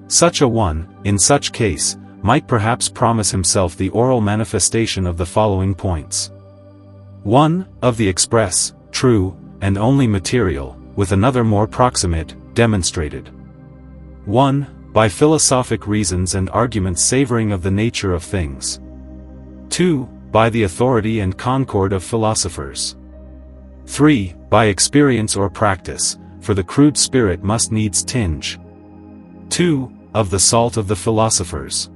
Such a one, in such case, might perhaps promise himself the oral manifestation of the following points. 1. Of the express, true, and only material, with another more proximate, demonstrated. 1. By philosophic reasons and arguments savoring of the nature of things. 2. By the authority and concord of philosophers. 3. By experience or practice, for the crude spirit must needs tinge. 2. Of the salt of the philosophers.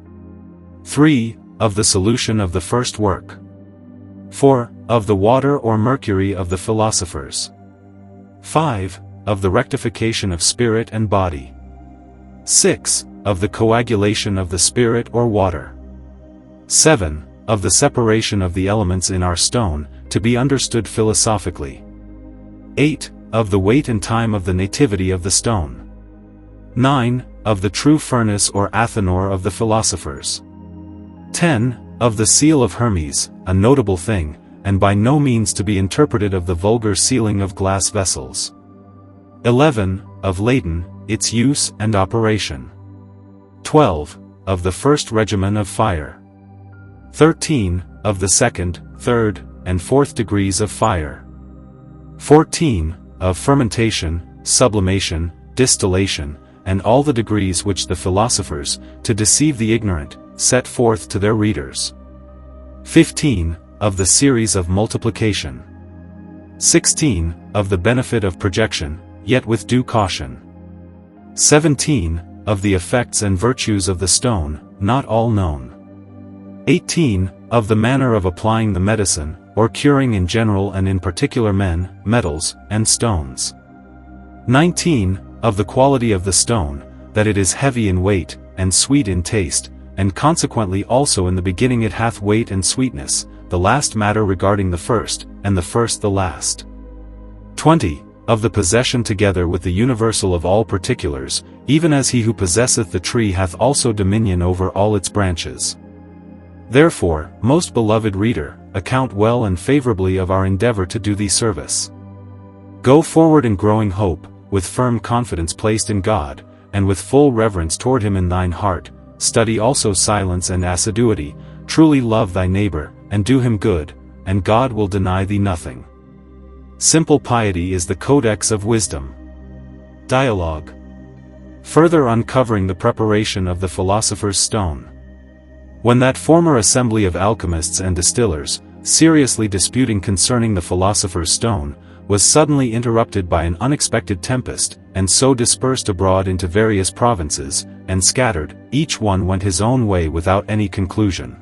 3. Of the solution of the first work. 4. Of the water or mercury of the philosophers. 5. Of the rectification of spirit and body. 6. Of the coagulation of the spirit or water. 7. Of the separation of the elements in our stone, to be understood philosophically. 8. Of the weight and time of the nativity of the stone. 9. Of the true furnace or athanor of the philosophers. 10. Of the seal of Hermes, a notable thing, and by no means to be interpreted of the vulgar sealing of glass vessels. 11. Of Latin, its use and operation. 12. Of the first regimen of fire. 13. Of the second, third, and fourth degrees of fire. 14. Of fermentation, sublimation, distillation, and all the degrees which the philosophers, to deceive the ignorant, set forth to their readers. 15. Of the series of multiplication. 16. Of the benefit of projection, yet with due caution. 17. Of the effects and virtues of the stone, not all known. 18. Of the manner of applying the medicine, or curing in general and in particular men, metals, and stones. 19. Of the quality of the stone, that it is heavy in weight, and sweet in taste, and consequently also in the beginning it hath weight and sweetness, the last matter regarding the first, and the first the last. 20. Of the possession together with the universal of all particulars, even as he who possesseth the tree hath also dominion over all its branches. Therefore, most beloved reader, account well and favorably of our endeavor to do thee service. Go forward in growing hope, with firm confidence placed in God, and with full reverence toward him in thine heart. Study also silence and assiduity, truly love thy neighbor, and do him good, and God will deny thee nothing. Simple piety is the codex of wisdom. Dialogue. Further uncovering the preparation of the philosopher's stone. When that former assembly of alchemists and distillers, seriously disputing concerning the philosopher's stone, was suddenly interrupted by an unexpected tempest, and so dispersed abroad into various provinces, and scattered, each one went his own way without any conclusion.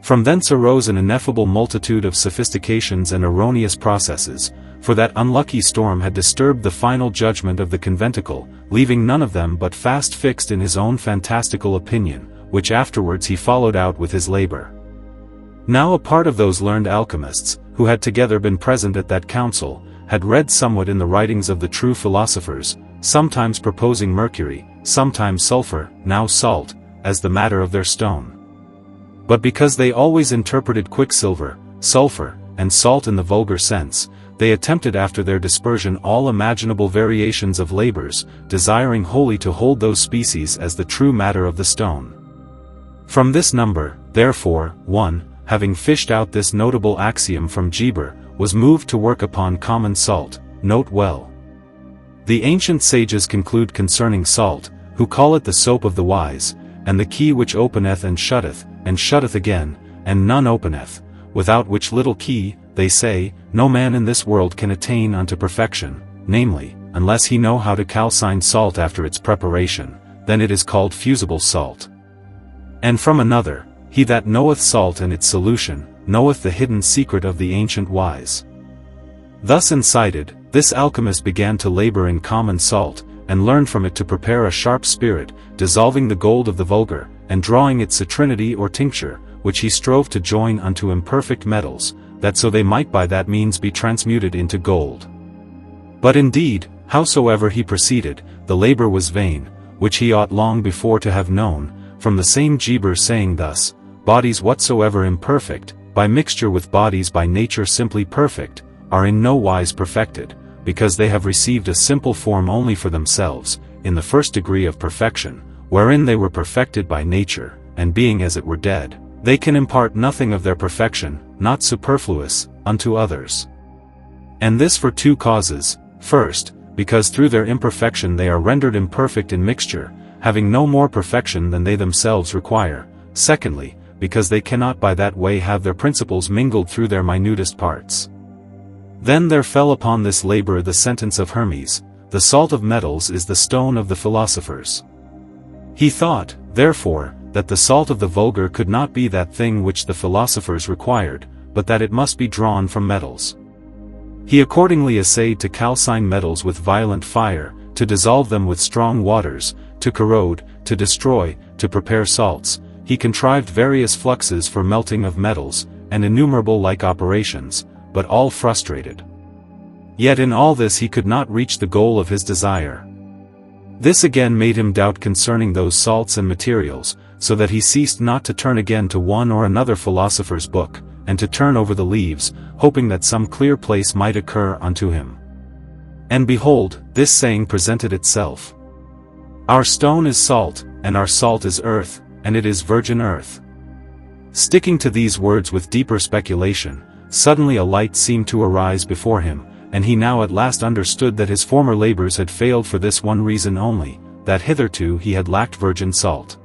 From thence arose an ineffable multitude of sophistications and erroneous processes, for that unlucky storm had disturbed the final judgment of the conventicle, leaving none of them but fast fixed in his own fantastical opinion, which afterwards he followed out with his labor. Now a part of those learned alchemists, who had together been present at that council, had read somewhat in the writings of the true philosophers, sometimes proposing mercury, sometimes sulfur, now salt, as the matter of their stone. But because they always interpreted quicksilver, sulfur, and salt in the vulgar sense, they attempted after their dispersion all imaginable variations of labors, desiring wholly to hold those species as the true matter of the stone. From this number, therefore, one, having fished out this notable axiom from Gebric, was moved to work upon common salt. Note well. The ancient sages conclude concerning salt, who call it the soap of the wise, and the key which openeth and shutteth again, and none openeth, without which little key, they say, no man in this world can attain unto perfection, namely, unless he know how to calcine salt after its preparation, then it is called fusible salt. And from another, he that knoweth salt and its solution, knoweth the hidden secret of the ancient wise. Thus incited, this alchemist began to labor in common salt, and learned from it to prepare a sharp spirit, dissolving the gold of the vulgar, and drawing its citrinity or tincture, which he strove to join unto imperfect metals, that so they might by that means be transmuted into gold. But indeed, howsoever he proceeded, the labor was vain, which he ought long before to have known, from the same Gebric saying thus, bodies whatsoever imperfect, by mixture with bodies by nature simply perfect, are in no wise perfected, because they have received a simple form only for themselves, in the first degree of perfection, wherein they were perfected by nature, and being as it were dead, they can impart nothing of their perfection, not superfluous, unto others. And this for two causes: first, because through their imperfection they are rendered imperfect in mixture, having no more perfection than they themselves require; secondly, because they cannot by that way have their principles mingled through their minutest parts. Then there fell upon this labor the sentence of Hermes, the salt of metals is the stone of the philosophers. He thought, therefore, that the salt of the vulgar could not be that thing which the philosophers required, but that it must be drawn from metals. He accordingly essayed to calcine metals with violent fire, to dissolve them with strong waters, to corrode, to destroy, to prepare salts. He contrived various fluxes for melting of metals, and innumerable like operations, but all frustrated. Yet in all this he could not reach the goal of his desire. This again made him doubt concerning those salts and materials, so that he ceased not to turn again to one or another philosopher's book, and to turn over the leaves, hoping that some clear place might occur unto him. And behold, this saying presented itself. Our stone is salt, and our salt is earth, and it is virgin earth. Sticking to these words with deeper speculation, suddenly a light seemed to arise before him, and he now at last understood that his former labors had failed for this one reason only, that hitherto he had lacked virgin salt.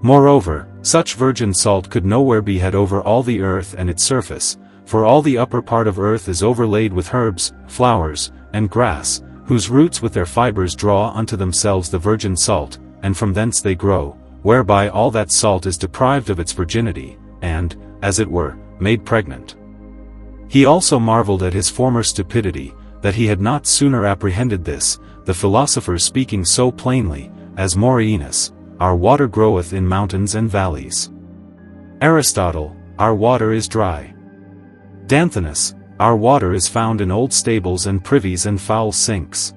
Moreover, such virgin salt could nowhere be had over all the earth and its surface, for all the upper part of earth is overlaid with herbs, flowers, and grass, whose roots with their fibers draw unto themselves the virgin salt, and from thence they grow, whereby all that salt is deprived of its virginity, and, as it were, made pregnant. He also marveled at his former stupidity, that he had not sooner apprehended this, the philosophers speaking so plainly, as Morainus, our water groweth in mountains and valleys. Aristotle, our water is dry. Danthinus, our water is found in old stables and privies and foul sinks.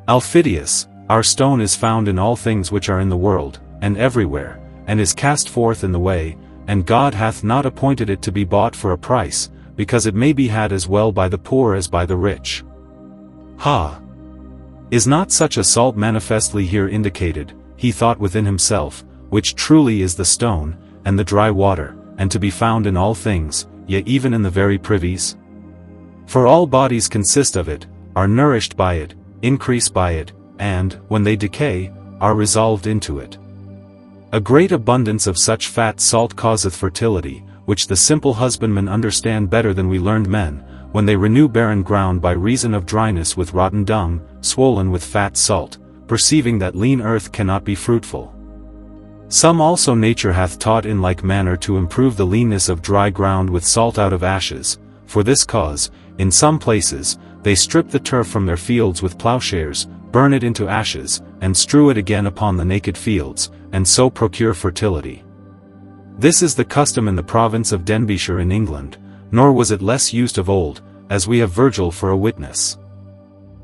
Alphidius, our stone is found in all things which are in the world, and everywhere, and is cast forth in the way, and God hath not appointed it to be bought for a price, because it may be had as well by the poor as by the rich. Ha! Is not such a salt manifestly here indicated, he thought within himself, which truly is the stone, and the dry water, and to be found in all things, yea even in the very privies? For all bodies consist of it, are nourished by it, increase by it, and, when they decay, are resolved into it. A great abundance of such fat salt causeth fertility, which the simple husbandmen understand better than we learned men, when they renew barren ground by reason of dryness with rotten dung, swollen with fat salt, perceiving that lean earth cannot be fruitful. Some also nature hath taught in like manner to improve the leanness of dry ground with salt out of ashes. For this cause, in some places, they strip the turf from their fields with plowshares, burn it into ashes, and strew it again upon the naked fields, and so procure fertility. This is the custom in the province of Denbighshire in England, nor was it less used of old, as we have Virgil for a witness.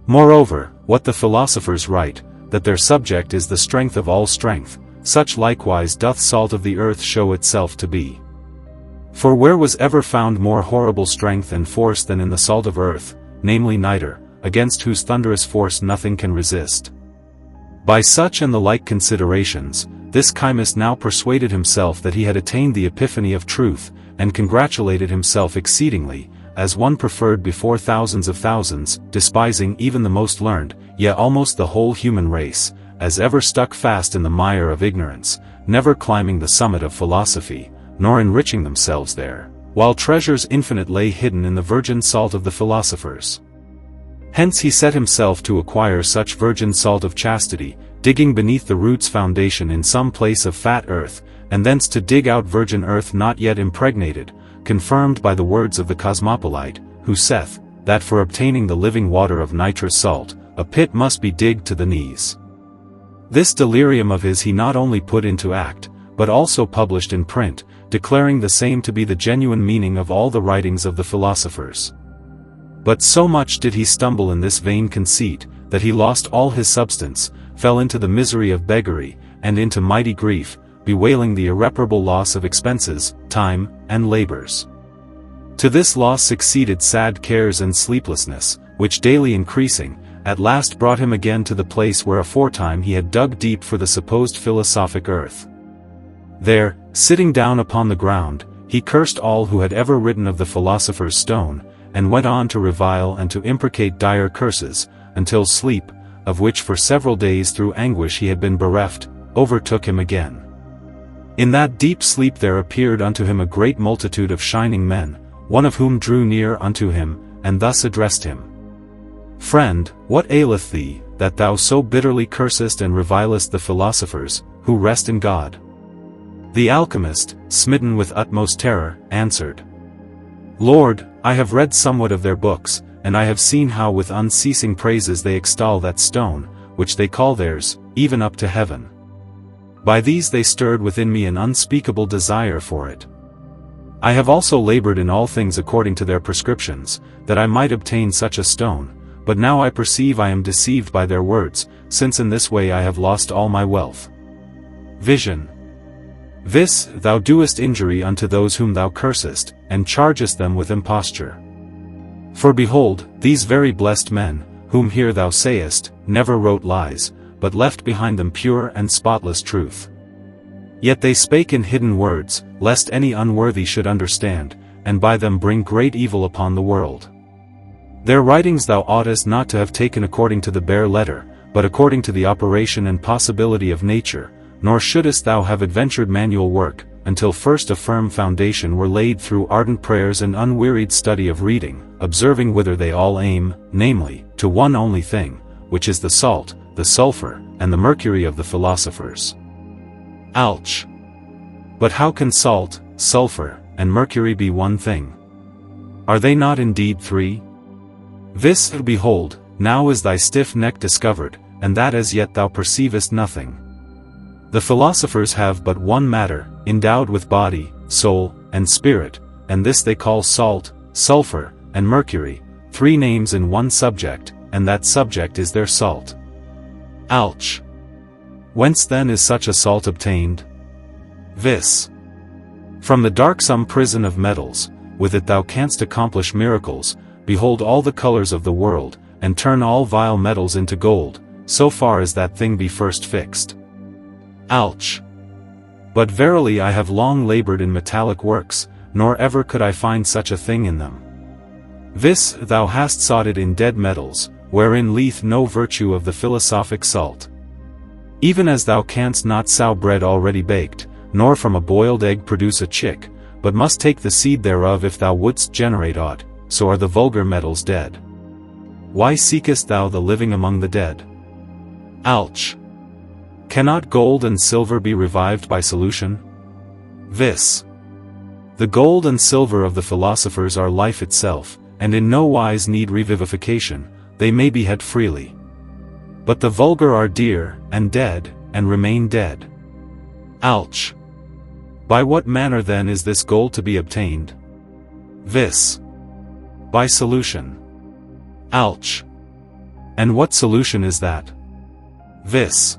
Moreover, what the philosophers write, that their subject is the strength of all strength, such likewise doth salt of the earth show itself to be. For where was ever found more horrible strength and force than in the salt of earth, namely nitre, against whose thunderous force nothing can resist? By such and the like considerations, this chymist now persuaded himself that he had attained the epiphany of truth, and congratulated himself exceedingly, as one preferred before thousands of thousands, despising even the most learned, yet almost the whole human race, as ever stuck fast in the mire of ignorance, never climbing the summit of philosophy, nor enriching themselves there, while treasures infinite lay hidden in the virgin salt of the philosophers. Hence he set himself to acquire such virgin salt of chastity, digging beneath the root's foundation in some place of fat earth, and thence to dig out virgin earth not yet impregnated, confirmed by the words of the cosmopolite, who saith, that for obtaining the living water of nitrous salt, a pit must be digged to the knees. This delirium of his he not only put into act, but also published in print, declaring the same to be the genuine meaning of all the writings of the philosophers. But so much did he stumble in this vain conceit, that he lost all his substance, fell into the misery of beggary, and into mighty grief, bewailing the irreparable loss of expenses, time, and labors. To this loss succeeded sad cares and sleeplessness, which daily increasing, at last brought him again to the place where aforetime he had dug deep for the supposed philosophic earth. There, sitting down upon the ground, he cursed all who had ever written of the philosopher's stone, and went on to revile and to imprecate dire curses, until sleep, of which for several days through anguish he had been bereft, overtook him again. In that deep sleep there appeared unto him a great multitude of shining men, one of whom drew near unto him, and thus addressed him. Friend, what aileth thee, that thou so bitterly cursest and revilest the philosophers, who rest in God? The alchemist, smitten with utmost terror, answered, Lord, I have read somewhat of their books, and I have seen how with unceasing praises they extol that stone, which they call theirs, even up to heaven. By these they stirred within me an unspeakable desire for it. I have also labored in all things according to their prescriptions, that I might obtain such a stone, but now I perceive I am deceived by their words, since in this way I have lost all my wealth. Vision. This, thou doest injury unto those whom thou cursest, and chargest them with imposture. For behold, these very blessed men, whom here thou sayest, never wrote lies, but left behind them pure and spotless truth. Yet they spake in hidden words, lest any unworthy should understand, and by them bring great evil upon the world. Their writings thou oughtest not to have taken according to the bare letter, but according to the operation and possibility of nature, nor shouldest thou have adventured manual work, until first a firm foundation were laid through ardent prayers and unwearied study of reading, observing whither they all aim, namely, to one only thing, which is the salt, the sulfur, and the mercury of the philosophers. Alch. But how can salt, sulfur, and mercury be one thing? Are they not indeed three? This, behold, now is thy stiff neck discovered, and that as yet thou perceivest nothing. The philosophers have but one matter, endowed with body, soul, and spirit, and this they call salt, sulfur, and mercury, three names in one subject, and that subject is their salt. Alch. Whence then is such a salt obtained? Vis. From the darksome prison of metals, with it thou canst accomplish miracles, behold all the colors of the world, and turn all vile metals into gold, so far as that thing be first fixed. Alch. But verily I have long labored in metallic works, nor ever could I find such a thing in them. Vis, thou hast sought it in dead metals, wherein lieth no virtue of the philosophic salt. Even as thou canst not sow bread already baked, nor from a boiled egg produce a chick, but must take the seed thereof if thou wouldst generate aught, so are the vulgar metals dead. Why seekest thou the living among the dead? Alch. Cannot gold and silver be revived by solution? Vis. The gold and silver of the philosophers are life itself, and in no wise need revivification, they may be had freely. But the vulgar are dear, and dead, and remain dead. Alch. By what manner then is this gold to be obtained? Vis. By solution. Alch. And what solution is that? Vis.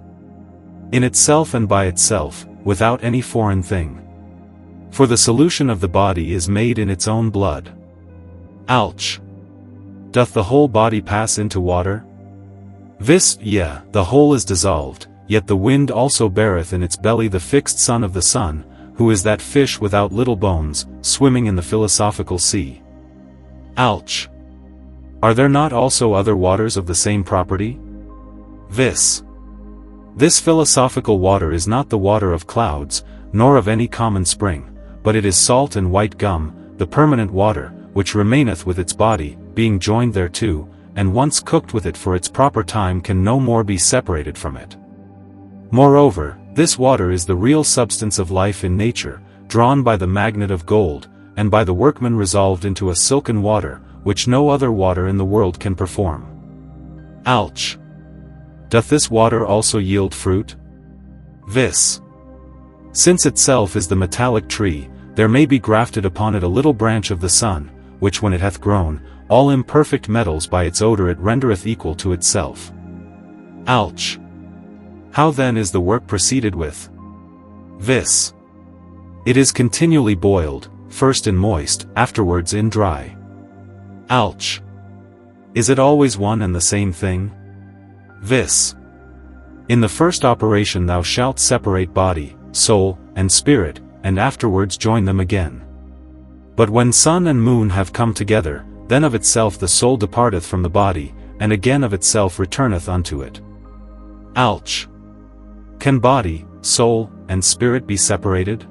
In itself and by itself, without any foreign thing. For the solution of the body is made in its own blood. Alch. Doth the whole body pass into water? Vis, yea, the whole is dissolved, yet the wind also beareth in its belly the fixed son of the sun, who is that fish without little bones, swimming in the philosophical sea. Alch. Are there not also other waters of the same property? Vis. This philosophical water is not the water of clouds, nor of any common spring, but it is salt and white gum, the permanent water, which remaineth with its body, being joined thereto, and once cooked with it for its proper time can no more be separated from it. Moreover, this water is the real substance of life in nature, drawn by the magnet of gold, and by the workman resolved into a silken water, which no other water in the world can perform. Alch. Doth this water also yield fruit? Vis. Since itself is the metallic tree, there may be grafted upon it a little branch of the sun, which when it hath grown, all imperfect metals by its odor it rendereth equal to itself. Alch. How then is the work proceeded with? Vis. It is continually boiled, first in moist, afterwards in dry. Alch. Is it always one and the same thing? Vis. In the first operation thou shalt separate body, soul, and spirit, and afterwards join them again. But when sun and moon have come together, then of itself the soul departeth from the body, and again of itself returneth unto it. Alch. Can body, soul, and spirit be separated?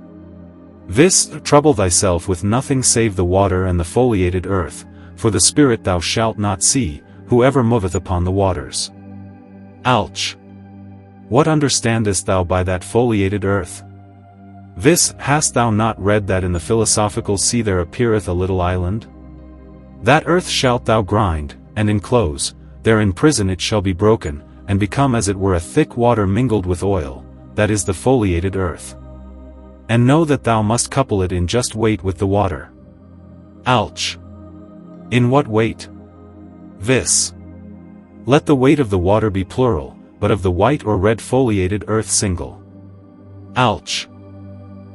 Vis. Trouble thyself with nothing save the water and the foliated earth, for the spirit thou shalt not see, whoever moveth upon the waters. Alch. What understandest thou by that foliated earth? Vis. Hast thou not read that in the philosophical sea there appeareth a little island? That earth shalt thou grind, and enclose, there in prison it shall be broken, and become as it were a thick water mingled with oil, that is the foliated earth. And know that thou must couple it in just weight with the water. Alch. In what weight? Vis. Let the weight of the water be plural, but of the white or red foliated earth single. Alch.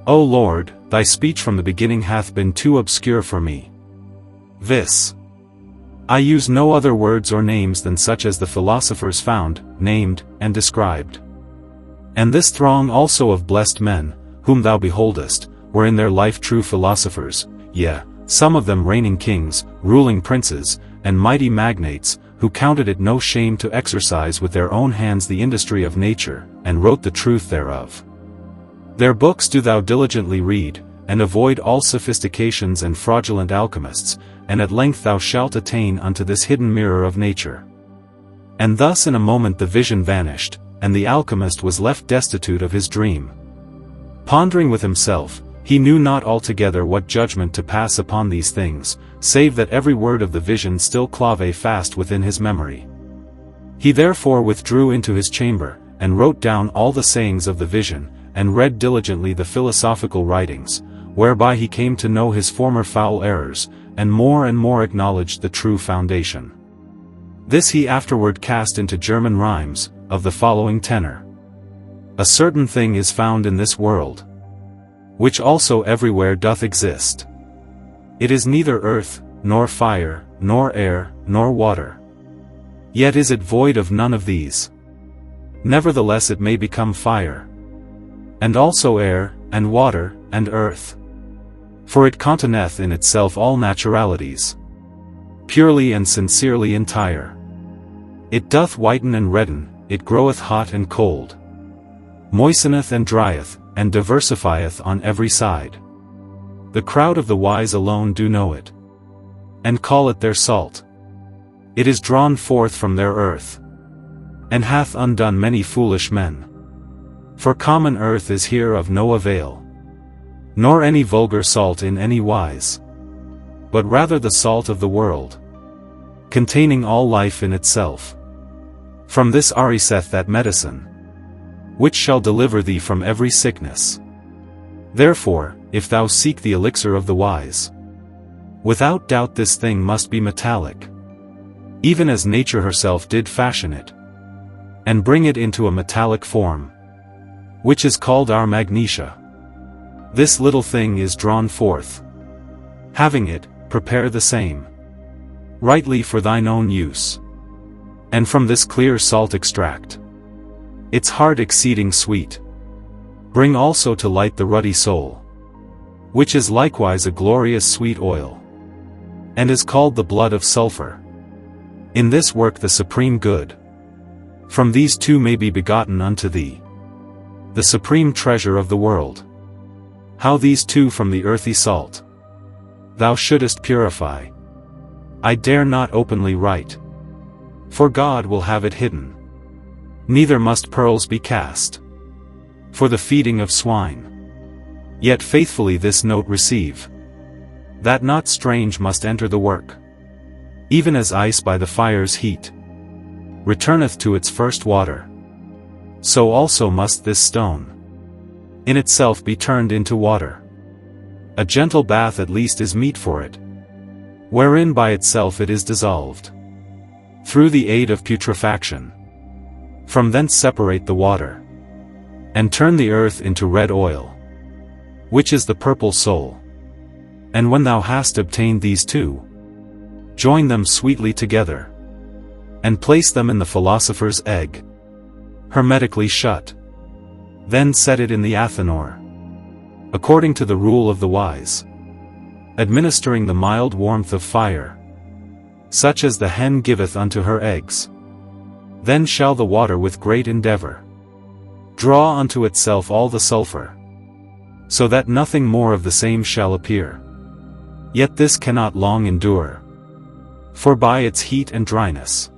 O Lord, thy speech from the beginning hath been too obscure for me. Vis. I use no other words or names than such as the philosophers found, named, and described. And this throng also of blessed men, whom thou beholdest, were in their life true philosophers, yea, some of them reigning kings, ruling princes, and mighty magnates, who counted it no shame to exercise with their own hands the industry of nature, and wrote the truth thereof. Their books do thou diligently read, and avoid all sophistications and fraudulent alchemists, and at length thou shalt attain unto this hidden mirror of nature. And thus in a moment the vision vanished, and the alchemist was left destitute of his dream. Pondering with himself, he knew not altogether what judgment to pass upon these things, save that every word of the vision still clave fast within his memory. He therefore withdrew into his chamber, and wrote down all the sayings of the vision, and read diligently the philosophical writings, whereby he came to know his former foul errors, and more acknowledged the true foundation. This he afterward cast into German rhymes, of the following tenor. A certain thing is found in this world, which also everywhere doth exist. It is neither earth, nor fire, nor air, nor water. Yet is it void of none of these. Nevertheless it may become fire, and also air, and water, and earth. For it containeth in itself all naturalities, purely and sincerely entire. It doth whiten and redden, it groweth hot and cold, moisteneth and drieth, and diversifieth on every side. The crowd of the wise alone do know it, and call it their salt. It is drawn forth from their earth, and hath undone many foolish men. For common earth is here of no avail, nor any vulgar salt in any wise, but rather the salt of the world, containing all life in itself. From this ariseth that medicine, which shall deliver thee from every sickness. Therefore, if thou seek the elixir of the wise, without doubt this thing must be metallic, even as nature herself did fashion it, and bring it into a metallic form, which is called our magnesia. This little thing is drawn forth. Having it, prepare the same rightly for thine own use, and from this clear salt extract its heart exceeding sweet. Bring also to light the ruddy soul, which is likewise a glorious sweet oil, and is called the blood of sulphur. In this work the supreme good from these two may be begotten unto thee, the supreme treasure of the world. How these two from the earthy salt thou shouldest purify, I dare not openly write, for God will have it hidden. Neither must pearls be cast for the feeding of swine. Yet faithfully this note receive, that not strange must enter the work. Even as ice by the fire's heat returneth to its first water, so also must this stone in itself be turned into water. A gentle bath at least is meet for it, wherein by itself it is dissolved, through the aid of putrefaction. From thence separate the water, and turn the earth into red oil, which is the purple soul. And when thou hast obtained these two, join them sweetly together, and place them in the philosopher's egg, hermetically shut. Then set it in the athanor, according to the rule of the wise, administering the mild warmth of fire, such as the hen giveth unto her eggs. Then shall the water with great endeavor draw unto itself all the sulphur, so that nothing more of the same shall appear. Yet this cannot long endure, for by its heat and dryness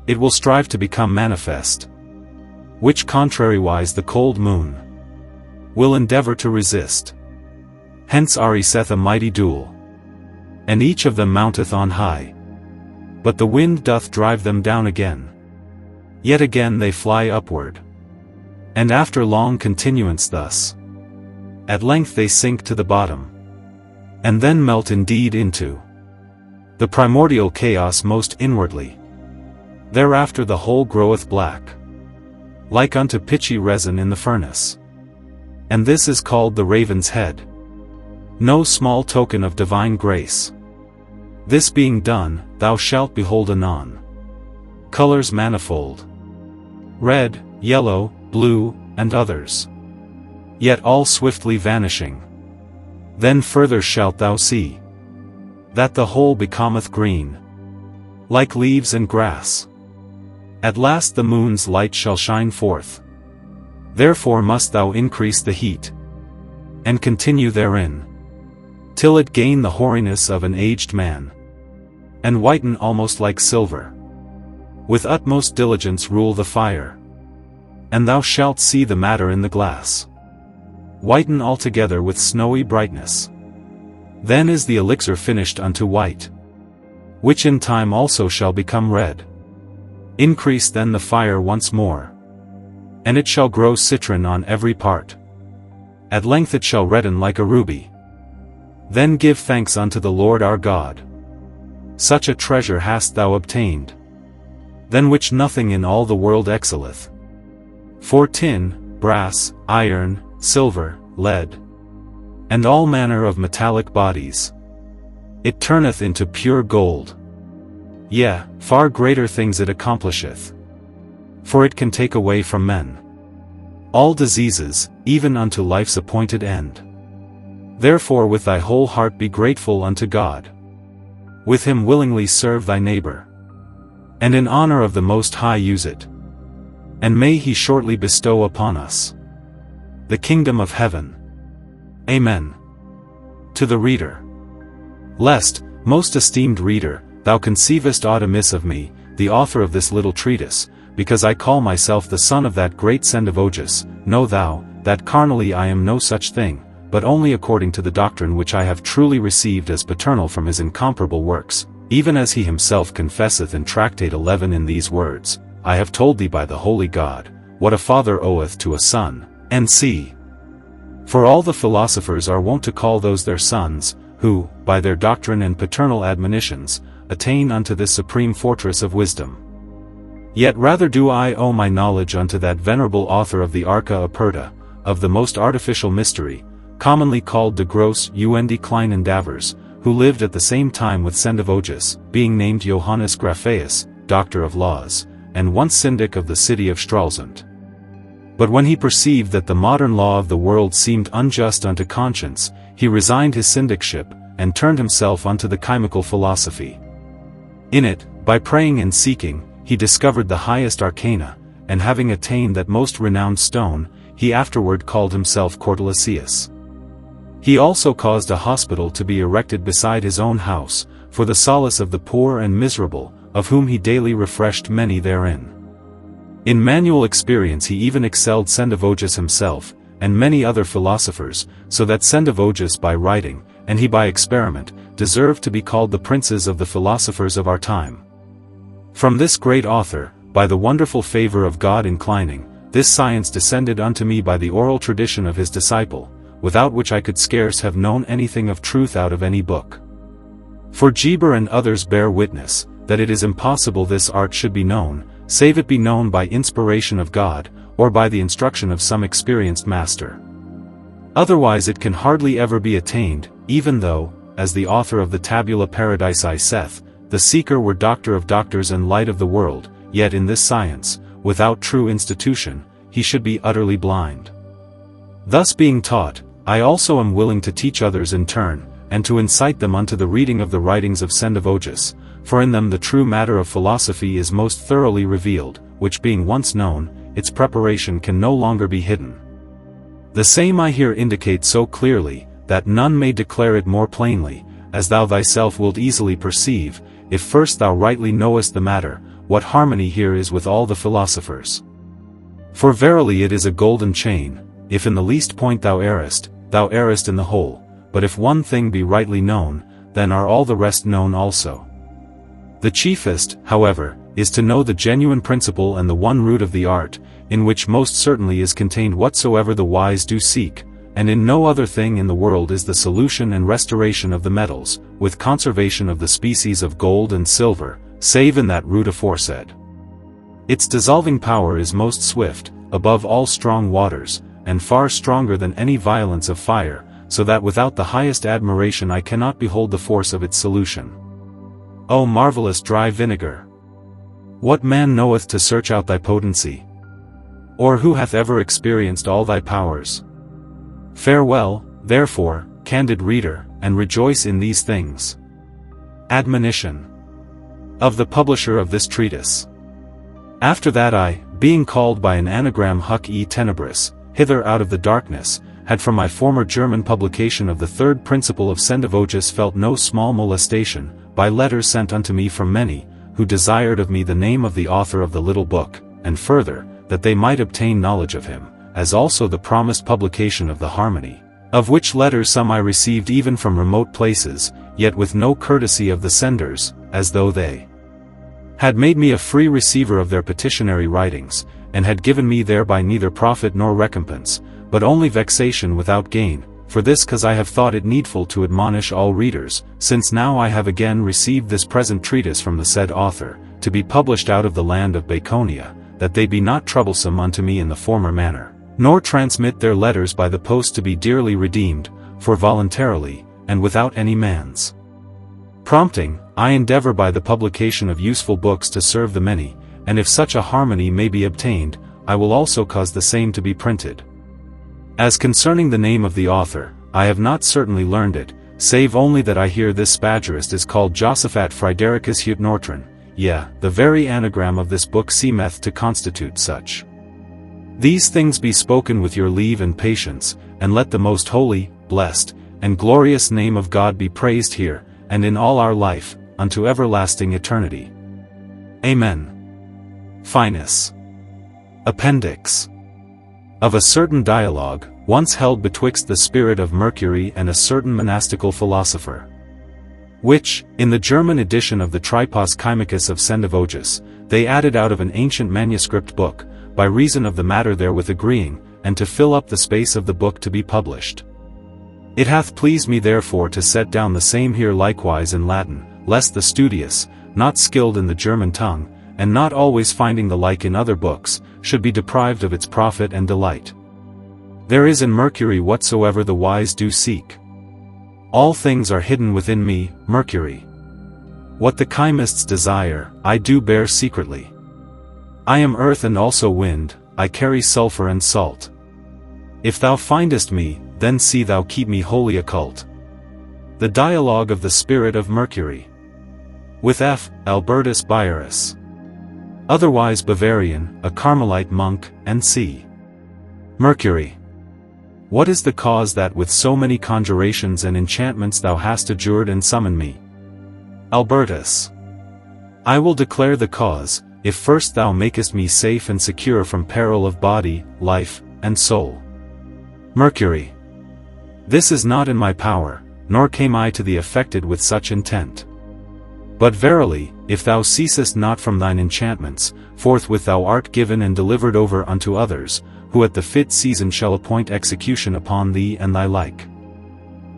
it will strive to become manifest, which contrariwise the cold moon will endeavor to resist. Hence ariseth a mighty duel, and each of them mounteth on high, but the wind doth drive them down again. Yet again they fly upward, and after long continuance thus, at length they sink to the bottom, and then melt indeed into the primordial chaos most inwardly. Thereafter the whole groweth black, like unto pitchy resin in the furnace. And this is called the raven's head, no small token of divine grace. This being done, thou shalt behold anon colors manifold, red, yellow, blue, and others, yet all swiftly vanishing. Then further shalt thou see that the whole becometh green, like leaves and grass. At last the moon's light shall shine forth. Therefore must thou increase the heat, and continue therein, till it gain the hoariness of an aged man, and whiten almost like silver. With utmost diligence rule the fire, and thou shalt see the matter in the glass whiten altogether with snowy brightness. Then is the elixir finished unto white, which in time also shall become red. Increase then the fire once more, and it shall grow citron on every part. At length it shall redden like a ruby. Then give thanks unto the Lord our God. Such a treasure hast thou obtained, than which nothing in all the world excelleth. For tin, brass, iron, silver, lead, and all manner of metallic bodies, it turneth into pure gold. Yea, far greater things it accomplisheth, for it can take away from men all diseases, even unto life's appointed end. Therefore with thy whole heart be grateful unto God. With him willingly serve thy neighbor, and in honor of the Most High use it. And may he shortly bestow upon us the kingdom of heaven. Amen. To the reader. Lest, most esteemed reader, thou conceivest aught amiss of me, the author of this little treatise, because I call myself the son of that great Sendivogius, know thou, that carnally I am no such thing, but only according to the doctrine which I have truly received as paternal from his incomparable works, even as he himself confesseth in Tractate 11 in these words, I have told thee by the holy God, what a father oweth to a son, and see. For all the philosophers are wont to call those their sons, who, by their doctrine and paternal admonitions, attain unto this supreme fortress of wisdom. Yet rather do I owe my knowledge unto that venerable author of the Arca Aperta, of the most artificial mystery, commonly called de grosse und kleinen davers, who lived at the same time with Sendivogius, being named Johannes Graphaeus, doctor of laws, and once syndic of the city of Stralsund. But when he perceived that the modern law of the world seemed unjust unto conscience, he resigned his syndicship, and turned himself unto the chymical philosophy. In it, by praying and seeking, he discovered the highest arcana, and having attained that most renowned stone, he afterward called himself Cortelesius. He also caused a hospital to be erected beside his own house, for the solace of the poor and miserable, of whom he daily refreshed many therein. In manual experience he even excelled Sendivogius himself, and many other philosophers, so that Sendivogius by writing, and he by experiment, deserved to be called the princes of the philosophers of our time. From this great author, by the wonderful favor of God inclining, this science descended unto me by the oral tradition of his disciple, without which I could scarce have known anything of truth out of any book. For Gebric and others bear witness, that it is impossible this art should be known, save it be known by inspiration of God, or by the instruction of some experienced master. Otherwise it can hardly ever be attained, even though, as the author of the Tabula Paradisi saith, the seeker were doctor of doctors and light of the world, yet in this science, without true institution, he should be utterly blind. Thus being taught, I also am willing to teach others in turn, and to incite them unto the reading of the writings of Sendivogius, for in them the true matter of philosophy is most thoroughly revealed, which being once known, its preparation can no longer be hidden. The same I here indicate so clearly, that none may declare it more plainly, as thou thyself wilt easily perceive, if first thou rightly knowest the matter, what harmony here is with all the philosophers. For verily it is a golden chain, if in the least point thou errest in the whole, but if one thing be rightly known, then are all the rest known also. The chiefest, however, is to know the genuine principle and the one root of the art, in which most certainly is contained whatsoever the wise do seek, and in no other thing in the world is the solution and restoration of the metals, with conservation of the species of gold and silver, save in that root aforesaid. Its dissolving power is most swift, above all strong waters, and far stronger than any violence of fire, so that without the highest admiration I cannot behold the force of its solution. O marvelous dry vinegar! What man knoweth to search out thy potency? Or who hath ever experienced all thy powers? Farewell, therefore, candid reader, and rejoice in these things. Admonition. Of the publisher of this treatise. After that I, being called by an anagram Huc e Tenebris, hither out of the darkness, had from my former German publication of the third principle of Sendivogius felt no small molestation, by letters sent unto me from many, who desired of me the name of the author of the little book, and further, that they might obtain knowledge of him, as also the promised publication of the Harmony, of which letters some I received even from remote places, yet with no courtesy of the senders, as though they had made me a free receiver of their petitionary writings, and had given me thereby neither profit nor recompense, but only vexation without gain. For this cause I have thought it needful to admonish all readers, since now I have again received this present treatise from the said author, to be published out of the land of Baconia, that they be not troublesome unto me in the former manner, nor transmit their letters by the post to be dearly redeemed, for voluntarily, and without any man's prompting, I endeavor by the publication of useful books to serve the many, and if such a harmony may be obtained, I will also cause the same to be printed. As concerning the name of the author, I have not certainly learned it, save only that I hear this Spagyarist is called Josaphat Fridericus Huitnortron, yea, the very anagram of this book seemeth to constitute such. These things be spoken with your leave and patience, and let the most holy, blessed, and glorious name of God be praised here, and in all our life, unto everlasting eternity. Amen. Finus. Appendix. Of a certain dialogue, once held betwixt the spirit of Mercury and a certain monastical philosopher, which, in the German edition of the Tripos Chymicus of Sendivogius, they added out of an ancient manuscript book, by reason of the matter therewith agreeing, and to fill up the space of the book to be published. It hath pleased me therefore to set down the same here likewise in Latin, lest the studious, not skilled in the German tongue, and not always finding the like in other books, should be deprived of its profit and delight. There is in Mercury whatsoever the wise do seek. All things are hidden within me, Mercury. What the chymists desire, I do bear secretly. I am earth and also wind, I carry sulphur and salt. If thou findest me, then see thou keep me wholly occult. The Dialogue of the Spirit of Mercury. With F. Albertus Bayerus. Otherwise Bavarian, a Carmelite monk, and C. Mercury. What is the cause that with so many conjurations and enchantments thou hast adjured and summoned me? Albertus. I will declare the cause, if first thou makest me safe and secure from peril of body, life, and soul. Mercury. This is not in my power, nor came I to the affected with such intent. But verily, if thou ceasest not from thine enchantments, forthwith thou art given and delivered over unto others, who at the fit season shall appoint execution upon thee and thy like.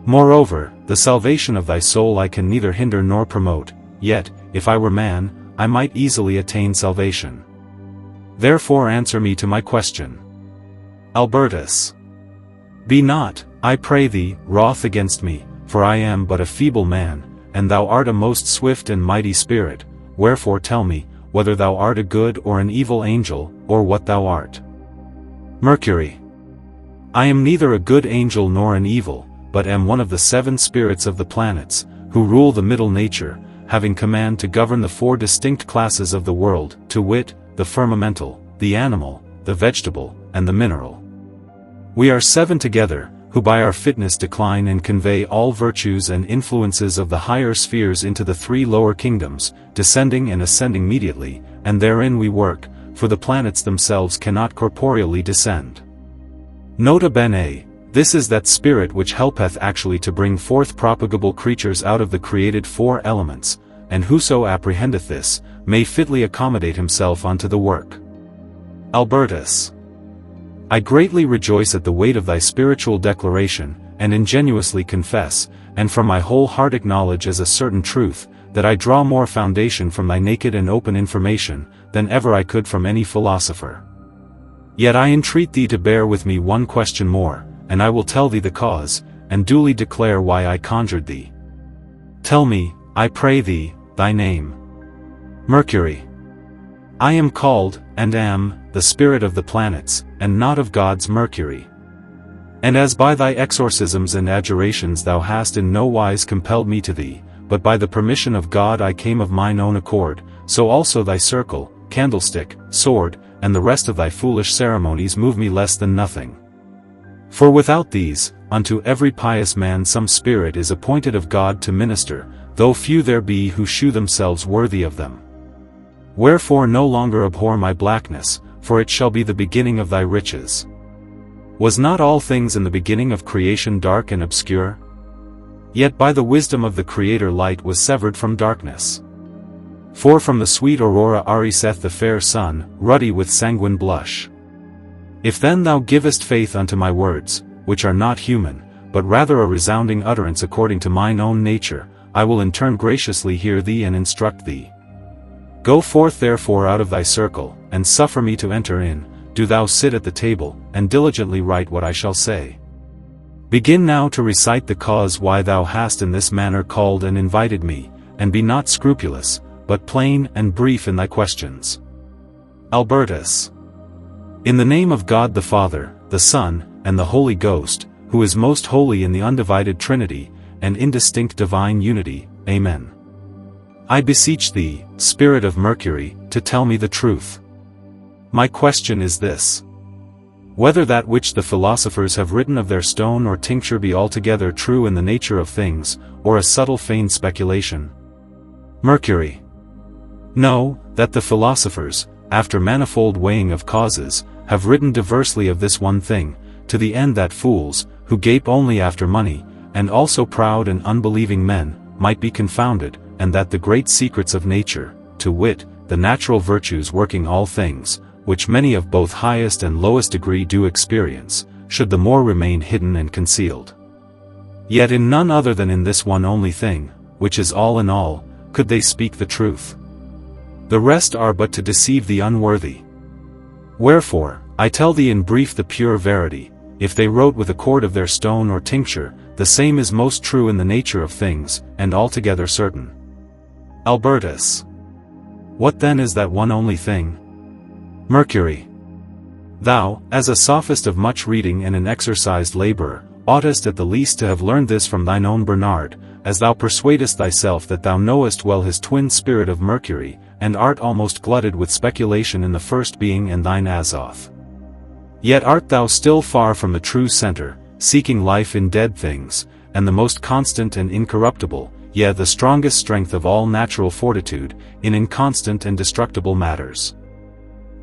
Moreover, the salvation of thy soul I can neither hinder nor promote, yet, if I were man, I might easily attain salvation. Therefore answer me to my question. Albertus. Be not, I pray thee, wroth against me, for I am but a feeble man, and thou art a most swift and mighty spirit, wherefore tell me, whether thou art a good or an evil angel, or what thou art. Mercury. I am neither a good angel nor an evil, but am one of the 7 spirits of the planets, who rule the middle nature, having command to govern the 4 distinct classes of the world, to wit, the firmamental, the animal, the vegetable, and the mineral. We are 7 together, who by our fitness decline and convey all virtues and influences of the higher spheres into the 3 lower kingdoms, descending and ascending mediately, and therein we work, for the planets themselves cannot corporeally descend. Nota bene, this is that spirit which helpeth actually to bring forth propagable creatures out of the created 4 elements, and whoso apprehendeth this, may fitly accommodate himself unto the work. Albertus. I greatly rejoice at the weight of thy spiritual declaration, and ingenuously confess, and from my whole heart acknowledge as a certain truth, that I draw more foundation from thy naked and open information, than ever I could from any philosopher. Yet I entreat thee to bear with me one question more, and I will tell thee the cause, and duly declare why I conjured thee. Tell me, I pray thee, thy name. Mercury. I am called, and am, the spirit of the planets, and not of God's Mercury. And as by thy exorcisms and adjurations thou hast in no wise compelled me to thee, but by the permission of God I came of mine own accord, so also thy circle, candlestick, sword, and the rest of thy foolish ceremonies move me less than nothing. For without these, unto every pious man some spirit is appointed of God to minister, though few there be who shew themselves worthy of them. Wherefore no longer abhor my blackness, for it shall be the beginning of thy riches. Was not all things in the beginning of creation dark and obscure? Yet by the wisdom of the Creator light was severed from darkness. For from the sweet aurora ariseth the fair sun, ruddy with sanguine blush. If then thou givest faith unto my words, which are not human, but rather a resounding utterance according to mine own nature, I will in turn graciously hear thee and instruct thee. Go forth therefore out of thy circle, and suffer me to enter in, do thou sit at the table, and diligently write what I shall say. Begin now to recite the cause why thou hast in this manner called and invited me, and be not scrupulous, but plain and brief in thy questions. Albertus. In the name of God the Father, the Son, and the Holy Ghost, who is most holy in the undivided Trinity, and indistinct divine unity, Amen. I beseech thee, Spirit of Mercury, to tell me the truth. My question is this: whether that which the philosophers have written of their stone or tincture be altogether true in the nature of things, or a subtle feigned speculation? Mercury. Know, that the philosophers, after manifold weighing of causes, have written diversely of this one thing, to the end that fools, who gape only after money, and also proud and unbelieving men, might be confounded, and that the great secrets of nature, to wit, the natural virtues working all things, which many of both highest and lowest degree do experience, should the more remain hidden and concealed. Yet in none other than in this one only thing, which is all in all, could they speak the truth. The rest are but to deceive the unworthy. Wherefore, I tell thee in brief the pure verity, if they wrote with a cord of their stone or tincture, the same is most true in the nature of things, and altogether certain. Albertus. What then is that one only thing? Mercury. Thou, as a sophist of much reading and an exercised laborer, oughtest at the least to have learned this from thine own Bernard, as thou persuadest thyself that thou knowest well his twin spirit of Mercury, and art almost glutted with speculation in the first being and thine Azoth. Yet art thou still far from the true centre, seeking life in dead things, and the most constant and incorruptible, yea the strongest strength of all natural fortitude, in inconstant and destructible matters.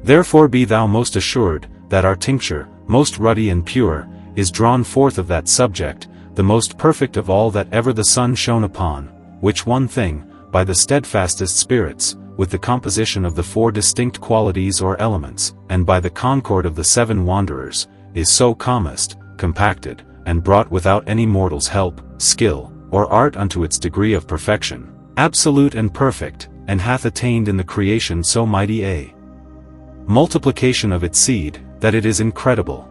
Therefore be thou most assured, that our tincture, most ruddy and pure, is drawn forth of that subject, the most perfect of all that ever the sun shone upon, which one thing, by the steadfastest spirits, with the composition of the 4 distinct qualities or elements, and by the concord of the 7 wanderers, is so calmest, compacted, and brought without any mortal's help, skill, or art unto its degree of perfection, absolute and perfect, and hath attained in the creation so mighty a multiplication of its seed, that it is incredible.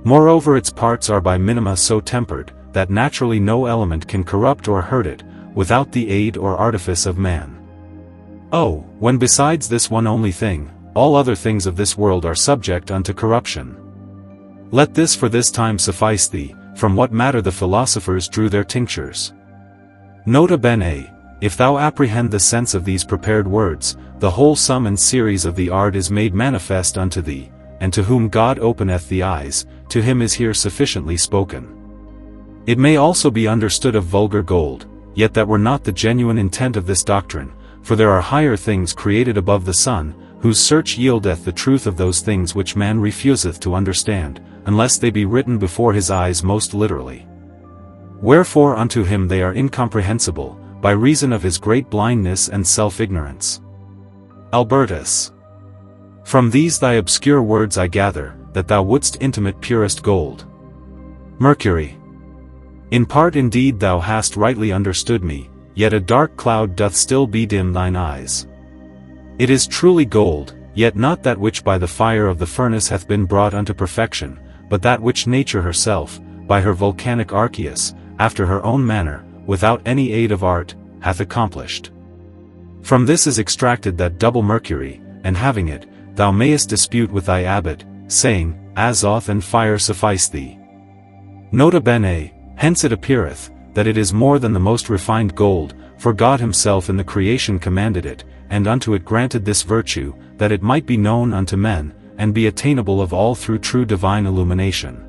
Moreover its parts are by minima so tempered, that naturally no element can corrupt or hurt it, without the aid or artifice of man. Oh, when besides this one only thing, all other things of this world are subject unto corruption. Let this for this time suffice thee, from what matter the philosophers drew their tinctures. Nota bene, if thou apprehend the sense of these prepared words, the whole sum and series of the art is made manifest unto thee, and to whom God openeth the eyes, to him is here sufficiently spoken. It may also be understood of vulgar gold, yet that were not the genuine intent of this doctrine, for there are higher things created above the sun, whose search yieldeth the truth of those things which man refuseth to understand, unless they be written before his eyes most literally. Wherefore unto him they are incomprehensible, by reason of his great blindness and self-ignorance. Albertus. From these thy obscure words I gather, that thou wouldst intimate purest gold. Mercury. In part indeed thou hast rightly understood me, yet a dark cloud doth still bedim thine eyes. It is truly gold, yet not that which by the fire of the furnace hath been brought unto perfection, but that which nature herself, by her volcanic Archeus, after her own manner, without any aid of art, hath accomplished. From this is extracted that double Mercury, and having it, thou mayest dispute with thy abbot, saying, Azoth and fire suffice thee. Nota bene, hence it appeareth, that it is more than the most refined gold, for God himself in the creation commanded it, and unto it granted this virtue, that it might be known unto men, and be attainable of all through true divine illumination.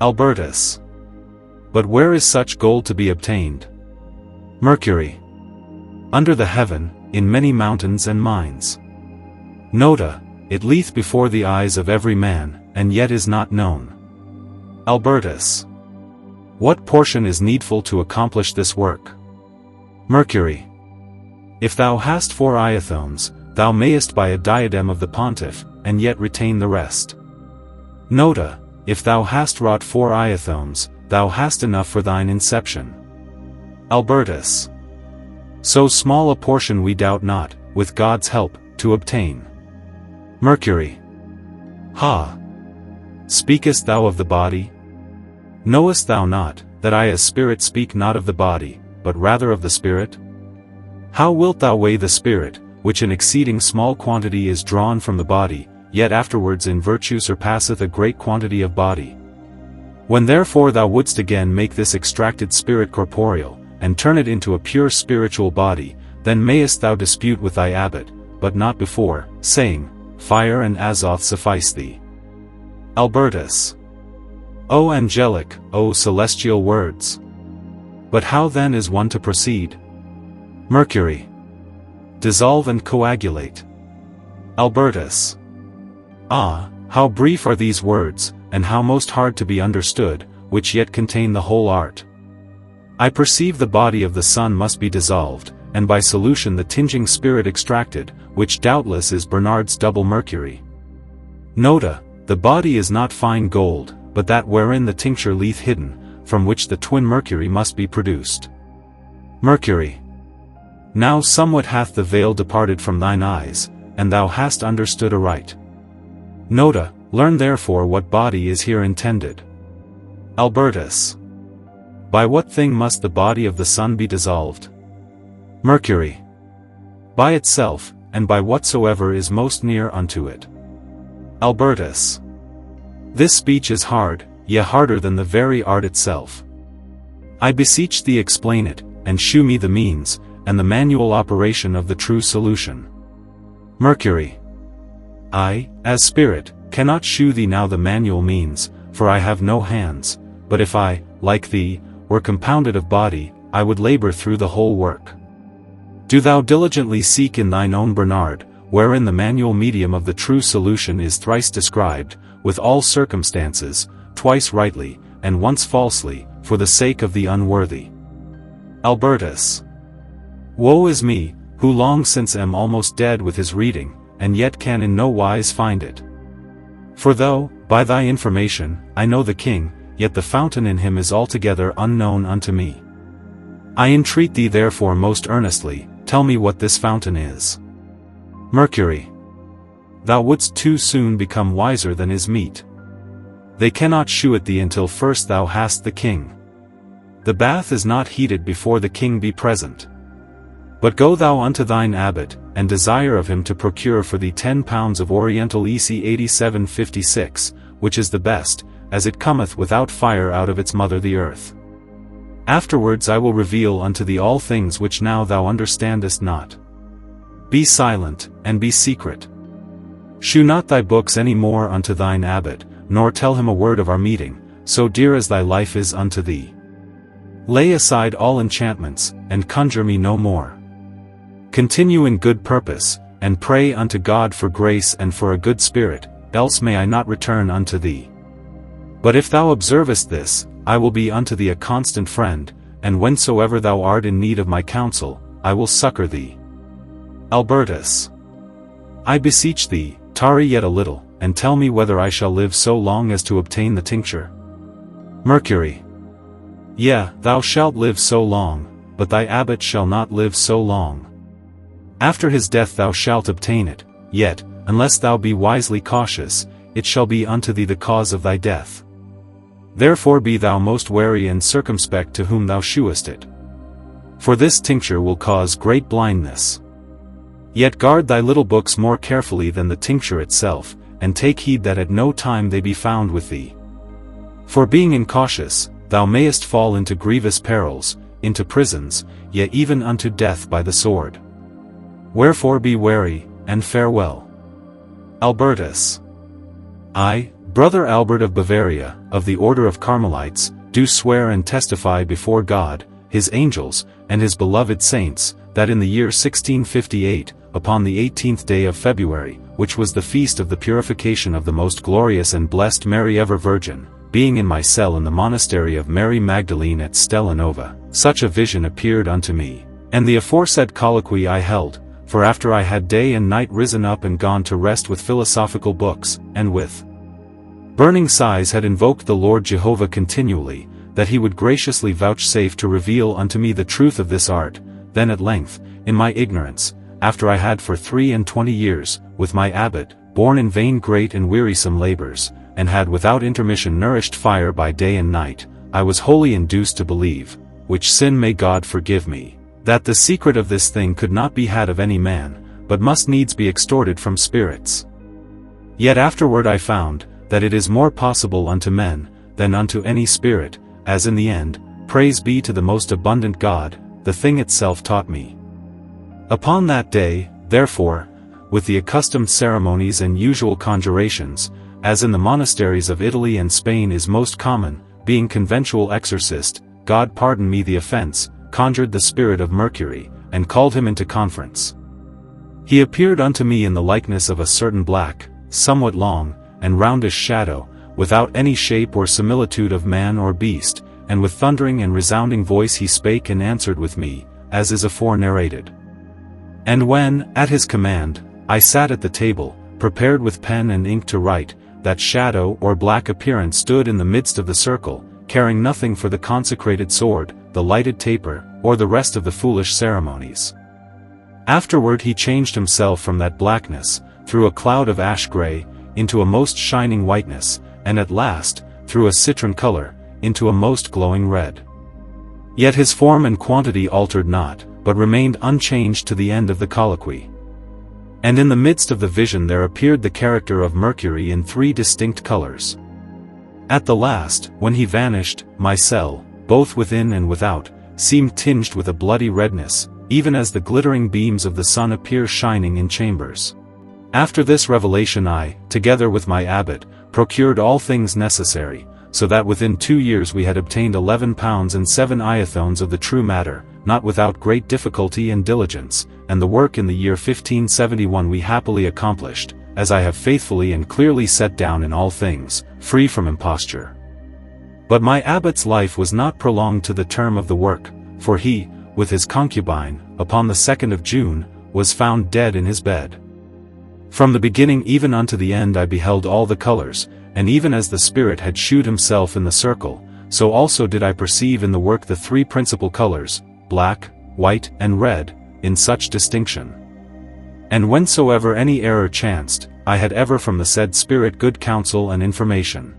Albertus. But where is such gold to be obtained? Mercury. Under the heaven, in many mountains and mines. Nota, it lieth before the eyes of every man, and yet is not known. Albertus. What portion is needful to accomplish this work? Mercury. If thou hast 4 iathones, thou mayest buy a diadem of the pontiff, and yet retain the rest. Nota, if thou hast wrought 4 iathones, thou hast enough for thine inception. Albertus. So small a portion we doubt not, with God's help, to obtain. Mercury. Ha! Speakest thou of the body? Knowest thou not, that I as spirit speak not of the body, but rather of the spirit? How wilt thou weigh the spirit, which in exceeding small quantity is drawn from the body, yet afterwards in virtue surpasseth a great quantity of body? When therefore thou wouldst again make this extracted spirit corporeal, and turn it into a pure spiritual body, then mayest thou dispute with thy abbot, but not before, saying, Fire and Azoth suffice thee. Albertus. O angelic, O celestial words! But how then is one to proceed? Mercury. Dissolve and coagulate. Albertus. Ah, how brief are these words, and how most hard to be understood, which yet contain the whole art. I perceive the body of the sun must be dissolved, and by solution the tinging spirit extracted, which doubtless is Bernard's double Mercury. Nota, the body is not fine gold, but that wherein the tincture lieth hidden, from which the twin Mercury must be produced. Mercury. Now somewhat hath the veil departed from thine eyes, and thou hast understood aright. Nota, learn therefore what body is here intended. Albertus. By what thing must the body of the sun be dissolved? Mercury. By itself, and by whatsoever is most near unto it. Albertus. This speech is hard, yea harder than the very art itself. I beseech thee explain it, and shew me the means, and the manual operation of the true solution. Mercury. I, as spirit, cannot shew thee now the manual means, for I have no hands, but if I, like thee, were compounded of body, I would labor through the whole work. Do thou diligently seek in thine own Bernard, wherein the manual medium of the true solution is thrice described, with all circumstances, twice rightly, and once falsely, for the sake of the unworthy. Albertus. Woe is me, who long since am almost dead with his reading, and yet can in no wise find it. For though, by thy information, I know the king, yet the fountain in him is altogether unknown unto me. I entreat thee therefore most earnestly, tell me what this fountain is. Mercury. Thou wouldst too soon become wiser than is meet. They cannot shew it thee until first thou hast the king. The bath is not heated before the king be present. But go thou unto thine abbot, and desire of him to procure for thee 10 pounds of Oriental EC 8756, which is the best, as it cometh without fire out of its mother the earth. Afterwards I will reveal unto thee all things which now thou understandest not. Be silent, and be secret. Shew not thy books any more unto thine abbot, nor tell him a word of our meeting, so dear as thy life is unto thee. Lay aside all enchantments, and conjure me no more. Continue in good purpose, and pray unto God for grace and for a good spirit, else may I not return unto thee. But if thou observest this, I will be unto thee a constant friend, and whensoever thou art in need of my counsel, I will succor thee. Albertus. I beseech thee, tarry yet a little, and tell me whether I shall live so long as to obtain the tincture. Mercury. Yea, thou shalt live so long, but thy abbot shall not live so long. After his death thou shalt obtain it, yet, unless thou be wisely cautious, it shall be unto thee the cause of thy death. Therefore be thou most wary and circumspect to whom thou shewest it. For this tincture will cause great blindness. Yet guard thy little books more carefully than the tincture itself, and take heed that at no time they be found with thee. For being incautious, thou mayest fall into grievous perils, into prisons, yea even unto death by the sword. Wherefore be wary, and farewell. Albertus. I, Brother Albert of Bavaria, of the Order of Carmelites, do swear and testify before God, his angels, and his beloved saints, that in the year 1658, upon the 18th day of February, which was the feast of the purification of the most glorious and blessed Mary ever Virgin, being in my cell in the monastery of Mary Magdalene at Stellanova, such a vision appeared unto me, and the aforesaid colloquy I held, for after I had day and night risen up and gone to rest with philosophical books, and with burning sighs had invoked the Lord Jehovah continually, that he would graciously vouchsafe to reveal unto me the truth of this art, then at length, in my ignorance, after I had for 23 years, with my abbot, borne in vain great and wearisome labors, and had without intermission nourished fire by day and night, I was wholly induced to believe, which sin may God forgive me, that the secret of this thing could not be had of any man, but must needs be extorted from spirits. Yet afterward I found, that it is more possible unto men, than unto any spirit, as in the end, praise be to the most abundant God, the thing itself taught me. Upon that day, therefore, with the accustomed ceremonies and usual conjurations, as in the monasteries of Italy and Spain is most common, being conventual exorcist, God pardon me the offense, conjured the spirit of Mercury, and called him into conference. He appeared unto me in the likeness of a certain black, somewhat long, and roundish shadow, without any shape or similitude of man or beast, and with thundering and resounding voice he spake and answered with me, as is afore narrated. And when, at his command, I sat at the table, prepared with pen and ink to write, that shadow or black appearance stood in the midst of the circle, caring nothing for the consecrated sword, the lighted taper, or the rest of the foolish ceremonies. Afterward he changed himself from that blackness, through a cloud of ash gray, into a most shining whiteness, and at last, through a citron color, into a most glowing red. Yet his form and quantity altered not, but remained unchanged to the end of the colloquy. And in the midst of the vision there appeared the character of Mercury in 3 distinct colors. At the last, when he vanished, my cell, both within and without, seemed tinged with a bloody redness, even as the glittering beams of the sun appear shining in chambers. After this revelation I, together with my abbot, procured all things necessary, so that within 2 years we had obtained 11 pounds and 7 iathones of the true matter, not without great difficulty and diligence, and the work in the year 1571 we happily accomplished, as I have faithfully and clearly set down in all things, free from imposture. But my abbot's life was not prolonged to the term of the work, for he, with his concubine, upon the 2nd of June, was found dead in his bed. From the beginning even unto the end I beheld all the colors, and even as the Spirit had shewed himself in the circle, so also did I perceive in the work the 3 principal colors, black, white, and red, in such distinction. And whensoever any error chanced, I had ever from the said Spirit good counsel and information.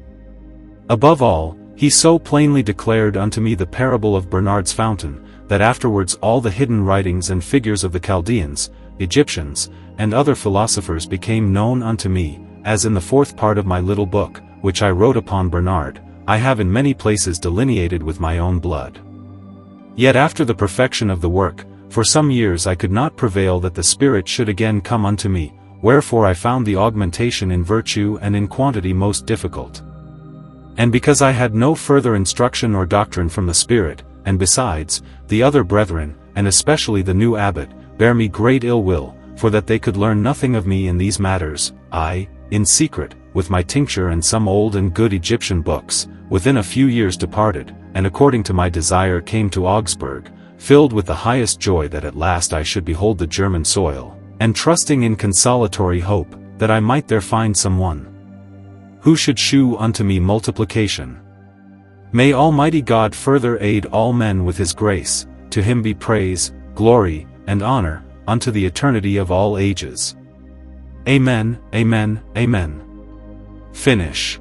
Above all, he so plainly declared unto me the parable of Bernard's fountain, that afterwards all the hidden writings and figures of the Chaldeans, Egyptians, and other philosophers became known unto me, as in the 4th part of my little book, which I wrote upon Bernard, I have in many places delineated with my own blood. Yet after the perfection of the work, for some years I could not prevail that the Spirit should again come unto me, wherefore I found the augmentation in virtue and in quantity most difficult. And because I had no further instruction or doctrine from the Spirit, and besides, the other brethren, and especially the new abbot, bare me great ill will, for that they could learn nothing of me in these matters, I, in secret, with my tincture and some old and good Egyptian books, within a few years departed, and according to my desire came to Augsburg, filled with the highest joy that at last I should behold the German soil, and trusting in consolatory hope, that I might there find some one who should shew unto me multiplication. May Almighty God further aid all men with his grace, to him be praise, glory, and honor, unto the eternity of all ages. Amen, amen, amen. Finish.